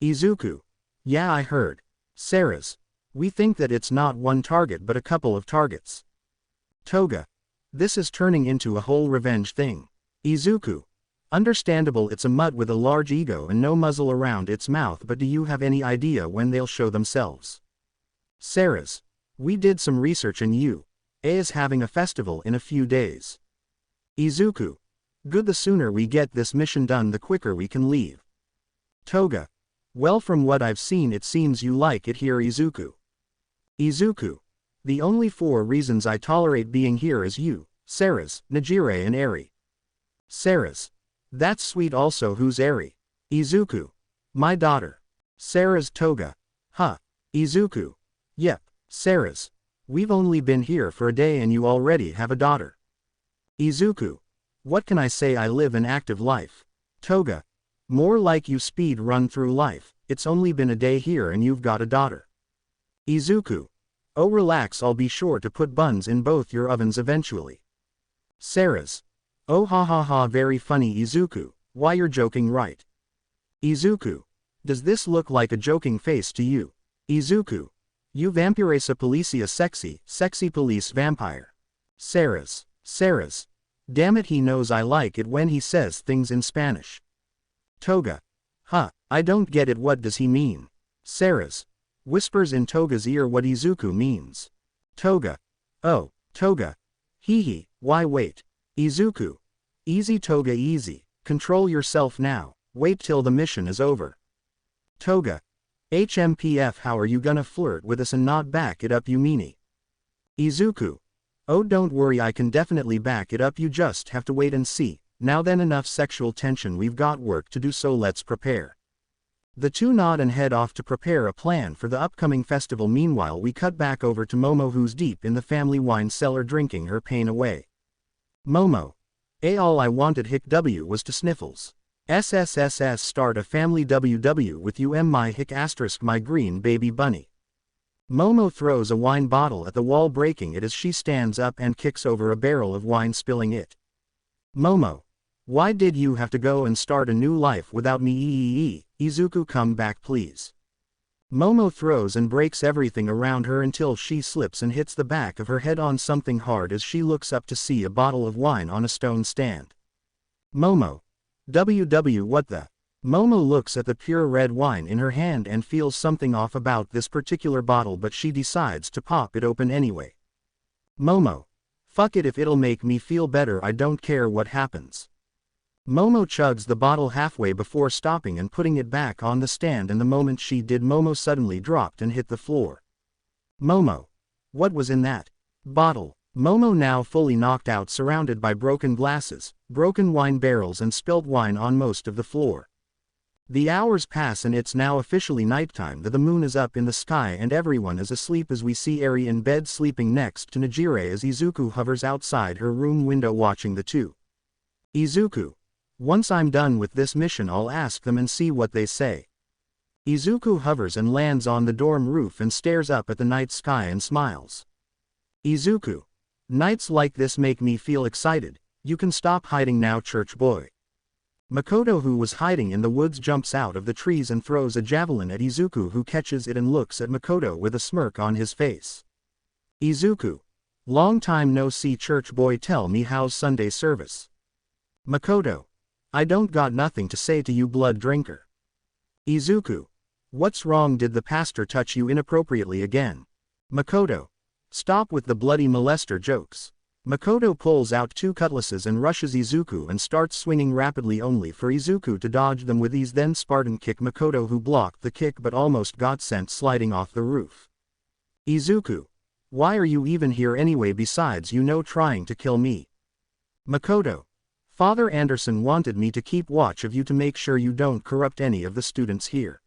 Izuku. Yeah, I heard. Sarah's. We think that it's not one target but a couple of targets. Toga. This is turning into a whole revenge thing. Izuku. Understandable, it's a mutt with a large ego and no muzzle around its mouth, but do you have any idea when they'll show themselves? Sarah's. We did some research and UA is having a festival in a few days. Izuku. Good, the sooner we get this mission done the quicker we can leave. Toga. Well, from what I've seen it seems you like it here Izuku. Izuku. The only 4 reasons I tolerate being here is you, Sarah's, Najire and Eri. Sarah's. That's sweet. Also, who's Eri? Izuku. My daughter. Sarah's. Toga. Huh. Izuku. Yep, Sarah's. We've only been here for a day and you already have a daughter. Izuku. What can I say, I live an active life. Toga. More like you speed run through life, it's only been a day here and you've got a daughter. Izuku. Oh relax, I'll be sure to put buns in both your ovens eventually. Sarah's. Oh ha ha ha, very funny Izuku, why you're joking right? Izuku. Does this look like a joking face to you? Izuku. You vampiresa policia, sexy police vampire. Sarah's. Sarah's. Damn it, he knows I like it when he says things in Spanish. Toga. Huh, I don't get it, what does he mean? Sarah's. Whispers in Toga's ear what Izuku means. Toga. Oh, Toga. Hee, why wait? Izuku. Easy Toga, easy, control yourself now, wait till the mission is over. Toga. HMPF, how are you gonna flirt with us and not back it up, you meanie? Izuku. Oh don't worry, I can definitely back it up, you just have to wait and see. Now then, enough sexual tension, we've got work to do, so let's prepare. The two nod and head off to prepare a plan for the upcoming festival. Meanwhile we cut back over to Momo, who's deep in the family wine cellar drinking her pain away. Momo. All I wanted W was to sniffles. SSSS start a family WW with you my my green baby bunny. Momo throws a wine bottle at the wall, breaking it as she stands up and kicks over a barrel of wine, spilling it. Momo. Why did you have to go and start a new life without me? Izuku, come back please. Momo throws and breaks everything around her until she slips and hits the back of her head on something hard as she looks up to see a bottle of wine on a stone stand. Momo. WW, what the? Momo looks at the pure red wine in her hand and feels something off about this particular bottle, but she decides to pop it open anyway. Momo. Fuck it, if it'll make me feel better I don't care what happens. Momo chugs the bottle halfway before stopping and putting it back on the stand, and the moment she did, Momo suddenly dropped and hit the floor. Momo. What was in that bottle? Momo, now fully knocked out, surrounded by broken glasses, broken wine barrels and spilt wine on most of the floor. The hours pass and it's now officially nighttime. The moon is up in the sky and everyone is asleep as we see Eri in bed sleeping next to Najire as Izuku hovers outside her room window watching the two. Izuku. Once I'm done with this mission I'll ask them and see what they say. Izuku hovers and lands on the dorm roof and stares up at the night sky and smiles. Izuku. Nights like this make me feel excited. You can stop hiding now, church boy. Makoto, who was hiding in the woods, jumps out of the trees and throws a javelin at Izuku, who catches it and looks at Makoto with a smirk on his face. Izuku. Long time no see, church boy, tell me how's Sunday service. Makoto. I don't got nothing to say to you, blood drinker. Izuku. What's wrong, did the pastor touch you inappropriately again? Makoto. Stop with the bloody molester jokes. Makoto pulls out two cutlasses and rushes Izuku and starts swinging rapidly, only for Izuku to dodge them with ease, then Spartan kick Makoto, who blocked the kick but almost got sent sliding off the roof. Izuku. Why are you even here anyway, besides trying to kill me? Makoto. Father Anderson wanted me to keep watch of you to make sure you don't corrupt any of the students here.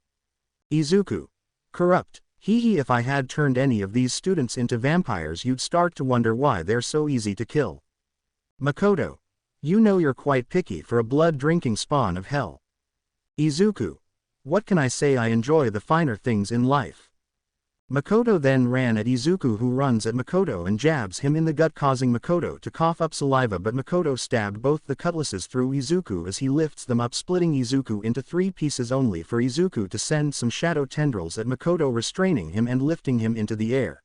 Izuku. Corrupt? Hee, if I had turned any of these students into vampires you'd start to wonder why they're so easy to kill. Makoto. You're quite picky for a blood-drinking spawn of hell. Izuku. What can I say, I enjoy the finer things in life. Makoto then ran at Izuku, who runs at Makoto and jabs him in the gut, causing Makoto to cough up saliva, but Makoto stabbed both the cutlasses through Izuku as he lifts them up, splitting Izuku into 3 pieces, only for Izuku to send some shadow tendrils at Makoto, restraining him and lifting him into the air.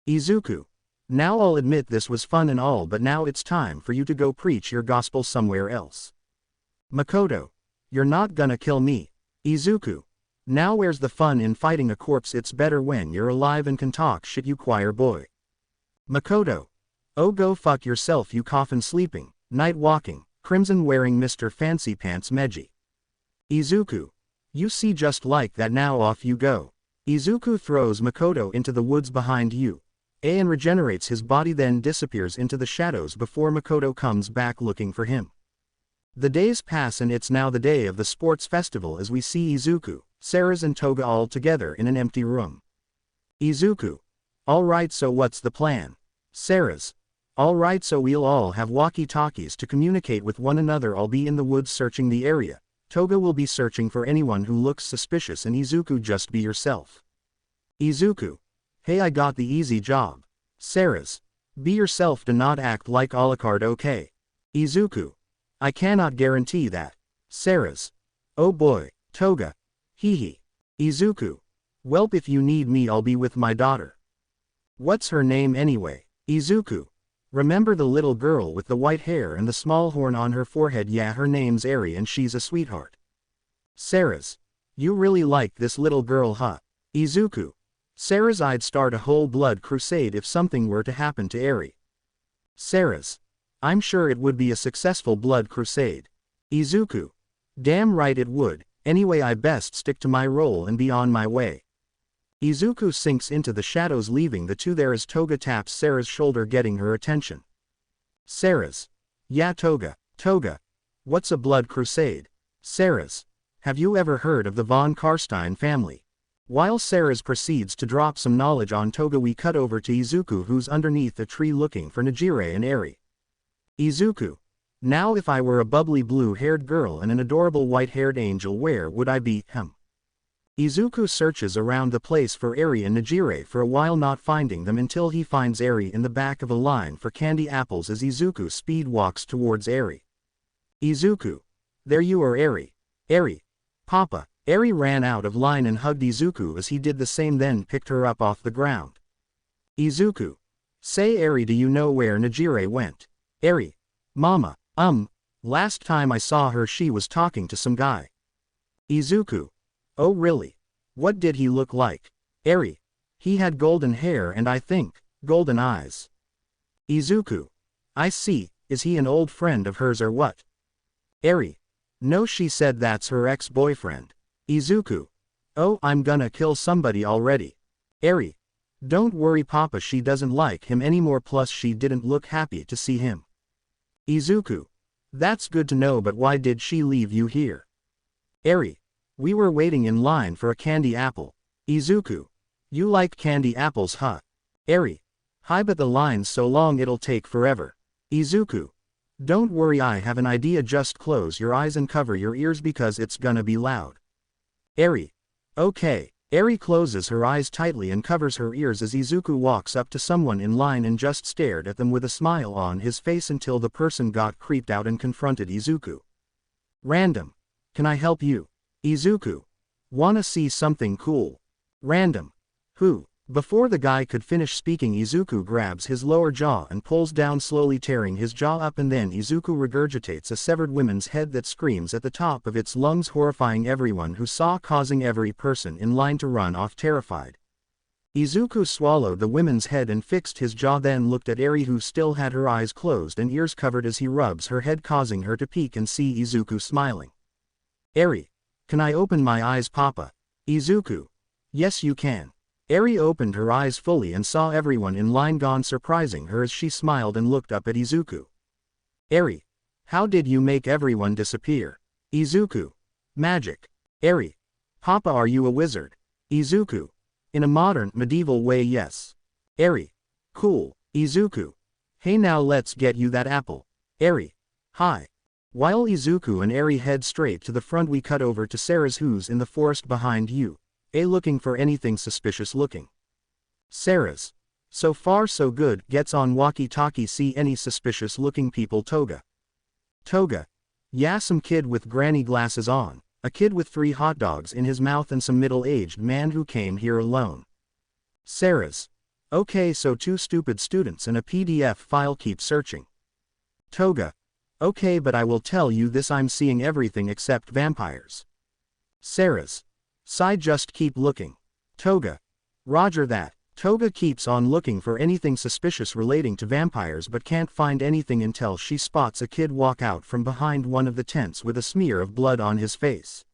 Izuku. Now I'll admit this was fun and all, but now it's time for you to go preach your gospel somewhere else. Makoto. You're not gonna kill me. Izuku. Now where's the fun in fighting a corpse? It's better when you're alive and can talk shit, you choir boy. Makoto. Oh, go fuck yourself, you coffin sleeping, night walking, crimson wearing Mr. Fancy Pants Meiji. Izuku. You see, just like that, now off you go. Izuku throws Makoto into the woods behind you. And regenerates his body, then disappears into the shadows before Makoto comes back looking for him. The days pass and it's now the day of the sports festival as we see Izuku, Ceres and Toga all together in an empty room. Izuku. Alright, so what's the plan? Ceres. Alright, so we'll all have walkie-talkies to communicate with one another. I'll be in the woods searching the area. Toga will be searching for anyone who looks suspicious, and Izuku, just be yourself. Izuku. Hey, I got the easy job. Ceres. Be yourself, do not act like Alucard, okay? Izuku. I cannot guarantee that. Ceres. Oh boy. Toga. Hee. Izuku. Welp, if you need me I'll be with my daughter. What's her name anyway? Izuku. Remember the little girl with the white hair and the small horn on her forehead? Yeah, her name's Eri and she's a sweetheart. Ceres. You really like this little girl, huh? Izuku. Ceres, I'd start a whole blood crusade if something were to happen to Eri. Ceres. I'm sure it would be a successful blood crusade. Izuku. Damn right it would. Anyway, I best stick to my role and be on my way. Izuku sinks into the shadows, leaving the two there as Toga taps Ceres' shoulder, getting her attention. Ceres. Yeah, Toga. Toga. What's a blood crusade? Ceres. Have you ever heard of the von Karstein family? While Ceres proceeds to drop some knowledge on Toga, we cut over to Izuku, who's underneath a tree looking for Najire and Eri. Izuku. Now if I were a bubbly blue-haired girl and an adorable white-haired angel, where would I be? Izuku searches around the place for Eri and Najire for a while, not finding them until he finds Eri in the back of a line for candy apples as Izuku speed walks towards Eri. Izuku. There you are, Eri. Eri. Papa. Eri ran out of line and hugged Izuku as he did the same, then picked her up off the ground. Izuku. Say, Eri, do you know where Najire went? Eri. Mama. Last time I saw her she was talking to some guy. Izuku. Oh really? What did he look like? Eri. He had golden hair and I think, golden eyes. Izuku. I see, is he an old friend of hers or what? Eri. No, she said that's her ex-boyfriend. Izuku. Oh, I'm gonna kill somebody already. Eri. Don't worry Papa, she doesn't like him anymore, plus she didn't look happy to see him. Izuku. That's good to know, but why did she leave you here? Eri. We were waiting in line for a candy apple. Izuku. You like candy apples, huh? Eri. Hi, but the line's so long it'll take forever. Izuku. Don't worry, I have an idea, just close your eyes and cover your ears because it's gonna be loud. Eri. Okay. Eri closes her eyes tightly and covers her ears as Izuku walks up to someone in line and just stared at them with a smile on his face until the person got creeped out and confronted Izuku. Random. Can I help you? Izuku. Wanna see something cool? Random. Who? Before the guy could finish speaking, Izuku grabs his lower jaw and pulls down, slowly tearing his jaw up, and then Izuku regurgitates a severed woman's head that screams at the top of its lungs, horrifying everyone who saw, causing every person in line to run off terrified. Izuku swallowed the woman's head and fixed his jaw, then looked at Eri, who still had her eyes closed and ears covered, as he rubs her head, causing her to peek and see Izuku smiling. Eri. Can I open my eyes, Papa? Izuku. Yes, you can. Eri opened her eyes fully and saw everyone in line gone, surprising her as she smiled and looked up at Izuku. Eri. How did you make everyone disappear? Izuku. Magic. Eri. Papa, are you a wizard? Izuku. In a modern, medieval way, yes. Eri. Cool. Izuku. Hey, now let's get you that apple. Eri. Hi. While Izuku and Eri head straight to the front, we cut over to Sarah's, who's in the forest behind you. Looking for anything suspicious looking. Sarah's. So far so good, gets on walkie-talkie. See any suspicious looking people, Toga? Toga. Yeah, some kid with granny glasses on, a kid with 3 hot dogs in his mouth, and some middle-aged man who came here alone. Sarah's. Okay, so 2 stupid students and a PDF file, keep searching. Toga. Okay, but I will tell you this, I'm seeing everything except vampires. Sarah's. Sigh, just keep looking. Toga. Roger that. Toga keeps on looking for anything suspicious relating to vampires but can't find anything until she spots a kid walk out from behind one of the tents with a smear of blood on his face.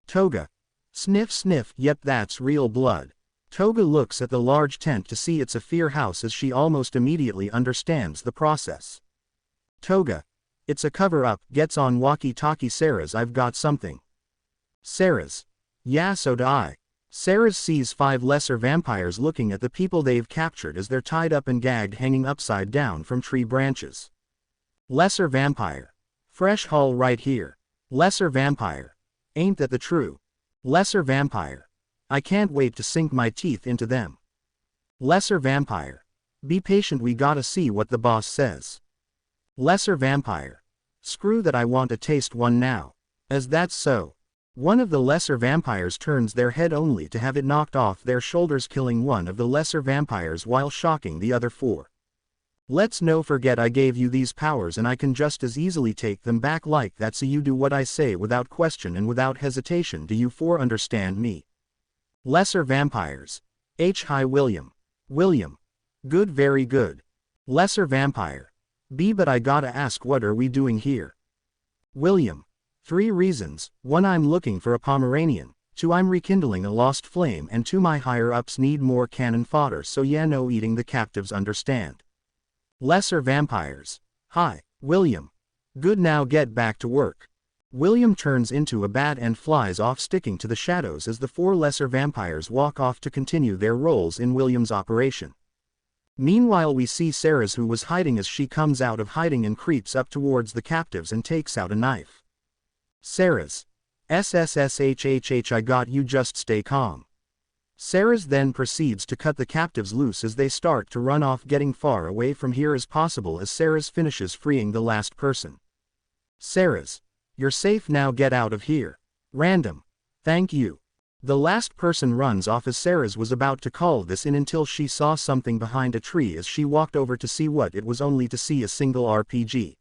Toga. Sniff sniff, yep, that's real blood. Toga looks at the large tent to see it's a fear house, as she almost immediately understands the process. Toga. It's a cover-up, gets on walkie-talkie. Sarah's. I've got something. Sarah's. Yeah, so do I. Sarah sees 5 lesser vampires looking at the people they've captured as they're tied up and gagged, hanging upside down from tree branches. Lesser vampire. Fresh haul right here. Lesser vampire. Ain't that the true? Lesser vampire. I can't wait to sink my teeth into them. Lesser vampire. Be patient, we gotta see what the boss says. Lesser vampire. Screw that, I want to taste one now. As that's so. One of the lesser vampires turns their head only to have it knocked off their shoulders, killing one of the lesser vampires while shocking the other 4. Let's no forget I gave you these powers and I can just as easily take them back like that, so you do what I say without question and without hesitation. Do you 4 understand me? Lesser vampires. Hi, William. William. Good, very good. Lesser vampire. B, but I gotta ask, what are we doing here? William. 3 reasons. 1, I'm looking for a Pomeranian. 2, I'm rekindling a lost flame, and 2, my higher-ups need more cannon fodder, so yeah, no eating the captives, understand? Lesser vampires. Hi, William. Good, now get back to work. William turns into a bat and flies off, sticking to the shadows as the 4 lesser vampires walk off to continue their roles in William's operation. Meanwhile, we see Sarah's, who was hiding, as she comes out of hiding and creeps up towards the captives and takes out a knife. Sarah's. SSSHHH, I got you, just stay calm. Sarah's then proceeds to cut the captives loose as they start to run off, getting far away from here as possible as Sarah's finishes freeing the last person. Sarah's. You're safe now, get out of here. Random. Thank you. The last person runs off as Sarah's was about to call this in until she saw something behind a tree as she walked over to see what it was, only to see a single RPG.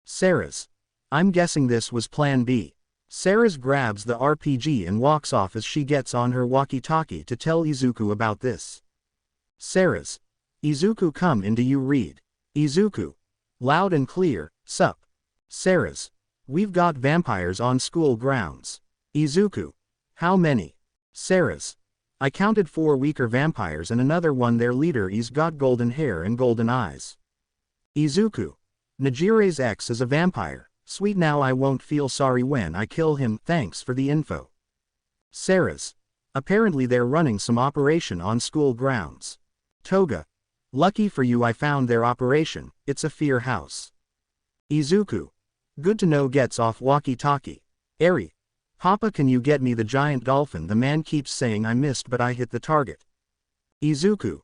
Sarah's. I'm guessing this was Plan B. Sarah's grabs the RPG and walks off as she gets on her walkie-talkie to tell Izuku about this. Sarah's. Izuku, come in, do you read? Izuku. Loud and clear, sup. Sarah's. We've got vampires on school grounds. Izuku. How many? Sarah's. I counted 4 weaker vampires and another one, their leader is got golden hair and golden eyes. Izuku. Najire's ex is a vampire. Sweet, now I won't feel sorry when I kill him, thanks for the info. Sarah's. Apparently they're running some operation on school grounds. Toga. Lucky for you I found their operation, it's a fear house. Izuku. Good to know gets off walkie-talkie. Eri. Papa, can you get me the giant dolphin the man keeps saying I missed but I hit the target. Izuku.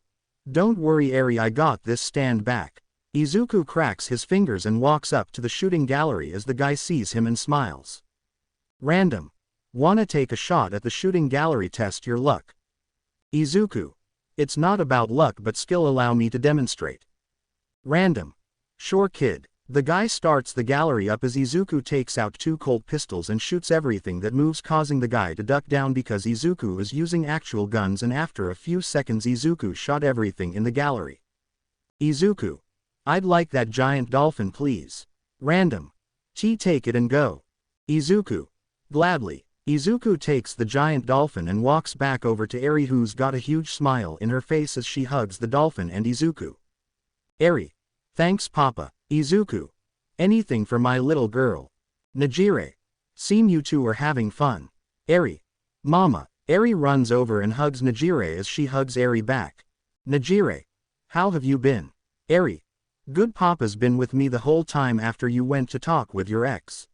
Don't worry Eri, I got this, stand back. Izuku cracks his fingers and walks up to the shooting gallery as the guy sees him and smiles. Random. Wanna take a shot at the shooting gallery, test your luck? Izuku. It's not about luck but skill, allow me to demonstrate. Random. Sure kid. The guy starts the gallery up as Izuku takes out 2 Colt pistols and shoots everything that moves, causing the guy to duck down because Izuku is using actual guns, and after a few seconds Izuku shot everything in the gallery. Izuku. I'd like that giant dolphin please. Random. Take it and go. Izuku. Gladly. Izuku takes the giant dolphin and walks back over to Eri, who's got a huge smile in her face as she hugs the dolphin and Izuku. Eri. Thanks Papa. Izuku. Anything for my little girl. Najire. Seem you two are having fun. Eri. Mama. Eri runs over and hugs Najire as she hugs Eri back. Najire. How have you been? Eri. Good, Papa's been with me the whole time after you went to talk with your ex.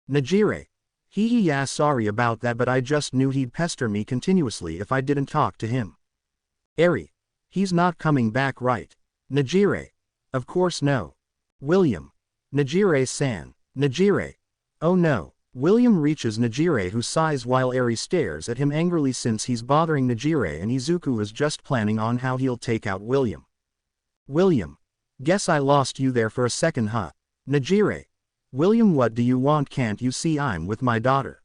Najire. Hee yeah, sorry about that, but I just knew he'd pester me continuously if I didn't talk to him. Eri. He's not coming back, right? Najire. Of course no. William. Najire-san. Najire. Oh no. William reaches Najire, who sighs while Eri stares at him angrily since he's bothering Najire and Izuku is just planning on how he'll take out William. William. Guess I lost you there for a second, huh? Najire. William, what do you want? Can't you see I'm with my daughter?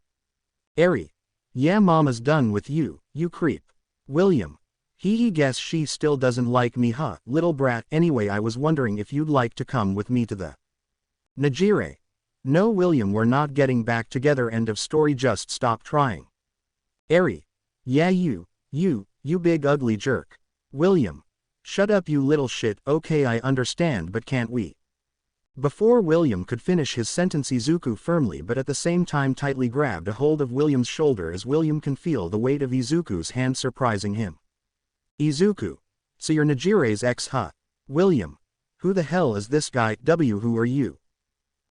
Eri. Yeah, Mama's done with you, you creep. William. He guess she still doesn't like me, huh, little brat. Anyway, I was wondering if you'd like to come with me to the... Najire. No William, we're not getting back together, end of story, just stop trying. Eri. Yeah, you big ugly jerk. William. Shut up you little shit. Okay, I understand, but can't we? Before William could finish his sentence, Izuku firmly but at the same time tightly grabbed a hold of William's shoulder as William can feel the weight of Izuku's hand surprising him. Izuku. So you're Najire's ex, huh? William. Who the hell is this guy? Who are you?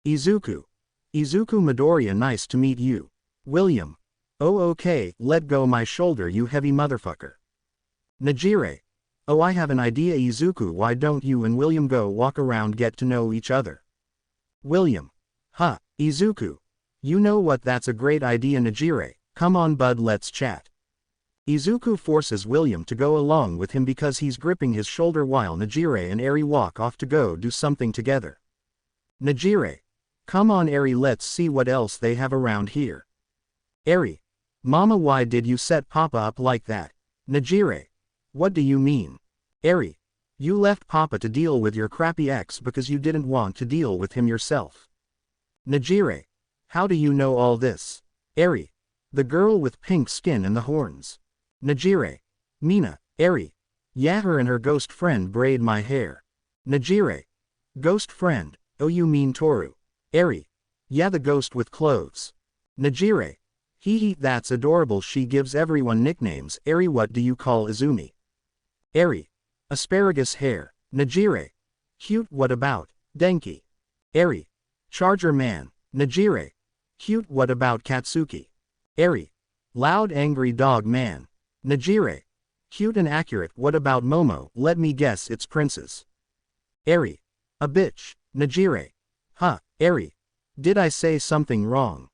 Izuku. Izuku Midoriya, nice to meet you. William. Oh okay, let go my shoulder you heavy motherfucker. Najire. Oh, I have an idea, Izuku, why don't you and William go walk around, get to know each other? William. Huh, Izuku. You know what, that's a great idea. Najire. Come on bud, let's chat. Izuku forces William to go along with him because he's gripping his shoulder while Najire and Eri walk off to go do something together. Najire. Come on Eri, let's see what else they have around here. Eri. Mama, why did you set Papa up like that? Najire. What do you mean? Eri. You left Papa to deal with your crappy ex because you didn't want to deal with him yourself. Najire. How do you know all this? Eri. The girl with pink skin and the horns. Najire. Mina. Eri. Yeah, her and her ghost friend braid my hair. Najire. Ghost friend? Oh, you mean Toru. Eri. Yeah, the ghost with clothes. Najire. Hee, that's adorable, she gives everyone nicknames. Eri, what do you call Izumi? Eri. Asparagus hair. Najire. Cute, what about Denki? Eri. Charger man. Najire. Cute, what about Katsuki? Eri. Loud angry dog man. Najire. Cute and accurate, what about Momo? Let me guess, it's Princess. Eri. A bitch. Najire. Huh, Eri. Did I say something wrong?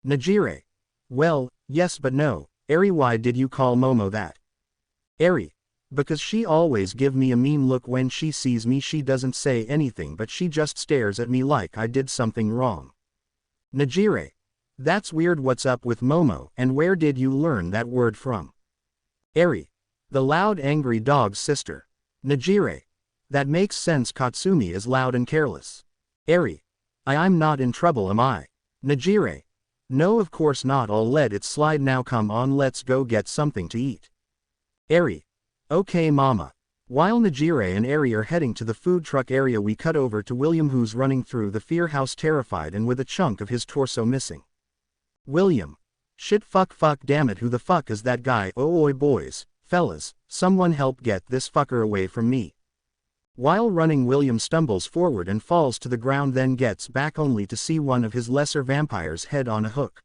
Najire. Well, yes but no. Eri, why did you call Momo that? Eri. Because she always give me a mean look when she sees me. She doesn't say anything but she just stares at me like I did something wrong. Najire. That's weird, what's up with Momo, and where did you learn that word from? Eri. The loud angry dog's sister. Najire. That makes sense, Katsumi is loud and careless. Eri. I'm not in trouble, am I? Najire. No, of course not, I'll let it slide now, come on, let's go get something to eat. Eri. Okay mama. While Najire and Eri are heading to the food truck area, we cut over to William, who's running through the fear house terrified and with a chunk of his torso missing. William. Shit fuck damn it, who the fuck is that guy? Oh oi boys, fellas, someone help get this fucker away from me. While running, William stumbles forward and falls to the ground, then gets back only to see one of his lesser vampires head on a hook.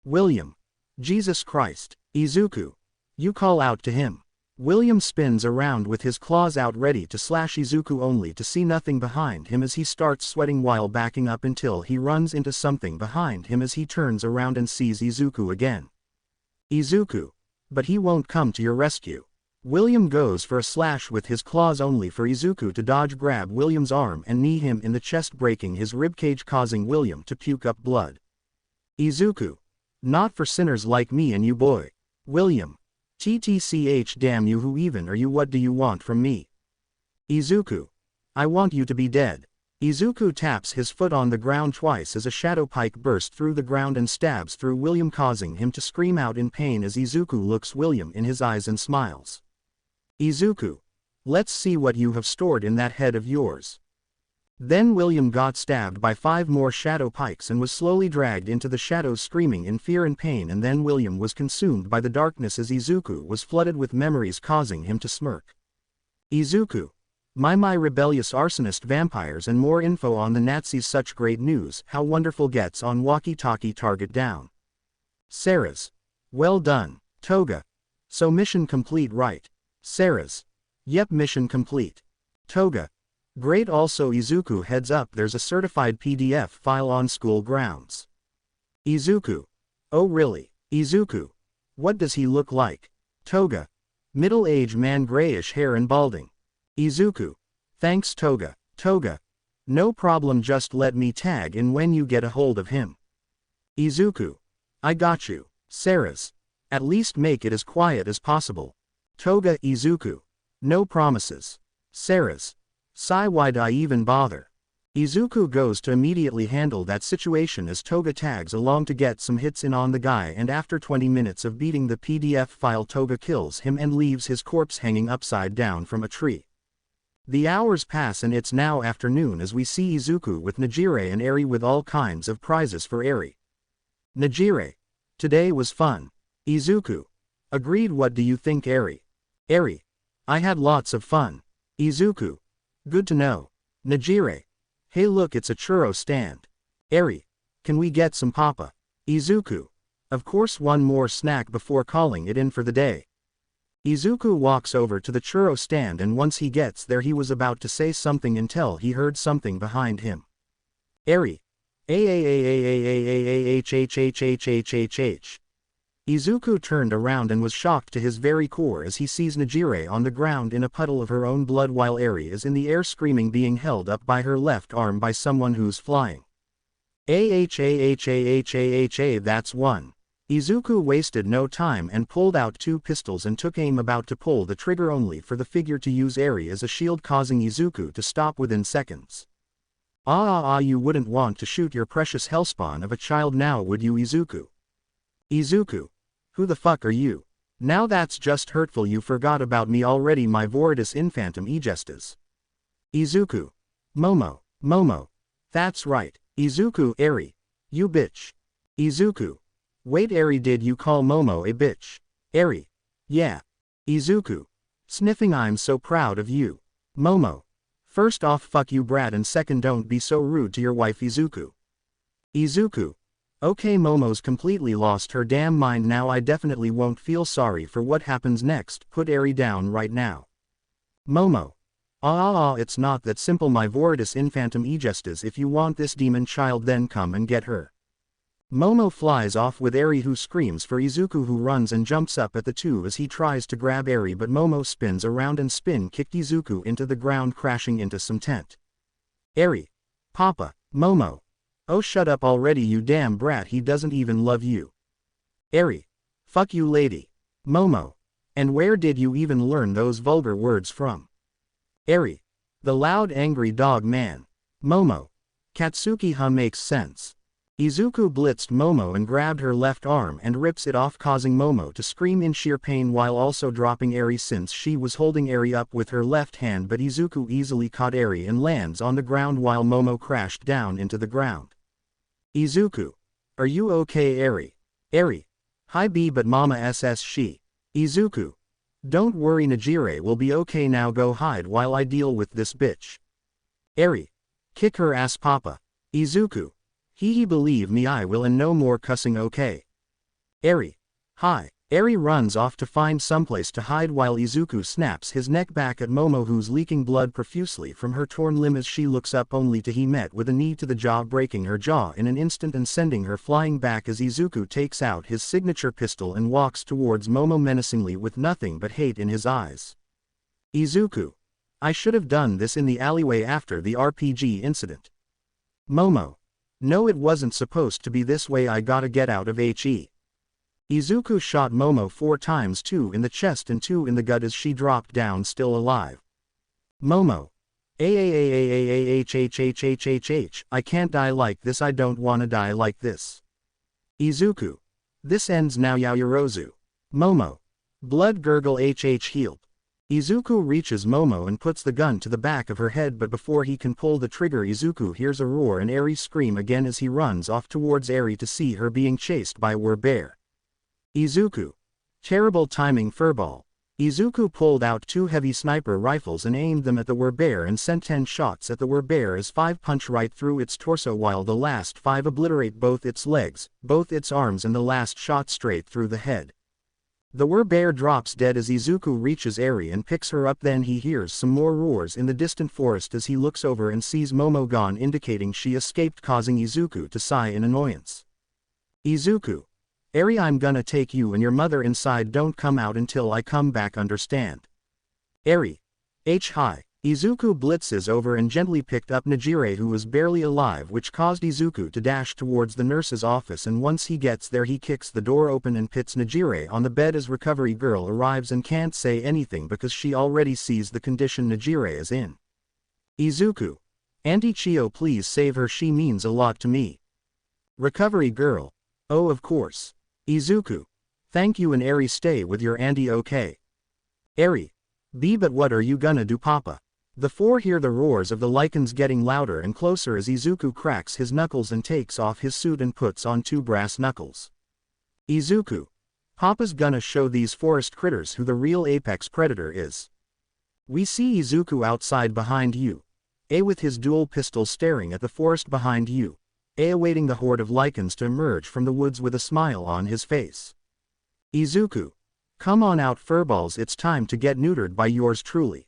William. Jesus Christ. Izuku. You call out to him. William spins around with his claws out ready to slash Izuku, only to see nothing behind him as he starts sweating while backing up until he runs into something behind him as he turns around and sees Izuku again. Izuku. But he won't come to your rescue. William goes for a slash with his claws only for Izuku to dodge, grab William's arm and knee him in the chest, breaking his ribcage, causing William to puke up blood. Izuku. Not for sinners like me and you, boy. William. TTCH, damn you, who even are you? What do you want from me? Izuku. I want you to be dead. Izuku taps his foot on the ground twice as a shadow pike bursts through the ground and stabs through William, causing him to scream out in pain as Izuku looks William in his eyes and smiles. Izuku. Let's see what you have stored in that head of yours. Then William got stabbed by 5 more shadow pikes and was slowly dragged into the shadows, screaming in fear and pain, and then William was consumed by the darkness as Izuku was flooded with memories, causing him to smirk. Izuku. My rebellious arsonist vampires, and more info on the Nazis. Such great news, how wonderful. Gets on walkie-talkie, target down. Sarah's. Well done, Toga. So mission complete, right? Sarah's. Yep, mission complete. Toga. Great. Also Izuku, heads up, there's a certified PDF file on school grounds. Izuku. Oh really? Izuku. What does he look like? Toga. Middle-aged man, grayish hair and balding. Izuku. Thanks Toga. Toga. No problem, just let me tag in when you get a hold of him. Izuku. I got you. Sarah's. At least make it as quiet as possible. Toga. Izuku. No promises. Sarah's. Sigh, why'd I even bother? Izuku goes to immediately handle that situation as Toga tags along to get some hits in on the guy, and after 20 minutes of beating the PDF file, Toga kills him and leaves his corpse hanging upside down from a tree. The hours pass and it's now afternoon as we see Izuku with Najire and Eri with all kinds of prizes for Eri. Najire. Today was fun. Izuku. Agreed. What do you think, Eri? Eri. I had lots of fun. Izuku. Good to know. Najire. Hey look, it's a churro stand. Eri. Can we get some papa? Izuku. Of course, one more snack before calling it in for the day. Izuku walks over to the churro stand, and once he gets there he was about to say something until he heard something behind him. Eri. Izuku turned around and was shocked to his very core as he sees Najire on the ground in a puddle of her own blood, while Eri is in the air screaming, being held up by her left arm by someone who's flying. That's one. Izuku wasted no time and pulled out 2 pistols and took aim, about to pull the trigger only for the figure to use Eri as a shield, causing Izuku to stop within seconds. You wouldn't want to shoot your precious hellspawn of a child now, would you, Izuku? Izuku. Who the fuck are you? Now that's just hurtful, you forgot about me already, my Voridus Infantum Egestas. Izuku. Momo. That's right. Izuku. Eri. You bitch. Izuku. Wait, Eri, did you call Momo a bitch? Eri. Yeah. Izuku. Sniffing. I'm so proud of you. Momo. First off, fuck you, brat, and second, don't be so rude to your wife, Izuku. Izuku. Okay, Momo's completely lost her damn mind now. I definitely won't feel sorry for what happens next. Put Eri down right now. Momo. It's not that simple, my Voridus Infantum Egestas. If you want this demon child, then come and get her. Momo flies off with Eri, who screams for Izuku, who runs and jumps up at the 2 as he tries to grab Eri, but Momo spins around and spin-kicked Izuku into the ground, crashing into some tent. Eri. Papa. Momo. Oh, shut up already, you damn brat, he doesn't even love you. Eri. Fuck you, lady. Momo. And where did you even learn those vulgar words from? Eri. The loud angry dog man. Momo. Katsuki makes sense. Izuku blitzed Momo and grabbed her left arm and rips it off, causing Momo to scream in sheer pain while also dropping Eri since she was holding Eri up with her left hand, but Izuku easily caught Eri and lands on the ground while Momo crashed down into the ground. Izuku. Are you okay, Eri? Eri. Hi B but mama ss she. Izuku. Don't worry Najire will be okay now go hide while I deal with this bitch. Eri. Kick her ass papa. Izuku. He believe me I will and no more cussing okay. Eri. Hi. Eri runs off to find someplace to hide while Izuku snaps his neck back at Momo who's leaking blood profusely from her torn limb as she looks up only to he met with a knee to the jaw breaking her jaw in an instant and sending her flying back as Izuku takes out his signature pistol and walks towards Momo menacingly with nothing but hate in his eyes. Izuku. I should have done this in the alleyway after the RPG incident. Momo. No it wasn't supposed to be this way I gotta get out of HE. Izuku shot Momo 4 times 2 in the chest and 2 in the gut as she dropped down still alive. Momo. I can't die like this I don't wanna die like this. Izuku. This ends now Yaoyorozu. Momo. Blood gurgle healed. Izuku reaches Momo and puts the gun to the back of her head but before he can pull the trigger Izuku hears a roar and Eri scream again as he runs off towards Eri to see her being chased by a werbear. Izuku. Terrible timing furball. Izuku pulled out 2 heavy sniper rifles and aimed them at the werbear and sent 10 shots at the werbear as 5 punch right through its torso while the last 5 obliterate both its legs, both its arms and the last shot straight through the head. The werbear drops dead as Izuku reaches Eri and picks her up then he hears some more roars in the distant forest as he looks over and sees Momo gone indicating she escaped causing Izuku to sigh in annoyance. Izuku. Eri I'm gonna take you and your mother inside don't come out until I come back understand. Eri. Hi. Izuku blitzes over and gently picked up Najire who was barely alive which caused Izuku to dash towards the nurse's office and once he gets there he kicks the door open and pits Najire on the bed as recovery girl arrives and can't say anything because she already sees the condition Najire is in. Izuku. Auntie Chio please save her she means a lot to me. Recovery girl. Oh of course. Izuku. Thank you and Eri stay with your auntie okay. Eri. B but what are you gonna do papa? The 4 hear the roars of the lichens getting louder and closer as Izuku cracks his knuckles and takes off his suit and puts on 2 brass knuckles. Izuku. Papa's gonna show these forest critters who the real apex predator is. We see Izuku outside behind you. A with his dual pistol staring at the forest behind you. A awaiting the horde of lichens to emerge from the woods with a smile on his face. Izuku. Come on out furballs it's time to get neutered by yours truly.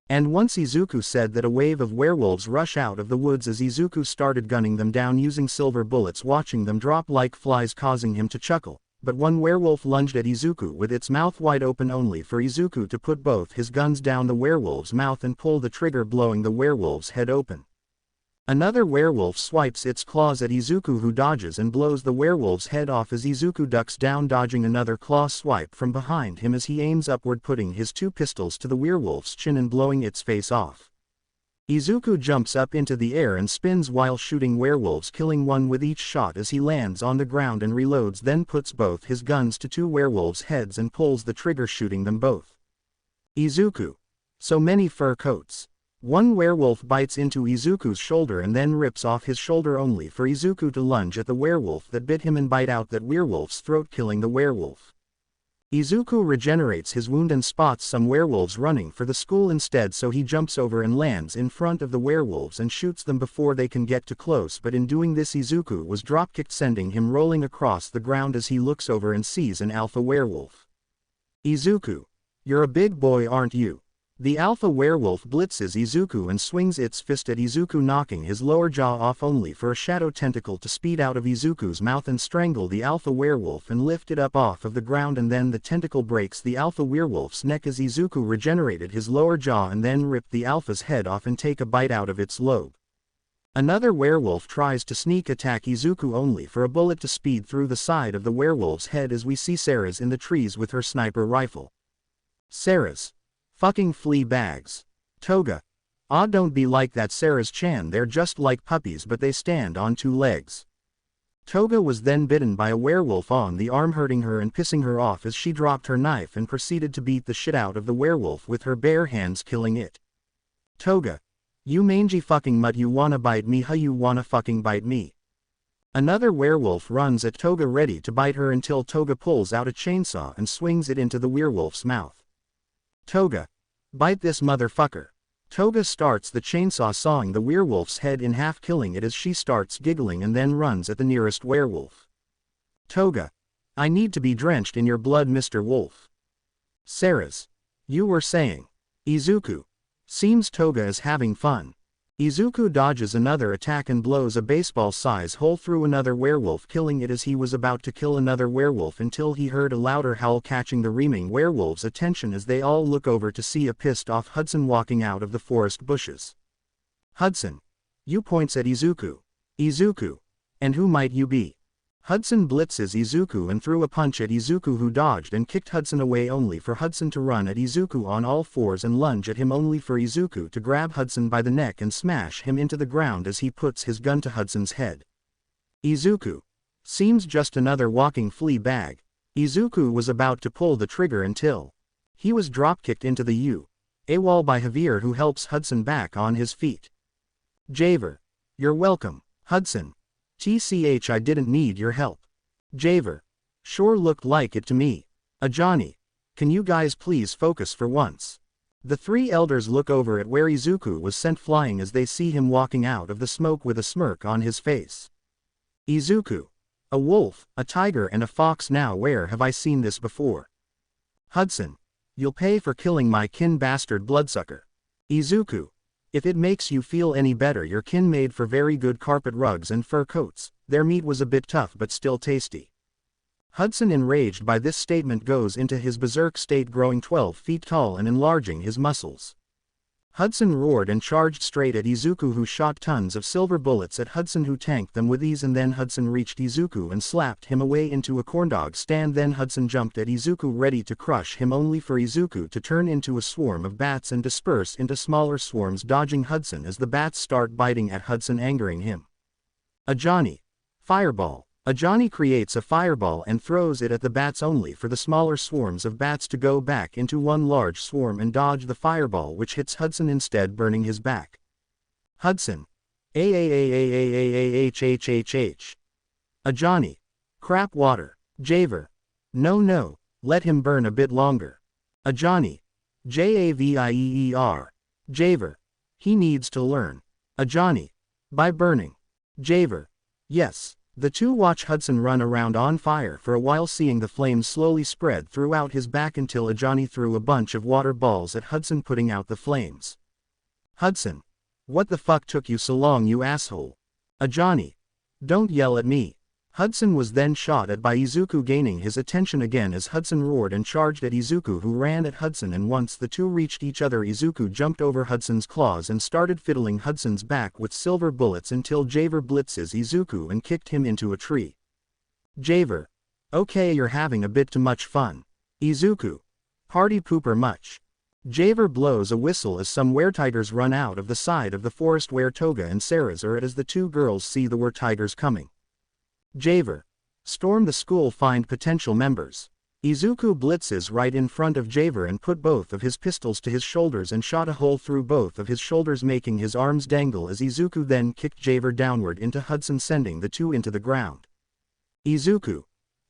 And once Izuku said that a wave of werewolves rush out of the woods as Izuku started gunning them down using silver bullets watching them drop like flies causing him to chuckle, but one werewolf lunged at Izuku with its mouth wide open only for Izuku to put both his guns down the werewolf's mouth and pull the trigger blowing the werewolf's head open. Another werewolf swipes its claws at Izuku who dodges and blows the werewolf's head off as Izuku ducks down dodging another claw swipe from behind him as he aims upward putting his 2 pistols to the werewolf's chin and blowing its face off. Izuku jumps up into the air and spins while shooting werewolves killing one with each shot as he lands on the ground and reloads then puts both his guns to 2 werewolves' heads and pulls the trigger shooting them both. Izuku. So many fur coats. One werewolf bites into Izuku's shoulder and then rips off his shoulder only for Izuku to lunge at the werewolf that bit him and bite out that werewolf's throat killing the werewolf. Izuku regenerates his wound and spots some werewolves running for the school instead so he jumps over and lands in front of the werewolves and shoots them before they can get too close but in doing this Izuku was dropkicked sending him rolling across the ground as he looks over and sees an alpha werewolf. Izuku. You're a big boy aren't you? The alpha werewolf blitzes Izuku and swings its fist at Izuku knocking his lower jaw off only for a shadow tentacle to speed out of Izuku's mouth and strangle the alpha werewolf and lift it up off of the ground and then the tentacle breaks the alpha werewolf's neck as Izuku regenerated his lower jaw and then ripped the alpha's head off and take a bite out of its lobe. Another werewolf tries to sneak attack Izuku only for a bullet to speed through the side of the werewolf's head as we see Sarah's in the trees with her sniper rifle. Sarah's. Fucking flea bags. Toga. Ah don't be like that Sarah's-chan they're just like puppies but they stand on 2 legs. Toga was then bitten by a werewolf on the arm hurting her and pissing her off as she dropped her knife and proceeded to beat the shit out of the werewolf with her bare hands killing it. Toga. You mangy fucking mutt you wanna bite me huh you wanna fucking bite me. Another werewolf runs at Toga ready to bite her until Toga pulls out a chainsaw and swings it into the werewolf's mouth. Toga. Bite this motherfucker. Toga starts the chainsaw sawing the werewolf's head in half, killing it as she starts giggling and then runs at the nearest werewolf. Toga. I need to be drenched in your blood, Mr. Wolf. Ceres. You were saying. Izuku. Seems Toga is having fun. Izuku dodges another attack and blows a baseball-size hole through another werewolf, killing it as he was about to kill another werewolf until he heard a louder howl, catching the reaming werewolves' attention as they all look over to see a pissed-off Hudson walking out of the forest bushes. Hudson. You points at Izuku. Izuku. And who might you be? Hudson blitzes Izuku and threw a punch at Izuku, who dodged and kicked Hudson away, only for Hudson to run at Izuku on all fours and lunge at him, only for Izuku to grab Hudson by the neck and smash him into the ground as he puts his gun to Hudson's head. Izuku. Seems just another walking flea bag. Izuku was about to pull the trigger until he was dropkicked into the wall by Javier, who helps Hudson back on his feet. Javer. You're welcome, Hudson. TCH, I didn't need your help. Javer. Sure looked like it to me. Ajani. Can you guys please focus for once? The three elders look over at where Izuku was sent flying as they see him walking out of the smoke with a smirk on his face. Izuku. A wolf, a tiger and a fox. Now where have I seen this before? Hudson. You'll pay for killing my kin, bastard bloodsucker. Izuku. If it makes you feel any better, your kin made for very good carpet rugs and fur coats. Their meat was a bit tough but still tasty. Hudson, enraged by this statement, goes into his berserk state, growing 12 feet tall and enlarging his muscles. Hudson roared and charged straight at Izuku, who shot tons of silver bullets at Hudson, who tanked them with ease, and then Hudson reached Izuku and slapped him away into a corndog stand. Then Hudson jumped at Izuku ready to crush him, only for Izuku to turn into a swarm of bats and disperse into smaller swarms, dodging Hudson as the bats start biting at Hudson, angering him. Ajani. Fireball. Ajani creates a fireball and throws it at the bats, only for the smaller swarms of bats to go back into one large swarm and dodge the fireball, which hits Hudson instead, burning his back. Hudson. H. Ajani. Crap water. Javer. No, let him burn a bit longer. Ajani. Javier. Javer. He needs to learn. Ajani. By burning. Javer. Yes. The two watch Hudson run around on fire for a while, seeing the flames slowly spread throughout his back until Ajani threw a bunch of water balls at Hudson, putting out the flames. Hudson. What the fuck took you so long, you asshole? Ajani. Don't yell at me. Hudson was then shot at by Izuku, gaining his attention again as Hudson roared and charged at Izuku, who ran at Hudson, and once the two reached each other, Izuku jumped over Hudson's claws and started fiddling Hudson's back with silver bullets until Javer blitzes Izuku and kicked him into a tree. Javer. Okay, you're having a bit too much fun. Izuku. Party pooper much. Javer blows a whistle as some weretigers run out of the side of the forest where Toga and Ceres are at, as the two girls see the weretigers coming. Javer. Storm the school, find potential members. Izuku blitzes right in front of Javer and put both of his pistols to his shoulders and shot a hole through both of his shoulders, making his arms dangle, as Izuku then kicked Javer downward into Hudson, sending the two into the ground. Izuku.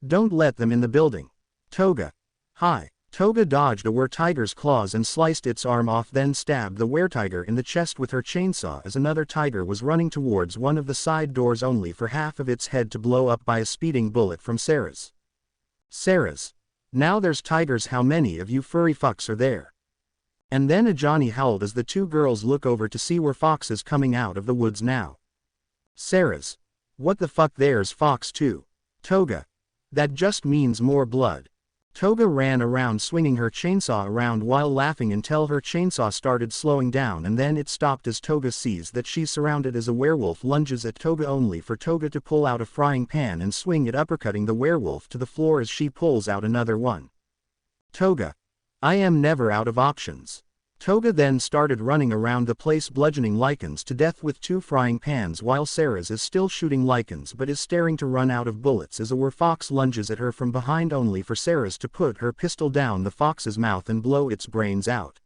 Don't let them in the building. Toga. Hi. Toga dodged a weretiger's claws and sliced its arm off, then stabbed the weretiger in the chest with her chainsaw as another tiger was running towards one of the side doors, only for half of its head to blow up by a speeding bullet from Ceres. Ceres. Now there's tigers, how many of you furry fucks are there? And then Ajani howled as the two girls look over to see where Fox is coming out of the woods now. Ceres. What the fuck, there's Fox too. Toga. That just means more blood. Toga ran around swinging her chainsaw around while laughing until her chainsaw started slowing down, and then it stopped as Toga sees that she's surrounded as a werewolf lunges at Toga, only for Toga to pull out a frying pan and swing it, uppercutting the werewolf to the floor as she pulls out another one. Toga. I am never out of options. Toga then started running around the place, bludgeoning lichens to death with two frying pans, while Ceres is still shooting lichens but is staring to run out of bullets as a werfox lunges at her from behind, only for Ceres to put her pistol down the fox's mouth and blow its brains out.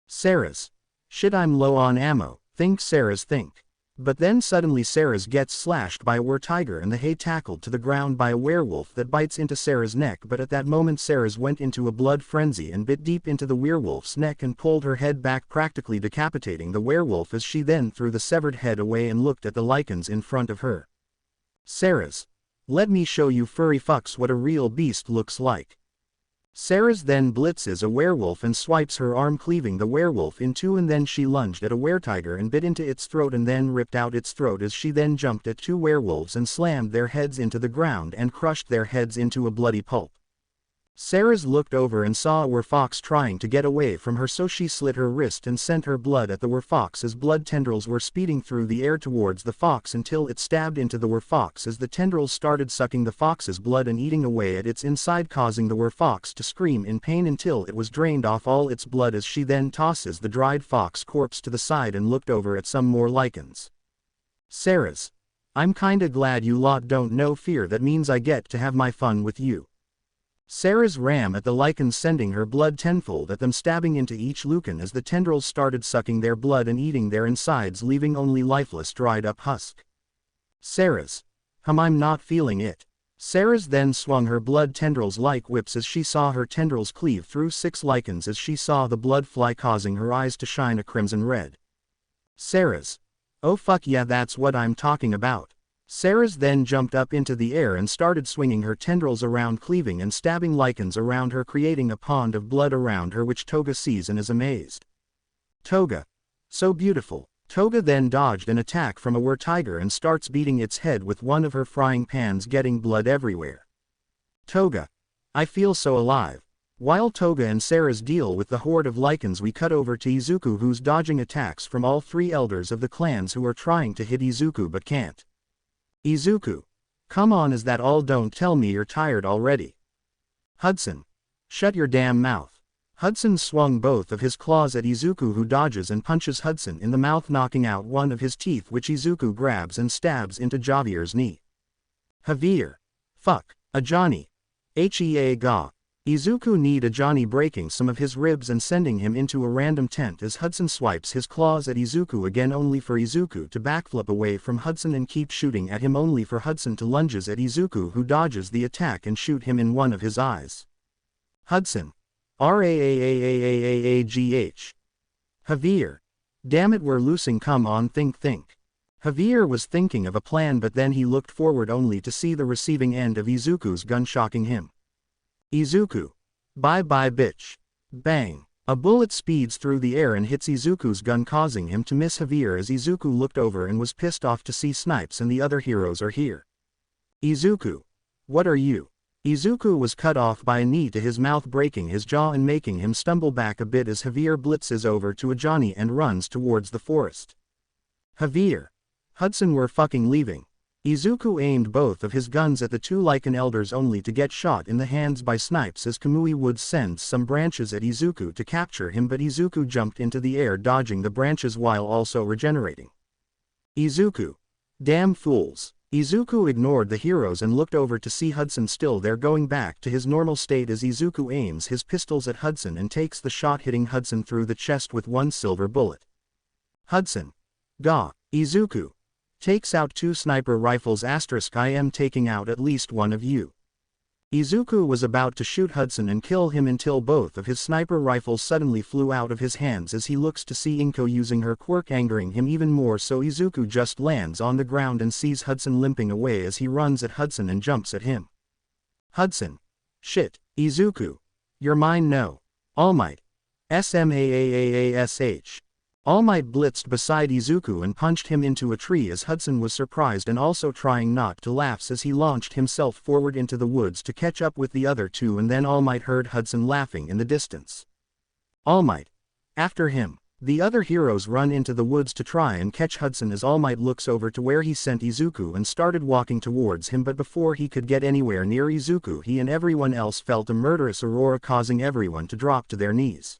Ceres. Shit, I'm low on ammo, think Ceres think. But then suddenly Sarah's gets slashed by a were-tiger and the hay tackled to the ground by a werewolf that bites into Sarah's neck, but at that moment Sarah's went into a blood frenzy and bit deep into the werewolf's neck and pulled her head back, practically decapitating the werewolf, as she then threw the severed head away and looked at the lichens in front of her. Sarah's, let me show you furry fucks what a real beast looks like. Sarah's then blitzes a werewolf and swipes her arm, cleaving the werewolf in two, and then she lunged at a were-tiger and bit into its throat and then ripped out its throat, as she then jumped at two werewolves and slammed their heads into the ground and crushed their heads into a bloody pulp. Sarah's looked over and saw a werfox trying to get away from her, so she slit her wrist and sent her blood at the werfox, as blood tendrils were speeding through the air towards the fox until it stabbed into the werfox, as the tendrils started sucking the fox's blood and eating away at its inside, causing the werfox to scream in pain until it was drained off all its blood, as she then tosses the dried fox corpse to the side and looked over at some more lichens. Sarah's, I'm kinda glad you lot don't know fear, that means I get to have my fun with you. Sarah's ran at the lichens, sending her blood tenfold at them, stabbing into each lichen as the tendrils started sucking their blood and eating their insides, leaving only lifeless dried up husk. Sarah's, I'm not feeling it. Sarah's then swung her blood tendrils like whips as she saw her tendrils cleave through 6 lichens, as she saw the blood fly, causing her eyes to shine a crimson red. Sarah's, oh fuck yeah, that's what I'm talking about. Sarah's then jumped up into the air and started swinging her tendrils around, cleaving and stabbing lichens around her, creating a pond of blood around her, which Toga sees and is amazed. Toga, so beautiful. Toga then dodged an attack from a were-tiger and starts beating its head with one of her frying pans, getting blood everywhere. Toga, I feel so alive. While Toga and Sarah's deal with the horde of lichens, we cut over to Izuku, who's dodging attacks from all 3 elders of the clans who are trying to hit Izuku but can't. Izuku, come on, is that all? Don't tell me you're tired already. Hudson, shut your damn mouth. Hudson swung both of his claws at Izuku, who dodges and punches Hudson in the mouth, knocking out one of his teeth, which Izuku grabs and stabs into Javier's knee. Javier, fuck, Ajani. Hea ga. Izuku need Ajani, breaking some of his ribs and sending him into a random tent as Hudson swipes his claws at Izuku again, only for Izuku to backflip away from Hudson and keep shooting at him, only for Hudson to lunges at Izuku, who dodges the attack and shoot him in one of his eyes. Hudson, RAAAAAAGH. Javier, damn it, we're losing, come on, think. Javier was thinking of a plan, but then he looked forward only to see the receiving end of Izuku's gun, shocking him. Izuku, bye-bye bitch. Bang. A bullet speeds through the air and hits Izuku's gun, causing him to miss Javier, as Izuku looked over and was pissed off to see Snipes and the other heroes are here. Izuku, what are you? Izuku was cut off by a knee to his mouth, breaking his jaw and making him stumble back a bit as Javier blitzes over to Ajani and runs towards the forest. Javier, Hudson, we're fucking leaving. Izuku aimed both of his guns at the 2 lichen elders, only to get shot in the hands by Snipes as Kamui Wood sends some branches at Izuku to capture him, but Izuku jumped into the air, dodging the branches while also regenerating. Izuku, damn fools. Izuku ignored the heroes and looked over to see Hudson still there, going back to his normal state as Izuku aims his pistols at Hudson and takes the shot, hitting Hudson through the chest with 1 silver bullet. Hudson, ga. Izuku takes out 2 sniper rifles *, I am taking out at least one of you. Izuku was about to shoot Hudson and kill him until both of his sniper rifles suddenly flew out of his hands as he looks to see Inko using her quirk, angering him even more, so Izuku just lands on the ground and sees Hudson limping away as he runs at Hudson and jumps at him. Hudson, shit, Izuku, you're mine, no. All Might. SMAAAASH. All Might blitzed beside Izuku and punched him into a tree as Hudson was surprised and also trying not to laugh as he launched himself forward into the woods to catch up with the other 2, and then All Might heard Hudson laughing in the distance. All Might, after him. The other heroes run into the woods to try and catch Hudson as All Might looks over to where he sent Izuku and started walking towards him, but before he could get anywhere near Izuku, he and everyone else felt a murderous aurora, causing everyone to drop to their knees.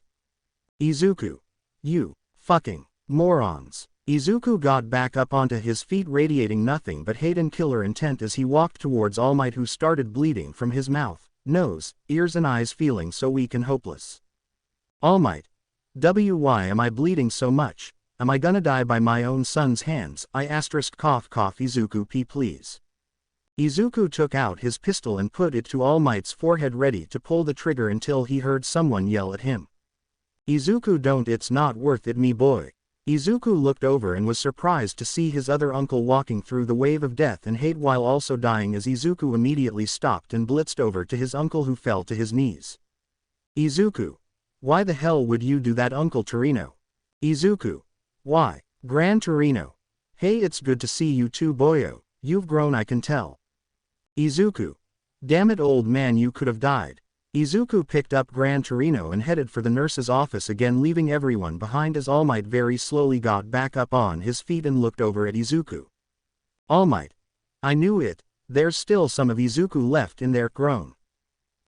Izuku, you fucking morons. Izuku got back up onto his feet, radiating nothing but hate and killer intent as he walked towards All Might, who started bleeding from his mouth, nose, ears and eyes, feeling so weak and hopeless. All Might, why am I bleeding so much? Am I gonna die by my own son's hands? Cough cough Izuku P please. Izuku took out his pistol and put it to All Might's forehead ready to pull the trigger until he heard someone yell at him. Izuku don't, it's not worth it me boy. Izuku looked over and was surprised to see his other uncle walking through the wave of death and hate while also dying as Izuku immediately stopped and blitzed over to his uncle who fell to his knees. Izuku. Why the hell would you do that Uncle Torino? Izuku. Why, Gran Torino. Hey, it's good to see you too boyo, you've grown I can tell. Izuku. Damn it old man, you could have died. Izuku picked up Gran Torino and headed for the nurse's office again, leaving everyone behind as All Might very slowly got back up on his feet and looked over at Izuku. All Might. I knew it, there's still some of Izuku left in there groan.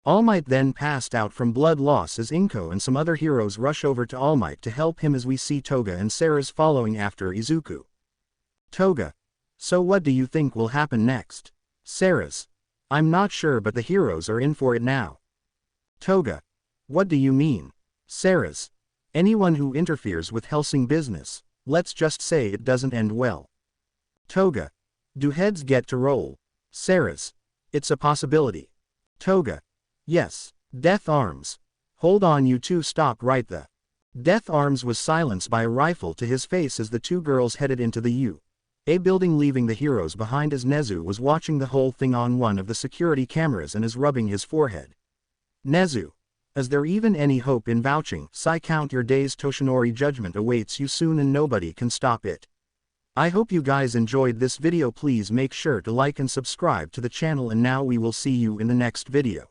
All Might then passed out from blood loss as Inko and some other heroes rush over to All Might to help him as we see Toga and Ceres following after Izuku. Toga. So what do you think will happen next? Ceres. I'm not sure, but the heroes are in for it now. Toga. What do you mean? Ceres. Anyone who interferes with Hellsing business, let's just say it doesn't end well. Toga. Do heads get to roll? Ceres. It's a possibility. Toga. Yes. Death Arms. Hold on, you two, stop right the. Death Arms was silenced by a rifle to his face as the two girls headed into the U.A. building, leaving the heroes behind as Nezu was watching the whole thing on one of the security cameras and is rubbing his forehead. Nezu. Is there even any hope in vouching? Count your days, Toshinori judgment awaits you soon and nobody can stop it. I hope you guys enjoyed this video. Please make sure to like and subscribe to the channel, and now we will see you in the next video.